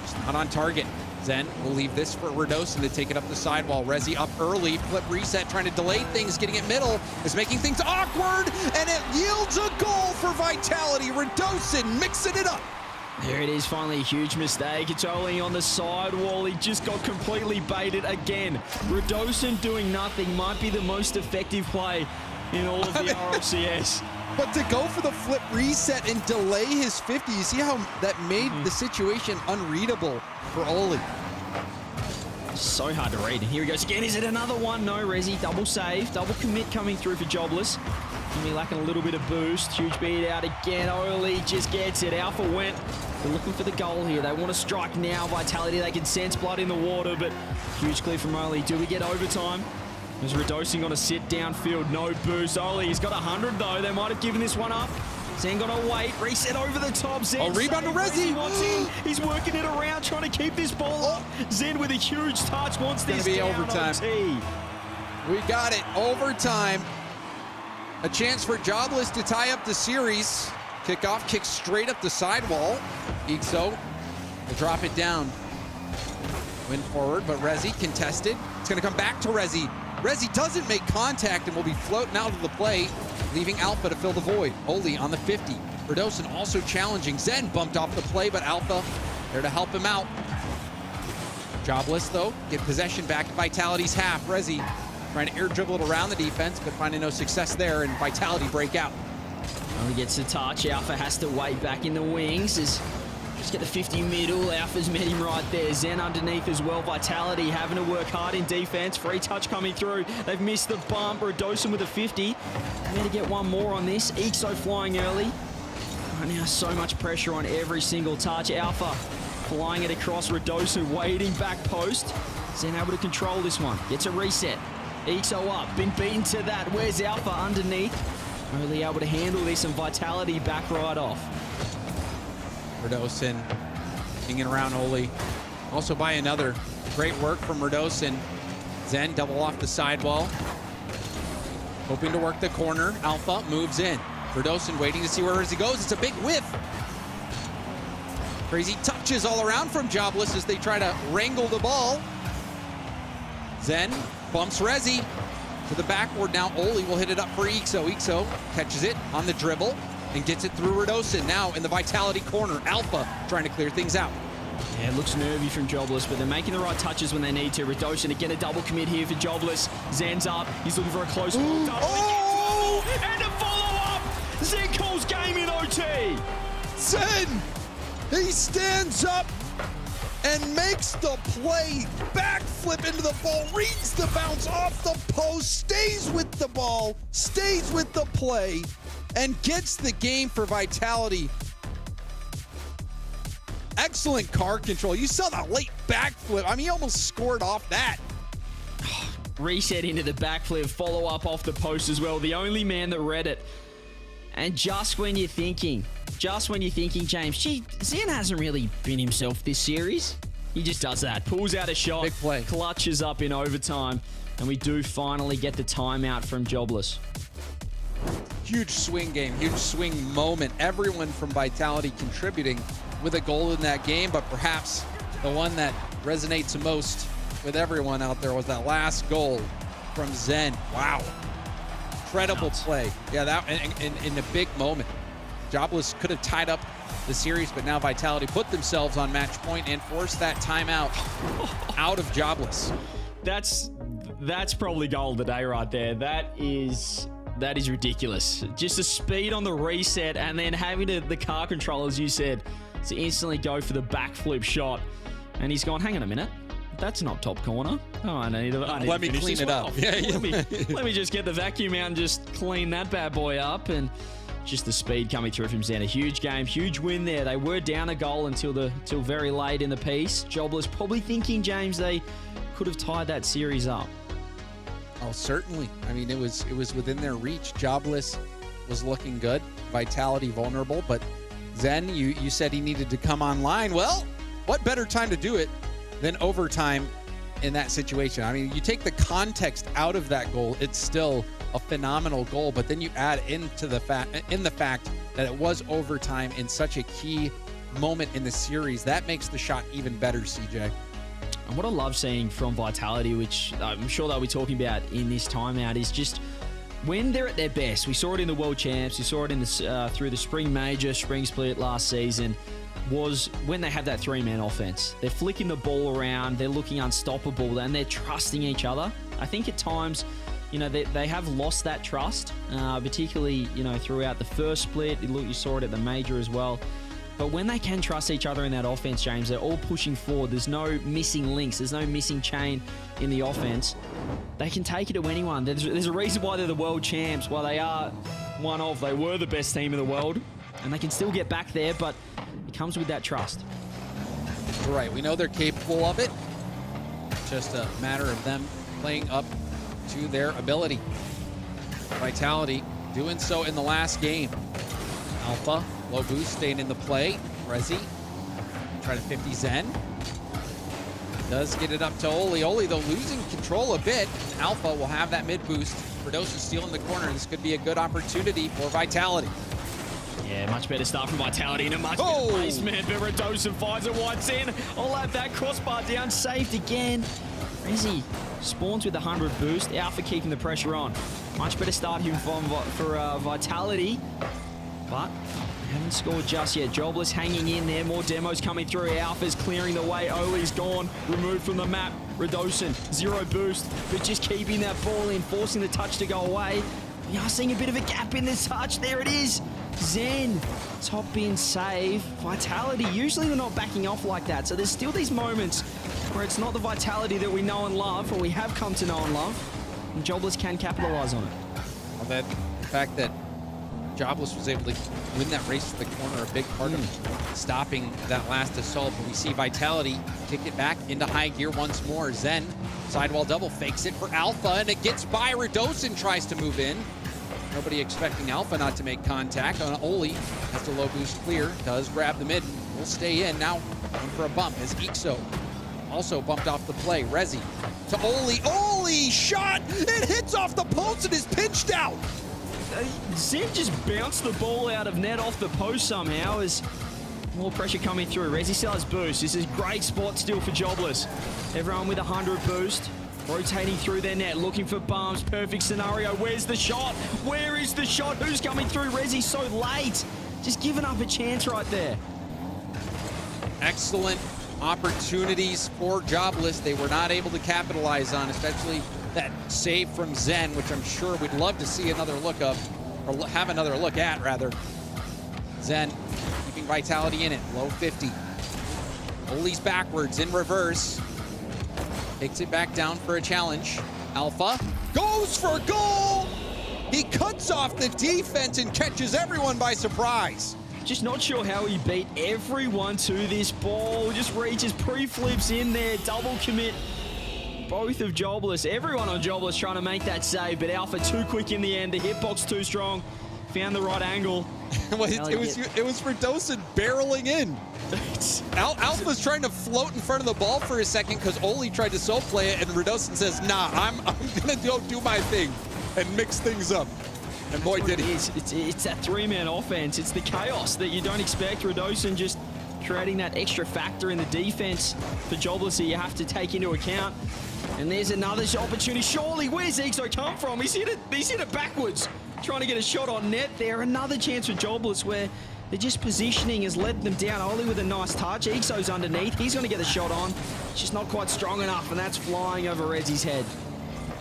H: just not on target. Zen will leave this for Radosin to take it up the sidewall. Resi up early, flip reset, trying to delay things, getting it middle, is making things awkward, and it yields a goal for Vitality. Radosin mixing it up.
E: There it is, finally a huge mistake. It's Oli on the sidewall. He just got completely baited again. Radosin doing nothing might be the most effective play in all of the RLCS.
H: But to go for the flip reset and delay his 50, you see how that made the situation unreadable for Oli.
E: So hard to read. Here he goes again. Is it another one? No, Resi. Double save. Double commit coming through for Jobless. Only lacking a little bit of boost. Huge beat out again. Oli just gets it. Alpha went. They're looking for the goal here. They want to strike now. Vitality, they can sense blood in the water, but huge clear from Oli. Do we get overtime? Is Radosin going to sit downfield? No boost. Oli, he's got 100 though. They might have given this one up. Zen got to wait. Reset over the top. Zen.
H: Rebound to Resi.
E: Wants in. He's working it around, trying to keep this ball up. Zen with a huge touch. Wants this
H: be
E: down
H: overtime.
E: OT.
H: We got it. Overtime. A chance for Jobless to tie up the series. Kickoff kicks straight up the sidewall. Ixo will drop it down. Win forward, but Resi contested. It's going to come back to Resi. Resi doesn't make contact and will be floating out of the play, leaving Alpha to fill the void. Oli on the 50. Radosin also challenging. Zen bumped off the play, but Alpha there to help him out. Jobless, though, get possession back at Vitality's half. Resi trying to air dribble it around the defense, but finding no success there, and Vitality break out.
E: Only gets the touch. Alpha has to wait back in the wings. Just get the 50 middle. Alpha's met him right there. Zen underneath as well. Vitality having to work hard in defense. Free touch coming through. They've missed the bump. Radosin with a 50. They need to get one more on this. Ixo flying early. Right now, so much pressure on every single touch. Alpha flying it across. Radosin waiting back post. Zen able to control this one. Gets a reset. Ixo up. Been beaten to that. Where's Alpha underneath? Only able to handle this, and Vitality back right off.
H: Radosin hanging around Oli. Also by another. Great work from Radosin. Zen double off the sidewall. Hoping to work the corner. Alpha moves in. Radosin waiting to see where he goes. It's a big whiff. Crazy touches all around from Jobless as they try to wrangle the ball. Zen bumps Resi to the backboard. Now Oli will hit it up for Ixo. Ixo catches it on the dribble. and gets it through Radosin. Now in the Vitality corner, Alpha trying to clear things out.
E: Yeah, it looks nervy from Jobless, but they're making the right touches when they need to. Radosin to get a double commit here for Jobless. Zen's up. He's looking for a close one.
H: Oh!
E: And a follow-up! Zen calls game in OT!
I: Zen! He stands up and makes the play. Backflip into the ball, reads the bounce off the post, stays with the ball, stays with the play, and gets the game for Vitality. Excellent card control. You saw that late backflip. I mean, he almost scored off that.
E: Reset into the backflip, follow up off the post as well. The only man that read it. And just when you're thinking, James, Zen hasn't really been himself this series. He just does that. Pulls out a shot.
H: Big play.
E: Clutches up in overtime. And we do finally get the timeout from Jobless.
H: Huge swing game, huge swing moment. Everyone from Vitality contributing with a goal in that game, but perhaps the one that resonates the most with everyone out there was that last goal from Zen. Wow. Incredible play. Yeah, that in a big moment. Jobless could have tied up the series, but now Vitality put themselves on match point and forced that timeout out of Jobless.
E: That's probably goal of the day right there. That is ridiculous. Just the speed on the reset and then having the car control, as you said, to instantly go for the backflip shot. And he's gone, hang on a minute. That's not top corner. Oh, I need to
H: let me clean it up. Yeah,
E: let me just get the vacuum out and just clean that bad boy up. And just the speed coming through from Zen. A huge game, huge win there. They were down a goal until very late in the piece. Jobless probably thinking, James, they could have tied that series up.
H: Oh, certainly. I mean, it was within their reach. Jobless was looking good. Vitality vulnerable, but Zen, you said he needed to come online. Well, what better time to do it than overtime in that situation? I mean, you take the context out of that goal, it's still a phenomenal goal, but then you add into the fact that it was overtime in such a key moment in the series. That makes the shot even better, CJ.
E: And what I love seeing from Vitality, which I'm sure they'll be talking about in this timeout, is just when they're at their best. We saw it in the World Champs. We saw it in through the Spring Major, Spring Split last season, was when they have that three-man offense. They're flicking the ball around. They're looking unstoppable, and they're trusting each other. I think at times, they have lost that trust, particularly, throughout the first split. You saw it at the Major as well. But when they can trust each other in that offense, James, they're all pushing forward. There's no missing links. There's no missing chain in the offense. They can take it to anyone. There's a reason why they're the world champs, why they were the best team in the world. And they can still get back there, but it comes with that trust.
H: Right. We know they're capable of it. Just a matter of them playing up to their ability. Vitality doing so in the last game. Alpha, low boost, staying in the play. Rezi, try to 50 Zen. Does get it up to Oli. Oli, though, losing control a bit. Alpha will have that mid boost. Radosin still in the corner. This could be a good opportunity for Vitality.
E: Yeah, much better start from Vitality and a much better placement. But Radosin finds it wide in. I'll have that crossbar down, saved again. Rezi spawns with the 100 boost. Alpha keeping the pressure on. Much better start here for Vitality. But haven't scored just yet. Jobless hanging in there. More demos coming through. Alpha's clearing the way. Oli's gone. Removed from the map. Radosin, 0 boost. But just keeping that ball in. Forcing the touch to go away. We are seeing a bit of a gap in this touch. There it is. Zen. Top bin save. Vitality. Usually they're not backing off like that. So there's still these moments where it's not the Vitality that we know and love, or we have come to know and love. And Jobless can capitalize on it.
H: Well, the fact that Jobless was able to win that race to the corner, a big part of stopping that last assault. But we see Vitality kick it back into high gear once more. Zen, sidewall double, fakes it for Alpha, and it gets by. Radosin tries to move in. Nobody expecting Alpha not to make contact. On Oli has to low boost clear, does grab the mid, will stay in. Now going for a bump as Ixo also bumped off the play. Rezi to Oli. Oli shot! It hits off the post and is pinched out.
E: Zen just bounced the ball out of net off the post somehow as more pressure coming through. Rezi still has boost. This is great spot still for Jobless. Everyone with 100 boost. rotating through their net, looking for bumps. Perfect scenario. Where's the shot? Where is the shot? Who's coming through? Resi so late. Just giving up a chance right there.
H: Excellent opportunities for Jobless. They were not able to capitalize on, especially that save from Zen, which I'm sure we'd love to see another look of, or have another look at, rather. Zen keeping Vitality in it, low 50. Oli's backwards in reverse. Takes it back down for a challenge. Alpha goes for goal! He cuts off the defense and catches everyone by surprise.
E: Just not sure how he beat everyone to this ball. Just reaches pre-flips in there, double commit. Both of Jobless, everyone on Jobless trying to make that save, but Alpha too quick in the end. The hitbox too strong. Found the right angle.
H: Well, it was for Dosen barreling in. Alpha's trying to float in front of the ball for a second because Oli tried to soul play it, and Redosen says, nah, I'm gonna go do my thing and mix things up. And boy, did he.
E: It's that three-man offense. It's the chaos that you don't expect. Redosen just creating that extra factor in the defense for Jobless that you have to take into account. And there's another opportunity. Surely, where's Exo come from? He's hit it backwards. Trying to get a shot on net there. Another chance for Jobless where they're just positioning has led them down. Oli with a nice touch. Exo's underneath. He's going to get the shot on. It's just not quite strong enough, and that's flying over Rezi's head.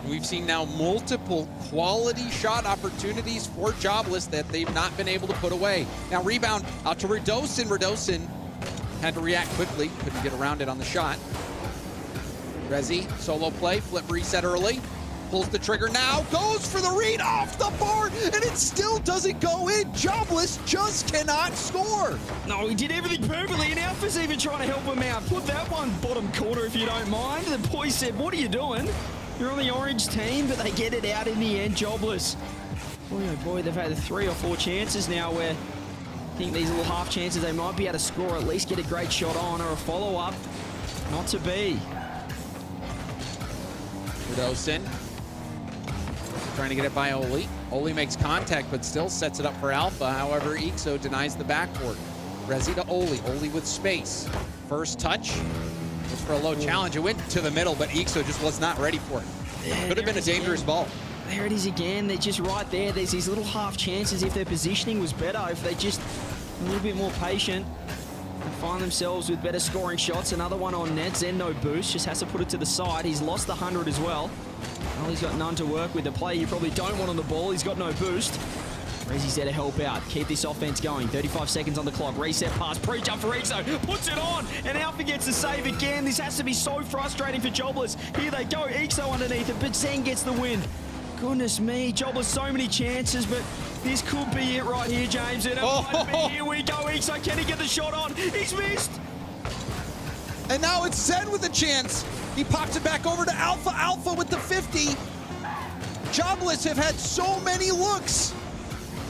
H: We've seen now multiple quality shot opportunities for Jobless that they've not been able to put away. Now rebound out to Redosen. Redosen had to react quickly. Couldn't get around it on the shot. Rezi, solo play, flip reset early. Pulls the trigger now, goes for the read off the board, and it still doesn't go in. Jobless just cannot score.
E: No, he did everything perfectly, and Alpha's even trying to help him out. Put that one bottom corner if you don't mind. The boy said, what are you doing? You're on the orange team, but they get it out in the end. Jobless. Boy, oh boy, they've had 3 or 4 chances now where I think these little half chances, they might be able to score, at least get a great shot on or a follow-up. Not to be.
H: Redosen trying to get it by Oli. Oli makes contact, but still sets it up for Alpha. However, Exo denies the backboard. Rezi to Oli. Oli with space. First touch. Was for a low challenge. It went to the middle, but Exo just was not ready for it. Could have been a dangerous ball.
E: There it is again. They're just right there. There's these little half chances if their positioning was better, if they just a little bit more patient and find themselves with better scoring shots. Another one on net. Zen no boost. Just has to put it to the side. He's lost the 100 as well. Well, he's got none to work with. The player you probably don't want on the ball. He's got no boost. Rezi's there to help out. Keep this offense going. 35 seconds on the clock. Reset pass. Pre-jump for Exo. Puts it on. And Alpha gets the save again. This has to be so frustrating for Jobless. Here they go. Exo underneath it. But Zen gets the win. Goodness me. Jobless so many chances. But this could be it right here, James. And it might be. Here we go. Exo. Can he get the shot on? He's missed.
H: And now it's Zen with a chance. He pops it back over to Alpha. Alpha with the 50. Jobless have had so many looks,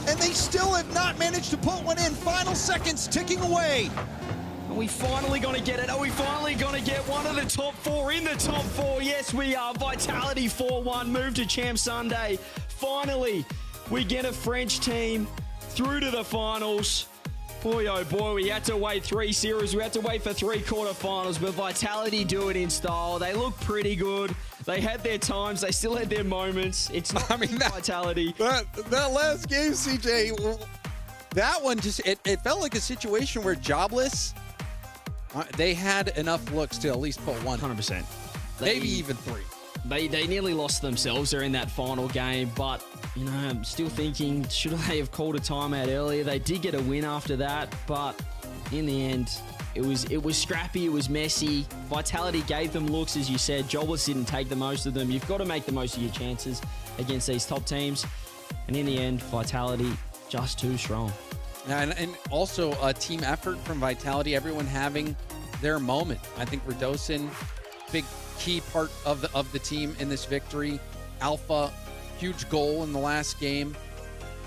H: and they still have not managed to put one in. Final seconds ticking away.
E: Are we finally going to get it? Are we finally going to get one of the top 4 in the top 4? Yes, we are. Vitality 4-1. Move to Champ Sunday. Finally, we get a French team through to the finals. Boy, oh boy, we had to wait 3 series. We had to wait for 3 quarterfinals, but Vitality do it in style. They look pretty good. They had their times. They still had their moments. It's not Vitality.
H: That last game, CJ, that one just, it felt like a situation where Jobless, they had enough looks to at least put one.
E: 100%.
H: Maybe even 3.
E: They nearly lost themselves there in that final game, but you know, I'm still thinking, should they have called a timeout earlier? They did get a win after that, but in the end, it was scrappy, it was messy. Vitality gave them looks, as you said. Jobless didn't take the most of them. You've got to make the most of your chances against these top teams. And in the end, Vitality just too strong.
H: And also a team effort from Vitality, everyone having their moment. I think Redosen, big key part of the team in this victory. Alpha, huge goal in the last game.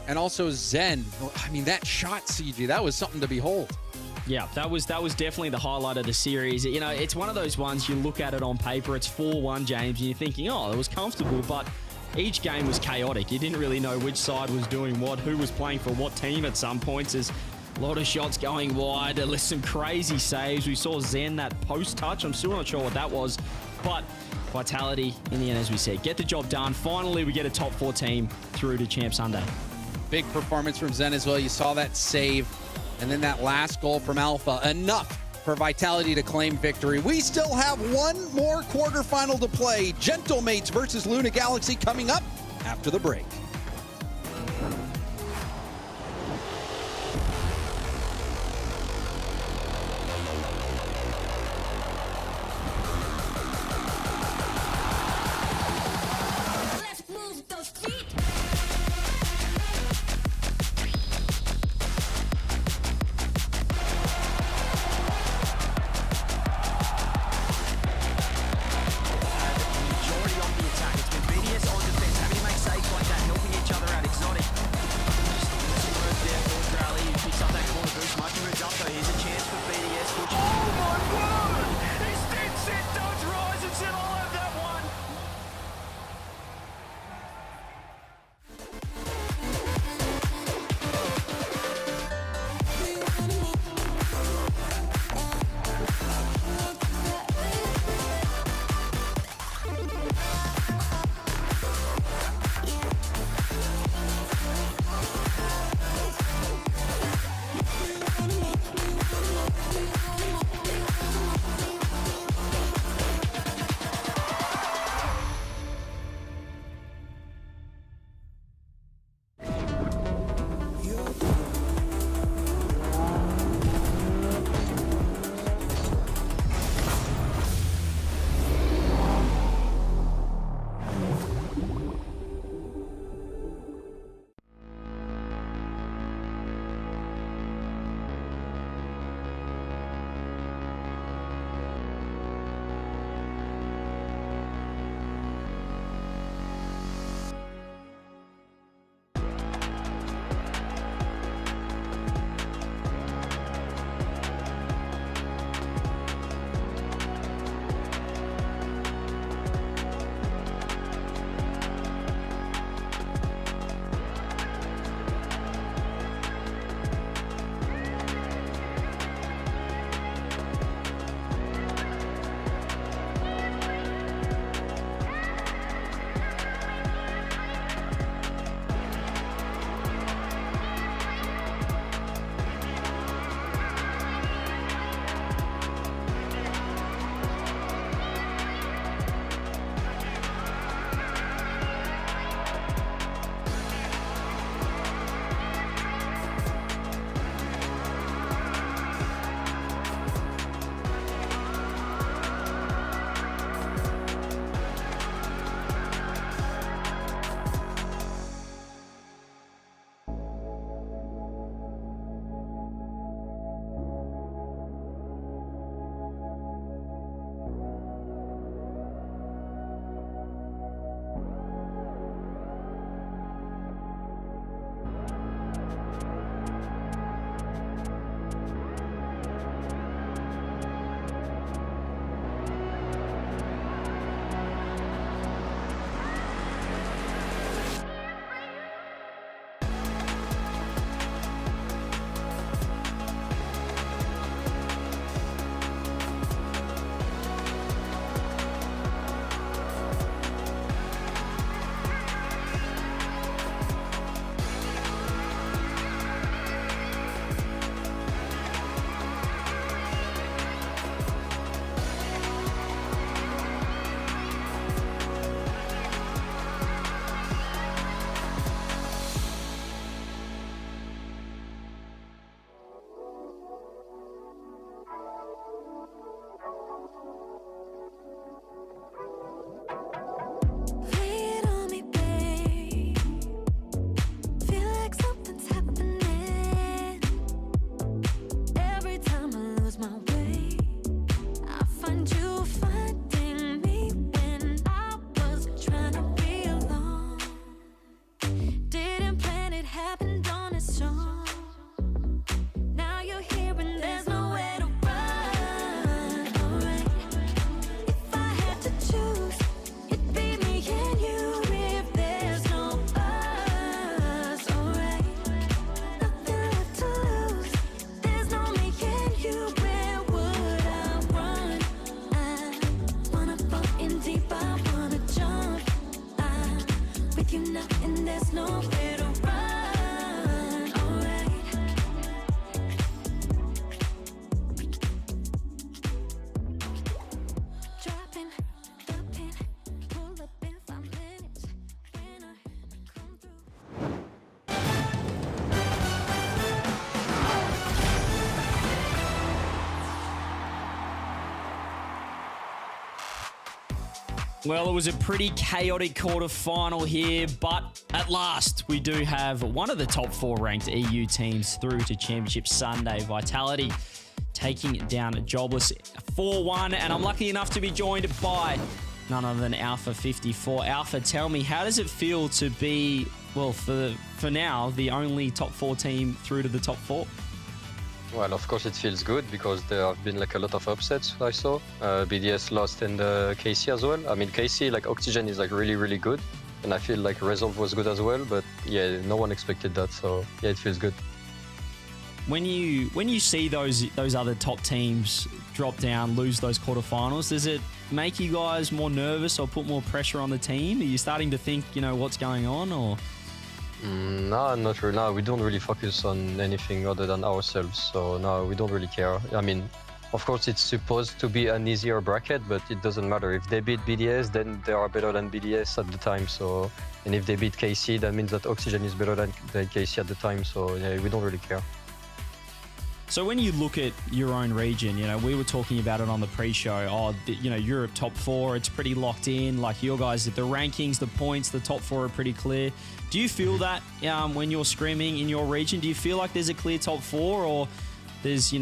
H: And also Zen. I mean, that shot, CG, that was something to behold.
E: Yeah, that was definitely the highlight of the series. You know, it's one of those ones you look at it on paper, it's 4-1, James, and you're thinking, oh, it was comfortable, but each game was chaotic. You didn't really know which side was doing what, who was playing for what team at some points. There's a lot of shots going wide. There's some crazy saves. We saw Zen, that post touch. I'm still not sure what that was. But Vitality, in the end, as we said, get the job done. Finally, we get a top 4 team through to Champ Sunday.
H: Big performance from Zen as well. You saw that save, and then that last goal from Alpha. Enough for Vitality to claim victory. We still have one more quarterfinal to play. Gentlemates versus Luna Galaxy coming up after the break.
L: Majority of the attack. It's been BDS on defense. Having to make saves like that help
E: Well, it was a pretty chaotic quarterfinal here, but at last we do have one of the top 4 ranked EU teams through to Championship Sunday. Vitality taking down Jobless 4-1, and I'm lucky enough to be joined by none other than Alpha 54. Alpha, tell me, how does it feel to be, well, for now, the only top 4 team through to the top 4?
L: Well, of course it feels good because there have been like a lot of upsets I saw. BDS lost and KC as well. I mean, KC, like Oxygen is like really, really good. And I feel like Resolve was good as well, but yeah, no one expected that. So yeah, it feels good.
E: When you see those other top teams drop down, lose those quarterfinals, does it make you guys more nervous or put more pressure on the team? Are you starting to think, what's going on, or?
L: No, not really. No, we don't really focus on anything other than ourselves. So no, we don't really care. I mean, of course, it's supposed to be an easier bracket, but it doesn't matter. If they beat BDS, then they are better than BDS at the time. So, and if they beat KC, that means that Oxygen is better than KC at the time. So yeah, we don't really care.
E: So when you look at your own region, we were talking about it on the pre-show. Europe top 4, it's pretty locked in. Like your guys, the rankings, the points, the top 4 are pretty clear. Do you feel that when you're scrimming in your region? Do you feel like there's a clear top 4, or there's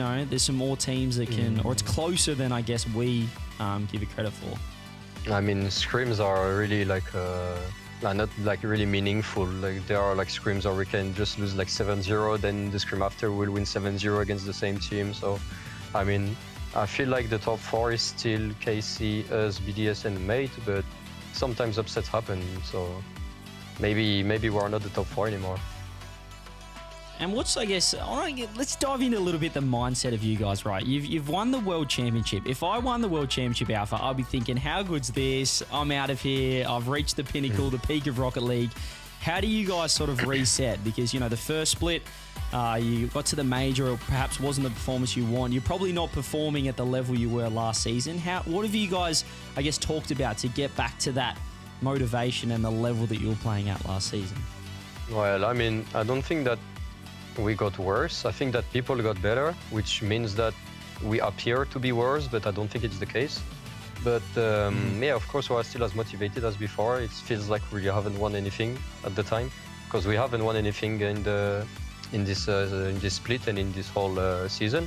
E: some more teams that can, or it's closer than I guess we give it credit for?
L: I mean, scrims are really like not like really meaningful. Like there are like scrims where we can just lose like 7-0, then the scrim after we'll win 7-0 against the same team. So I mean, I feel like the top 4 is still KC, us, BDS and Mate, but sometimes upsets happen. So maybe we're not the top 4 anymore.
E: And what's, I guess, let's dive into a little bit the mindset of you guys, right? You've won the World Championship. If I won the World Championship, Alpha, I'll be thinking, how good's this? I'm out of here. I've reached the pinnacle, the peak of Rocket League. How do you guys sort of reset? Because, the first split, you got to the major, or perhaps wasn't the performance you want. You're probably not performing at the level you were last season. What have you guys, I guess, talked about to get back to that motivation and the level that you were playing at last season?
L: Well, I mean, I don't think that we got worse. I think that people got better, which means that we appear to be worse, but I don't think it's the case. But yeah, of course, we are still as motivated as before. It feels like we haven't won anything at the time, because we haven't won anything in this split and in this whole season.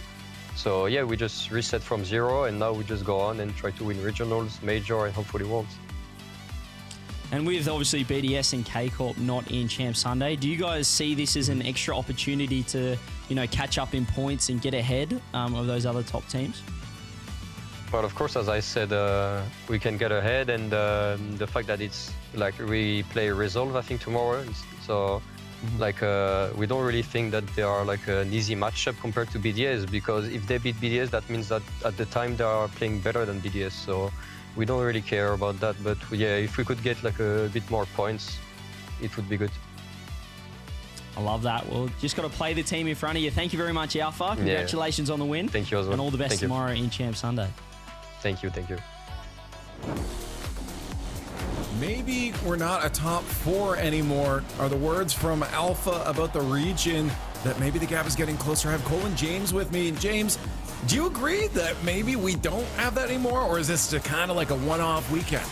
L: So yeah, we just reset from 0, and now we just go on and try to win regionals, major, and hopefully worlds.
E: And with obviously BDS and K-Corp not in Champ Sunday, do you guys see this as an extra opportunity to, catch up in points and get ahead of those other top teams?
L: Well, of course, as I said, we can get ahead, and the fact that it's like we play Resolve, I think, tomorrow. So, we don't really think that they are like an easy matchup compared to BDS, because if they beat BDS, that means that at the time they are playing better than BDS. So we don't really care about that, but yeah, if we could get like a bit more points, it would be good.
E: I love that. Well, just got to play the team in front of you. Thank you very much, Alpha. Congratulations on the win.
L: Thank you as well.
E: And all the best tomorrow in Champ Sunday.
L: Thank you.
B: Maybe we're not a top 4 anymore, are the words from Alpha about the region, that maybe the gap is getting closer. I have Cole and James with me. And James, do you agree that maybe we don't have that anymore, or is this kind of like a one-off weekend?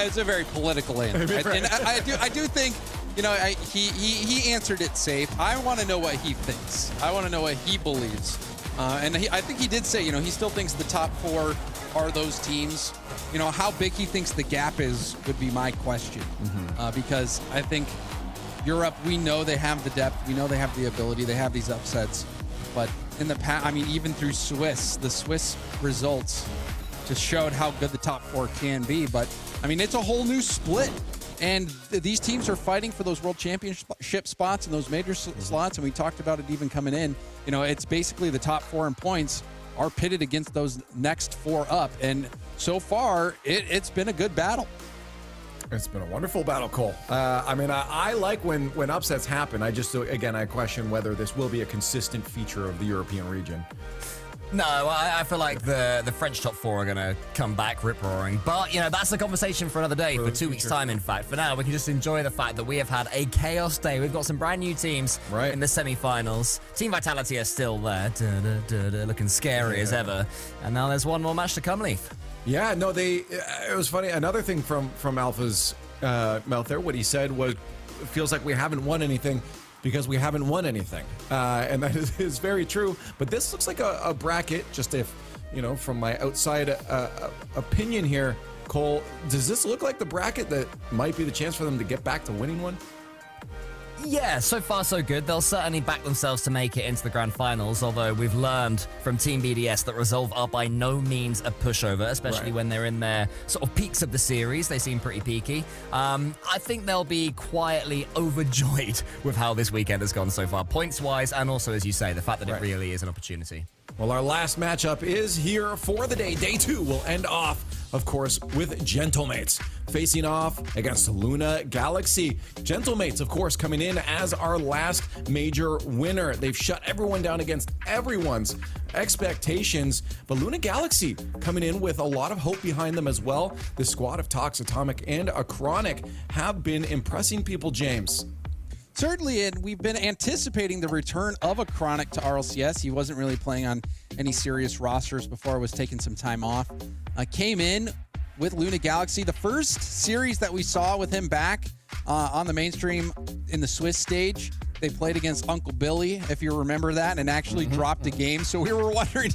H: It's a very political answer. And I do think, he answered it safe. I want to know what he thinks. I want to know what he believes. And I think he did say, he still thinks the top 4 are those teams. How big he thinks the gap is would be my question. Because I think Europe, we know they have the depth. We know they have the ability. They have these upsets. But in the past, I mean, even through the Swiss results just showed how good the top 4 can be. But, I mean, it's a whole new split. And these teams are fighting for those world championship spots and those major slots. And we talked about it even coming in. It's basically the top 4 in points are pitted against those next 4 up. And so far, it's been a good battle.
B: It's been a wonderful battle, Cole. I like when upsets happen. I question whether this will be a consistent feature of the European region.
F: No, I feel like the French top four are going to come back rip-roaring. But, that's a conversation for another day, for 2 weeks' time, in fact. For now, we can just enjoy the fact that we have had a chaos day. We've got some brand new teams in the semi-finals. Team Vitality are still there, looking scary as ever. And now there's one more match to come, Leaf.
B: Yeah, no, it was funny. Another thing from Alpha's mouth there, what he said was, it feels like we haven't won anything because we haven't won anything. And that is very true. But this looks like a bracket, just if, from my outside opinion here, Cole, does this look like the bracket that might be the chance for them to get back to winning one?
F: Yeah, so far so good. They'll certainly back themselves to make it into the grand finals, although we've learned from Team BDS that Resolve are by no means a pushover, especially when they're in their sort of peaks of the series. They seem pretty peaky. I think they'll be quietly overjoyed with how this weekend has gone so far, points-wise, and also, as you say, the fact that it really is an opportunity.
B: Well, our last matchup is here for the day. Day 2 will end off, of course, with Gentlemates facing off against Luna Galaxy. Gentlemates, of course, coming in as our last major winner. They've shut everyone down against everyone's expectations, but Luna Galaxy coming in with a lot of hope behind them as well. The squad of Tox, Atomic, and Achronic have been impressing people, James.
H: Certainly, and we've been anticipating the return of Achronic to RLCS. He wasn't really playing on any serious rosters before, was taking some time off. Came in with Luna Galaxy. The first series that we saw with him back on the mainstream in the Swiss stage, they played against Uncle Billy, if you remember that, and actually dropped a game. So we were wondering,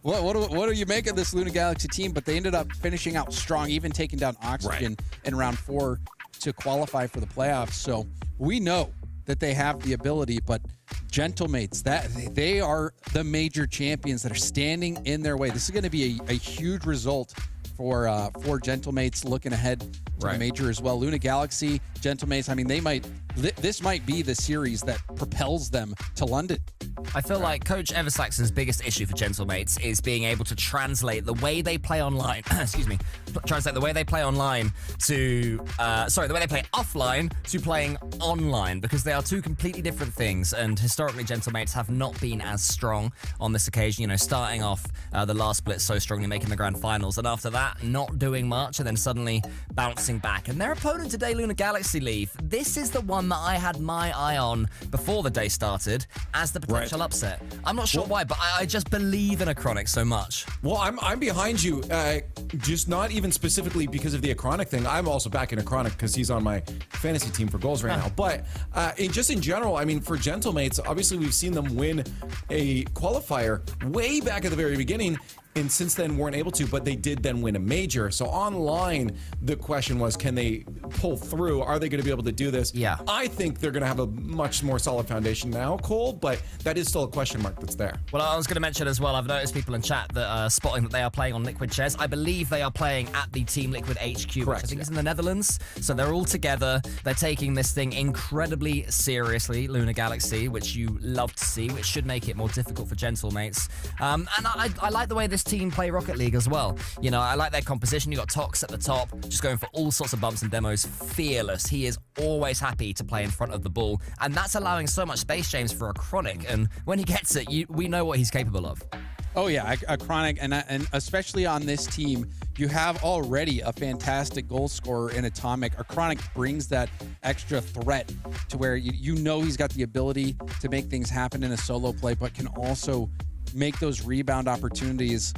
H: what do you make of this Luna Galaxy team? But they ended up finishing out strong, even taking down Oxygen in round 4 to qualify for the playoffs. So we know that they have the ability, but Gentlemates, that they are the major champions that are standing in their way. This is going to be a huge result for Gentlemates looking ahead to the major as well. Luna Galaxy, Gentlemates, I mean, this might be the series that propels them to London.
F: I feel like Coach Everslax's biggest issue for Gentlemates is being able to translate the way they play online, translate the way they play online to, the way they play offline to playing online, because they are two completely different things, and historically Gentlemates have not been as strong on this occasion, starting off the last split so strongly, making the grand finals, and after that, not doing much, and then suddenly bouncing back. And their opponent today, Luna Galaxy, Leaf, this is the one that I had my eye on before the day started as the potential upset. I'm not sure why, but I just believe in Achronic so much.
B: Well, I'm behind you, just not even specifically because of the Achronic thing. I'm also back in Achronic because he's on my fantasy team for goals right now. But just in general, I mean, for Gentlemates, obviously we've seen them win a qualifier way back at the very beginning, and since then weren't able to, but they did then win a major. So online, the question was, can they pull through? Are they going to be able to do this?
F: Yeah.
B: I think they're going to have a much more solid foundation now, Cole, but that is still a question mark that's there.
F: Well, I was going to mention as well, I've noticed people in chat that are spotting that they are playing on Liquid chairs. I believe they are playing at the Team Liquid HQ, which I think is in the Netherlands. So they're all together. They're taking this thing incredibly seriously, Luna Galaxy, which you love to see, which should make it more difficult for Gentlemates. And I like the way this team play Rocket League as well. I like their composition. You got Tox at the top, just going for all sorts of bumps and demos. Fearless. He is always happy to play in front of the ball, and that's allowing so much space, James, for Achronic. And when he gets it, we know what he's capable of.
H: Oh yeah, Achronic, and especially on this team, you have already a fantastic goal scorer in Atomic. Achronic brings that extra threat to where you know he's got the ability to make things happen in a solo play, but can also make those rebound opportunities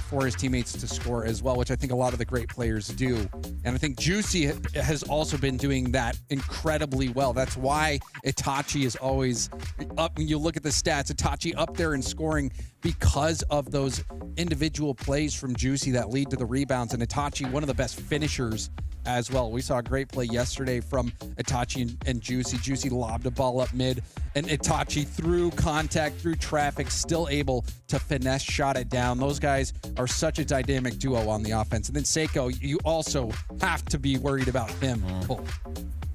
H: for his teammates to score as well, which I think a lot of the great players do. And I think Juicy has also been doing that incredibly well. That's why Itachi is always up. When you look at the stats, Itachi up there in scoring because of those individual plays from Juicy that lead to the rebounds. And Itachi, one of the best finishers as well. We saw a great play yesterday from Itachi and Juicy. Juicy lobbed a ball up mid, and Itachi through contact, through traffic, still able to finesse shot it down. Those guys are such a dynamic duo on the offense. And then Seiko, you also have to be worried about him.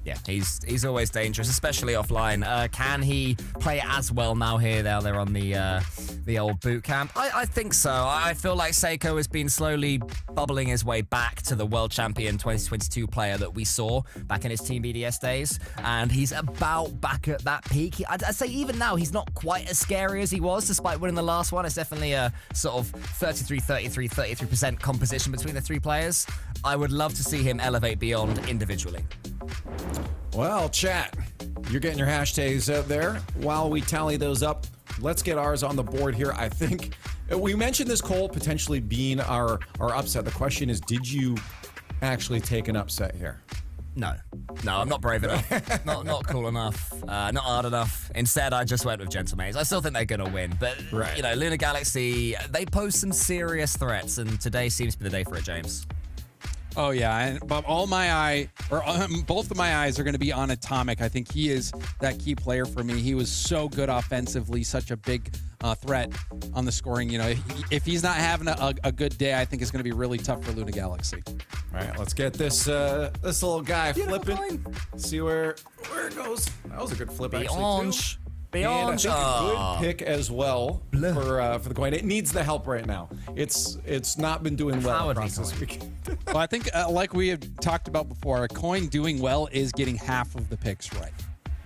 F: Yeah, he's always dangerous, especially offline. Can he play as well now here? Now they're on the the old boot camp? I think so. I feel like Seiko has been slowly bubbling his way back to the world champion 2022 player that we saw back in his Team BDS days, and he's about back at that peak. I'd say even now he's not quite as scary as he was despite winning the last one. It's definitely a sort of 33% composition between the three players. I would love to see him elevate beyond individually.
B: Well, chat, you're getting your hashtags out there. While we tally those up, let's get ours on the board here. I think we mentioned this, Cole, potentially being our upset. The question is, did you actually take an upset here?
F: No, I'm not brave enough. not cool enough. Not hard enough. Instead, I just went with Gentlemates. I still think they're going to win. But, you know, Lunar Galaxy, they pose some serious threats. And today seems to be the day for it, James.
H: Oh yeah, and but both of my eyes are going to be on Atomic. I think he is that key player for me. He was so good offensively, such a big threat on the scoring. You know, if he's not having a good day, I think it's going to be really tough for Luna Galaxy.
B: All right, let's get this little guy flipping. See where it goes. That was a good flip, actually, too. And I think a good pick as well for the coin. It needs the help right now. It's not been doing well across this week.
H: Well, I think like we have talked about before, a coin doing well is getting half of the picks right.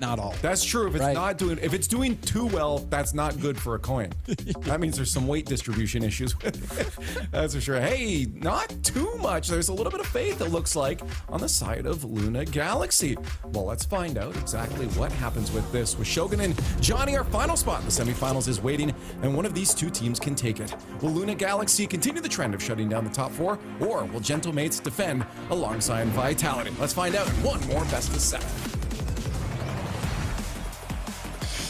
H: Not all.
B: That's true. If it's doing too well, that's not good for a coin. That means there's some weight distribution issues with it. That's for sure. Hey, not too much. There's a little bit of faith, it looks like, on the side of Luna Galaxy. Well, let's find out exactly what happens with this. With Shogun and Johnny, our final spot in the semifinals is waiting, and one of these two teams can take it. Will Luna Galaxy continue the trend of shutting down the top four, or will Gentlemates defend alongside Vitality? Let's find out in one more best of 7.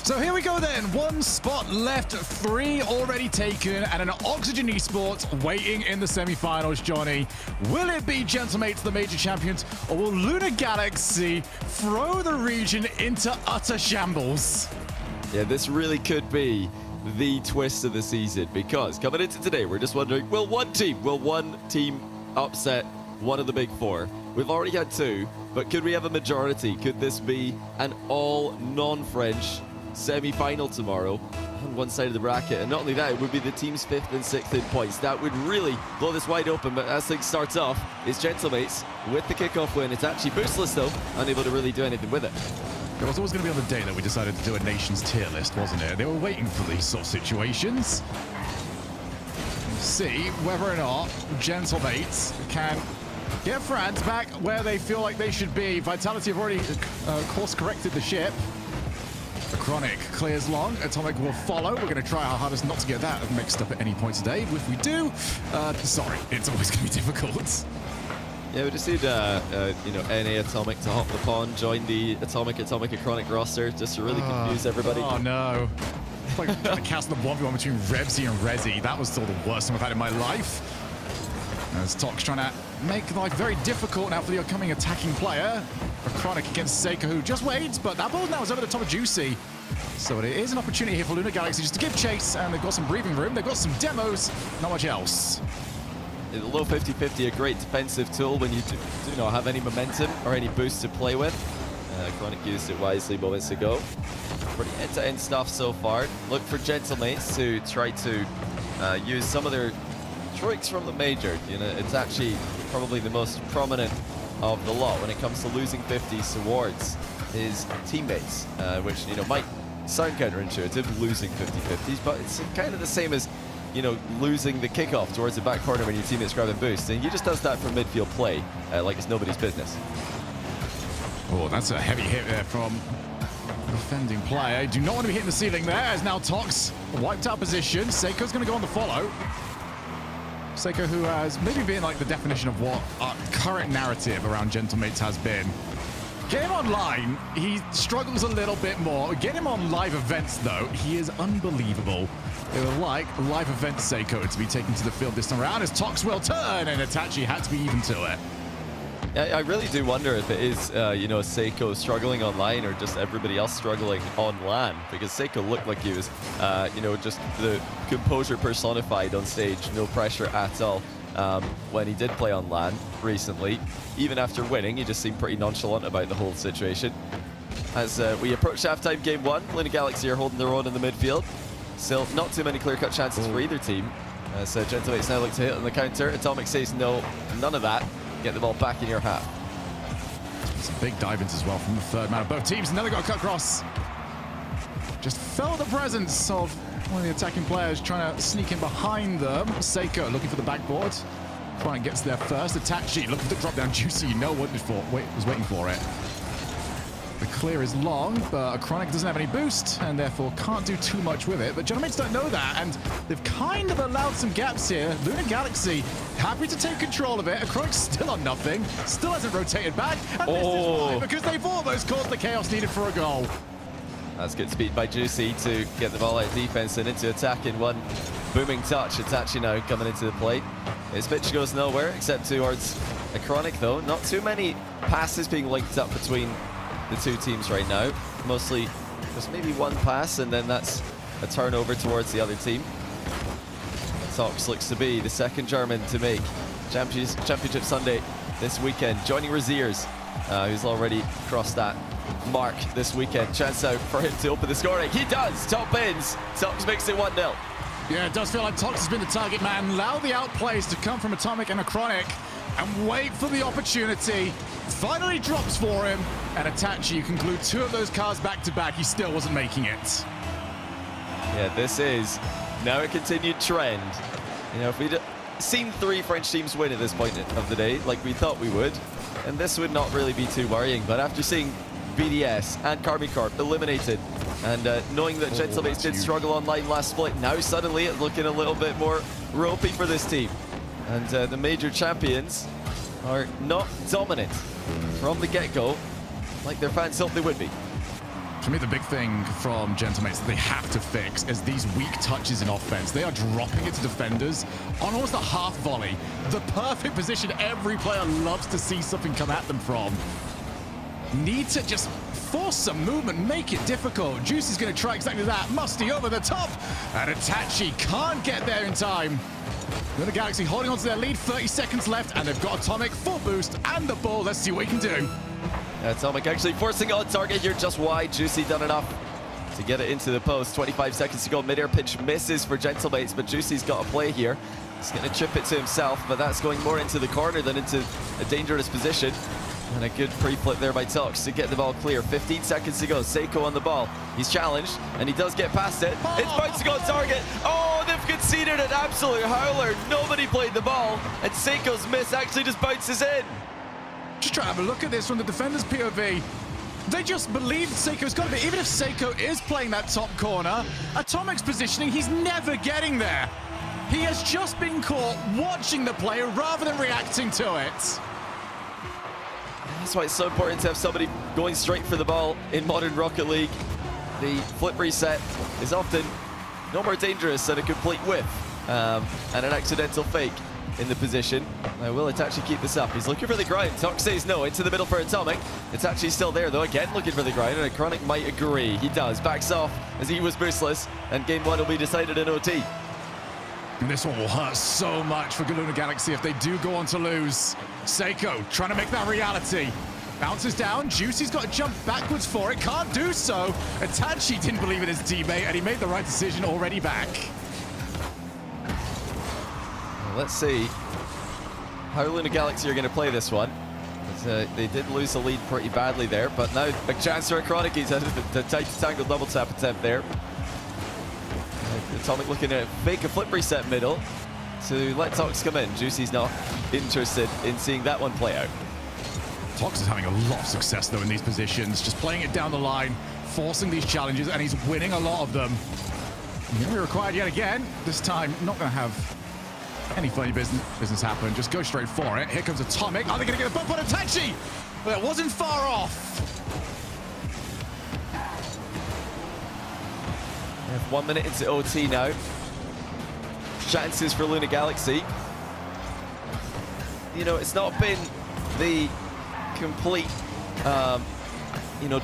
G: So here we go then. One spot left, 3 already taken, and an Oxygen Esports waiting in the semifinals, Johnny. Will it be Gentlemates, the major champions, or will Luna Galaxy throw the region into utter shambles?
D: Yeah, this really could be the twist of the season, because coming into today, we're just wondering, will one team upset one of the big four? We've already had 2, but could we have a majority? Could this be an all non-French semi-final tomorrow on one side of the bracket? And not only that, it would be the team's 5th and 6th in points. That would really blow this wide open. But as things start off, it's Gentlemates with the kickoff win. It's actually boostless though, unable to really do anything with it.
G: It was always going to be on the day that we decided to do a nation's tier list, wasn't it? They were waiting for these sort of situations. See whether or not Gentlemates can get France back where they feel like they should be. Vitality have already course corrected the ship. The Chronic clears long. Atomic will follow. We're going to try our hardest not to get that mixed up at any point today. If we do, sorry, it's always going to be difficult.
D: Yeah, we just need, NA Atomic to hop the pond, join the Atomic and Chronic roster, just to really confuse everybody.
G: Oh, no. It's like trying to cast the 1v1 between Revsy and Rezi. That was still the worst time I've had in my life. As Tox trying to make life very difficult now for the upcoming attacking player. A Chronic against Seiko, who just waits, but that ball now is over the top of Juicy. So it is an opportunity here for Luna Galaxy just to give chase, and they've got some breathing room, they've got some demos, not much else.
D: The low 50-50, a great defensive tool when you do not have any momentum or any boost to play with. Chronic used it wisely moments ago. Pretty end-to-end stuff so far. Look for Gentlemates to try to use some of their tricks from the major. You know, it's actually probably the most prominent of the lot when it comes to losing 50s towards his teammates, which, you know, might sound counterintuitive, losing 50-50s, but it's kind of the same as, you know, losing the kickoff towards the back corner when your teammate's grabbing boost, and he just does that for midfield play like it's nobody's business.
G: Oh, that's a heavy hit there from defending player. Do not want to be hitting the ceiling there, as now Tox wiped out position. Seiko's going to go on the follow. Seiko, who has maybe been like the definition of what our current narrative around Gentlemates has been. Get him online, he struggles a little bit more. Get him on live events, though. He is unbelievable. They would like live event Seiko to be taken to the field this time around, as Tox will turn, and Itachi had to be even to it.
D: I really do wonder if it is, Seiko struggling online or just everybody else struggling on LAN, because Seiko looked like he was, just the composure personified on stage, no pressure at all. When he did play on LAN recently, even after winning, he just seemed pretty nonchalant about the whole situation. As we approach halftime game 1, Luna Galaxy are holding their own in the midfield. Still, not too many clear-cut chances for either team. So Gentlebaits now look to hit on the counter. Atomic says no, none of that. Get the ball back in your half.
G: Some big dive-ins as well from the third man of both teams. Now they got a cut cross. Just felt the presence of one of the attacking players trying to sneak in behind them. Seiko looking for the backboard. Trying to get to there first. Itachi looking for the drop down. Juicy, you know what was waiting for it. The clear is long, but Chronic doesn't have any boost and therefore can't do too much with it. But Gentlemen don't know that, and they've kind of allowed some gaps here. Lunar Galaxy happy to take control of it. Chronic's still on nothing, still hasn't rotated back, and this is why, because they've almost caused the chaos needed for a goal.
D: That's good speed by Juicy to get the ball out of defense and into attack in one booming touch. Itachi now coming into the plate. His pitch goes nowhere except towards a Chronic though. Not too many passes being linked up between the two teams right now. Mostly just maybe one pass and then that's a turnover towards the other team. Tox looks to be the second German to make Championship Sunday this weekend, joining Raziers, who's already crossed that mark this weekend. Chance out for him to open the scoring. He does! Top ins! Tox makes it 1-0.
G: Yeah, it does feel like Tox has been the target man. Allow the outplays to come from Atomic and a Chronic and wait for the opportunity. Finally drops for him, and Itachi, you can glue two of those cars back to back. He still wasn't making it.
D: Yeah, this is now a continued trend. You know, if we'd seen 3 French teams win at this point of the day, like we thought we would, and this would not really be too worrying. But after seeing BDS and Karmi Corp eliminated, and knowing that Gentlebaits did struggle online last split, now suddenly it's looking a little bit more ropey for this team. And the major champions are not dominant from the get-go like their fans hoped they would be.
G: For me, the big thing from Gentlebaits that they have to fix is these weak touches in offense. They are dropping it to defenders on almost a half volley. The perfect position every player loves to see something come at them from. Need to just force some movement, make it difficult. Juicy's going to try exactly that. Musty over the top, and Itachi can't get there in time. The Galaxy holding on to their lead, 30 seconds left, and they've got Atomic, full boost, and the ball. Let's see what he can do.
D: Atomic actually forcing on target here, just wide. Juicy done enough to get it into the post. 25 seconds to go. Mid-air pitch misses for Gentlebaits, but Juicy's got a play here. He's going to chip it to himself, but that's going more into the corner than into a dangerous position. And a good pre-flip there by Tox to get the ball clear. 15 seconds to go. Seiko on the ball. He's challenged, and he does get past it. It's bouncing on target. Oh, they've conceded an absolute howler. Nobody played the ball, and Seiko's miss actually just bounces in.
G: Just try to have a look at this from the defender's POV. They just believe Seiko's got to be. Even if Seiko is playing that top corner, Atomic's positioning, he's never getting there. He has just been caught watching the play rather than reacting to it.
D: That's why it's so important to have somebody going straight for the ball in modern Rocket League. The flip reset is often no more dangerous than a complete whiff and an accidental fake in the position. Now, will Itachi keep this up? He's looking for the grind. Tox says no, into the middle for Atomic. Itachi's still there, though, again looking for the grind, and Chronic might agree. He does, backs off as he was boostless, and game 1 will be decided in OT.
G: And this one will hurt so much for Lunar Galaxy if they do go on to lose. Seiko trying to make that reality. Bounces down. Juicy's got to jump backwards for it. Can't do so. Itachi didn't believe in his teammate, and he made the right decision already back.
D: Well, let's see how Lunar Galaxy are going to play this one. They did lose the lead pretty badly there, but now a chance for a Chronic. He's had the tight tangle double tap attempt there. Atomic looking to fake a flip reset middle to let Tox come in. Juicy's not interested in seeing that one play out.
G: Tox is having a lot of success, though, in these positions. Just playing it down the line, forcing these challenges, and he's winning a lot of them. Going to be required yet again. This time, not going to have any funny business happen. Just go straight for it. Here comes Atomic. Are they going to get a bump on Itachi? Well, it wasn't far off.
D: We have 1 minute into OT now. Chances for Lunar Galaxy. You know, it's not been the complete,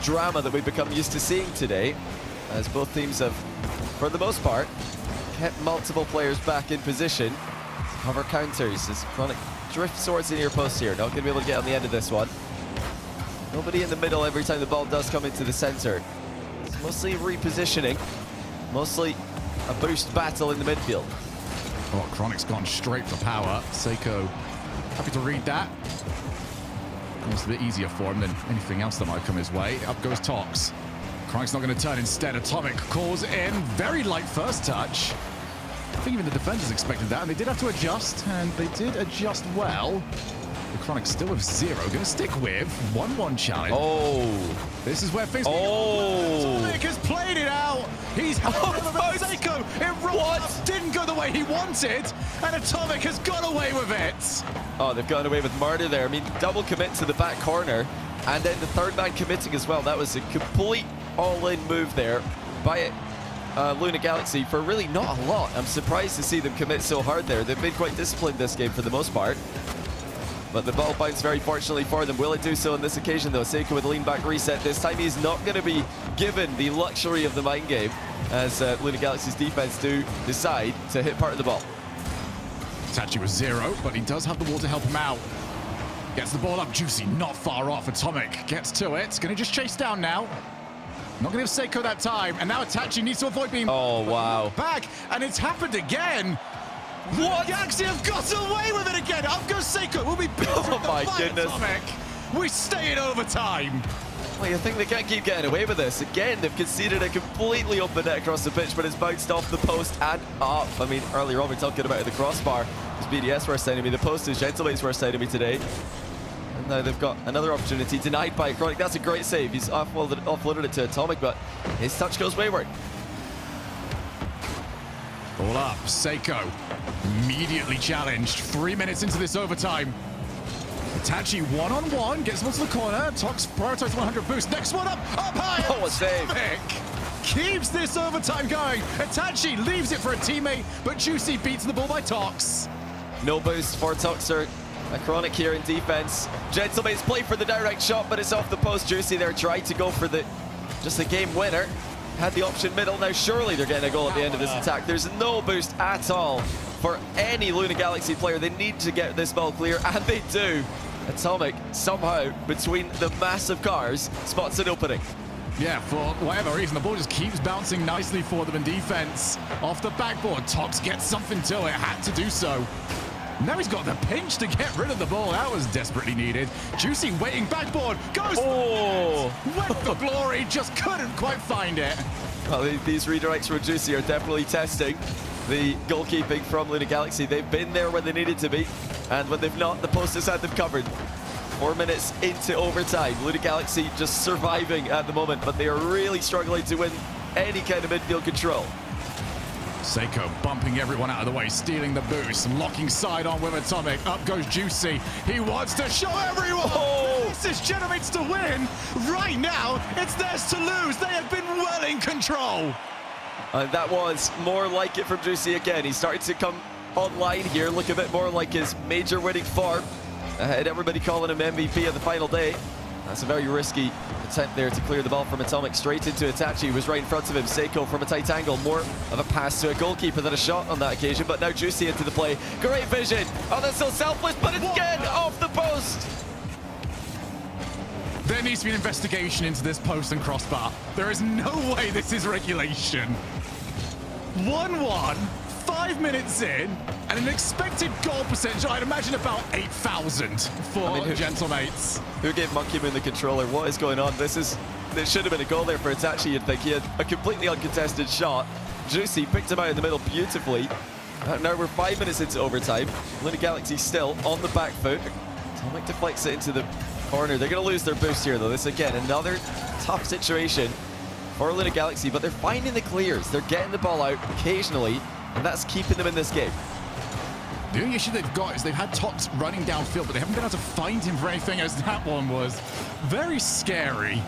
D: drama that we've become used to seeing today, as both teams have, for the most part, kept multiple players back in position to cover counters. As Chronic drifts towards the near post here. Not going to be able to get on the end of this one. Nobody in the middle every time the ball does come into the center. It's mostly repositioning. Mostly a boost battle in the midfield.
G: Oh, Chronic's gone straight for power. Seiko, happy to read that. It's a bit easier for him than anything else that might come his way. Up goes Tox. Chronic's not going to turn instead. Atomic calls in. Very light first touch. I think even the defenders expected that, and they did have to adjust, and they did adjust well. The Chronic still with 0. Going to stick with 1-1 challenge.
D: Oh.
G: This is where things...
D: Oh.
G: Atomic has played it out. He's Seiko. It rolled up, didn't go the way he wanted, and Atomic has got away with it.
D: Oh, they've gotten away with murder there. I mean, double commit to the back corner, and then the third man committing as well. That was a complete all-in move there by Luna Galaxy for really not a lot. I'm surprised to see them commit so hard there. They've been quite disciplined this game for the most part. But the ball bounced very fortunately for them. Will it do so on this occasion though? Seiko with a lean back reset. This time he's not going to be given the luxury of the mind game as Luna Galaxy's defense do decide to hit part of the ball.
G: Tachi was 0, but he does have the wall to help him out. Gets the ball up. Juicy not far off. Atomic gets to it. Going to just chase down now. Not going to give Seiko that time. And now Itachi needs to avoid being back. And it's happened again. What? Galaxy have got away with it again. Up goes Seiko. We'll be beaten.
D: Oh my goodness.
G: Atomic. We stay in overtime.
D: Well, you think they can't keep getting away with this. Again, they've conceded a completely open net across the pitch, but it's bounced off the post and up. I mean, earlier on we were talking about the crossbar. It's BDS worst enemy. The post is Gentlemate's worst enemy today. And now they've got another opportunity denied by Chronic. That's a great save. He's offloaded it to Atomic, but his touch goes wayward.
G: All up. Seiko immediately challenged. 3 minutes into this overtime. Itachi one-on-one, gets him to the corner. Tox prioritized 100 boost. Next one up high.
D: Oh, a save.
G: Keeps this overtime going. Itachi leaves it for a teammate, but Juicy beats the ball by Tox.
D: No boost for Toxer. A Chronic here in defense. Gentlemate's play for the direct shot, but it's off the post. Juicy there tried to go for just the game winner. Had the option middle. Now surely they're getting a goal at the end of this attack. There's no boost at all for any Luna Galaxy player. They need to get this ball clear, and they do. Atomic somehow, between the massive cars, spots an opening.
G: Yeah, for whatever reason, the ball just keeps bouncing nicely for them in defense. Off the backboard, Tox gets something to it, had to do so. Now he's got the pinch to get rid of the ball. That was desperately needed. Juicy waiting backboard, goes went for glory, just couldn't quite find it.
D: Well, these redirects from Juicy are definitely testing the goalkeeping from Luna Galaxy. They've been there when they needed to be, and when they've not, the post has had them covered. 4 minutes into overtime. Luna Galaxy just surviving at the moment, but they are really struggling to win any kind of midfield control.
G: Seiko bumping everyone out of the way, stealing the boost, locking side on with Atomic. Up goes Juicy. He wants to show everyone. This is Gentlemate's to win. Right now, it's theirs to lose. They have been well in control.
D: And that was more like it from Juicy again. He started to come online here, look a bit more like his major winning form. Had everybody calling him MVP of the final day. That's a very risky attempt there to clear the ball from Atomic straight into Itachi, who was right in front of him. Seiko from a tight angle, more of a pass to a goalkeeper than a shot on that occasion, but now Juicy into the play. Great vision. Oh, that's so selfless, but it's again off the post.
G: There needs to be an investigation into this post and crossbar. There is no way this is regulation. 1-1, 5 minutes in, and an expected goal percentage, I'd imagine about 8,000 for Gentlemates.
D: Who gave Monkey Moon the controller? What is going on? There should have been a goal there for Itachi, you'd think. He had a completely uncontested shot. Juicy picked him out in the middle beautifully. Now we're 5 minutes into overtime. Luna Galaxy still on the back foot. Atomic deflects it into the corner. They're going to lose their boost here, though. This, again, another tough situation for Luna Galaxy, but they're finding the clears. They're getting the ball out occasionally, and that's keeping them in this game.
G: The only issue they've got is they've had Tox running downfield, but they haven't been able to find him for anything, as that one was very scary.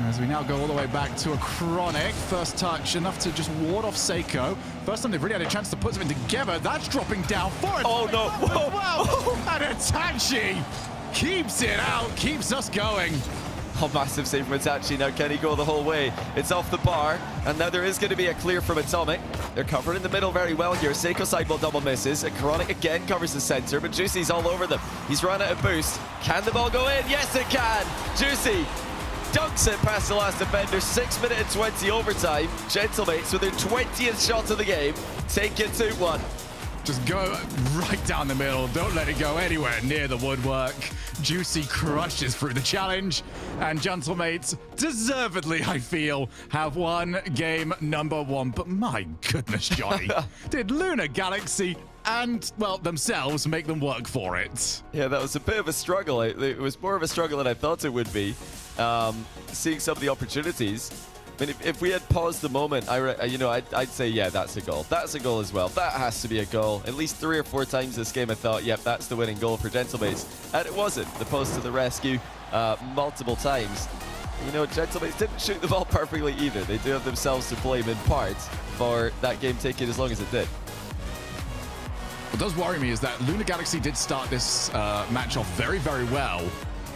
G: As we now go all the way back to a Chronic. First touch, enough to just ward off Seiko. First time they've really had a chance to put something together. That's dropping down for it.
D: Oh, no. Whoa.
G: And Itachi keeps it out, keeps us going.
D: Oh, massive save from Itachi. Now can he go the whole way? It's off the bar, and now there is going to be a clear from Atomic. They're covered in the middle very well here. Seiko sideball double misses. Chronic again covers the center, but Juicy's all over them. He's run out of boost. Can the ball go in? Yes, it can. Juicy dunks it past the last defender. 6 minute and 20 overtime. Gentlemates with their 20th shot of the game. Take it 2-1.
G: Just go right down the middle. Don't let it go anywhere near the woodwork. Juicy crushes through the challenge. And Gentlemates, deservedly, I feel, have won game number 1. But my goodness, Johnny, did Lunar Galaxy and, well, themselves make them work for it?
D: Yeah, that was a bit of a struggle. It was more of a struggle than I thought it would be. Seeing some of the opportunities. I mean, if we had paused the moment, I'd say, yeah, that's a goal. That's a goal as well. That has to be a goal. At least 3 or 4 times this game I thought, yep, that's the winning goal for Gentlemates. And it wasn't. The post to the rescue multiple times. Gentlemates didn't shoot the ball perfectly either. They do have themselves to blame in part for that game taking as long as it did.
G: What does worry me is that Lunar Galaxy did start this match off very, very well.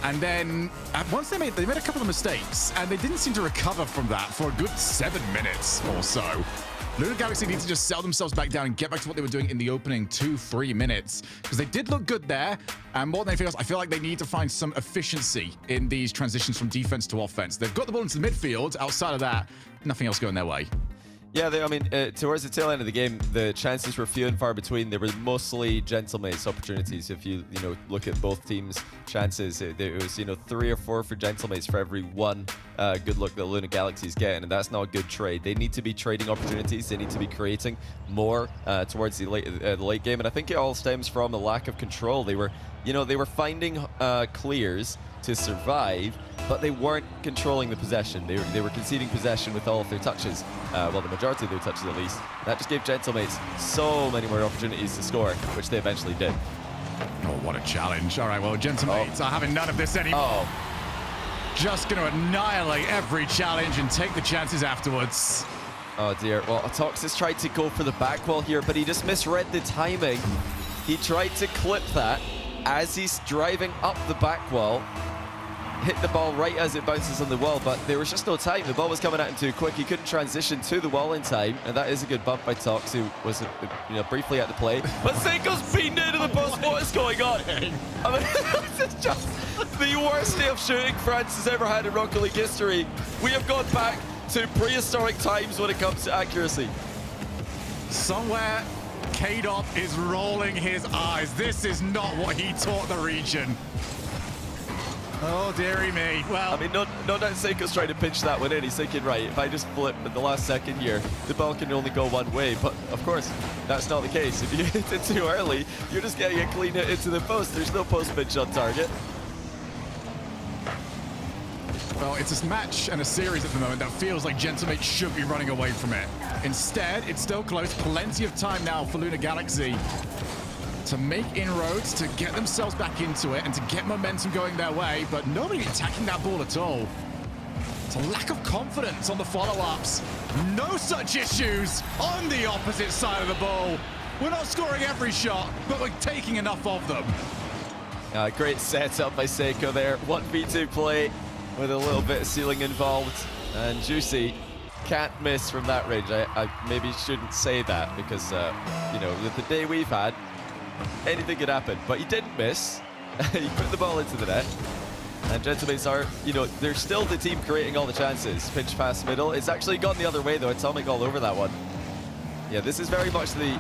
G: And then once they made a couple of mistakes, and they didn't seem to recover from that for a good 7 minutes or so. Lunar Galaxy need to just settle themselves back down and get back to what they were doing in the opening 2-3 minutes, because they did look good there. And more than anything else, I feel like they need to find some efficiency in these transitions from defense to offense. They've got the ball into the midfield. Outside of that, nothing else going their way.
D: Yeah, towards the tail end of the game, the chances were few and far between. They were mostly Gentlemates opportunities. If you look at both teams' chances, it was 3 or 4 for Gentlemates for every 1 good look that Lunar Galaxy's getting, and that's not a good trade. They need to be trading opportunities. They need to be creating more towards the late game, and I think it all stems from a lack of control. They were finding clears to survive, but they weren't controlling the possession. They were conceding possession with all of their touches, well, the majority of their touches at least. That just gave Gentlemates so many more opportunities to score, which they eventually did.
G: Oh, what a challenge. All right, well, Gentlemates are having none of this anymore. Just going to annihilate every challenge and take the chances afterwards.
D: Oh, dear. Well, Toxis tried to go for the back wall here, but he just misread the timing. He tried to clip that as he's driving up the back wall. Hit the ball right as it bounces on the wall, but there was just no time. The ball was coming at him too quick. He couldn't transition to the wall in time, and that is a good bump by Tox, who was briefly at the play. But Seiko's beaten into the post. What is going on? I mean, this is just the worst day of shooting France has ever had in Rocket League history. We have gone back to prehistoric times when it comes to accuracy.
G: Somewhere, K-Dot is rolling his eyes. This is not what he taught the region. Oh, dearie me. Well,
D: I mean, no doubt Seiko's trying to pinch that one in. He's thinking, right, if I just flip at the last second here, the ball can only go one way. But, of course, that's not the case. If you hit it too early, you're just getting a clean hit into the post. There's no post pinch on target.
G: Well, it's a match and a series at the moment that feels like Gentlemates should be running away from it. Instead, it's still close. Plenty of time now for Lunar Galaxy to make inroads, to get themselves back into it, and to get momentum going their way, but nobody attacking that ball at all. It's a lack of confidence on the follow-ups. No such issues on the opposite side of the ball. We're not scoring every shot, but we're taking enough of them.
D: Great setup by Seiko there. 1v2 play with a little bit of ceiling involved, and Juicy can't miss from that range. I maybe shouldn't say that because, with the day we've had, anything could happen, but he didn't miss. He put the ball into the net. And Gentlemates are, they're still the team creating all the chances. Pinch pass middle. It's actually gone the other way, though. Atomic all over that one. Yeah, this is very much the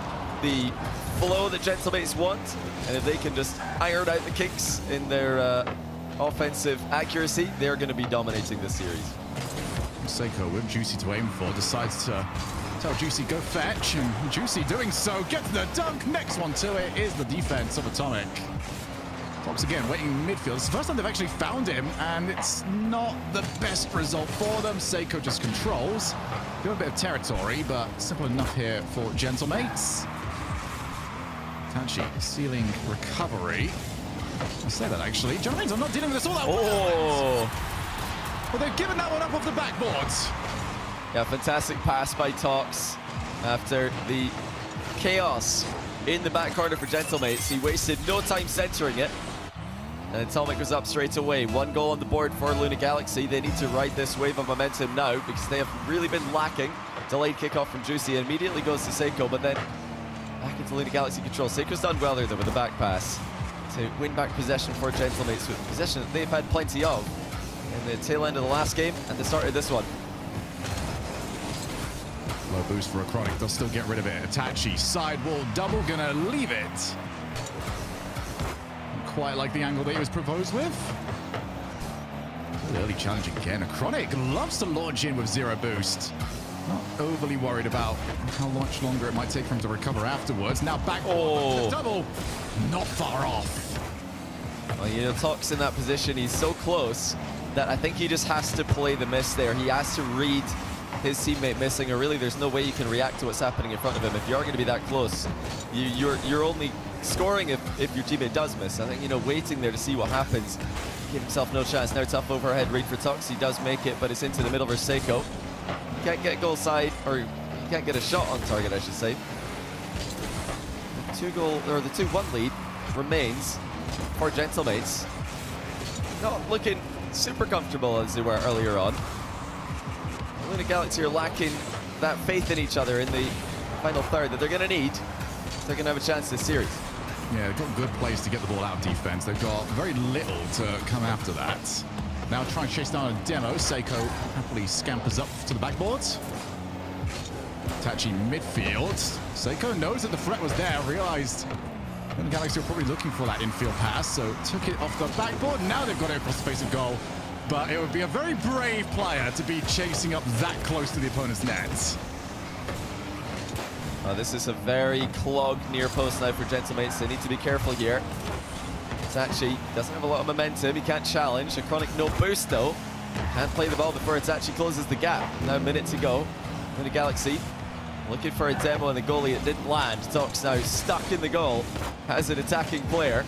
D: flow that Gentlemates want. And if they can just iron out the kinks in their offensive accuracy, they're going to be dominating this series.
G: Seiko with Juicy to aim for, decides to tell Juicy go fetch, and Juicy doing so, gets the dunk. Next one to it is the defense of Atomic. Fox again waiting in midfield. It's the first time they've actually found him, and it's not the best result for them. Seiko just controls. Got a bit of territory, but simple enough here for Gentlemates. Tanchi stealing recovery. I say that actually. Gentlemates are not dealing with this all that well. Well, they've given that one up off the backboards.
D: Yeah, fantastic pass by Tox after the chaos in the back corner for Gentlemates. He wasted no time centering it. And Atomic was up straight away. 1 goal on the board for Lunar Galaxy. They need to ride this wave of momentum now because they have really been lacking. Delayed kickoff from Juicy and immediately goes to Seiko, but then back into Lunar Galaxy control. Seiko's done well there though with the back pass to win back possession for Gentlemates, with possession that they've had plenty of. in the tail end of the last game and the start of this one.
G: Low boost for Acronic. They'll still get rid of it. Itachi, sidewall, double, gonna leave it. Not quite like the angle that he was proposed with. Early challenge again. Acronic loves to launch in with zero boost. Not overly worried about how much longer it might take for him to recover afterwards. Now back to double. Not far off.
D: Well, you know, Tox in that position, he's so close that I think he just has to play the miss there. He has to read his teammate missing, or really there's no way you can react to what's happening in front of him. If you are going to be that close, you're only scoring if your teammate does miss. I think, you know, waiting there to see what happens. Give himself no chance. Now tough overhead read for Tox. He does make it, but it's into the middle for Seiko. He can't get goal side, or he can't get a shot on target, I should say. The 2-1 lead remains for Gentlemates. Not looking super comfortable as they were earlier on. Luna Galaxy are lacking that faith in each other in the final third that they're going to need if they're going to have a chance this series.
G: Yeah, they've got good plays to get the ball out of defense. They've got very little to come after that. Now try and chase down a demo. Seiko happily scampers up to the backboard. Tachi midfield. Seiko knows that the threat was there, realized Luna Galaxy were probably looking for that infield pass, so took it off the backboard. Now they've got it across the face of goal. But it would be a very brave player to be chasing up that close to the opponent's net.
D: This is a very clogged near post now for Gentlemates. They need to be careful here. Itachi doesn't have a lot of momentum. He can't challenge. Acronic no boost though. Can't play the ball before Itachi closes the gap. Now a minute to go. In the Galaxy looking for a demo on the goalie. It didn't land. Tox now stuck in the goal as an attacking player.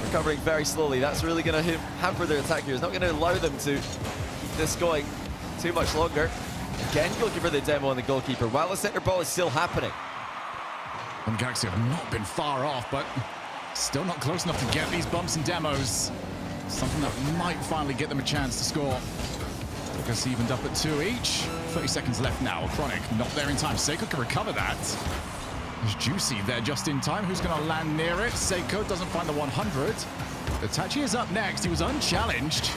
D: Recovering very slowly. That's really going to hamper their attack here. It's not going to allow them to keep this going too much longer. Again, looking for the demo on the goalkeeper while the center ball is still happening.
G: And Galaxy have not been far off, but still not close enough to get these bumps and demos. Something that might finally get them a chance to score. Lucas evened up at 2 each. 30 seconds left now. Chronic not there in time. Seiko can recover that. There's Juicy there just in time. Who's going to land near it? Seiko doesn't find the 100. Itachi is up next. He was unchallenged.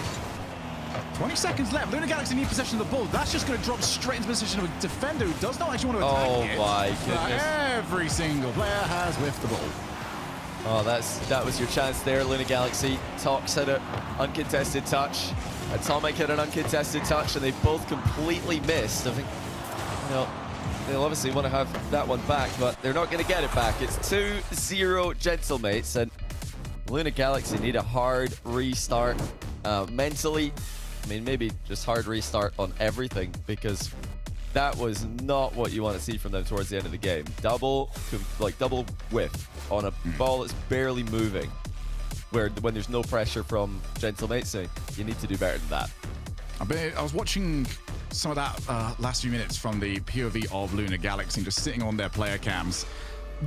G: 20 seconds left. Luna Galaxy need possession of the ball. That's just going to drop straight into position of a defender who does not actually want to attack it.
D: Oh my goodness.
G: Every single player has whiffed the ball.
D: Oh, that was your chance there, Luna Galaxy. Tox had an uncontested touch. Atomic had an uncontested touch, and they both completely missed. I think, you know, they'll obviously want to have that one back, but they're not going to get it back. It's 2-0 Gentlemates, and Luna Galaxy need a hard restart mentally. I mean, maybe just hard restart on everything, because that was not what you want to see from them towards the end of the game. Double whiff on a ball that's barely moving, when there's no pressure from Gentlemates, so you need to do better than that.
G: I was watching some of that last few minutes from the POV of Luna Galaxy, just sitting on their player cams.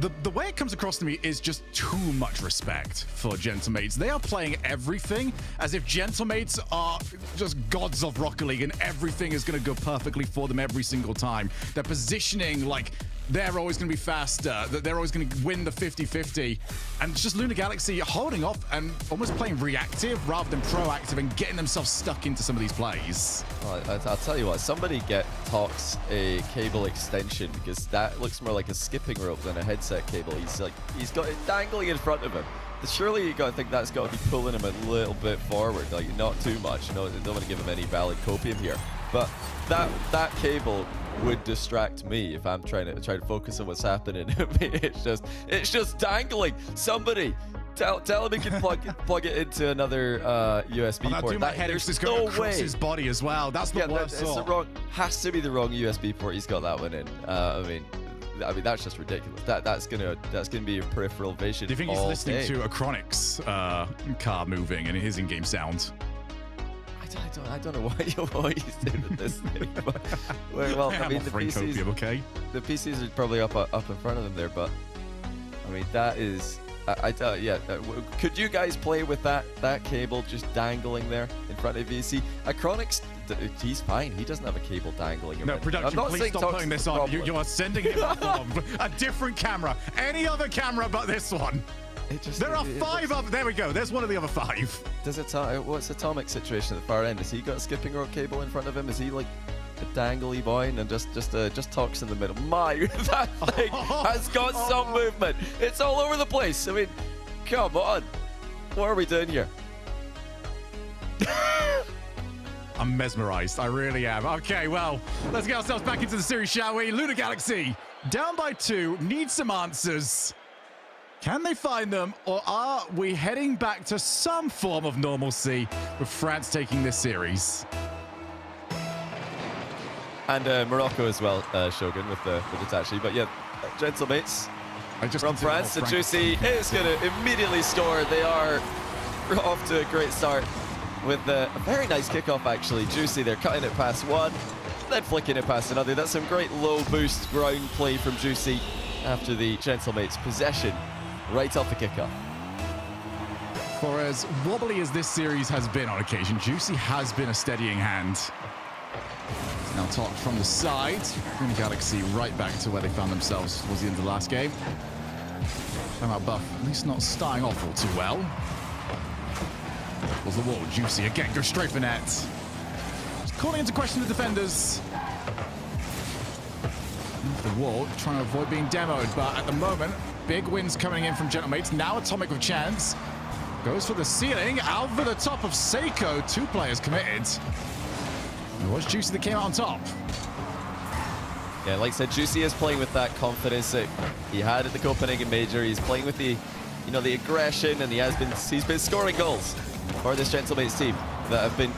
G: The way it comes across to me is just too much respect for Gentlemates. They are playing everything as if Gentlemates are just gods of Rocket League and everything is going to go perfectly for them every single time. They're positioning like they're always going to be faster, that they're always going to win the 50-50. And it's just Luna Galaxy holding off and almost playing reactive rather than proactive and getting themselves stuck into some of these plays.
D: I'll tell you what, somebody get Tox a cable extension, because that looks more like a skipping rope than a headset cable. He's got it dangling in front of him. Surely you got to think that's got to be pulling him a little bit forward, like not too much. You know, they don't want to give him any valid copium here. But that cable would distract me if I'm trying to focus on what's happening. it's just dangling. Somebody tell him he can plug it into another USB port.
G: There's no way. His body as well. That's the worst.
D: It's the wrong. Has to be the wrong USB port. He's got that one in. I mean, that's just ridiculous. That's gonna be your peripheral vision.
G: Do you think he's listening to Acronic's car moving and his in-game sound?
D: I don't know why he's doing this thing. But, well, I mean, the PCs are probably up in front of them there, but I mean, that is. Could you guys play with that cable just dangling there in front of you? See, Acronics, he's fine. He doesn't have a cable dangling.
G: No, production, please stop putting this on. You are sending him up on a different camera. Any other camera but this one. There are 5 up. There we go. There's one of the other 5.
D: What's Atomic's situation at the far end? Has he got a skipping rope cable in front of him? Is he like a dangly boy and just talks in the middle? My, that thing has got some movement. It's all over the place. I mean, come on. What are we doing here?
G: I'm mesmerized. I really am. Okay, well, let's get ourselves back into the series, shall we? Lunar Galaxy, down by 2, need some answers. Can they find them, or are we heading back to some form of normalcy with France taking this series?
D: And Morocco as well, Shogun, with Itachi. But yeah, gentlemates from France. The Juicy is going to immediately score. They are off to a great start with a very nice kickoff, actually. Juicy, they're cutting it past one, then flicking it past another. That's some great low boost ground play from Juicy after the gentlemates' possession right off the kickoff.
G: For as wobbly as this series has been on occasion, Juicy has been a steadying hand. Now talk from the side. Lunar Galaxy right back to where they found themselves towards the end of the last game. Timeout buff, at least not starting off all too well. Was the wall. Juicy again, goes straight for net. Just calling into question the defenders. The wall, trying to avoid being demoed, but at the moment, big wins coming in from gentlemates. Now Atomic with chance. Goes for the ceiling, out for the top of Seiko. 2 players committed. It was Juicy that came out on top.
D: Yeah, like I said, Juicy is playing with that confidence that he had at the Copenhagen Major. He's playing with the, the aggression, and he's been scoring goals for this gentlemates team that have been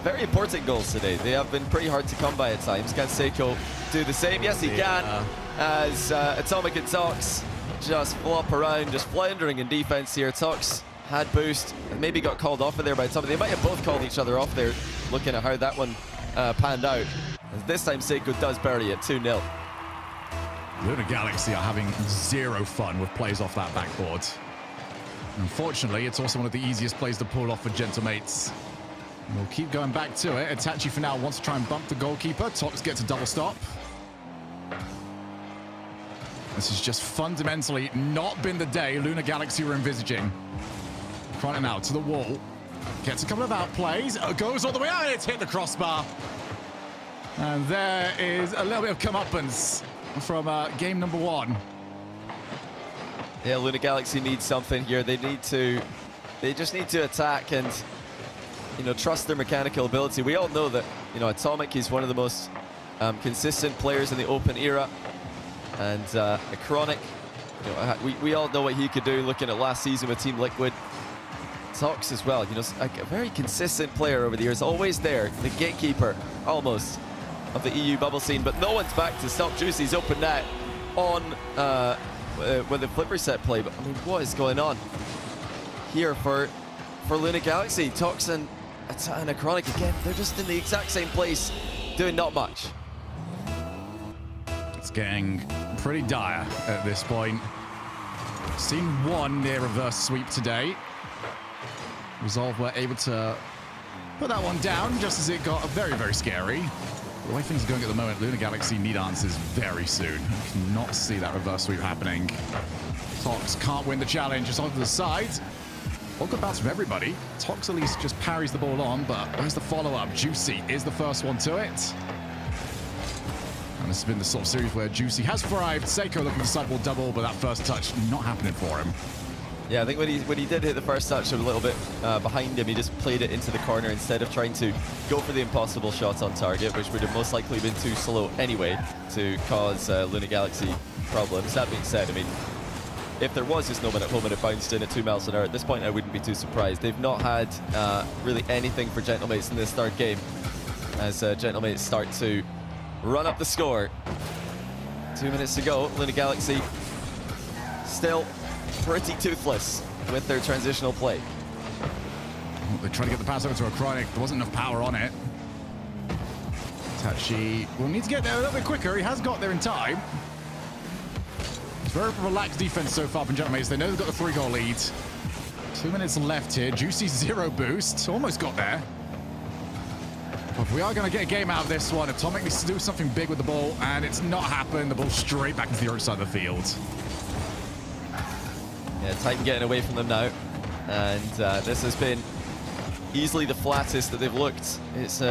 D: very important goals today. They have been pretty hard to come by at times. Can Seiko do the same? Yes, he can. As Atomic and Tox just flop around, just floundering in defense here. Tox had boost and maybe got called off of there by Atomic. They might have both called each other off there, looking at how that one panned out. And this time Seiko does bury it, 2-0.
G: Lunar Galaxy are having zero fun with plays off that backboard. Unfortunately, it's also one of the easiest plays to pull off for gentlemates. We'll keep going back to it. Itachi for now wants to try and bump the goalkeeper. Tox gets a double stop. This has just fundamentally not been the day Lunar Galaxy were envisaging. Trying it now to the wall. Gets a couple of outplays. Goes all the way out, and it's hit the crossbar. And there is a little bit of comeuppance from game number 1.
D: Yeah, Lunar Galaxy needs something here. They just need to attack and, trust their mechanical ability. We all know that, Atomic is one of the most consistent players in the open era. And Chronic, we all know what he could do looking at last season with Team Liquid. Tox as well, a very consistent player over the years, always there, the gatekeeper, almost, of the EU bubble scene. But no one's back to stop Juicy's open net on with the flip reset play. But I mean, what is going on here for Lunar Galaxy? Tox and Chronic again, they're just in the exact same place, doing not much.
G: It's getting pretty dire at this point. Seen one near reverse sweep today. Resolve were able to put that one down just as it got very, very scary. The way things are going at the moment, Lunar Galaxy need answers very soon. I cannot see that reverse sweep happening. Tox can't win the challenge, just onto the side. All good bouts from everybody. Tox at least just parries the ball on, but where's the follow-up? Juicy is the first one to it. And this has been the sort of series where Juicy has thrived. Seiko looking for sideboard double, but that first touch not happening for him.
D: Yeah, I think when he did hit the first touch a little bit behind him, he just played it into the corner instead of trying to go for the impossible shot on target, which would have most likely been too slow anyway to cause Lunar Galaxy problems. That being said, I mean, if there was just no one at home and it bounced in at 2 miles an hour, at this point I wouldn't be too surprised. They've not had really anything for gentlemates in this third game as gentlemates start to run up the score. 2 minutes to go. Lunar Galaxy still pretty toothless with their transitional play.
G: They're trying to get the pass over to a Chronic. There wasn't enough power on it. Tachi will need to get there a little bit quicker. He has got there in time. It's very relaxed defense so far from gentlemates. They know they've got the 3-goal lead. 2 minutes left here. Juicy 0 boost. Almost got there. But if we are going to get a game out of this one, Atomic needs to do something big with the ball, and it's not happened. The ball straight back into the other side of the field.
D: Yeah, Titan getting away from them now. And this has been easily the flattest that they've looked. It's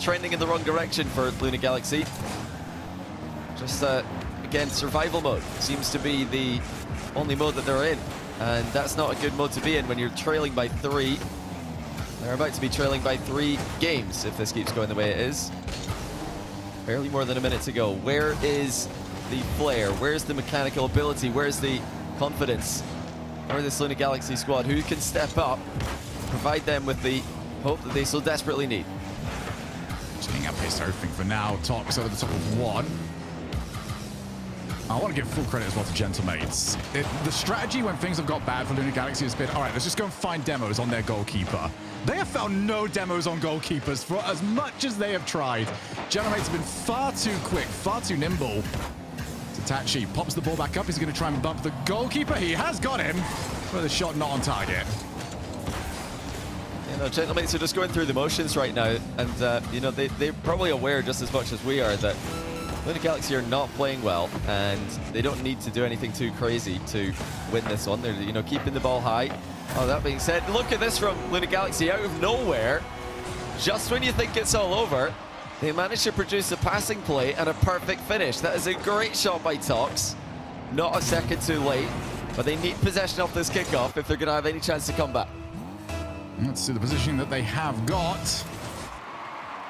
D: trending in the wrong direction for Luna Galaxy. Just, again, survival mode seems to be the only mode that they're in. And that's not a good mode to be in when you're trailing by 3. They're about to be trailing by 3 games if this keeps going the way it is. Barely more than a minute to go. Where is the flair? Where's the mechanical ability? Where's the confidence? Or this Luna Galaxy squad? Who can step up, provide them with the hope that they so desperately need?
G: Just getting outpaced everything for now. Tox over the top of 1. I want to give full credit as well to Gentlemates. The strategy when things have got bad for Luna Galaxy has been, all right, let's just go and find demos on their goalkeeper. They have found no demos on goalkeepers for as much as they have tried. Gentlemates have been far too quick, far too nimble. Tachi pops the ball back up. He's going to try and bump the goalkeeper. He has got him, but the shot not on target.
D: You know, Gentlemates are just going through the motions right now, and you know, they're probably aware just as much as we are that Luna Galaxy are not playing well, and they don't need to do anything too crazy to win this one. They're, you know, keeping the ball high. Oh, that being said, look at this from Luna Galaxy out of nowhere. Just when you think it's all over, they managed to produce a passing play and a perfect finish. That is a great shot by Tox. Not a second too late, but they need possession off this kickoff if they're going to have any chance to come back.
G: Let's see the positioning that they have got.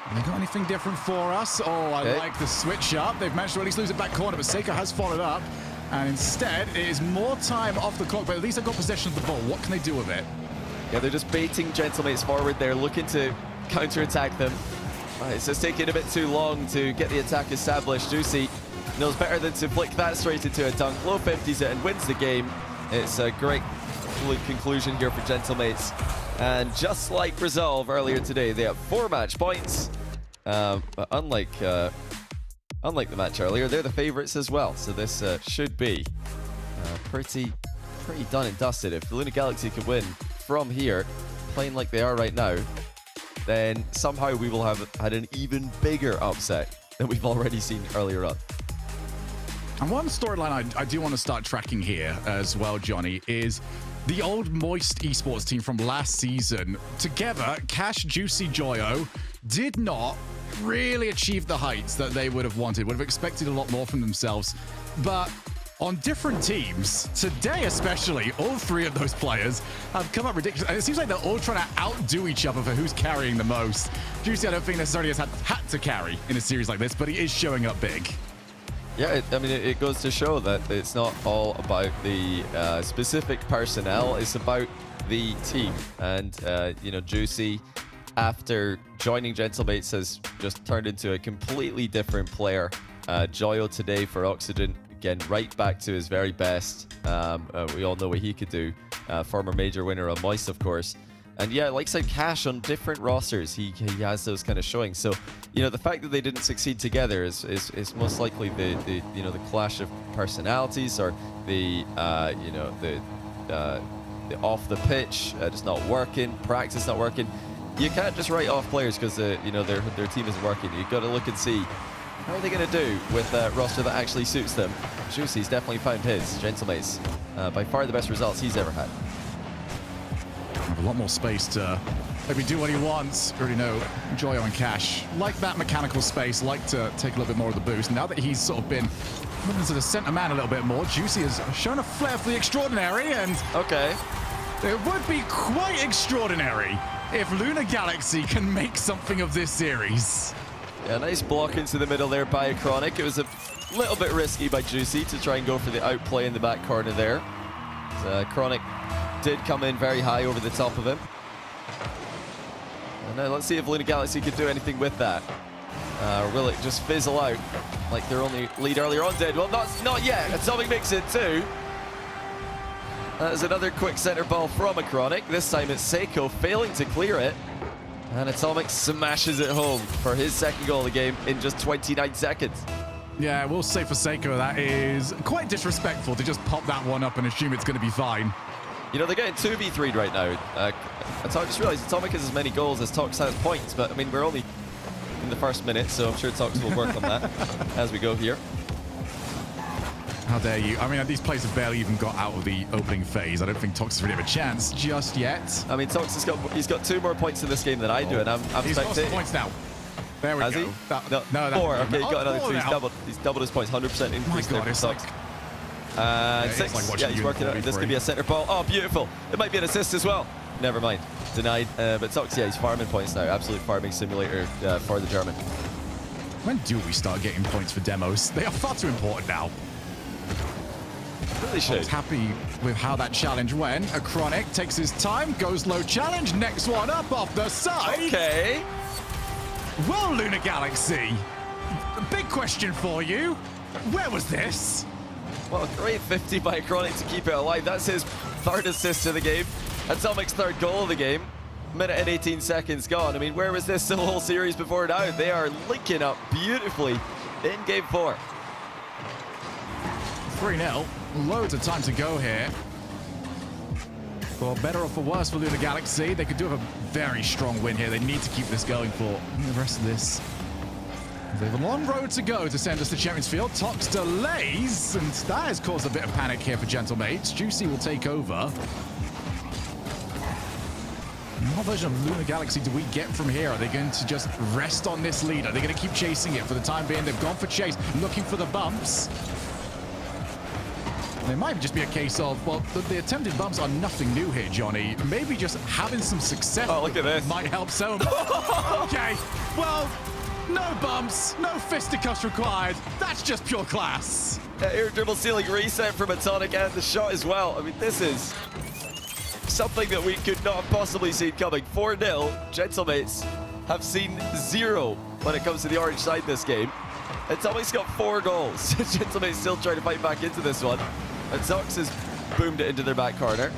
G: Have they got anything different for us? Oh, I like the switch up. They've managed to at least lose it back corner, but Seiko has followed up. And instead, it is more time off the clock, but at least they've got possession of the ball. What can they do with it?
D: Yeah, they're just baiting Gentlemates forward there, looking to counter-attack them. It's just taking a bit too long to get the attack established. Juicy knows better than to flick that straight into a dunk. Low 50s it and wins the game. It's a great conclusion here for Gentlemates. And just like Resolve earlier today, they have 4 match points. But unlike the match earlier, they're the favorites as well. So this should be pretty done and dusted. If the Luna Galaxy could win from here, playing like they are right now, then somehow we will have had an even bigger upset than we've already seen earlier on.
G: And one storyline I do want to start tracking here as well, Johnny, is the old Moist Esports team from last season. Together, Kash, Juicy, Joyo did not really achieve the heights that they would have wanted, would have expected a lot more from themselves. But on different teams, today especially, all 3 of those players have come up ridiculous. And it seems like they're all trying to outdo each other for who's carrying the most. Juicy, I don't think necessarily has had to carry in a series like this, but he is showing up big.
D: Yeah, I mean, it goes to show that it's not all about the specific personnel, it's about the team. And, you know, Juicy, after joining Gentlemates, has just turned into a completely different player. Joyo today for Oxygen, again, right back to his very best. We all know what he could do. Former major winner on Moist, of course. And yeah, like I said, Kash on different rosters, he has those kind of showing. So, you know, the fact that they didn't succeed together is most likely the you know, the clash of personalities, or the you know, the off the pitch just not working, practice not working. You can't just write off players because you know, their team isn't working. You've got to look and see how are they going to do with a roster that actually suits them. Juicy's definitely found his. Gentlemates, by far the best results he's ever had.
G: Have a lot more space to maybe do what he wants. Already know Joyo and Kash like that mechanical space, like to take a little bit more of the boost. Now that he's sort of been moving to the center man a little bit more, Juicy has shown a flair for the extraordinary, and it would be quite extraordinary if Luna Galaxy can make something of this series.
D: Yeah, nice block into the middle there by Chronic. It was a little bit risky by Juicy to try and go for the outplay in the back corner there. Chronic did come in very high over the top of him. And now let's see if Luna Galaxy could do anything with that. Or will it just fizzle out like their only lead earlier on did? Well, not yet. Atomic makes it 2. That is another quick center ball from a Chronic. This time it's Seiko failing to clear it. And Atomic smashes it home for his second goal of the game in just 29 seconds.
G: Yeah, we'll say for Seiko that is quite disrespectful to just pop that one up and assume it's going to be fine.
D: You know, they're getting 2v3'd right now. I just realized Atomic has as many goals as Tox has points, but I mean, we're only in the first minute, so I'm sure Tox will work on that as we go here.
G: How dare you? I mean, these players have barely even got out of the opening phase. I don't think Tox has really have a chance just yet.
D: I mean, Tox he's got 2 more points in this game than I do, and I'm
G: He's got some
D: spectating.
G: points now. There we
D: Has
G: go.
D: he?
G: No,
D: 4. Okay, he got another 2.
G: now.
D: He's doubled his points. 100% increase there for
G: it's
D: Tox.
G: like...
D: And
G: it's
D: 6.
G: like watching
D: Yeah, he's working
G: uniform
D: out. This
G: before
D: could be
G: he-
D: a center ball. Oh, beautiful. It might be an assist as well. Never mind. Denied. But Tox, yeah, he's farming points now. Absolute farming simulator for the German.
G: When do we start getting points for demos? They are far too important now.
D: Really
G: I
D: should.
G: was happy with how that challenge went. Acronic takes his time, goes low challenge, next one up off the side.
D: Okay.
G: Well, Lunar Galaxy, a big question for you. Where was this?
D: Well, great 50 by Acronic to keep it alive. That's his 3rd assist of the game. Atomic's 3rd goal of the game. Minute and 18 seconds gone. I mean, where was this the whole series before now? They are linking up beautifully in game 4.
G: 3-0. Loads of time to go here. For better or for worse for Lunar Galaxy, they could do have a very strong win here. They need to keep this going for the rest of this. They have a long road to go to send us to Champions Field. Tox delays, and that has caused a bit of panic here for Gentlemates. Juicy will take over. What version of Lunar Galaxy do we get from here? Are they going to just rest on this lead? Are they going to keep chasing it? For the time being, they've gone for chase, looking for the bumps. It might just be a case of, well, the attempted bumps are nothing new here, Johnny. Maybe just having some success
D: look at this.
G: might help so much. Okay, well, no bumps, no fisticuffs required. That's just pure class.
D: Air dribble ceiling reset from Atonic and the shot as well. I mean, this is something that we could not have possibly seen coming. 4-0, Gentlemates have seen 0 when it comes to the orange side this game. Atomic's got 4 goals. Gentlemates still trying to fight back into this one. And Zox has boomed it into their back corner.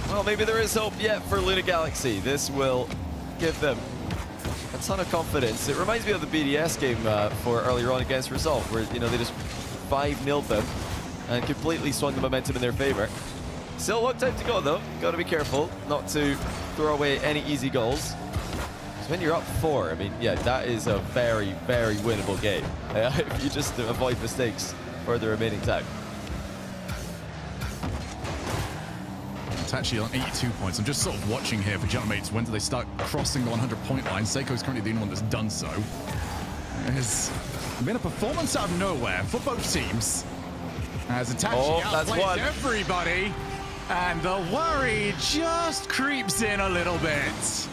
D: Well, maybe there is hope yet for Lunar Galaxy. This will give them a ton of confidence. It reminds me of the BDS game for earlier on against Resolve, where they just 5-0'd them and completely swung the momentum in their favor. Still a long time to go though. Got to be careful not to throw away any easy goals. So when you're up 4, I mean, yeah, that is a very, very winnable game. If you just avoid mistakes for the remaining time.
G: It's actually on 82 points. I'm just sort of watching here for Gentlemates. When do they start crossing the 100-point line? Seiko's currently the only one that's done so. There's been a performance out of nowhere for both teams. As Itachi outplays everybody. And the worry just creeps in a little bit.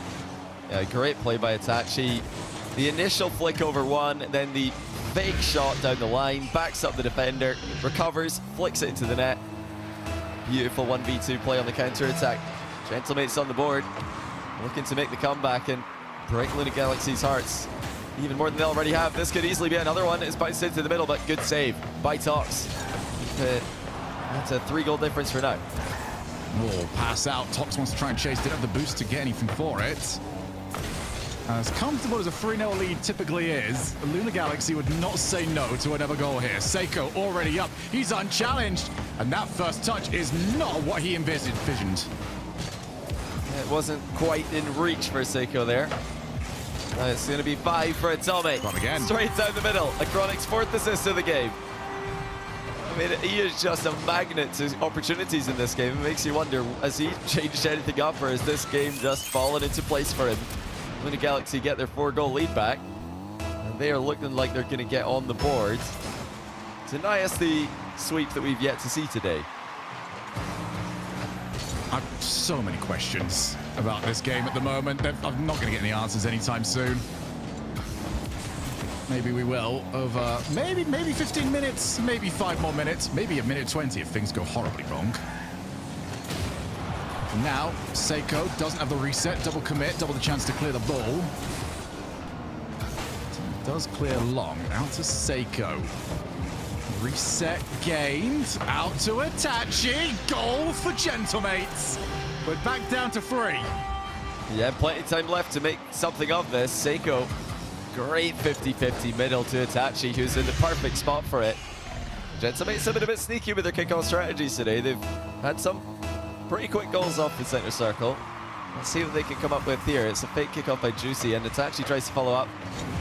D: Yeah, great play by Itachi. The initial flick over one, then the fake shot down the line, backs up the defender, recovers, flicks it into the net. Beautiful 1v2 play on the counter-attack. Gentlemates on the board, looking to make the comeback and break Lunar Galaxy's hearts. Even more than they already have. This could easily be another one. It's bounced into the middle, but good save by Tox. That's a 3-goal difference for now.
G: Oh, pass out. Tox wants to try and chase. Didn't have the boost to get anything for it. As comfortable as a 3-0 lead typically is, Lunar Galaxy would not say no to another goal here. Seiko already up. He's unchallenged. And that first touch is not what he envisioned.
D: It wasn't quite in reach for Seiko there. It's going to be 5 for Atomic.
G: Come again.
D: Straight down the middle. Acronic's 4th assist of the game. I mean, he is just a magnet to opportunities in this game. It makes you wonder, has he changed anything up, or has this game just fallen into place for him? Lunar Galaxy get their 4-goal lead back, and they are looking like they're going to get on the board. Deny us the sweep that we've yet to see today.
G: I've so many questions about this game at the moment. I'm not going to get any answers anytime soon. Maybe we will over maybe 15 minutes, maybe 5 more minutes, maybe a minute 20 if things go horribly wrong. Now, Seiko doesn't have the reset, double commit, double the chance to clear the ball. Does clear long, out to Seiko. Reset gained, out to Itachi, goal for Gentlemates. We're back down to 3.
D: Yeah, plenty of time left to make something of this. Seiko, great 50-50 middle to Itachi, who's in the perfect spot for it. Gentlemates have been a bit sneaky with their kickoff strategies today. They've had some pretty quick goals off the center circle. Let's see what they can come up with here. It's a fake kickoff by Juicy, and Itachi tries to follow up.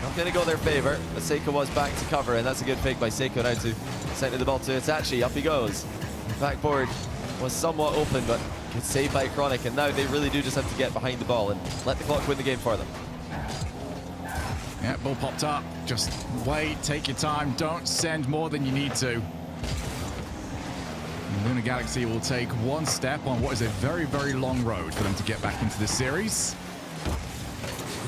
D: Not going to go their favor, but Seiko was back to cover, and that's a good fake by Seiko now to send the ball to Itachi. Up he goes. Backboard was somewhat open, but good save by Chronic, and now they really do just have to get behind the ball and let the clock win the game for them.
G: Yeah, ball popped up. Just wait, take your time. Don't send more than you need to. Luna Galaxy will take one step on what is a very, very long road for them to get back into this series.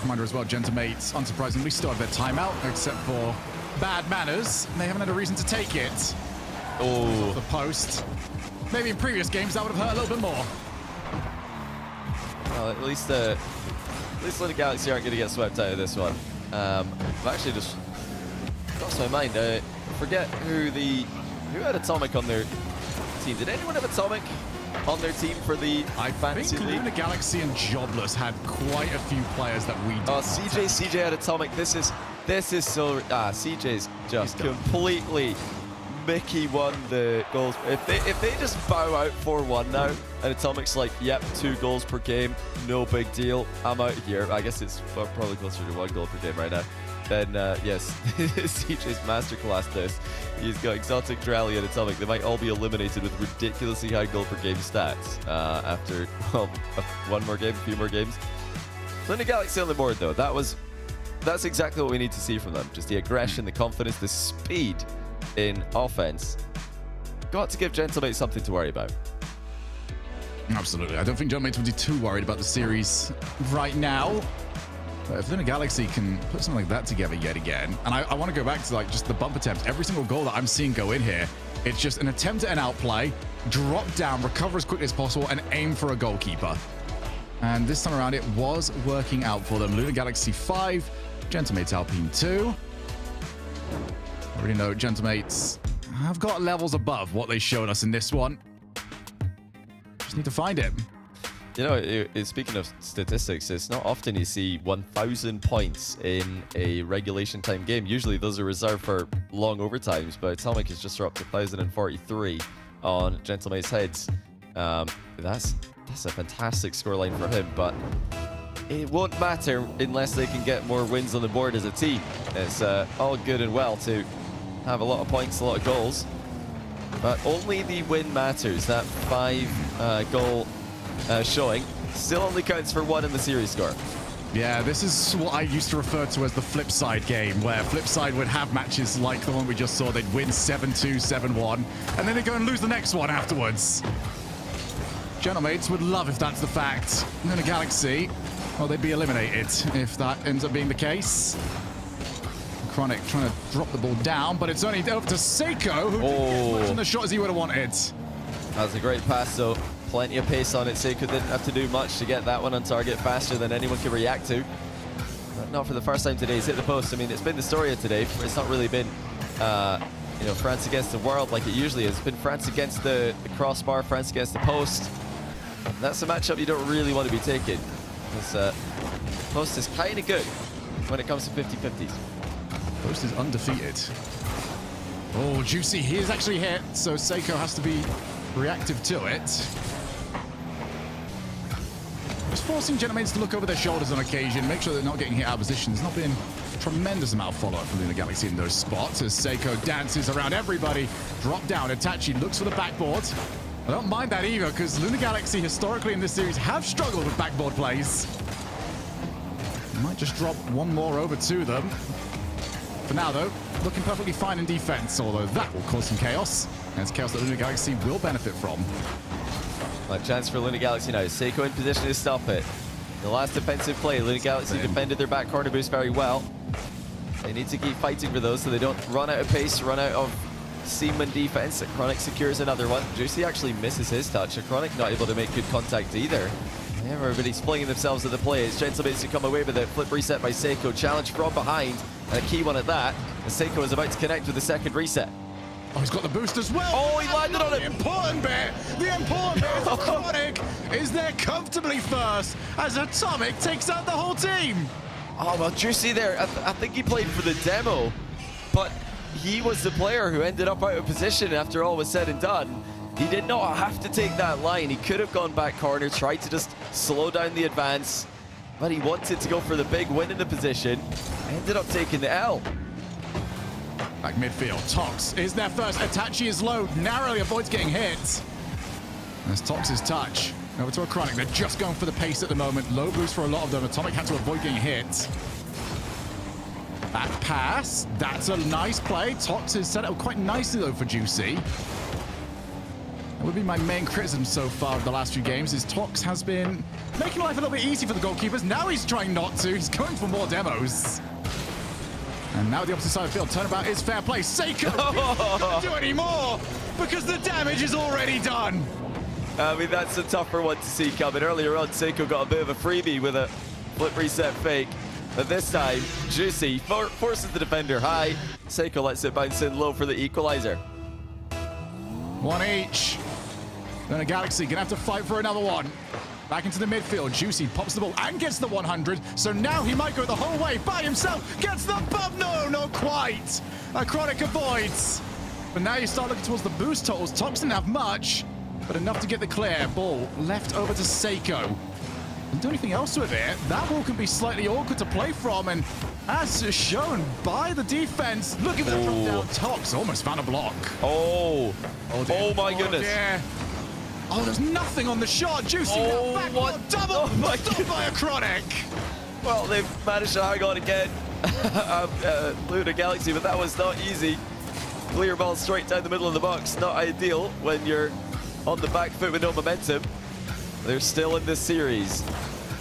G: Reminder as well, Gentamates, unsurprisingly, still have their timeout, except for bad manners. And they haven't had a reason to take it.
D: Oh,
G: The post. Maybe in previous games that would have hurt a little bit more.
D: well, at least Luna Galaxy aren't going to get swept out of this one. I've actually just lost my mind. I forget who had Atomic on their team. Did anyone have Atomic on their team for the Fantasy
G: think
D: League?
G: Luna Galaxy and Jobless had quite a few players that we did.
D: Oh, CJ had Atomic. This is so CJ's just completely Mickey won the goals. If they just bow out 4-1 now, and Atomic's like, yep, 2 goals per game, no big deal, I'm out here. I guess it's probably closer to 1 goal per game right now. Then yes, CJ's masterclass this. He's got Exotic, Drally, and Atomic. They might all be eliminated with ridiculously high goal per game stats after, well, one more game, a few more games. Luna Galaxy on the board though. That's exactly what we need to see from them. Just the aggression, the confidence, the speed in offense. Got to give Gentlemates something to worry about.
G: Absolutely. I don't think Gentlemates would be too worried about the series right now. But if Luna Galaxy can put something like that together yet again, and I want to go back to like just the bump attempts. Every single goal that I'm seeing go in here, it's just an attempt at an outplay, drop down, recover as quickly as possible, and aim for a goalkeeper. And this time around, it was working out for them. Luna Galaxy 5, Gentlemates Alpine 2. I already know Gentlemates have got levels above what they showed us in this one. Just need to find it.
D: You know, speaking of statistics, it's not often you see 1,000 points in a regulation time game. Usually those are reserved for long overtimes, but Atomic has just dropped to 1,043 on Gentlemate's heads. That's a fantastic scoreline for him, but it won't matter unless they can get more wins on the board as a team. It's all good and well to have a lot of points, a lot of goals, but only the win matters. That 5 goal showing still only counts for 1 in the series score.
G: Yeah, this is what I used to refer to as the flip side game, where flip side would have matches like the one we just saw. They'd win 7-2, 7-1, and then they'd go and lose the next one afterwards. Gentlemates would love if that's the fact. Luna Galaxy, well, they'd be eliminated if that ends up being the case. Chronic trying to drop the ball down, but it's only over to Seiko, who didn't get as much in the shot as he would have wanted.
D: That's a great pass, though. Plenty of pace on it. Seiko didn't have to do much to get that one on target faster than anyone could react to. But not for the first time today. He's hit the post. I mean, it's been the story of today. It's not really been, you know, France against the world like it usually is. It's been France against the crossbar, France against the post. That's a matchup you don't really want to be taking. Because post is kind of good when it comes to 50-50s.
G: Post is undefeated. Oh, Juicy, he is actually hit, so Seiko has to be reactive to it. Just forcing Gentlemates to look over their shoulders on occasion, make sure they're not getting hit out of position. There's not been a tremendous amount of follow-up from Luna Galaxy in those spots as Seiko dances around everybody. Drop down, Itachi looks for the backboard. I don't mind that either, because Luna Galaxy historically in this series have struggled with backboard plays. Might just drop one more over to them. For now, though, looking perfectly fine in defense, although that will cause some chaos. And it's chaos that Luna Galaxy will benefit from.
D: A chance for Luna Galaxy now. Seiko in position to stop it. The last defensive play, Luna Galaxy defended their back corner boost very well. They need to keep fighting for those so they don't run out of pace, run out of seam and defense. Chronic secures another one. Juicy actually misses his touch. Chronic not able to make good contact either. Everybody's flinging themselves at the play. It's Gentlemates to come away with it. Flip reset by Seiko. Challenge from behind. And a key one at that. And Seiko is about to connect with the second reset.
G: Oh, he's got the boost as well.
D: Oh, he landed on it.
G: The important bit for Chronic is there comfortably first as Atomic takes out the whole team.
D: Oh, well, Juicy there. I think he played for the demo, but he was the player who ended up out of position after all was said and done. He did not have to take that line. He could have gone back corner, tried to just slow down the advance, but he wanted to go for the big win in the position. Ended up taking the L.
G: Back midfield, Tox is there first. Itachi is low, narrowly avoids getting hit. There's Tox's touch. Over to a Chronic. They're just going for the pace at the moment. Low boost for a lot of them. Atomic had to avoid getting hit. Back pass. That's a nice play. Tox is set up quite nicely, though, for Juicy. That would be my main criticism so far of the last few games, is Tox has been making life a little bit easy for the goalkeepers. Now he's trying not to. He's going for more demos. And now the opposite side of the field. Turnabout is fair play. Seiko can't do any more because the damage is already done.
D: I mean, that's a tougher one to see coming. Earlier on, Seiko got a bit of a freebie with a flip reset fake. But this time, Juicy forces the defender high. Seiko lets it bounce in low for the equalizer.
G: One each. Then a Galaxy gonna have to fight for another one. Back into the midfield. Juicy pops the ball and gets the 100. So now he might go the whole way by himself. Gets the bump. No, not quite. A Chronic avoids. But now you start looking towards the boost totals. Tox didn't have much, but enough to get the clear. Ball left over to Seiko. Doesn't do anything else with it. That ball can be slightly awkward to play from, and as shown by the defense, look at that drop down. Tox almost found a block.
D: Oh my goodness.
G: Dear. Oh, there's nothing on the shot. Juicy now back.
D: What?
G: Double stopped by a Chronic.
D: Well, they've managed to hang on again. Luna Galaxy, but that was not easy. Clear ball straight down the middle of the box. Not ideal when you're on the back foot with no momentum. They're still in this series.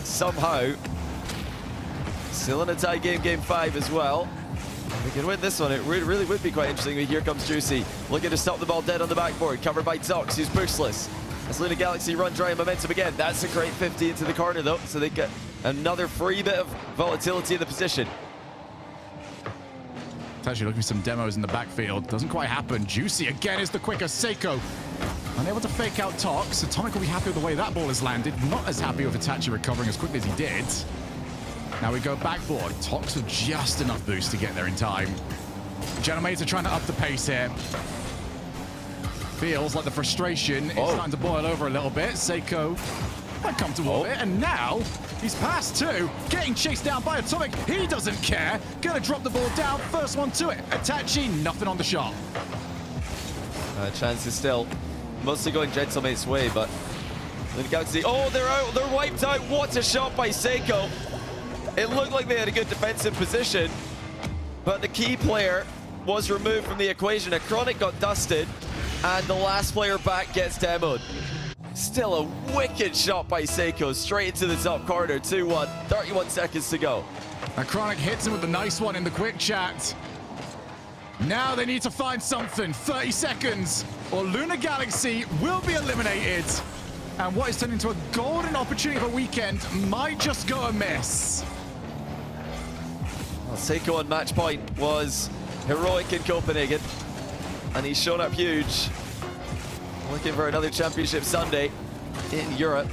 D: Somehow. Still in a tie game, game 5 as well. If we can win this one, it really would be quite interesting. Here comes Juicy, looking to stop the ball dead on the backboard. Covered by Tox, who's pushless. As Luna Galaxy run dry on momentum again. That's a great 50 into the corner though, so they get another free bit of volatility in the position.
G: It's actually looking for some demos in the backfield. Doesn't quite happen. Juicy again is the quicker. Seiko unable to fake out Tox. Atomic will be happy with the way that ball has landed. Not as happy with Itachi recovering as quickly as he did. Now we go backboard. Tox with just enough boost to get there in time. Genomates are trying to up the pace here. Feels like the frustration is starting to boil over a little bit. Seiko quite comfortable with it, and now he's past two, getting chased down by Atomic. He doesn't care. Gonna drop the ball down. First one to it. Itachi, nothing on the shot.
D: Chance is still mostly going Gentlemate's way, but the Galaxy, they're out, they're wiped out. What a shot by Seiko. It looked like they had a good defensive position, but the key player was removed from the equation. A Chronic got dusted, and the last player back gets demoed. Still a wicked shot by Seiko, straight into the top corner, 2-1, 31 seconds to go.
G: A Chronic hits him with a nice one in the quick chat. Now they need to find something. 30 seconds, or Luna Galaxy will be eliminated. And what is turned into a golden opportunity for Weekend might just go amiss.
D: Well, Seiko on match point was heroic in Copenhagen, and he's shown up huge. Looking for another championship Sunday in Europe.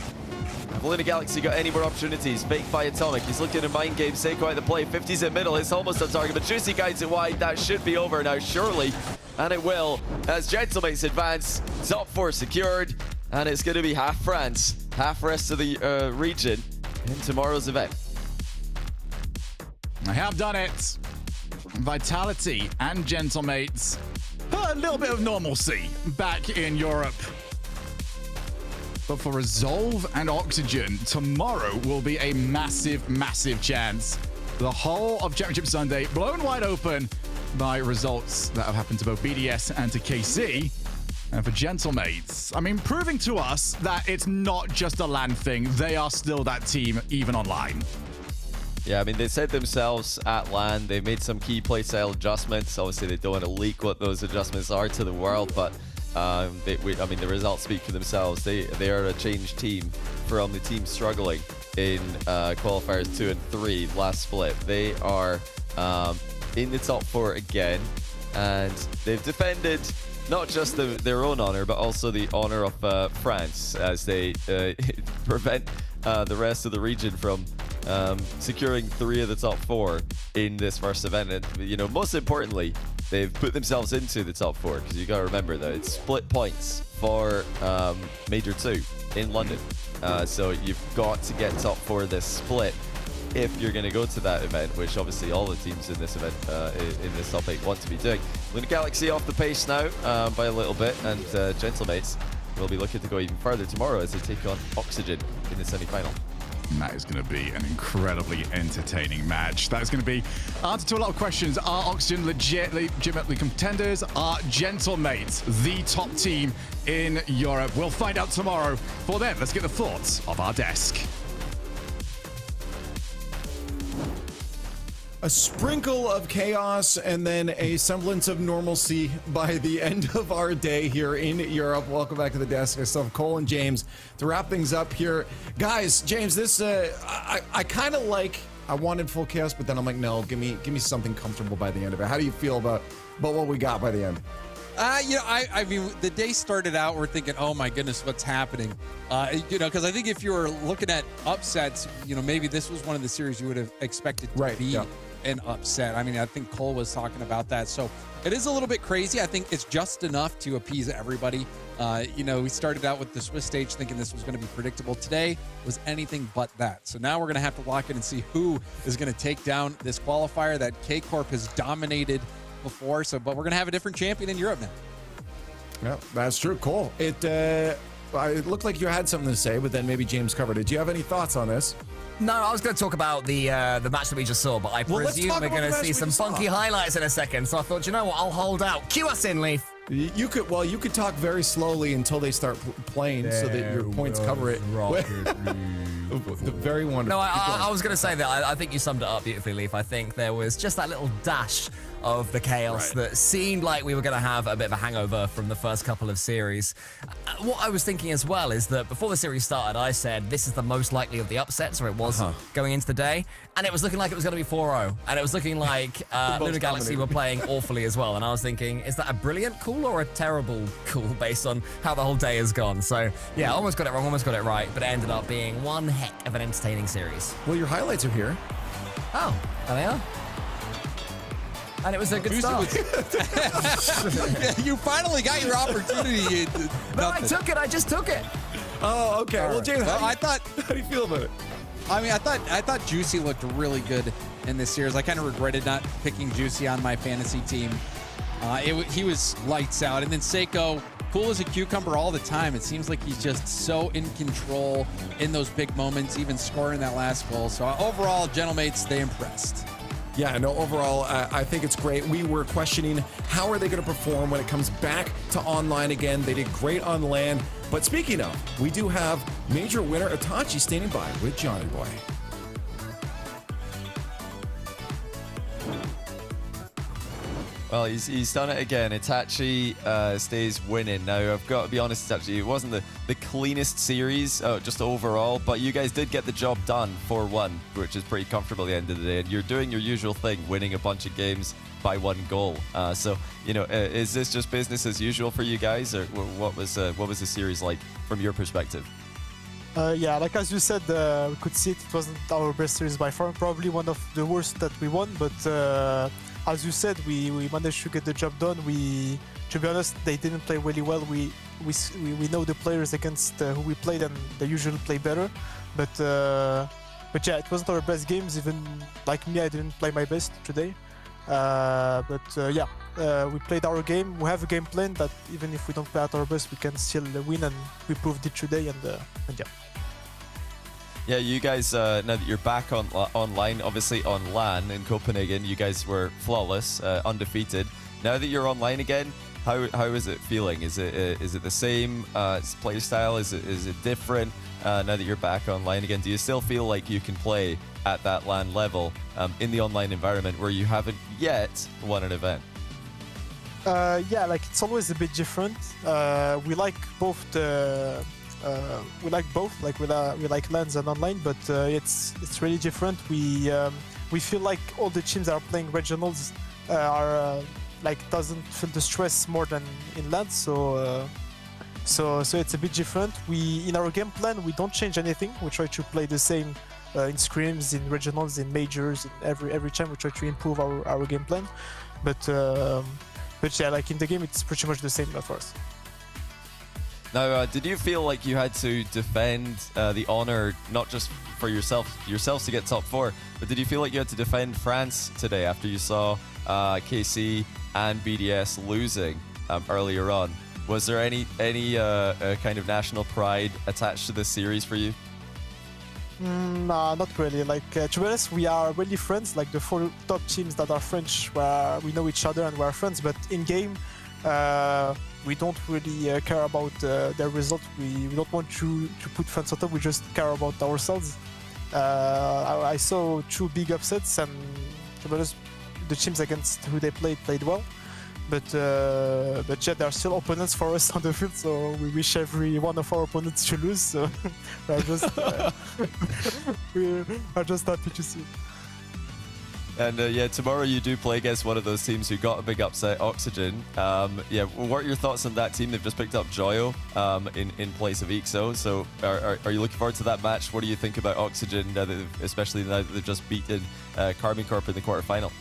D: Have Luna Galaxy got any more opportunities? Faked by Atomic. He's looking to mind game. Seiko out the play. 50's in middle. It's almost on target, but Juicy guides it wide. That should be over now, surely. And it will, as Gentlemates advance. Top 4 secured. And it's going to be half France, half rest of the region in tomorrow's event.
G: I have done it. Vitality and Gentlemates. A little bit of normalcy back in Europe. But for Resolve and Oxygen, tomorrow will be a massive, massive chance. The whole of Championship Sunday blown wide open by results that have happened to both BDS and to KC. And for Gentlemates, I mean, proving to us that it's not just a LAN thing. They are still that team, even online.
D: Yeah, I mean, they said themselves at LAN, they made some key playstyle adjustments. Obviously, they don't want to leak what those adjustments are to the world, but I mean, the results speak for themselves. They are a changed team from the team struggling in qualifiers 2 and 3 last split. They are in the top 4 again, and they've defended not just their own honor, but also the honor of France, as they prevent the rest of the region from securing 3 of the top 4 in this first event. And, you know, most importantly, they've put themselves into the top 4, because you got to remember that it's split points for Major 2 in London. So you've got to get top 4 this split if you're going to go to that event, which obviously all the teams in this event, in this top 8, want to be doing. Luna Galaxy off the pace now by a little bit, and Gentlemates will be looking to go even further tomorrow as they take on Oxygen in the semi-final.
G: And that is going to be an incredibly entertaining match. That is going to be answer to a lot of questions. Are Oxygen legitimately contenders? Are Gentlemates the top team in Europe? We'll find out tomorrow. For then, let's get the thoughts of our desk.
B: A sprinkle of chaos and then a semblance of normalcy by the end of our day here in Europe. Welcome back to the desk. I still have Cole and James to wrap things up here. Guys, James, this I kind of like. I wanted full chaos, but then I'm like, no, give me something comfortable by the end of it. How do you feel about what we got by the end?
H: I mean, the day started out, we're thinking, oh my goodness, what's happening? Because I think if you were looking at upsets, maybe this was one of the series you would have expected to be an upset. I mean, I think Cole was talking about that. So it is a little bit crazy. I think it's just enough to appease everybody. We started out with the Swiss stage thinking this was going to be predictable. Today was anything but that. So now we're going to have to lock in and see who is going to take down this qualifier that K-Corp has dominated before. But we're going to have a different champion in Europe now.
B: Yeah, that's true. Cole, it looked like you had something to say, but then maybe James covered it. Do you have any thoughts on this?
F: No, I was going to talk about the match that we just saw, but I presume we're going to see some funky highlights in a second. So I thought, you know what, I'll hold out. Cue us in, Leaf.
B: You could talk very slowly until they start playing, so that your points cover it. Very wonderful.
F: No, I was going to say that I think you summed it up beautifully, Leaf. I think there was just that little dash of the chaos that seemed like we were going to have a bit of a hangover from the first couple of series. What I was thinking as well is that before the series started, I said this is the most likely of the upsets, or it was going into the day, and it was looking like it was going to be 4-0, and it was looking like Luna Galaxy were playing awfully as well, and I was thinking, is that a brilliant call or a terrible call based on how the whole day has gone? So yeah, almost got it wrong, almost got it right, but it ended up being one heck of an entertaining series.
B: Well, your highlights are here.
F: Oh, there they are. And it was a good start.
H: You finally got your opportunity.
F: No, I took it. I just took it.
B: Oh, okay. Well, James,
H: how
B: do you feel about it?
H: I mean, I thought Juicy looked really good in this series. I kind of regretted not picking Juicy on my fantasy team. He was lights out. And then Seiko, cool as a cucumber all the time. It seems like he's just so in control in those big moments, even scoring that last goal. So overall, Gentlemates, they impressed.
B: Yeah, no, overall, I think it's great. We were questioning how are they going to perform when it comes back to online again. They did great on LAN. But speaking of, we do have major winner Itachi standing by with Johnny Boy.
D: Well, he's done it again. Itachi stays winning. Now, I've got to be honest, Itachi, it wasn't the cleanest series, just overall, but you guys did get the job done 4-1, which is pretty comfortable at the end of the day. And you're doing your usual thing, winning a bunch of games by 1 goal. So, is this just business as usual for you guys, or what was the series like from your perspective?
M: Yeah, like as you said, we could see it wasn't our best series by far, probably one of the worst that we won, but as you said, we managed to get the job done. To be honest, they didn't play really well. We know the players against who we played, and they usually play better. But yeah, it wasn't our best games. Even like me, I didn't play my best today. We played our game. We have a game plan that even if we don't play at our best, we can still win, and we proved it today. And yeah.
D: Yeah, you guys, now that you're back online, obviously on LAN in Copenhagen, you guys were flawless, undefeated. Now that you're online again, how is it feeling? Is it the same play style? Is it different now that you're back online again? Do you still feel like you can play at that LAN level in the online environment where you haven't yet won an event?
M: Yeah, like it's always a bit different. We like both like we like LANs and online, but it's really different. We feel like all the teams that are playing regionals are doesn't feel the stress more than in LAN, so it's a bit different. In our game plan we don't change anything. We try to play the same in scrims, in regionals, in majors. In every time we try to improve our game plan. But yeah, like in the game, it's pretty much the same for us.
D: Now, did you feel like you had to defend the honor, not just for yourselves to get top 4, but did you feel like you had to defend France today after you saw KC and BDS losing earlier on? Was there any kind of national pride attached to this series for you?
M: Nah, not really. Like, to be honest, we are really friends. Like, the 4 top teams that are French, where we know each other and we're friends. But in game, we don't really care about their result. We don't want to put France on top. We just care about ourselves. I saw 2 big upsets, and to be honest, the teams against who they played well. But yeah, there are still opponents for us on the field, so we wish every one of our opponents to lose. So we're just happy to see.
D: And yeah, tomorrow you do play against one of those teams who got a big upset, Oxygen. Yeah, what are your thoughts on that team? They've just picked up Joyo in place of Ixo. So are you looking forward to that match? What do you think about Oxygen, especially now that they've just beaten Carbon Corp in the quarterfinal?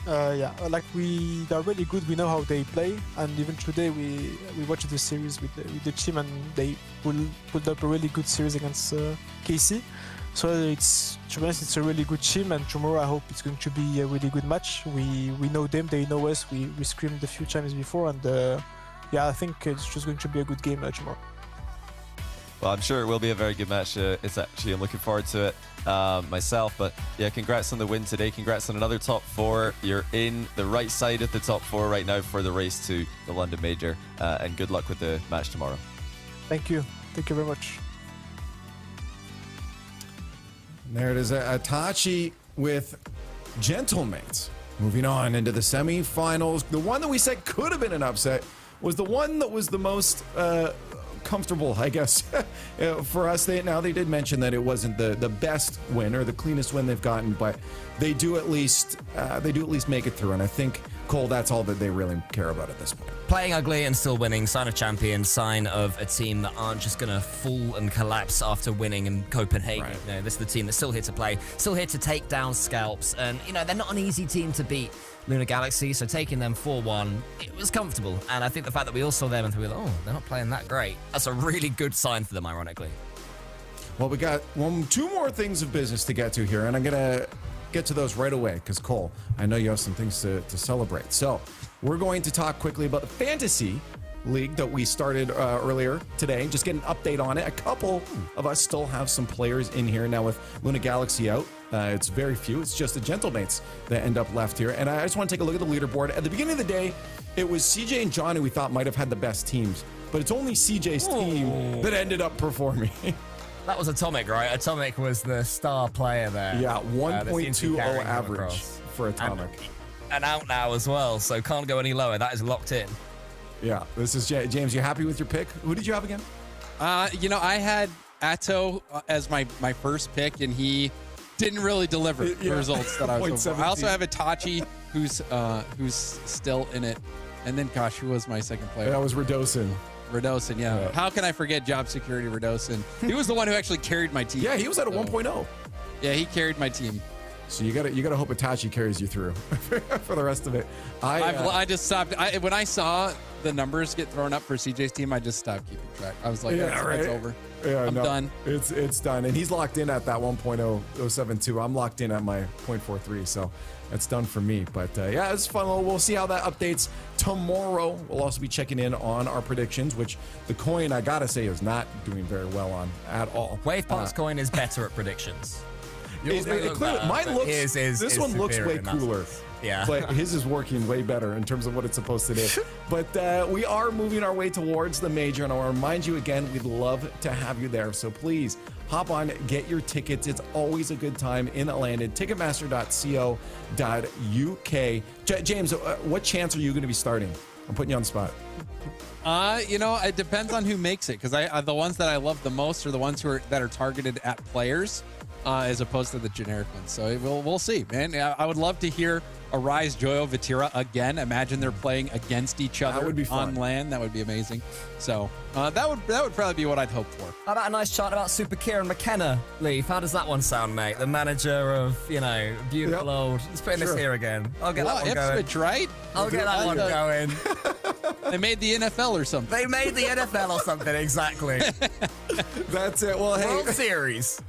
M: Yeah, like they're really good. We know how they play, and even today we watched the series with the team, and they pulled up a really good series against KC. So to be honest, it's a really good team, and tomorrow I hope it's going to be a really good match. We know them, they know us. We screamed a few times before, and yeah, I think it's just going to be a good game tomorrow.
D: Well, I'm sure it will be a very good match. I'm looking forward to it myself. But yeah, congrats on the win today. Congrats on another top 4. You're in the right side of the top 4 right now for the race to the London Major. And good luck with the match tomorrow.
M: Thank you. Thank you very much.
B: And there it is, Itachi with Gentlemates. Moving on into the semifinals. The one that we said could have been an upset was the one that was the most comfortable, I guess, for us. They did mention that it wasn't the best win or the cleanest win they've gotten, but they do at least make it through. And I think, Cole, that's all that they really care about at this point.
F: Playing ugly and still winning, sign of champion, sign of a team that aren't just going to fall and collapse after winning in Copenhagen.
B: Right.
F: You know, this is the team that's still here to play, still here to take down scalps. And, you know, they're not an easy team to beat, Lunar Galaxy, so taking them 4-1, it was comfortable. And I think the fact that we all saw them and we were like, oh, they're not playing that great, that's a really good sign for them, ironically.
B: Well, we got 2 more things of business to get to here, and I'm going to get to those right away because, Cole, I know you have some things to celebrate. So we're going to talk quickly about the Fantasy League that we started earlier today. Just get an update on it. A couple of us still have some players in here now with Luna Galaxy out. It's very few. It's just the Gentlemates that end up left here. And I just want to take a look at the leaderboard. At the beginning of the day, it was CJ and Johnny we thought might have had the best teams, but it's only CJ's team that ended up performing.
F: That was Atomic, right? Atomic was the star player there.
B: Yeah, 1.20 average for Atomic.
F: And out now as well, so can't go any lower. That is locked in.
B: Yeah, this is James. You happy with your pick? Who did you have again?
H: You know, I had Atto as my first pick, and he didn't really deliver the results that I was hoping for. I also have Itachi, who's still in it, and then Kash, who was my second player.
B: That was Radosin.
H: Radosin, yeah. How can I forget job security Radosin? He was the one who actually carried my team.
B: Yeah, he was at a 1.0.
H: Yeah, he carried my team.
B: So you gotta hope Itachi carries you through for the rest of it.
H: I just stopped. When I saw the numbers get thrown up for CJ's team, I just stopped keeping track. I was like, it's over.
B: Yeah,
H: I'm done.
B: It's done. And he's locked in at that 1.072. I'm locked in at my 0.43, so that's done for me. But yeah, it's fun. We'll see how that updates tomorrow. We'll also be checking in on our predictions, which the coin, I gotta say, is not doing very well on at all.
F: Wavepark's coin is better at predictions.
B: Mine looks. This one looks way cooler.
F: Yeah.
B: But his is working way better in terms of what it's supposed to do. But we are moving our way towards the major, and I want to remind you again, we'd love to have you there. So please hop on, get your tickets. It's always a good time in Atlanta. Ticketmaster.co.uk. James, what chance are you going to be starting? I'm putting you on the spot.
H: You know, it depends on who makes it, because the ones that I love the most are the ones that are targeted at players. as opposed to the generic ones. So we'll see, man. I would love to hear Arise, Joyo, Vatira again. Imagine they're playing against each other
B: That would be fun.
H: on LAN. That would be amazing. So that would probably be what I'd hope for.
F: How about a nice chant about Super Kieran McKenna, Leaf? How does that one sound, mate? The manager of, beautiful old. Let's put this here again. I'll get that one going.
H: Ipswich, right?
F: I'll get that one going.
H: They made the NFL or something.
F: They made the NFL or something, exactly.
B: That's it. Well, hey.
F: World Series.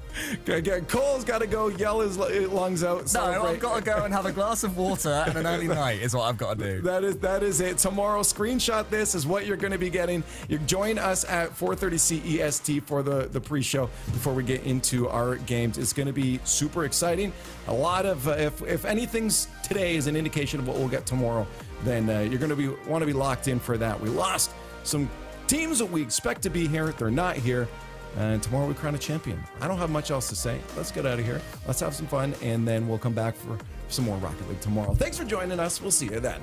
B: Cole's got to go yell his lungs out.
F: No,
B: Celebrate.
F: I've got to go and have a glass of water and an early night is what I've got to do.
B: That is it. Tomorrow, screenshot this is what you're going to be getting. You join us at 4:30 CEST for the pre-show before we get into our games. It's going to be super exciting. A lot of if anything's today is an indication of what we'll get tomorrow, then you're going to want to be locked in for that. We lost some teams that we expect to be here. They're not here. And tomorrow we crown a champion. I don't have much else to say. Let's get out of here. Let's have some fun, and then we'll come back for some more Rocket League tomorrow. Thanks for joining us. We'll see you then.